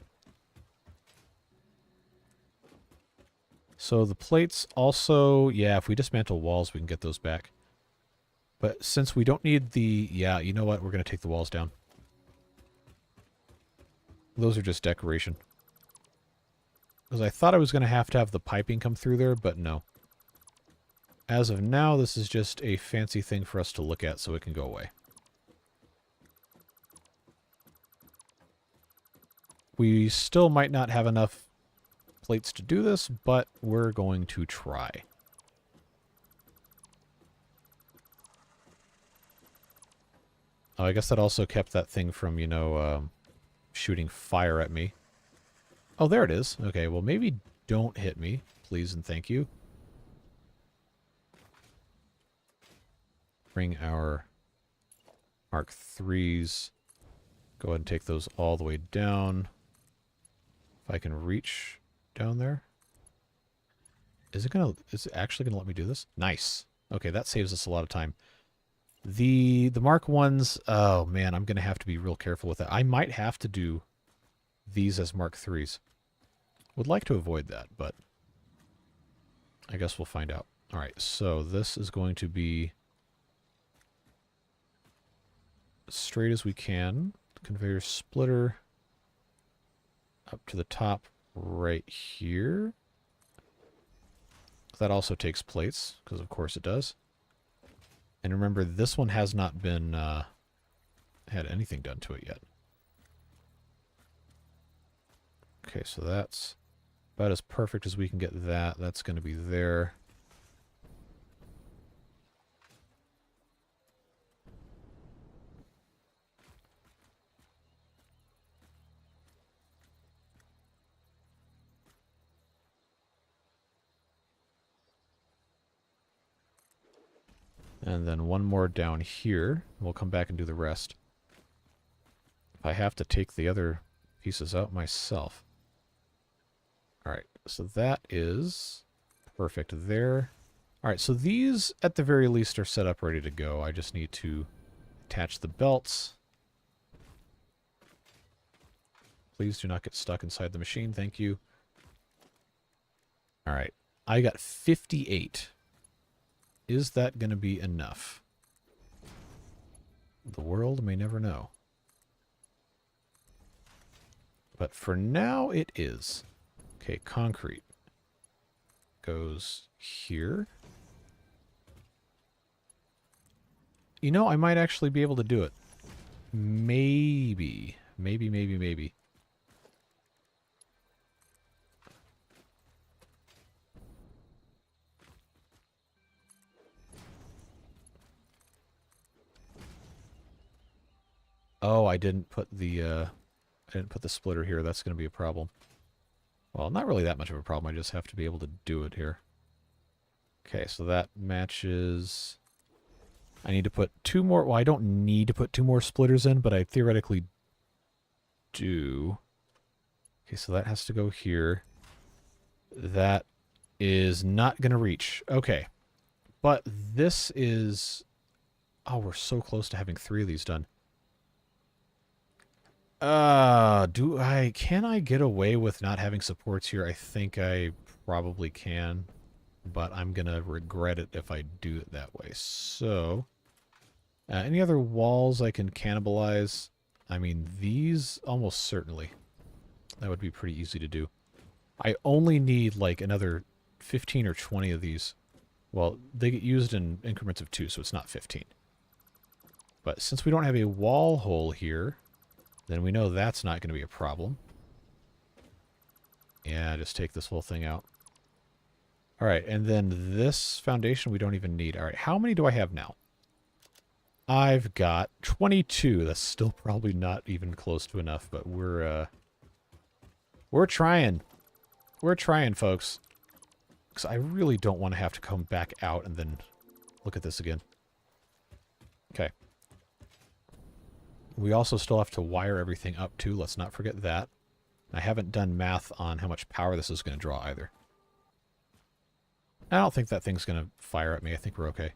So the plates also, yeah, if we dismantle walls, we can get those back. But since we don't need the, yeah, you know what? We're going to take the walls down. Those are just decoration. Because I thought I was going to have the piping come through there, but no. As of now, this is just a fancy thing for us to look at so it can go away. We still might not have enough plates to do this, but we're going to try. Oh, I guess that also kept that thing from, you know, shooting fire at me. Oh, there it is. Okay, well, maybe don't hit me, please and thank you. Bring our Mark IIIs. Go ahead and take those all the way down. If I can reach down there. Is it actually gonna let me do this? Nice. Okay, that saves us a lot of time. The Mark I's, oh man, I'm gonna have to be real careful with that. I might have to do these as Mark IIIs. Would like to avoid that, but I guess we'll find out. Alright, so this is going to be as straight as we can. Conveyor splitter up to the top right here. That also takes plates, because of course it does. And remember, this one has not been had anything done to it yet. Okay, so that's about as perfect as we can get that. That's going to be there. And then one more down here. We'll come back and do the rest. If I have to take the other pieces out myself. Alright, so that is perfect there. Alright, so these at the very least are set up ready to go. I just need to attach the belts. Please do not get stuck inside the machine, thank you. Alright, I got 58. Is that going to be enough? The world may never know. But for now, it is. Okay, concrete goes here. You know, I might actually be able to do it. Maybe. Maybe. Oh, I didn't put the splitter here. That's going to be a problem. Well, not really that much of a problem. I just have to be able to do it here. Okay, so that matches. I need to put 2 more. Well, I don't need to put 2 more splitters in, but I theoretically do. Okay, so that has to go here. That is not going to reach. Okay. But this is... Oh, we're so close to having 3 of these done. Can I get away with not having supports here? I think I probably can, but I'm gonna regret it if I do it that way. So, any other walls I can cannibalize? I mean, these almost certainly. That would be pretty easy to do. I only need like another 15 or 20 of these. Well, they get used in increments of 2, so it's not 15. But since we don't have a wall hole here, then we know that's not going to be a problem. Yeah, just take this whole thing out. Alright, and then this foundation we don't even need. Alright, how many do I have now? I've got 22. That's still probably not even close to enough, but we're trying. We're trying, folks. Because I really don't want to have to come back out and then look at this again. Okay. We also still have to wire everything up, too. Let's not forget that. I haven't done math on how much power this is going to draw, either. I don't think that thing's going to fire at me. I think we're okay.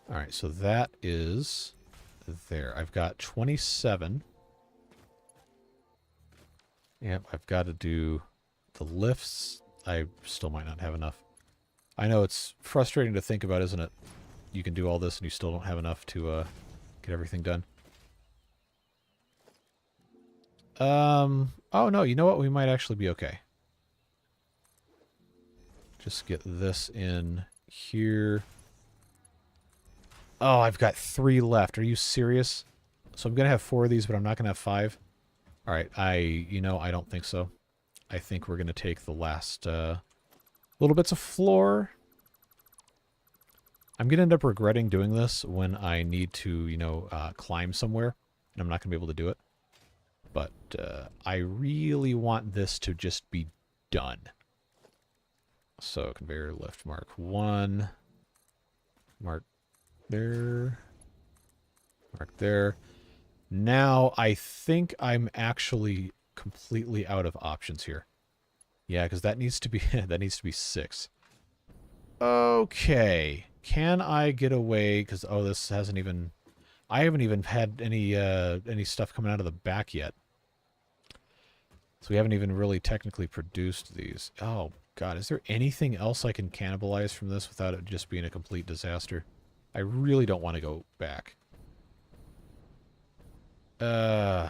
Alright, so that is there. I've got 27. Yep, I've got to do the lifts. I still might not have enough. I know it's frustrating to think about, isn't it? You can do all this and you still don't have enough to get everything done. Oh no, you know what? We might actually be okay. Just get this in here. Oh, I've got 3 left. Are you serious? So I'm going to have 4 of these, but I'm not going to have 5. Alright, I don't think so. I think we're going to take the last, little bits of floor. I'm going to end up regretting doing this when I need to, climb somewhere, and I'm not going to be able to do it. But I really want this to just be done. So, conveyor lift mark 1. Mark there. Mark there. Now, I think I'm actually completely out of options here. Yeah, because that needs to be that needs to be 6. Okay. Can I get away? Because this hasn't even. I haven't even had any stuff coming out of the back yet. So we haven't even really technically produced these. Oh God, is there anything else I can cannibalize from this without it just being a complete disaster? I really don't want to go back. I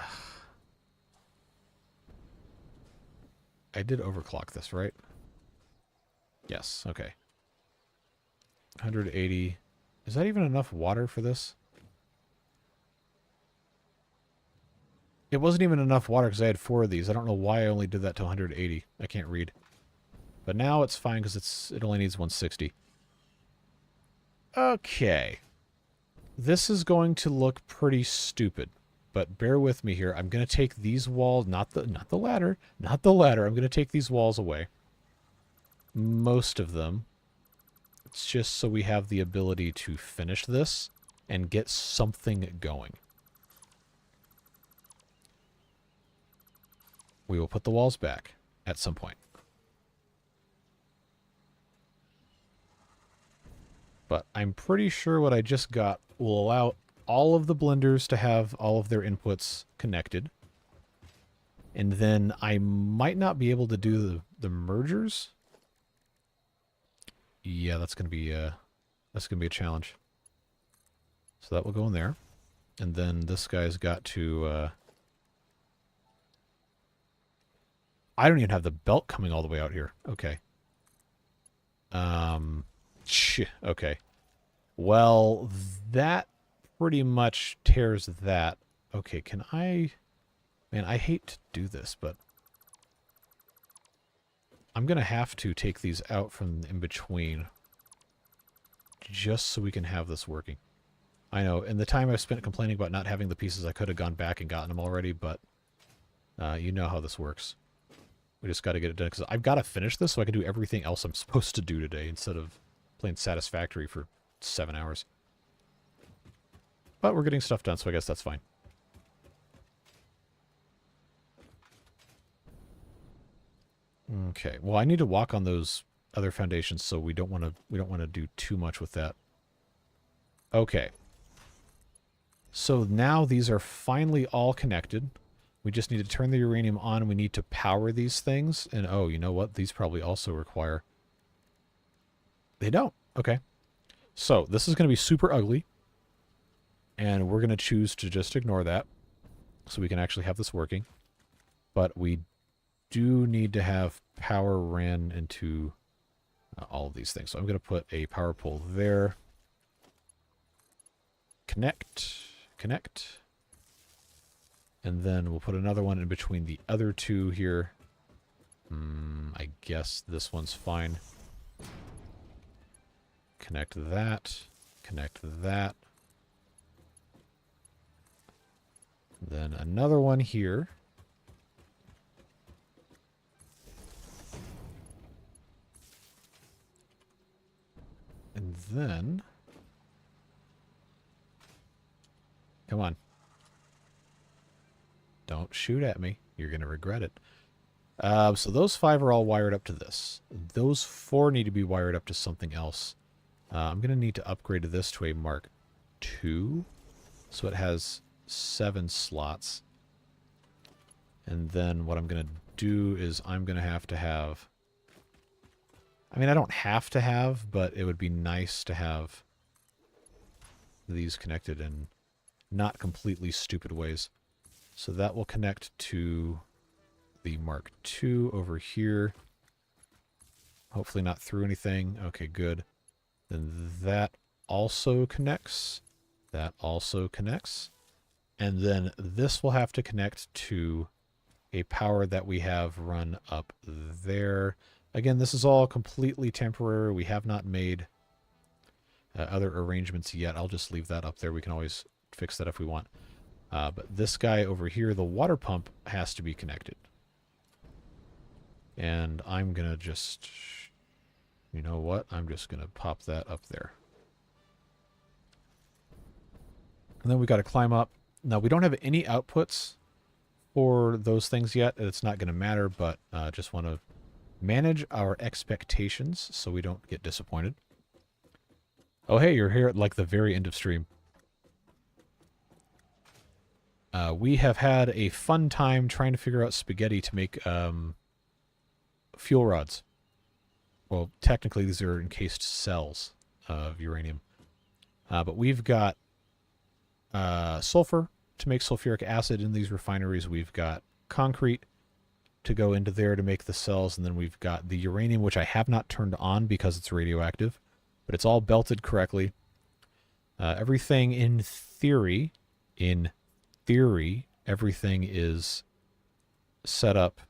did overclock this, right? Yes, okay. 180. Is that even enough water for this? It wasn't even enough water because I had 4 of these. I don't know why I only did that to 180. I can't read. But now it's fine because it only needs 160. Okay. This is going to look pretty stupid. But bear with me here. I'm going to take these walls, not the ladder. Not the ladder. I'm going to take these walls away. Most of them. It's just so we have the ability to finish this and get something going. We will put the walls back at some point. But I'm pretty sure what I just got will allow all of the blenders to have all of their inputs connected. And then I might not be able to do the mergers. Yeah, that's gonna be a challenge. So that will go in there. And then this guy's got to I don't even have the belt coming all the way out here. Okay. Okay. Well, that pretty much tears that. Okay, can I... Man, I hate to do this, but... I'm going to have to take these out from in between. Just so we can have this working. I know, in the time I've spent complaining about not having the pieces, I could have gone back and gotten them already, but... you know how this works. We just got to get it done, because I've got to finish this so I can do everything else I'm supposed to do today, instead of playing Satisfactory for 7 hours. But we're getting stuff done, so I guess that's fine. Okay, well I need to walk on those other foundations, so we don't want to do too much with that. Okay. So now these are finally all connected. We just need to turn the uranium on, and we need to power these things. And oh, you know what? These probably also require... They don't. Okay. So this is going to be super ugly. And we're going to choose to just ignore that. So we can actually have this working. But we do need to have power ran into all of these things. So I'm going to put a power pole there. Connect. Connect. And then we'll put another one in between the other two here. I guess this one's fine. Connect that. Connect that. Then another one here. And then... Come on. Don't shoot at me. You're going to regret it. So those 5 are all wired up to this. Those 4 need to be wired up to something else. I'm going to need to upgrade this to a Mark II. So it has 7 slots. And then what I'm going to do is I'm going to have... I mean, I don't have to have, but it would be nice to have these connected in not completely stupid ways. So that will connect to the Mark II over here. Hopefully not through anything. Okay, good. Then that also connects. That also connects. And then this will have to connect to a power that we have run up there. Again, this is all completely temporary. We have not made other arrangements yet. I'll just leave that up there. We can always fix that if we want. But this guy over here, the water pump, has to be connected. And I'm going to just... You know what? I'm just going to pop that up there. And then we got to climb up. Now, we don't have any outputs for those things yet. It's not going to matter, but just want to manage our expectations so we don't get disappointed. Oh, hey, you're here at like the very end of stream. We have had a fun time trying to figure out spaghetti to make fuel rods. Well, technically these are encased cells of uranium. But we've got sulfur to make sulfuric acid in these refineries. We've got concrete to go into there to make the cells. And then we've got the uranium, which I have not turned on because it's radioactive. But it's all belted correctly. Everything in theory, everything is set up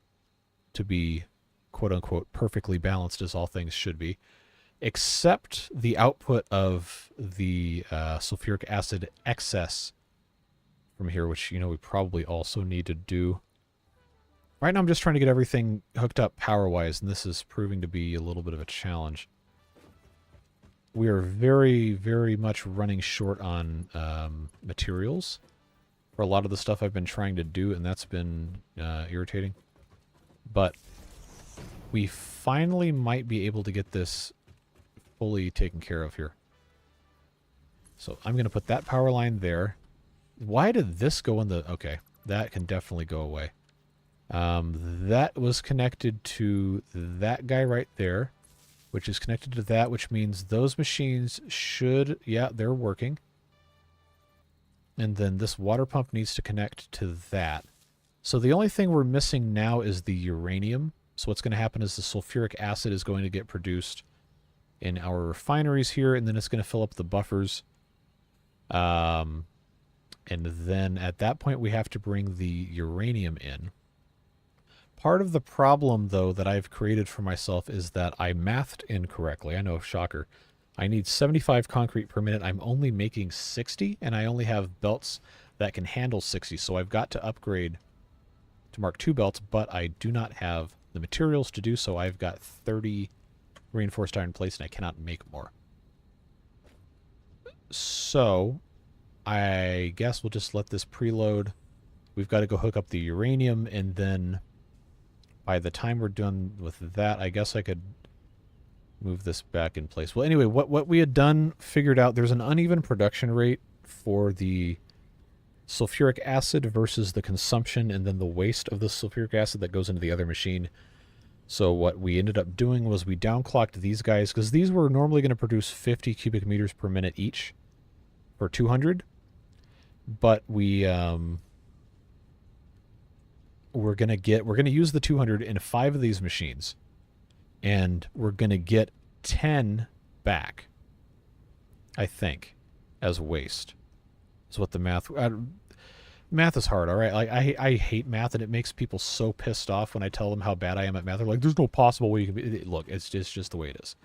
to be quote-unquote perfectly balanced, as all things should be, except the output of the sulfuric acid excess from here, which, you know, we probably also need to do. Right now I'm just trying to get everything hooked up power-wise, and this is proving to be a little bit of a challenge. We are very, very much running short on materials for a lot of the stuff I've been trying to do, and that's been irritating. But we finally might be able to get this fully taken care of here. So I'm going to put that power line there. Why did this go in the... Okay, that can definitely go away. That was connected to that guy right there, which is connected to that, which means those machines should... Yeah, they're working. And then this water pump needs to connect to that. So the only thing we're missing now is the uranium. So what's going to happen is the sulfuric acid is going to get produced in our refineries here, and then it's going to fill up the buffers. And then at that point, we have to bring the uranium in. Part of the problem, though, that I've created for myself is that I mathed incorrectly. I know, shocker. I need 75 concrete per minute. I'm only making 60, and I only have belts that can handle 60. So I've got to upgrade to Mark II belts, but I do not have the materials to do so. I've got 30 reinforced iron plates, and I cannot make more. So I guess we'll just let this preload. We've got to go hook up the uranium, and then by the time we're done with that, I guess I could move this back in place. Well, anyway, what we had done, figured out there's an uneven production rate for the sulfuric acid versus the consumption and then the waste of the sulfuric acid that goes into the other machine. So what we ended up doing was we downclocked these guys, because these were normally going to produce 50 cubic meters per minute each for 200. But we're going to use the 200 in 5 of these machines, and we're going to get 10 back, I think, as waste. Is what the math... math is hard, all right? Like, I hate math, and it makes people so pissed off when I tell them how bad I am at math. They're like, there's no possible way you can be... Look, it's just the way it is.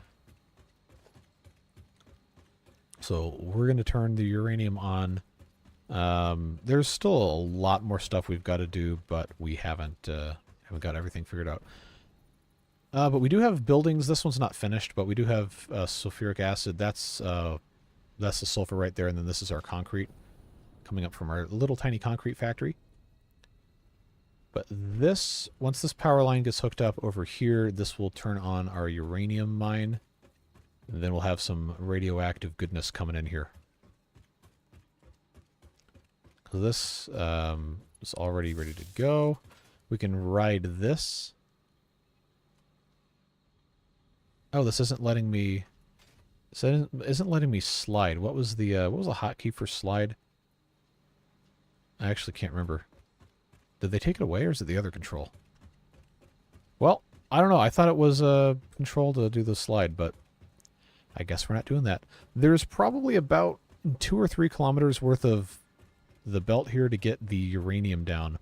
So we're going to turn the uranium on. There's still a lot more stuff we've got to do, but we haven't got everything figured out. But we do have buildings. This one's not finished, but we do have sulfuric acid. That's the sulfur right there, and then this is our concrete coming up from our little tiny concrete factory. But this, once this power line gets hooked up over here, this will turn on our uranium mine, and then we'll have some radioactive goodness coming in here. So this is already ready to go. We can ride this. Oh, this isn't letting me. This isn't letting me slide. What was the hotkey for slide? I actually can't remember. Did they take it away, or is it the other control? Well, I don't know. I thought it was control to do the slide, but I guess we're not doing that. There's probably about 2 or 3 kilometers worth of the belt here to get the uranium down.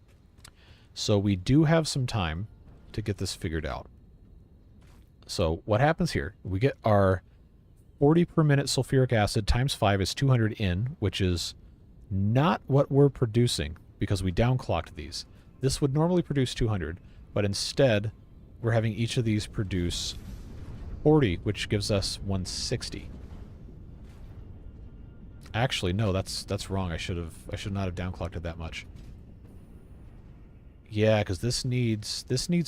So we do have some time to get this figured out. So what happens here? We get our 40 per minute sulfuric acid times 5 is 200 in, which is not what we're producing because we downclocked these. This would normally produce 200, but instead we're having each of these produce 40, which gives us 160. Actually, no, that's wrong. I should not have downclocked it that much. Yeah, because this needs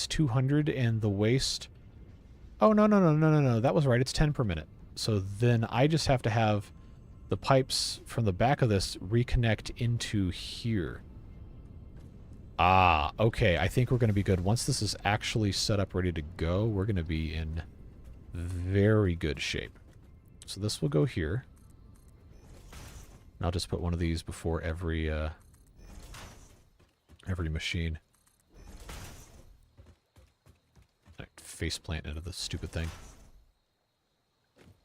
200 and the waste. Oh no. That was right. It's 10 per minute. So then I just have to have the pipes from the back of this reconnect into here. Ah, okay. I think we're going to be good. Once this is actually set up ready to go, we're going to be in very good shape. So this will go here. And I'll just put one of these before every machine. I faceplant into the stupid thing.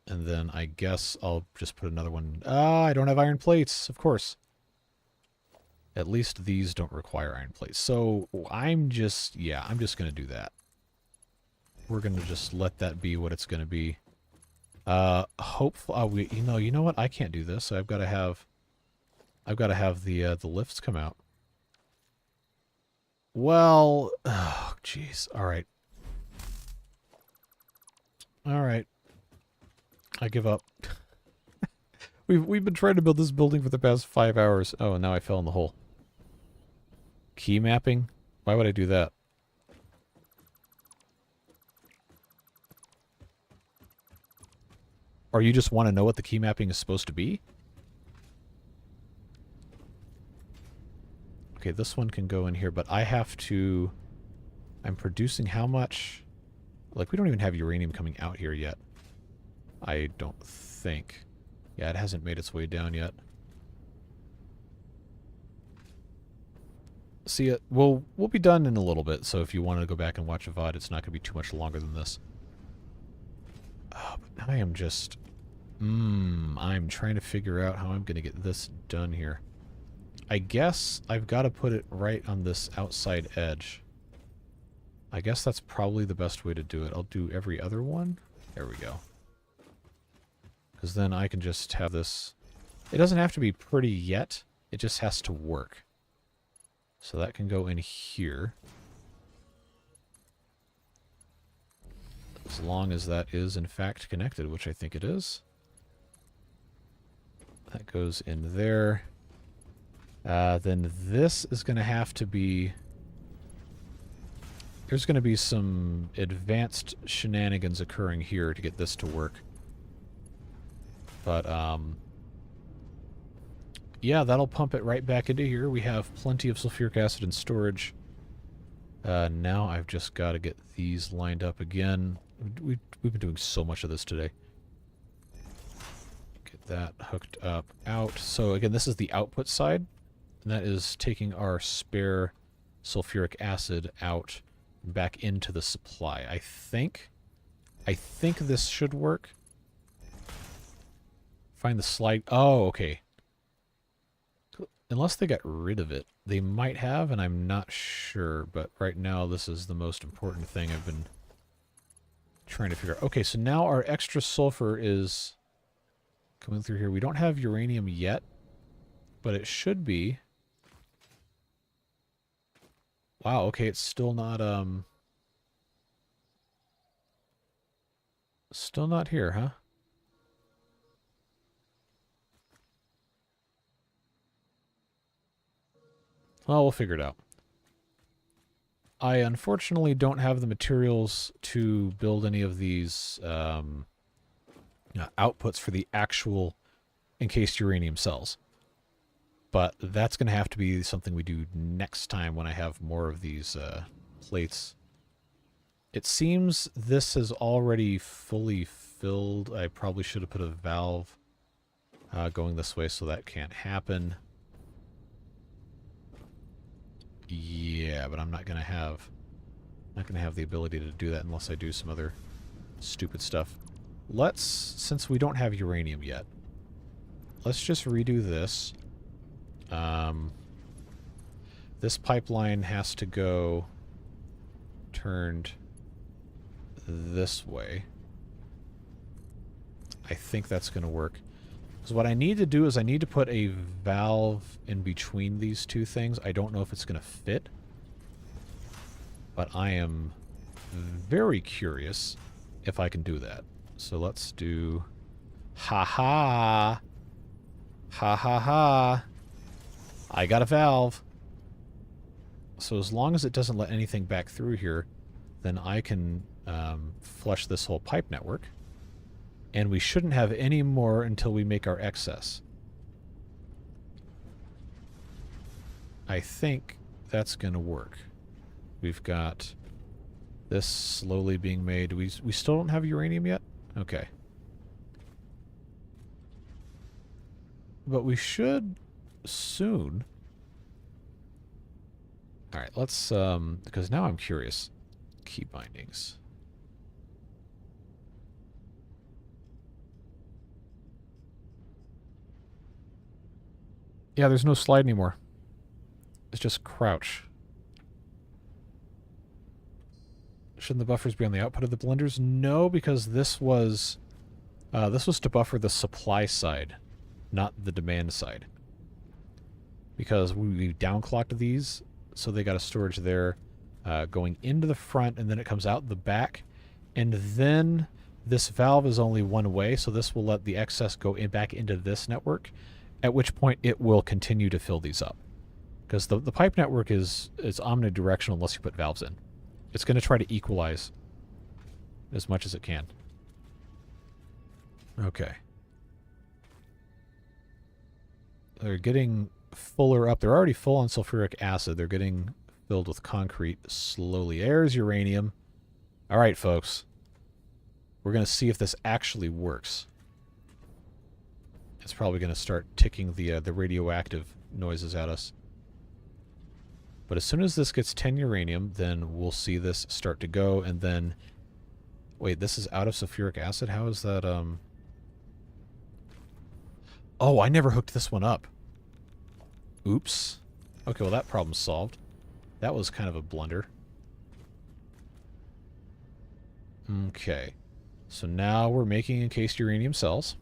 And then I guess I'll just put another one. Ah, I don't have iron plates, of course. At least these don't require iron plates. So I'm just going to do that. We're going to just let that be what it's going to be. Hopefully, you know what? I can't do this. I've got to have the lifts come out. Well, oh, jeez. All right. I give up. We've been trying to build this building for the past 5 hours. Oh, and now I fell in the hole. Key mapping? Why would I do that? Or you just want to know what the key mapping is supposed to be? Okay, this one can go in here, but I have to... I'm producing how much? Like, we don't even have uranium coming out here yet. I don't think. Yeah, it hasn't made its way down yet. see it. We'll be done in a little bit, so if you want to go back and watch a VOD, it's not going to be too much longer than this. Oh, but I am just... I'm trying to figure out how I'm going to get this done here. I guess I've got to put it right on this outside edge. I guess that's probably the best way to do it. I'll do every other one. There we go. Because then I can just have this... It doesn't have to be pretty yet. It just has to work. So that can go in here. As long as that is in fact connected, which I think it is. That goes in there. Then this is going to have to be... There's going to be some advanced shenanigans occurring here to get this to work. But, yeah, that'll pump it right back into here. We have plenty of sulfuric acid in storage. Now I've just got to get these lined up again. We've been doing so much of this today. Get that hooked up out. So again, this is the output side. And that is taking our spare sulfuric acid out back into the supply. I think this should work. Find the slide. Oh, okay. Unless they got rid of it. They might have, and I'm not sure. But right now, this is the most important thing I've been trying to figure out. Okay, so now our extra sulfur is coming through here. We don't have uranium yet, but it should be. Wow, okay, it's still not here, huh? Well, we'll figure it out. I unfortunately don't have the materials to build any of these outputs for the actual encased uranium cells. But that's going to have to be something we do next time when I have more of these plates. It seems this is already fully filled. I probably should have put a valve going this way so that can't happen. Yeah, but I'm not going to have the ability to do that unless I do some other stupid stuff. Since we don't have uranium yet, let's just redo this. This pipeline has to go turned this way. I think that's going to work. So what I need to do is I need to put a valve in between these two things. I don't know if it's going to fit, but I am very curious if I can do that. So let's do... Ha-ha! Ha-ha-ha! I got a valve. So as long as it doesn't let anything back through here, then I can flush this whole pipe network. And we shouldn't have any more until we make our excess. I think that's going to work. We've got this slowly being made. We still don't have uranium yet? Okay. But we should soon. Alright, let's, because now I'm curious. Key bindings. Yeah, there's no slide anymore. It's just crouch. Shouldn't the buffers be on the output of the blenders? No, because this was to buffer the supply side, not the demand side. Because we downclocked these, so they got a storage there going into the front, and then it comes out the back. And then this valve is only one way, so this will let the excess go back into this network, at which point it will continue to fill these up. Because the pipe network is omnidirectional unless you put valves in. It's going to try to equalize as much as it can. Okay. They're getting fuller up. They're already full on sulfuric acid. They're getting filled with concrete slowly. There's uranium. All right, folks. We're going to see if this actually works. It's probably going to start ticking the radioactive noises at us. But as soon as this gets 10 uranium, then we'll see this start to go, and then... Wait, this is out of sulfuric acid? How is that, Oh, I never hooked this one up. Oops. Okay, well that problem's solved. That was kind of a blunder. Okay. So now we're making encased uranium cells.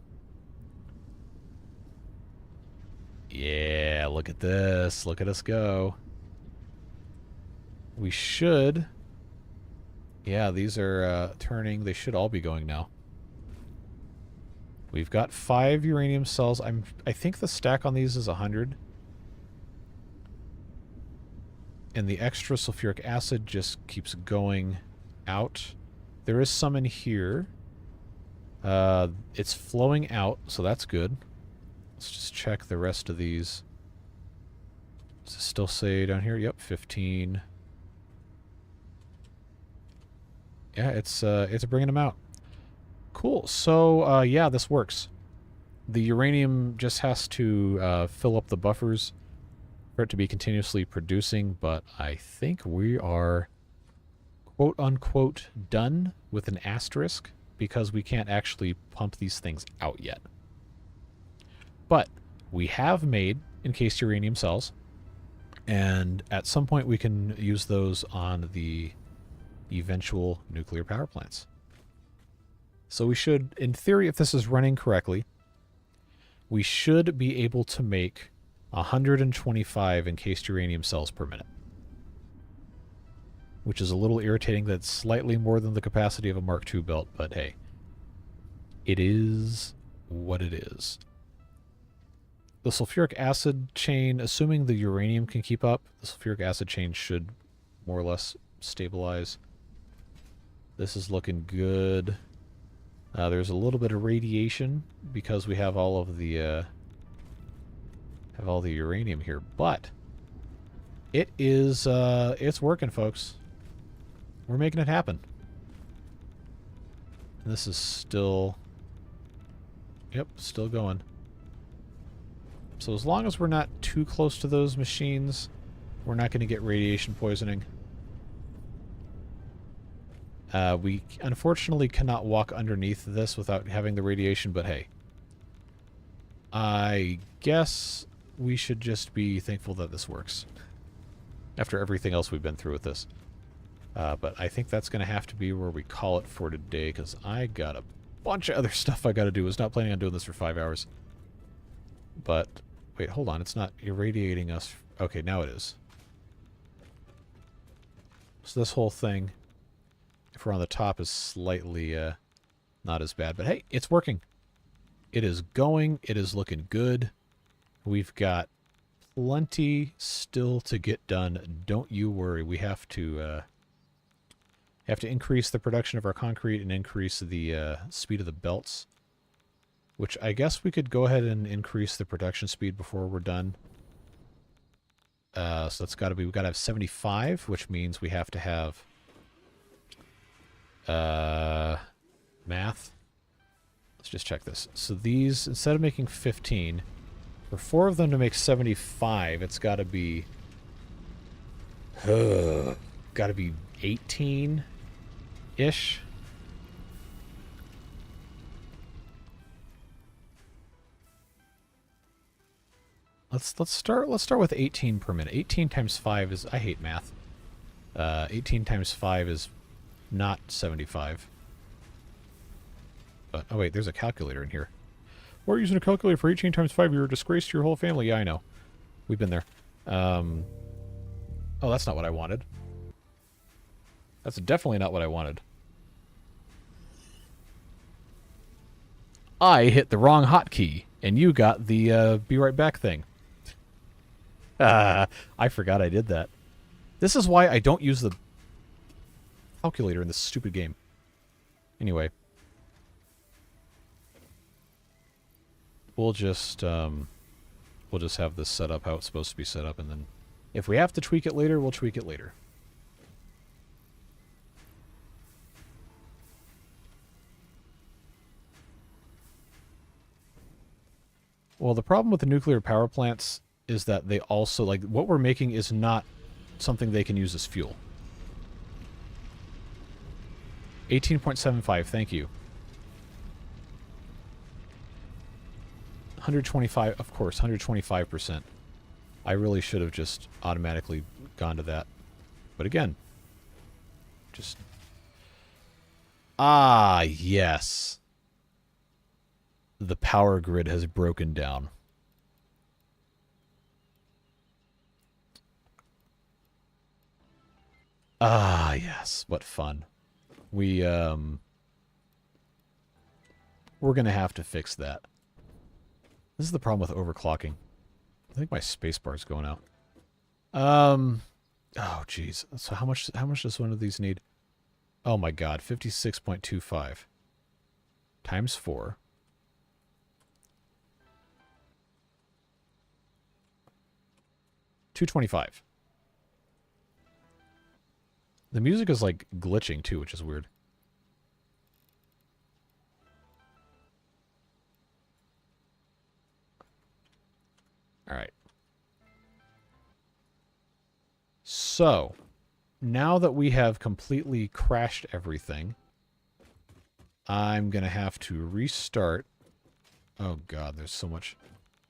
Yeah, look at this. Look at us go. We should... Yeah, these are turning. They should all be going now. We've got 5 uranium cells. I think the stack on these is 100. And the extra sulfuric acid just keeps going out. There is some in here. It's flowing out, so that's good. Let's just check the rest of these. Does it still say down here? Yep, 15. Yeah, it's bringing them out. Cool. So, yeah, this works. The uranium just has to fill up the buffers for it to be continuously producing, but I think we are quote-unquote done with an asterisk because we can't actually pump these things out yet. But we have made encased uranium cells, and at some point we can use those on the eventual nuclear power plants. So we should, in theory, if this is running correctly, we should be able to make 125 encased uranium cells per minute. Which is a little irritating. That's slightly more than the capacity of a Mark II belt, but hey. It is what it is. The sulfuric acid chain, assuming the uranium can keep up, the sulfuric acid chain should more or less stabilize. This is looking good. There's a little bit of radiation because we have all of the uranium here, but it is it's working, folks. We're making it happen. And this is still, yep, still going. So as long as we're not too close to those machines, we're not going to get radiation poisoning. We unfortunately cannot walk underneath this without having the radiation, but hey. I guess we should just be thankful that this works. After everything else we've been through with this. But I think that's going to have to be where we call it for today, because I got a bunch of other stuff I got to do. I was not planning on doing this for 5 hours. But, wait, hold on. It's not irradiating us. Okay, now it is. So this whole thing, if we're on the top, is slightly not as bad. But hey, it's working. It is going. It is looking good. We've got plenty still to get done. Don't you worry. We have to increase the production of our concrete and increase the speed of the belts. Which I guess we could go ahead and increase the production speed before we're done. So that's got to be, we've got to have 75, which means we have to have math. Let's just check this. So these, instead of making 15, for 4 of them to make 75, it's got to be 18-ish. Let's start with 18 per minute. 18 times 5 is, I hate math. 18 times 5 is not 75. But oh wait, there's a calculator in here. We're using a calculator for 18 times 5. You're a disgrace to your whole family. Yeah, I know. We've been there. Oh, that's not what I wanted. That's definitely not what I wanted. I hit the wrong hotkey, and you got the be right back thing. I forgot I did that. This is why I don't use the calculator in this stupid game. Anyway. We'll just have this set up how it's supposed to be set up, and then if we have to tweak it later, we'll tweak it later. Well, the problem with the nuclear power plants is that they also, like, what we're making is not something they can use as fuel. 18.75, thank you. 125, of course, 125%. I really should have just automatically gone to that. But again, just... Ah, yes. The power grid has broken down. Ah, yes. What fun. We're going to have to fix that. This is the problem with overclocking. I think my spacebar's going out. Oh, jeez. So how much does one of these need? Oh my god, 56.25 times 4. $225. The music is like glitching too, which is weird. All right. So, now that we have completely crashed everything, I'm going to have to restart. Oh god, there's so much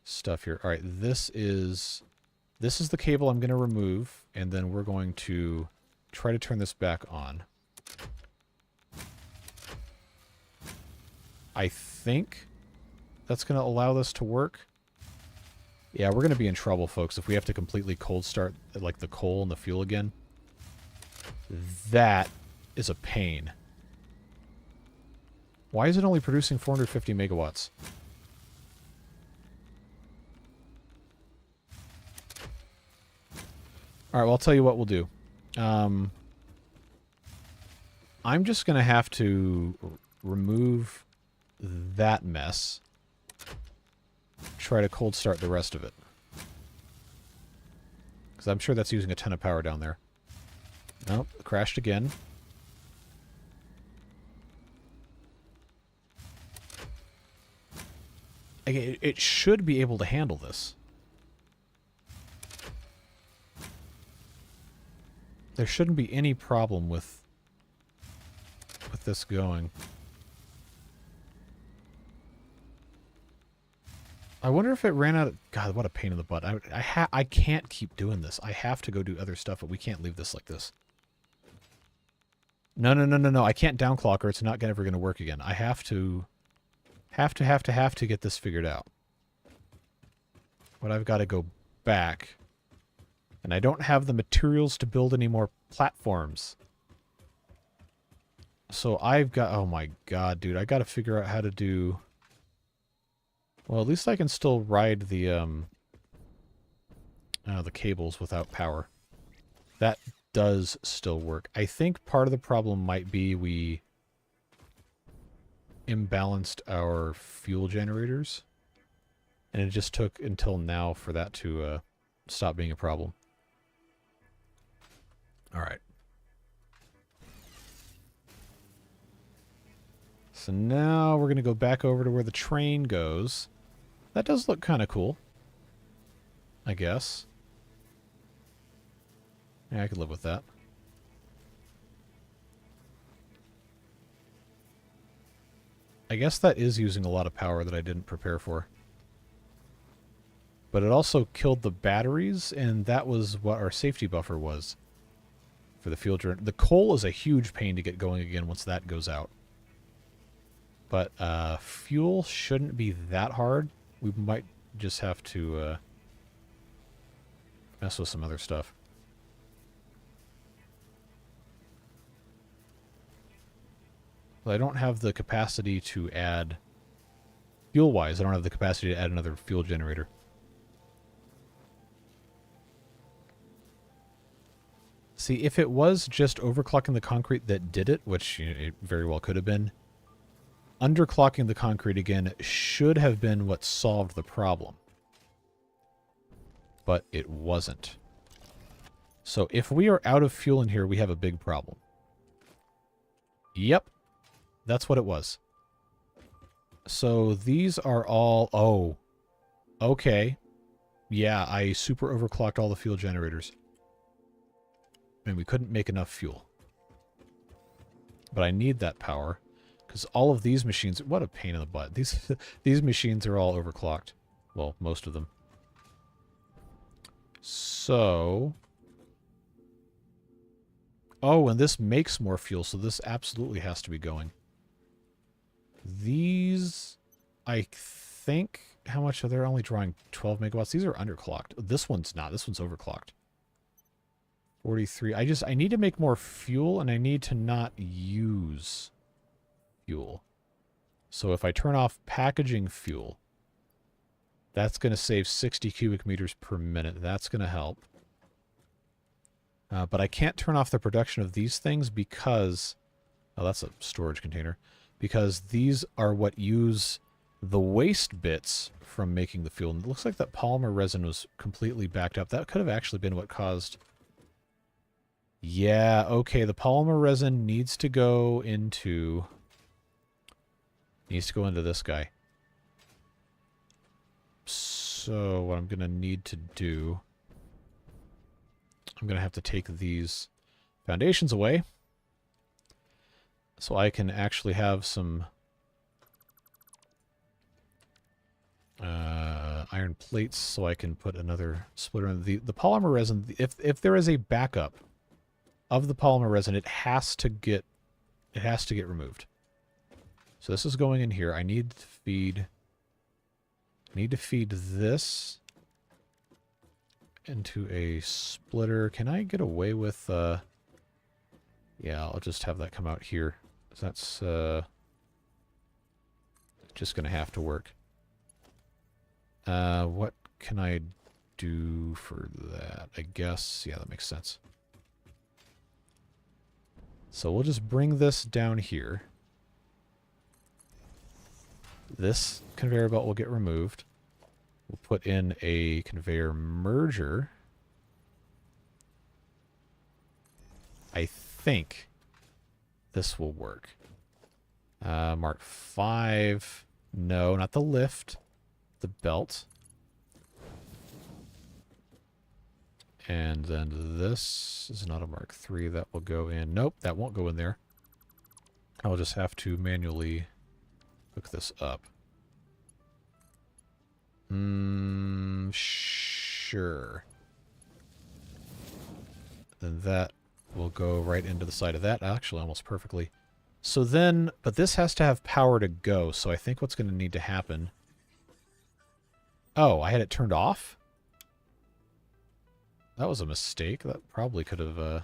stuff here. All right, this is the cable I'm going to remove, and then we're going to try to turn this back on. I think that's going to allow this to work. Yeah, we're going to be in trouble, folks, if we have to completely cold start, like, the coal and the fuel again. That is a pain. Why is it only producing 450 megawatts? Alright, well, I'll tell you what we'll do. I'm just going to have to remove that mess. Try to cold start the rest of it. Because I'm sure that's using a ton of power down there. Nope, crashed again. It should be able to handle this. There shouldn't be any problem with this going. I wonder if it ran out of... God, what a pain in the butt. I can't keep doing this. I have to go do other stuff, but we can't leave this like this. No. I can't downclock or it's not ever going to work again. I have to get this figured out. But I've got to go back. And I don't have the materials to build any more platforms. So I've got... Oh my god, dude. I got to figure out how to do... Well, at least I can still ride the cables without power. That does still work. I think part of the problem might be we imbalanced our fuel generators. And it just took until now for that to stop being a problem. Alright. So now we're going to go back over to where the train goes. That does look kind of cool, I guess. Yeah, I could live with that. I guess that is using a lot of power that I didn't prepare for. But it also killed the batteries, and that was what our safety buffer was for the fuel generator. The coal is a huge pain to get going again once that goes out. But fuel shouldn't be that hard. We might just have to mess with some other stuff. But I don't have the capacity to add... Fuel-wise, I don't have the capacity to add another fuel generator. See, if it was just overclocking the concrete that did it, which it very well could have been, underclocking the concrete again should have been what solved the problem. But it wasn't. So if we are out of fuel in here, we have a big problem. Yep. That's what it was. So these are all... Oh. Okay. Yeah, I super overclocked all the fuel generators. And we couldn't make enough fuel. But I need that power. Because all of these machines... What a pain in the butt. These machines are all overclocked. Well, most of them. So... Oh, and this makes more fuel, so this absolutely has to be going. These... I think... How much are they? Only drawing 12 megawatts. These are underclocked. This one's not. This one's overclocked. 43. I need to make more fuel, and I need to not use fuel. So if I turn off packaging fuel, that's going to save 60 cubic meters per minute. That's going to help. But I can't turn off the production of these things because... Oh, that's a storage container. Because these are what use the waste bits from making the fuel. And it looks like that polymer resin was completely backed up. That could have actually been what caused... Yeah, okay, the polymer resin needs to go into... this guy. So what I'm going to need to do... I'm going to have to take these foundations away. So I can actually have some... iron plates so I can put another splitter in. The polymer resin, if there is a backup of the polymer resin, it has to get removed. So this is going in here. I need to feed this into a splitter. Can I get away with yeah, I'll just have that come out here. That's just gonna have to work. What can I do for that? I guess, yeah, that makes sense. So we'll just bring this down here. This conveyor belt will get removed. We'll put in a conveyor merger. I think this will work. Mark 5. No, not the lift. The belt. And then this is not a Mark 3. That will go in. Nope, that won't go in there. I'll just have to manually hook this up. Sure. Then that will go right into the side of that. Actually, almost perfectly. So then, but this has to have power to go. So I think what's going to need to happen... Oh, I had it turned off? That was a mistake. That probably could have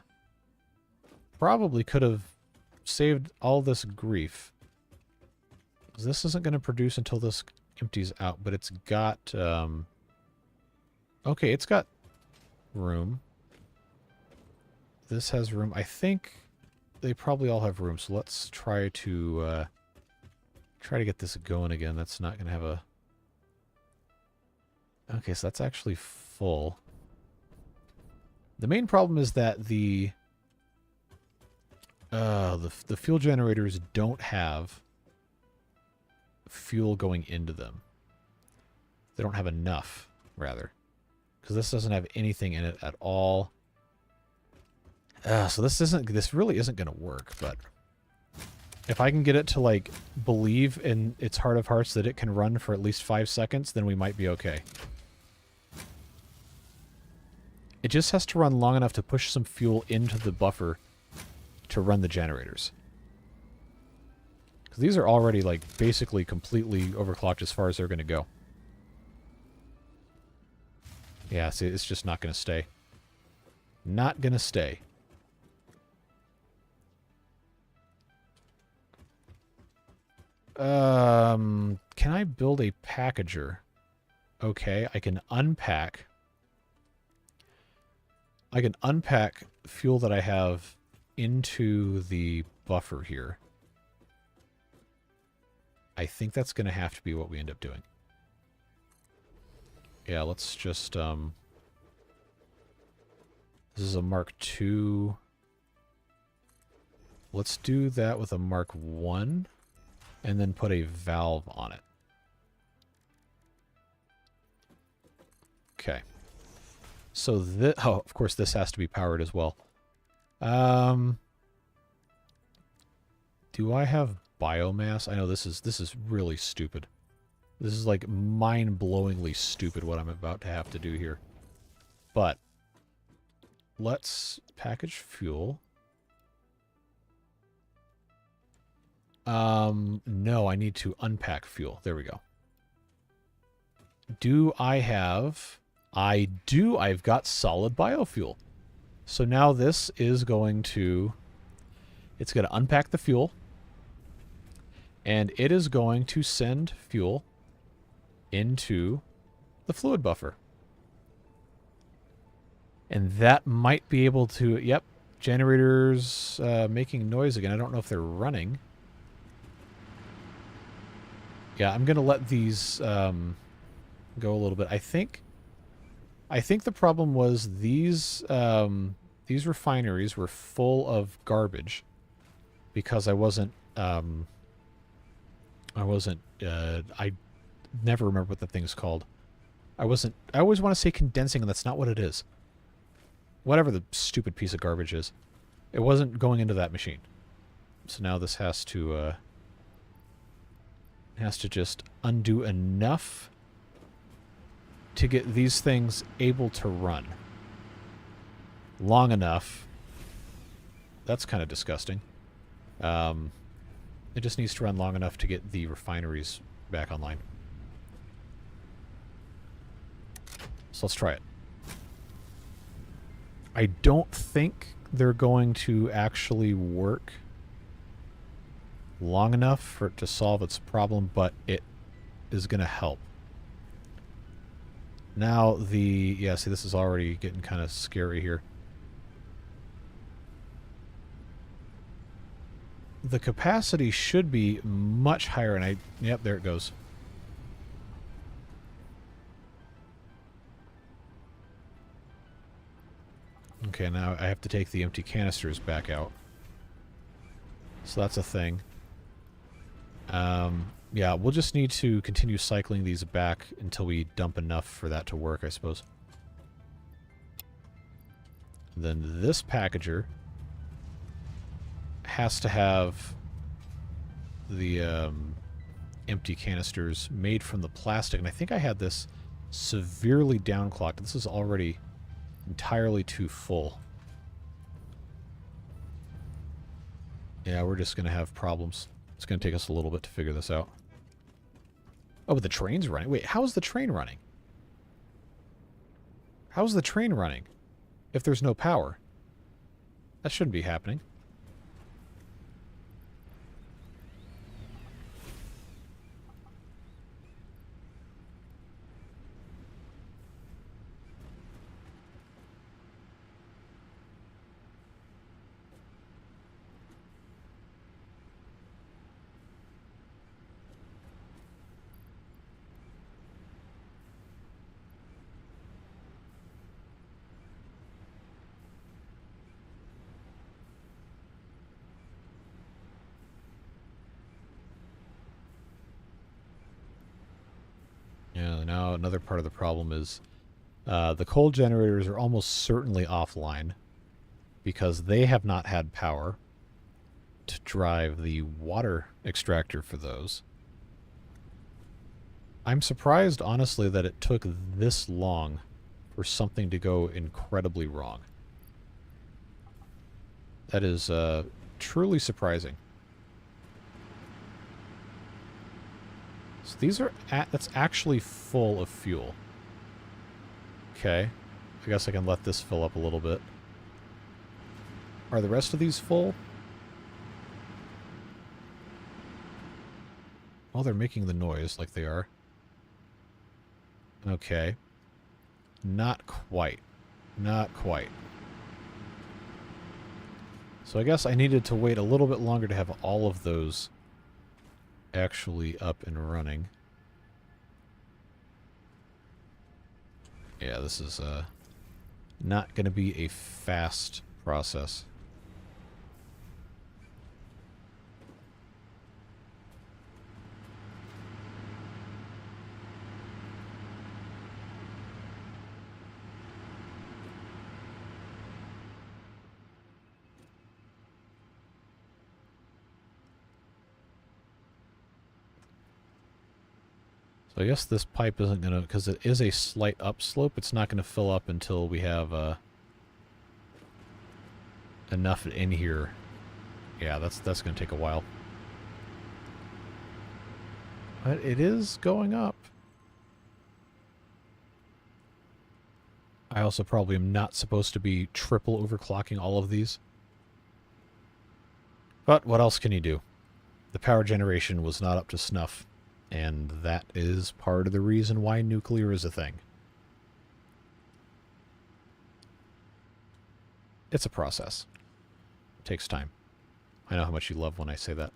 saved all this grief. This isn't going to produce until this empties out, but it's got okay, it's got room. This has room. I think they probably all have room, so let's try to get this going again. That's not going to have a... Okay, so that's actually full. The main problem is that the fuel generators don't have fuel going into them. They don't have enough, rather. Because this doesn't have anything in it at all. So this really isn't going to work, but if I can get it to, like, believe in its heart of hearts that it can run for at least 5 seconds, then we might be okay. It just has to run long enough to push some fuel into the buffer to run the generators. Because these are already, like, basically completely overclocked as far as they're going to go. Yeah, see, it's just not going to stay. Not going to stay. Can I build a packager? Okay, I can unpack fuel that I have into the buffer here. I think that's going to have to be what we end up doing. Yeah, let's just, this is a Mark II. Let's do that with a Mark I, and then put a valve on it. Okay. So this, oh, of course, this has to be powered as well. Do I have biomass? I know this is really stupid. This is like mind-blowingly stupid what I'm about to have to do here. But let's package fuel. No, I need to unpack fuel. There we go. Do I have... I do. I've got solid biofuel. So now this is going to... It's going to unpack the fuel. And it is going to send fuel into the fluid buffer. And that might be able to... Yep, generators making noise again. I don't know if they're running. Yeah, I'm going to let these go a little bit. I think the problem was these refineries were full of garbage because I never remember what the thing's called. I always want to say condensing, and that's not what it is. Whatever the stupid piece of garbage is. It wasn't going into that machine. So now this has to just undo enough to get these things able to run. Long enough. That's kind of disgusting. It just needs to run long enough to get the refineries back online. So let's try it. I don't think they're going to actually work long enough for it to solve its problem, but it is going to help. Now yeah, see, this is already getting kind of scary here. The capacity should be much higher, and yep, there it goes. Okay, now I have to take the empty canisters back out. So that's a thing. Yeah, we'll just need to continue cycling these back until we dump enough for that to work, I suppose. And then this packager has to have the empty canisters made from the plastic. And I think I had this severely downclocked. This is already entirely too full. Yeah, we're just going to have problems. It's going to take us a little bit to figure this out. Oh, but the train's running. Wait, how is the train running? How's the train running if there's no power? That shouldn't be happening. Yeah, now another part of the problem is the coal generators are almost certainly offline because they have not had power to drive the water extractor for those. I'm surprised, honestly, that it took this long for something to go incredibly wrong. That is truly surprising. So these are that's actually full of fuel. Okay. I guess I can let this fill up a little bit. Are the rest of these full? Oh, they're making the noise like they are. Okay. Not quite. Not quite. So I guess I needed to wait a little bit longer to have all of those actually up and running. Yeah, this is not going to be a fast process. So I guess this pipe isn't going to, because it is a slight upslope, it's not going to fill up until we have enough in here. Yeah, that's going to take a while. But it is going up. I also probably am not supposed to be triple overclocking all of these. But what else can you do? The power generation was not up to snuff, and that is part of the reason why nuclear is a thing. It's a process. It takes time. I know how much you love when I say that.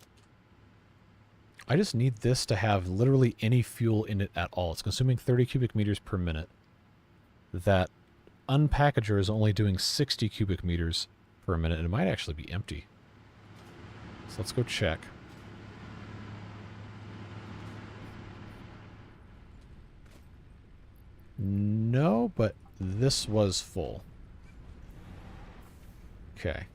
I just need this to have literally any fuel in it at all. It's consuming 30 cubic meters per minute. That unpackager is only doing 60 cubic meters per minute, and it might actually be empty. So let's go check. No, but this was full. Okay.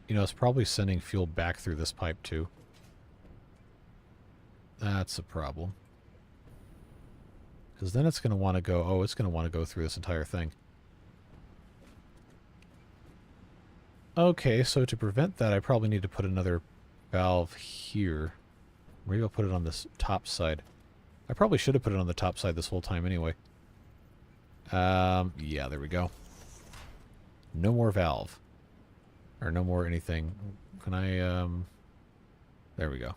You know, it's probably sending fuel back through this pipe, too. That's a problem. Because then it's going to want to go... Oh, it's going to want to go through this entire thing. Okay, so to prevent that, I probably need to put another valve here. Maybe I'll put it on this top side. I probably should have put it on the top side this whole time anyway. Yeah, there we go. No more valve. Or no more anything. Can I, there we go.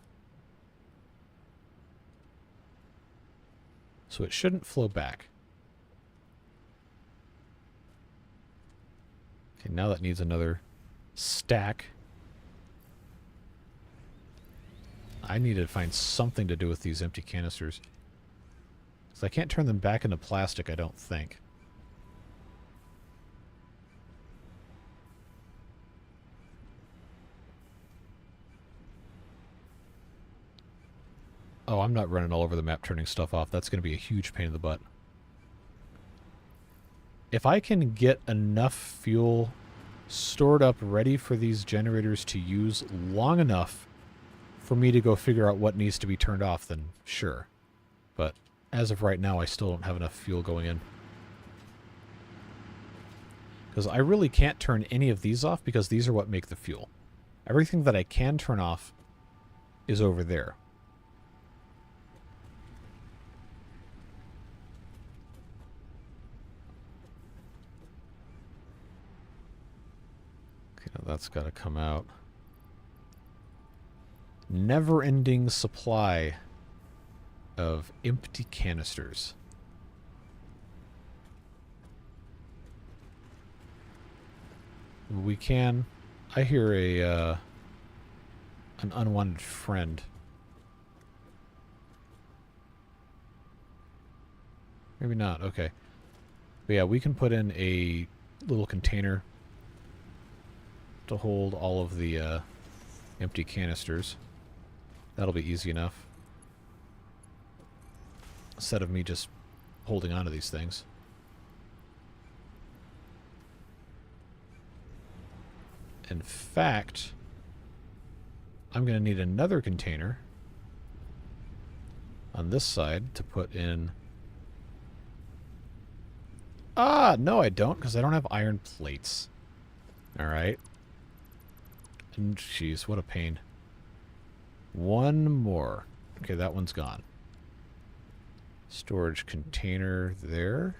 So it shouldn't flow back. Okay, now that needs another stack. I need to find something to do with these empty canisters. So I can't turn them back into plastic, I don't think. Oh, I'm not running all over the map turning stuff off. That's going to be a huge pain in the butt. If I can get enough fuel stored up ready for these generators to use long enough for me to go figure out what needs to be turned off, then sure. But as of right now, I still don't have enough fuel going in. Because I really can't turn any of these off because these are what make the fuel. Everything that I can turn off is over there. That's got to come out. Never-ending supply of empty canisters. We can... I hear a, an unwanted friend. Maybe not, okay. But yeah, we can put in a little container to hold all of the empty canisters. That'll be easy enough. Instead of me just holding on to these things. In fact, I'm going to need another container on this side to put in... Ah, no I don't, because I don't have iron plates. Alright. And jeez, what a pain. One more. Okay, that one's gone. Storage container there.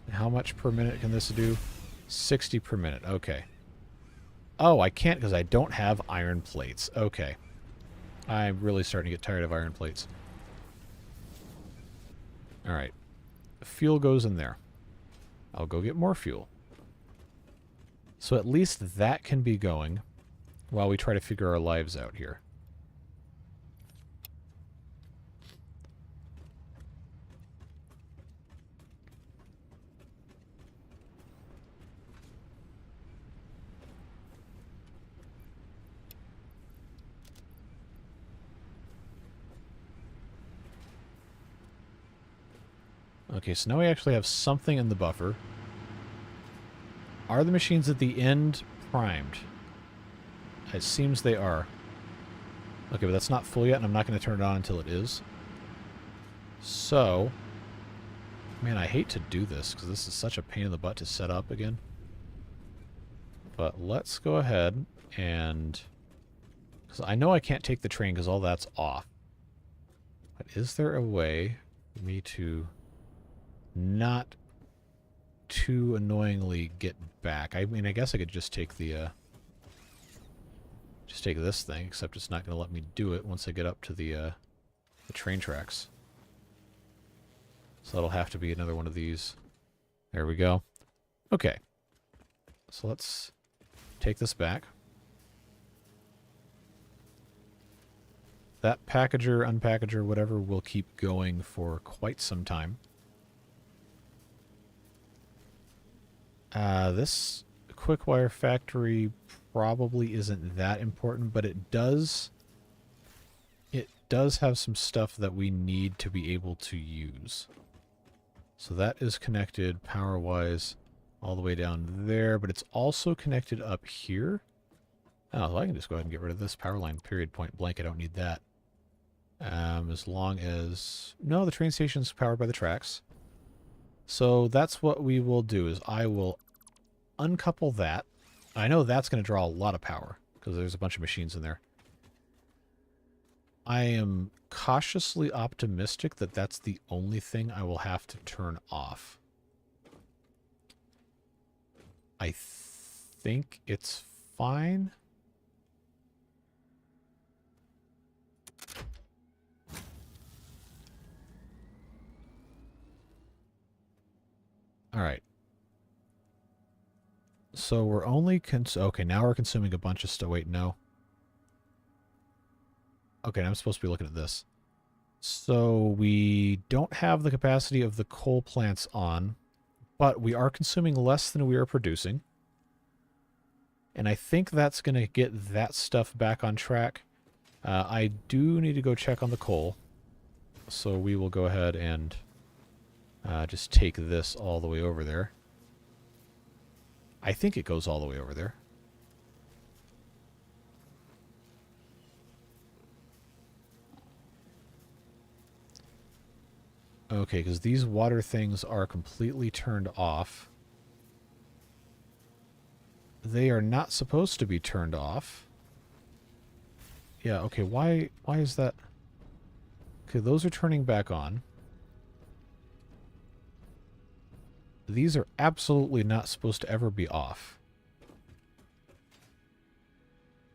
How much per minute can this do? 60 per minute. Okay. Oh, I can't because I don't have iron plates. Okay. I'm really starting to get tired of iron plates. Alright. Fuel goes in there. I'll go get more fuel. So at least that can be going while we try to figure our lives out here. Okay, so now we actually have something in the buffer. Are the machines at the end primed? It seems they are. Okay, but that's not full yet, and I'm not going to turn it on until it is. So, man, I hate to do this, because this is such a pain in the butt to set up again. But let's go ahead and... because I know I can't take the train because all that's off. But is there a way for me to not too annoyingly get back? I mean, I guess I could just take the... just take this thing, except it's not going to let me do it once I get up to the train tracks. So that'll have to be another one of these. There we go. Okay. So let's take this back. That packager, unpackager, whatever, will keep going for quite some time. This Quickwire factory probably isn't that important, but it does have some stuff that we need to be able to use. So that is connected power-wise all the way down there, but it's also connected up here. Oh, well, I can just go ahead and get rid of this power line, period, point blank. I don't need that. As long as... no, the train station's powered by the tracks. So that's what we will do, is I will uncouple that. I know that's going to draw a lot of power, because there's a bunch of machines in there. I am cautiously optimistic that that's the only thing I will have to turn off. I think it's fine. All right. So we're only okay, now we're consuming a bunch of stuff. Wait, no. Okay, I'm supposed to be looking at this. So we don't have the capacity of the coal plants on, but we are consuming less than we are producing. And I think that's going to get that stuff back on track. I do need to go check on the coal. So we will go ahead and just take this all the way over there. I think it goes all the way over there. Okay, because these water things are completely turned off. They are not supposed to be turned off. Yeah, okay, why is that? Okay, those are turning back on. These are absolutely not supposed to ever be off.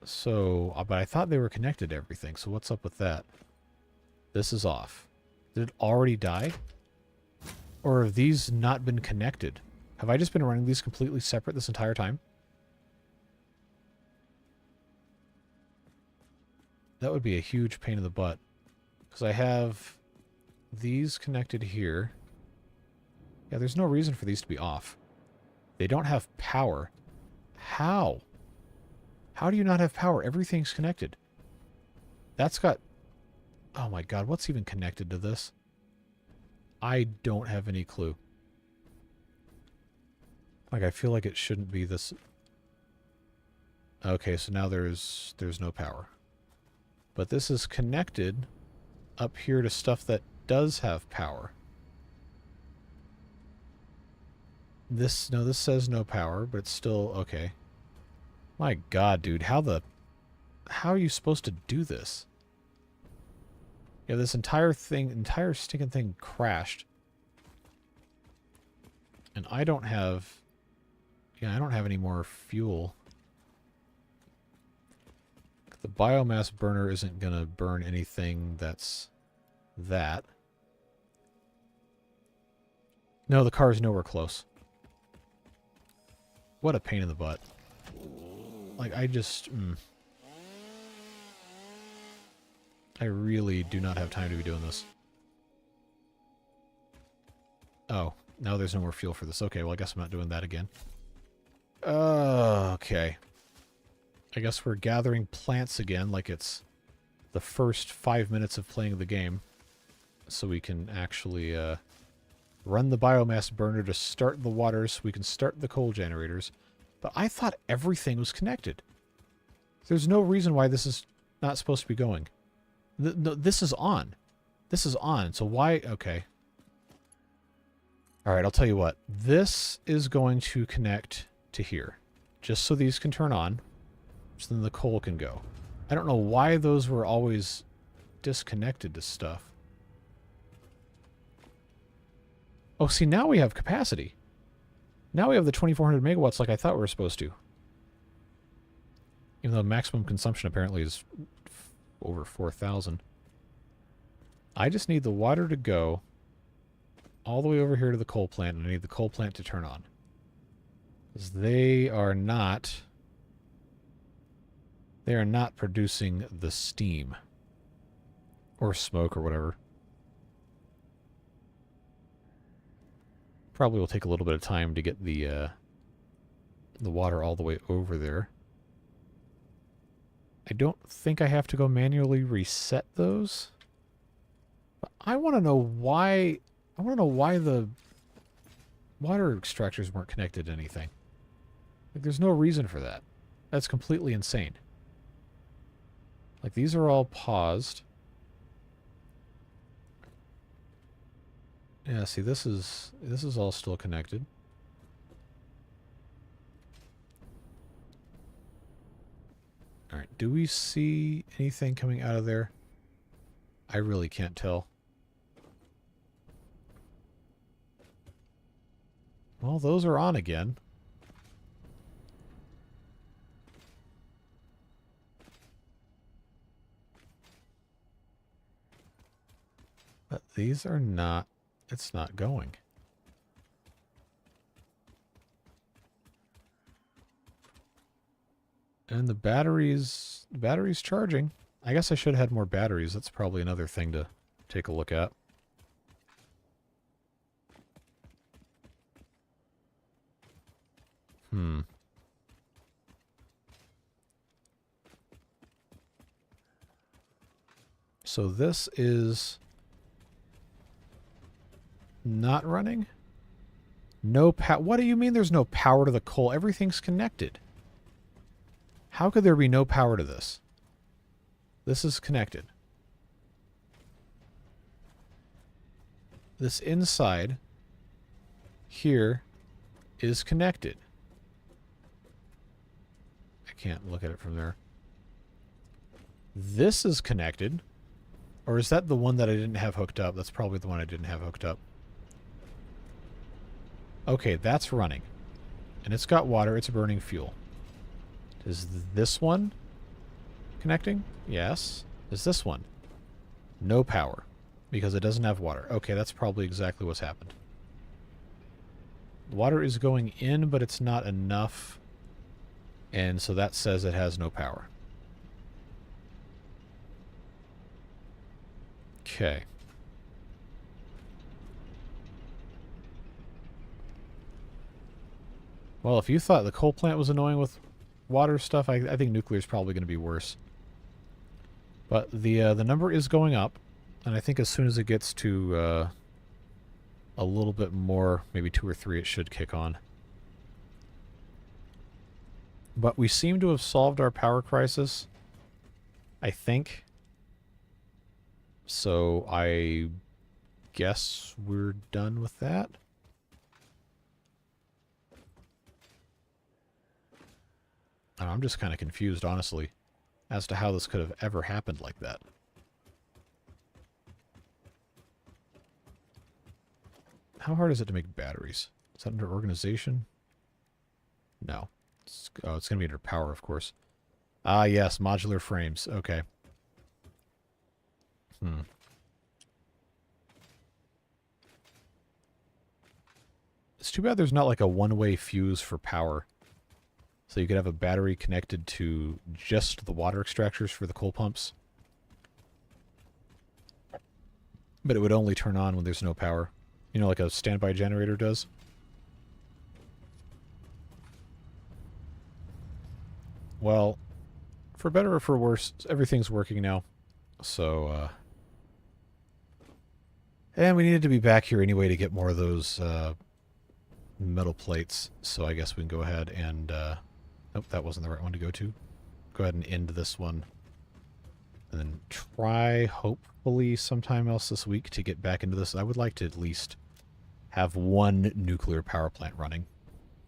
So, but I thought they were connected to everything, so what's up with that? This is off. Did it already die? Or have these not been connected? Have I just been running these completely separate this entire time? That would be a huge pain in the butt. Because I have these connected here. Yeah, there's no reason for these to be off. They don't have power. How? How do you not have power? Everything's connected. That's got... oh my god, what's even connected to this? I don't have any clue. Like, I feel like it shouldn't be this... okay, so now there's no power. But this is connected up here to stuff that does have power. This, no, this says no power, but it's still okay. My god, dude, how are you supposed to do this? Yeah, this entire stinking thing crashed. And I don't have... yeah, I don't have any more fuel. The biomass burner isn't going to burn anything that's that. No, the car is nowhere close. What a pain in the butt. Like, I just... I really do not have time to be doing this. Oh, now there's no more fuel for this. Okay, well, I guess I'm not doing that again. Okay. I guess we're gathering plants again, like it's the first 5 minutes of playing the game. So we can actually run the biomass burner to start the water, so we can start the coal generators. But I thought everything was connected. There's no reason why this is not supposed to be going. No, this is on. This is on. So why? Okay. All right, I'll tell you what. This is going to connect to here. Just so these can turn on. So then the coal can go. I don't know why those were always disconnected to stuff. Oh, see, now we have capacity. Now we have the 2400 megawatts like I thought we were supposed to. Even though maximum consumption apparently is over 4,000. I just need the water to go all the way over here to the coal plant, and I need the coal plant to turn on. Because they are not producing the steam. Or smoke or whatever. Probably will take a little bit of time to get the water all the way over there. I don't think I have to go manually reset those. But I want to know why. I want to know why the water extractors weren't connected to anything. Like, there's no reason for that. That's completely insane. Like, these are all paused. Yeah, see, this is all still connected. All right, do we see anything coming out of there? I really can't tell. Well, those are on again. But these are not, it's not going. And the battery's charging. I guess I should have had more batteries. That's probably another thing to take a look at. So this is not running? No power. What do you mean there's no power to the coal? Everything's connected. How could there be no power to this? This is connected. This inside here is connected. I can't look at it from there. This is connected. Or is that the one that I didn't have hooked up? That's probably the one I didn't have hooked up. Okay, that's running. And it's got water. It's burning fuel. Is this one connecting? Yes. Is this one? No power. Because it doesn't have water. Okay, that's probably exactly what's happened. Water is going in, but it's not enough. And so that says it has no power. Okay. Well, if you thought the coal plant was annoying with water stuff, I think nuclear is probably going to be worse. But the number is going up, and I think as soon as it gets to a little bit more, maybe 2 or 3, it should kick on. But we seem to have solved our power crisis, I think. So I guess we're done with that. I'm just kind of confused, honestly, as to how this could have ever happened like that. How hard is it to make batteries? Is that under organization? No. It's going to be under power, of course. Ah, yes, modular frames. Okay. It's too bad there's not like a one-way fuse for power. So you could have a battery connected to just the water extractors for the coal pumps. But it would only turn on when there's no power. You know, like a standby generator does. Well, for better or for worse, everything's working now. So, and we needed to be back here anyway to get more of those metal plates, so I guess we can go ahead and... nope, that wasn't the right one to go to. Go ahead and end this one. And then try, hopefully, sometime else this week to get back into this. I would like to at least have one nuclear power plant running.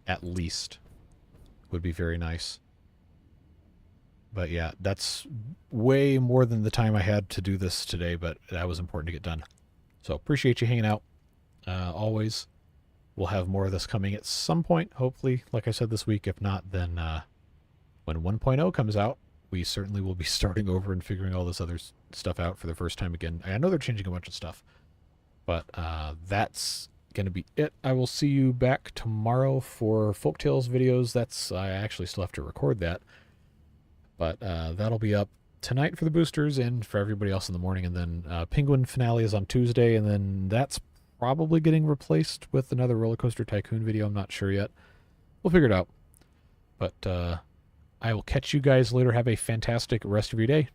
At least. Would be very nice. But yeah, that's way more than the time I had to do this today, but that was important to get done. So appreciate you hanging out. Always. We'll have more of this coming at some point, hopefully, like I said, this week. If not, then when 1.0 comes out, we certainly will be starting over and figuring all this other stuff out for the first time again. I know they're changing a bunch of stuff, but that's going to be it. I will see you back tomorrow for Folktales videos. I actually still have to record that. But that'll be up tonight for the boosters and for everybody else in the morning. And then Penguin finale is on Tuesday. And then that's probably getting replaced with another Roller Coaster Tycoon video. I'm not sure yet. We'll figure it out. But I will catch you guys later. Have a fantastic rest of your day.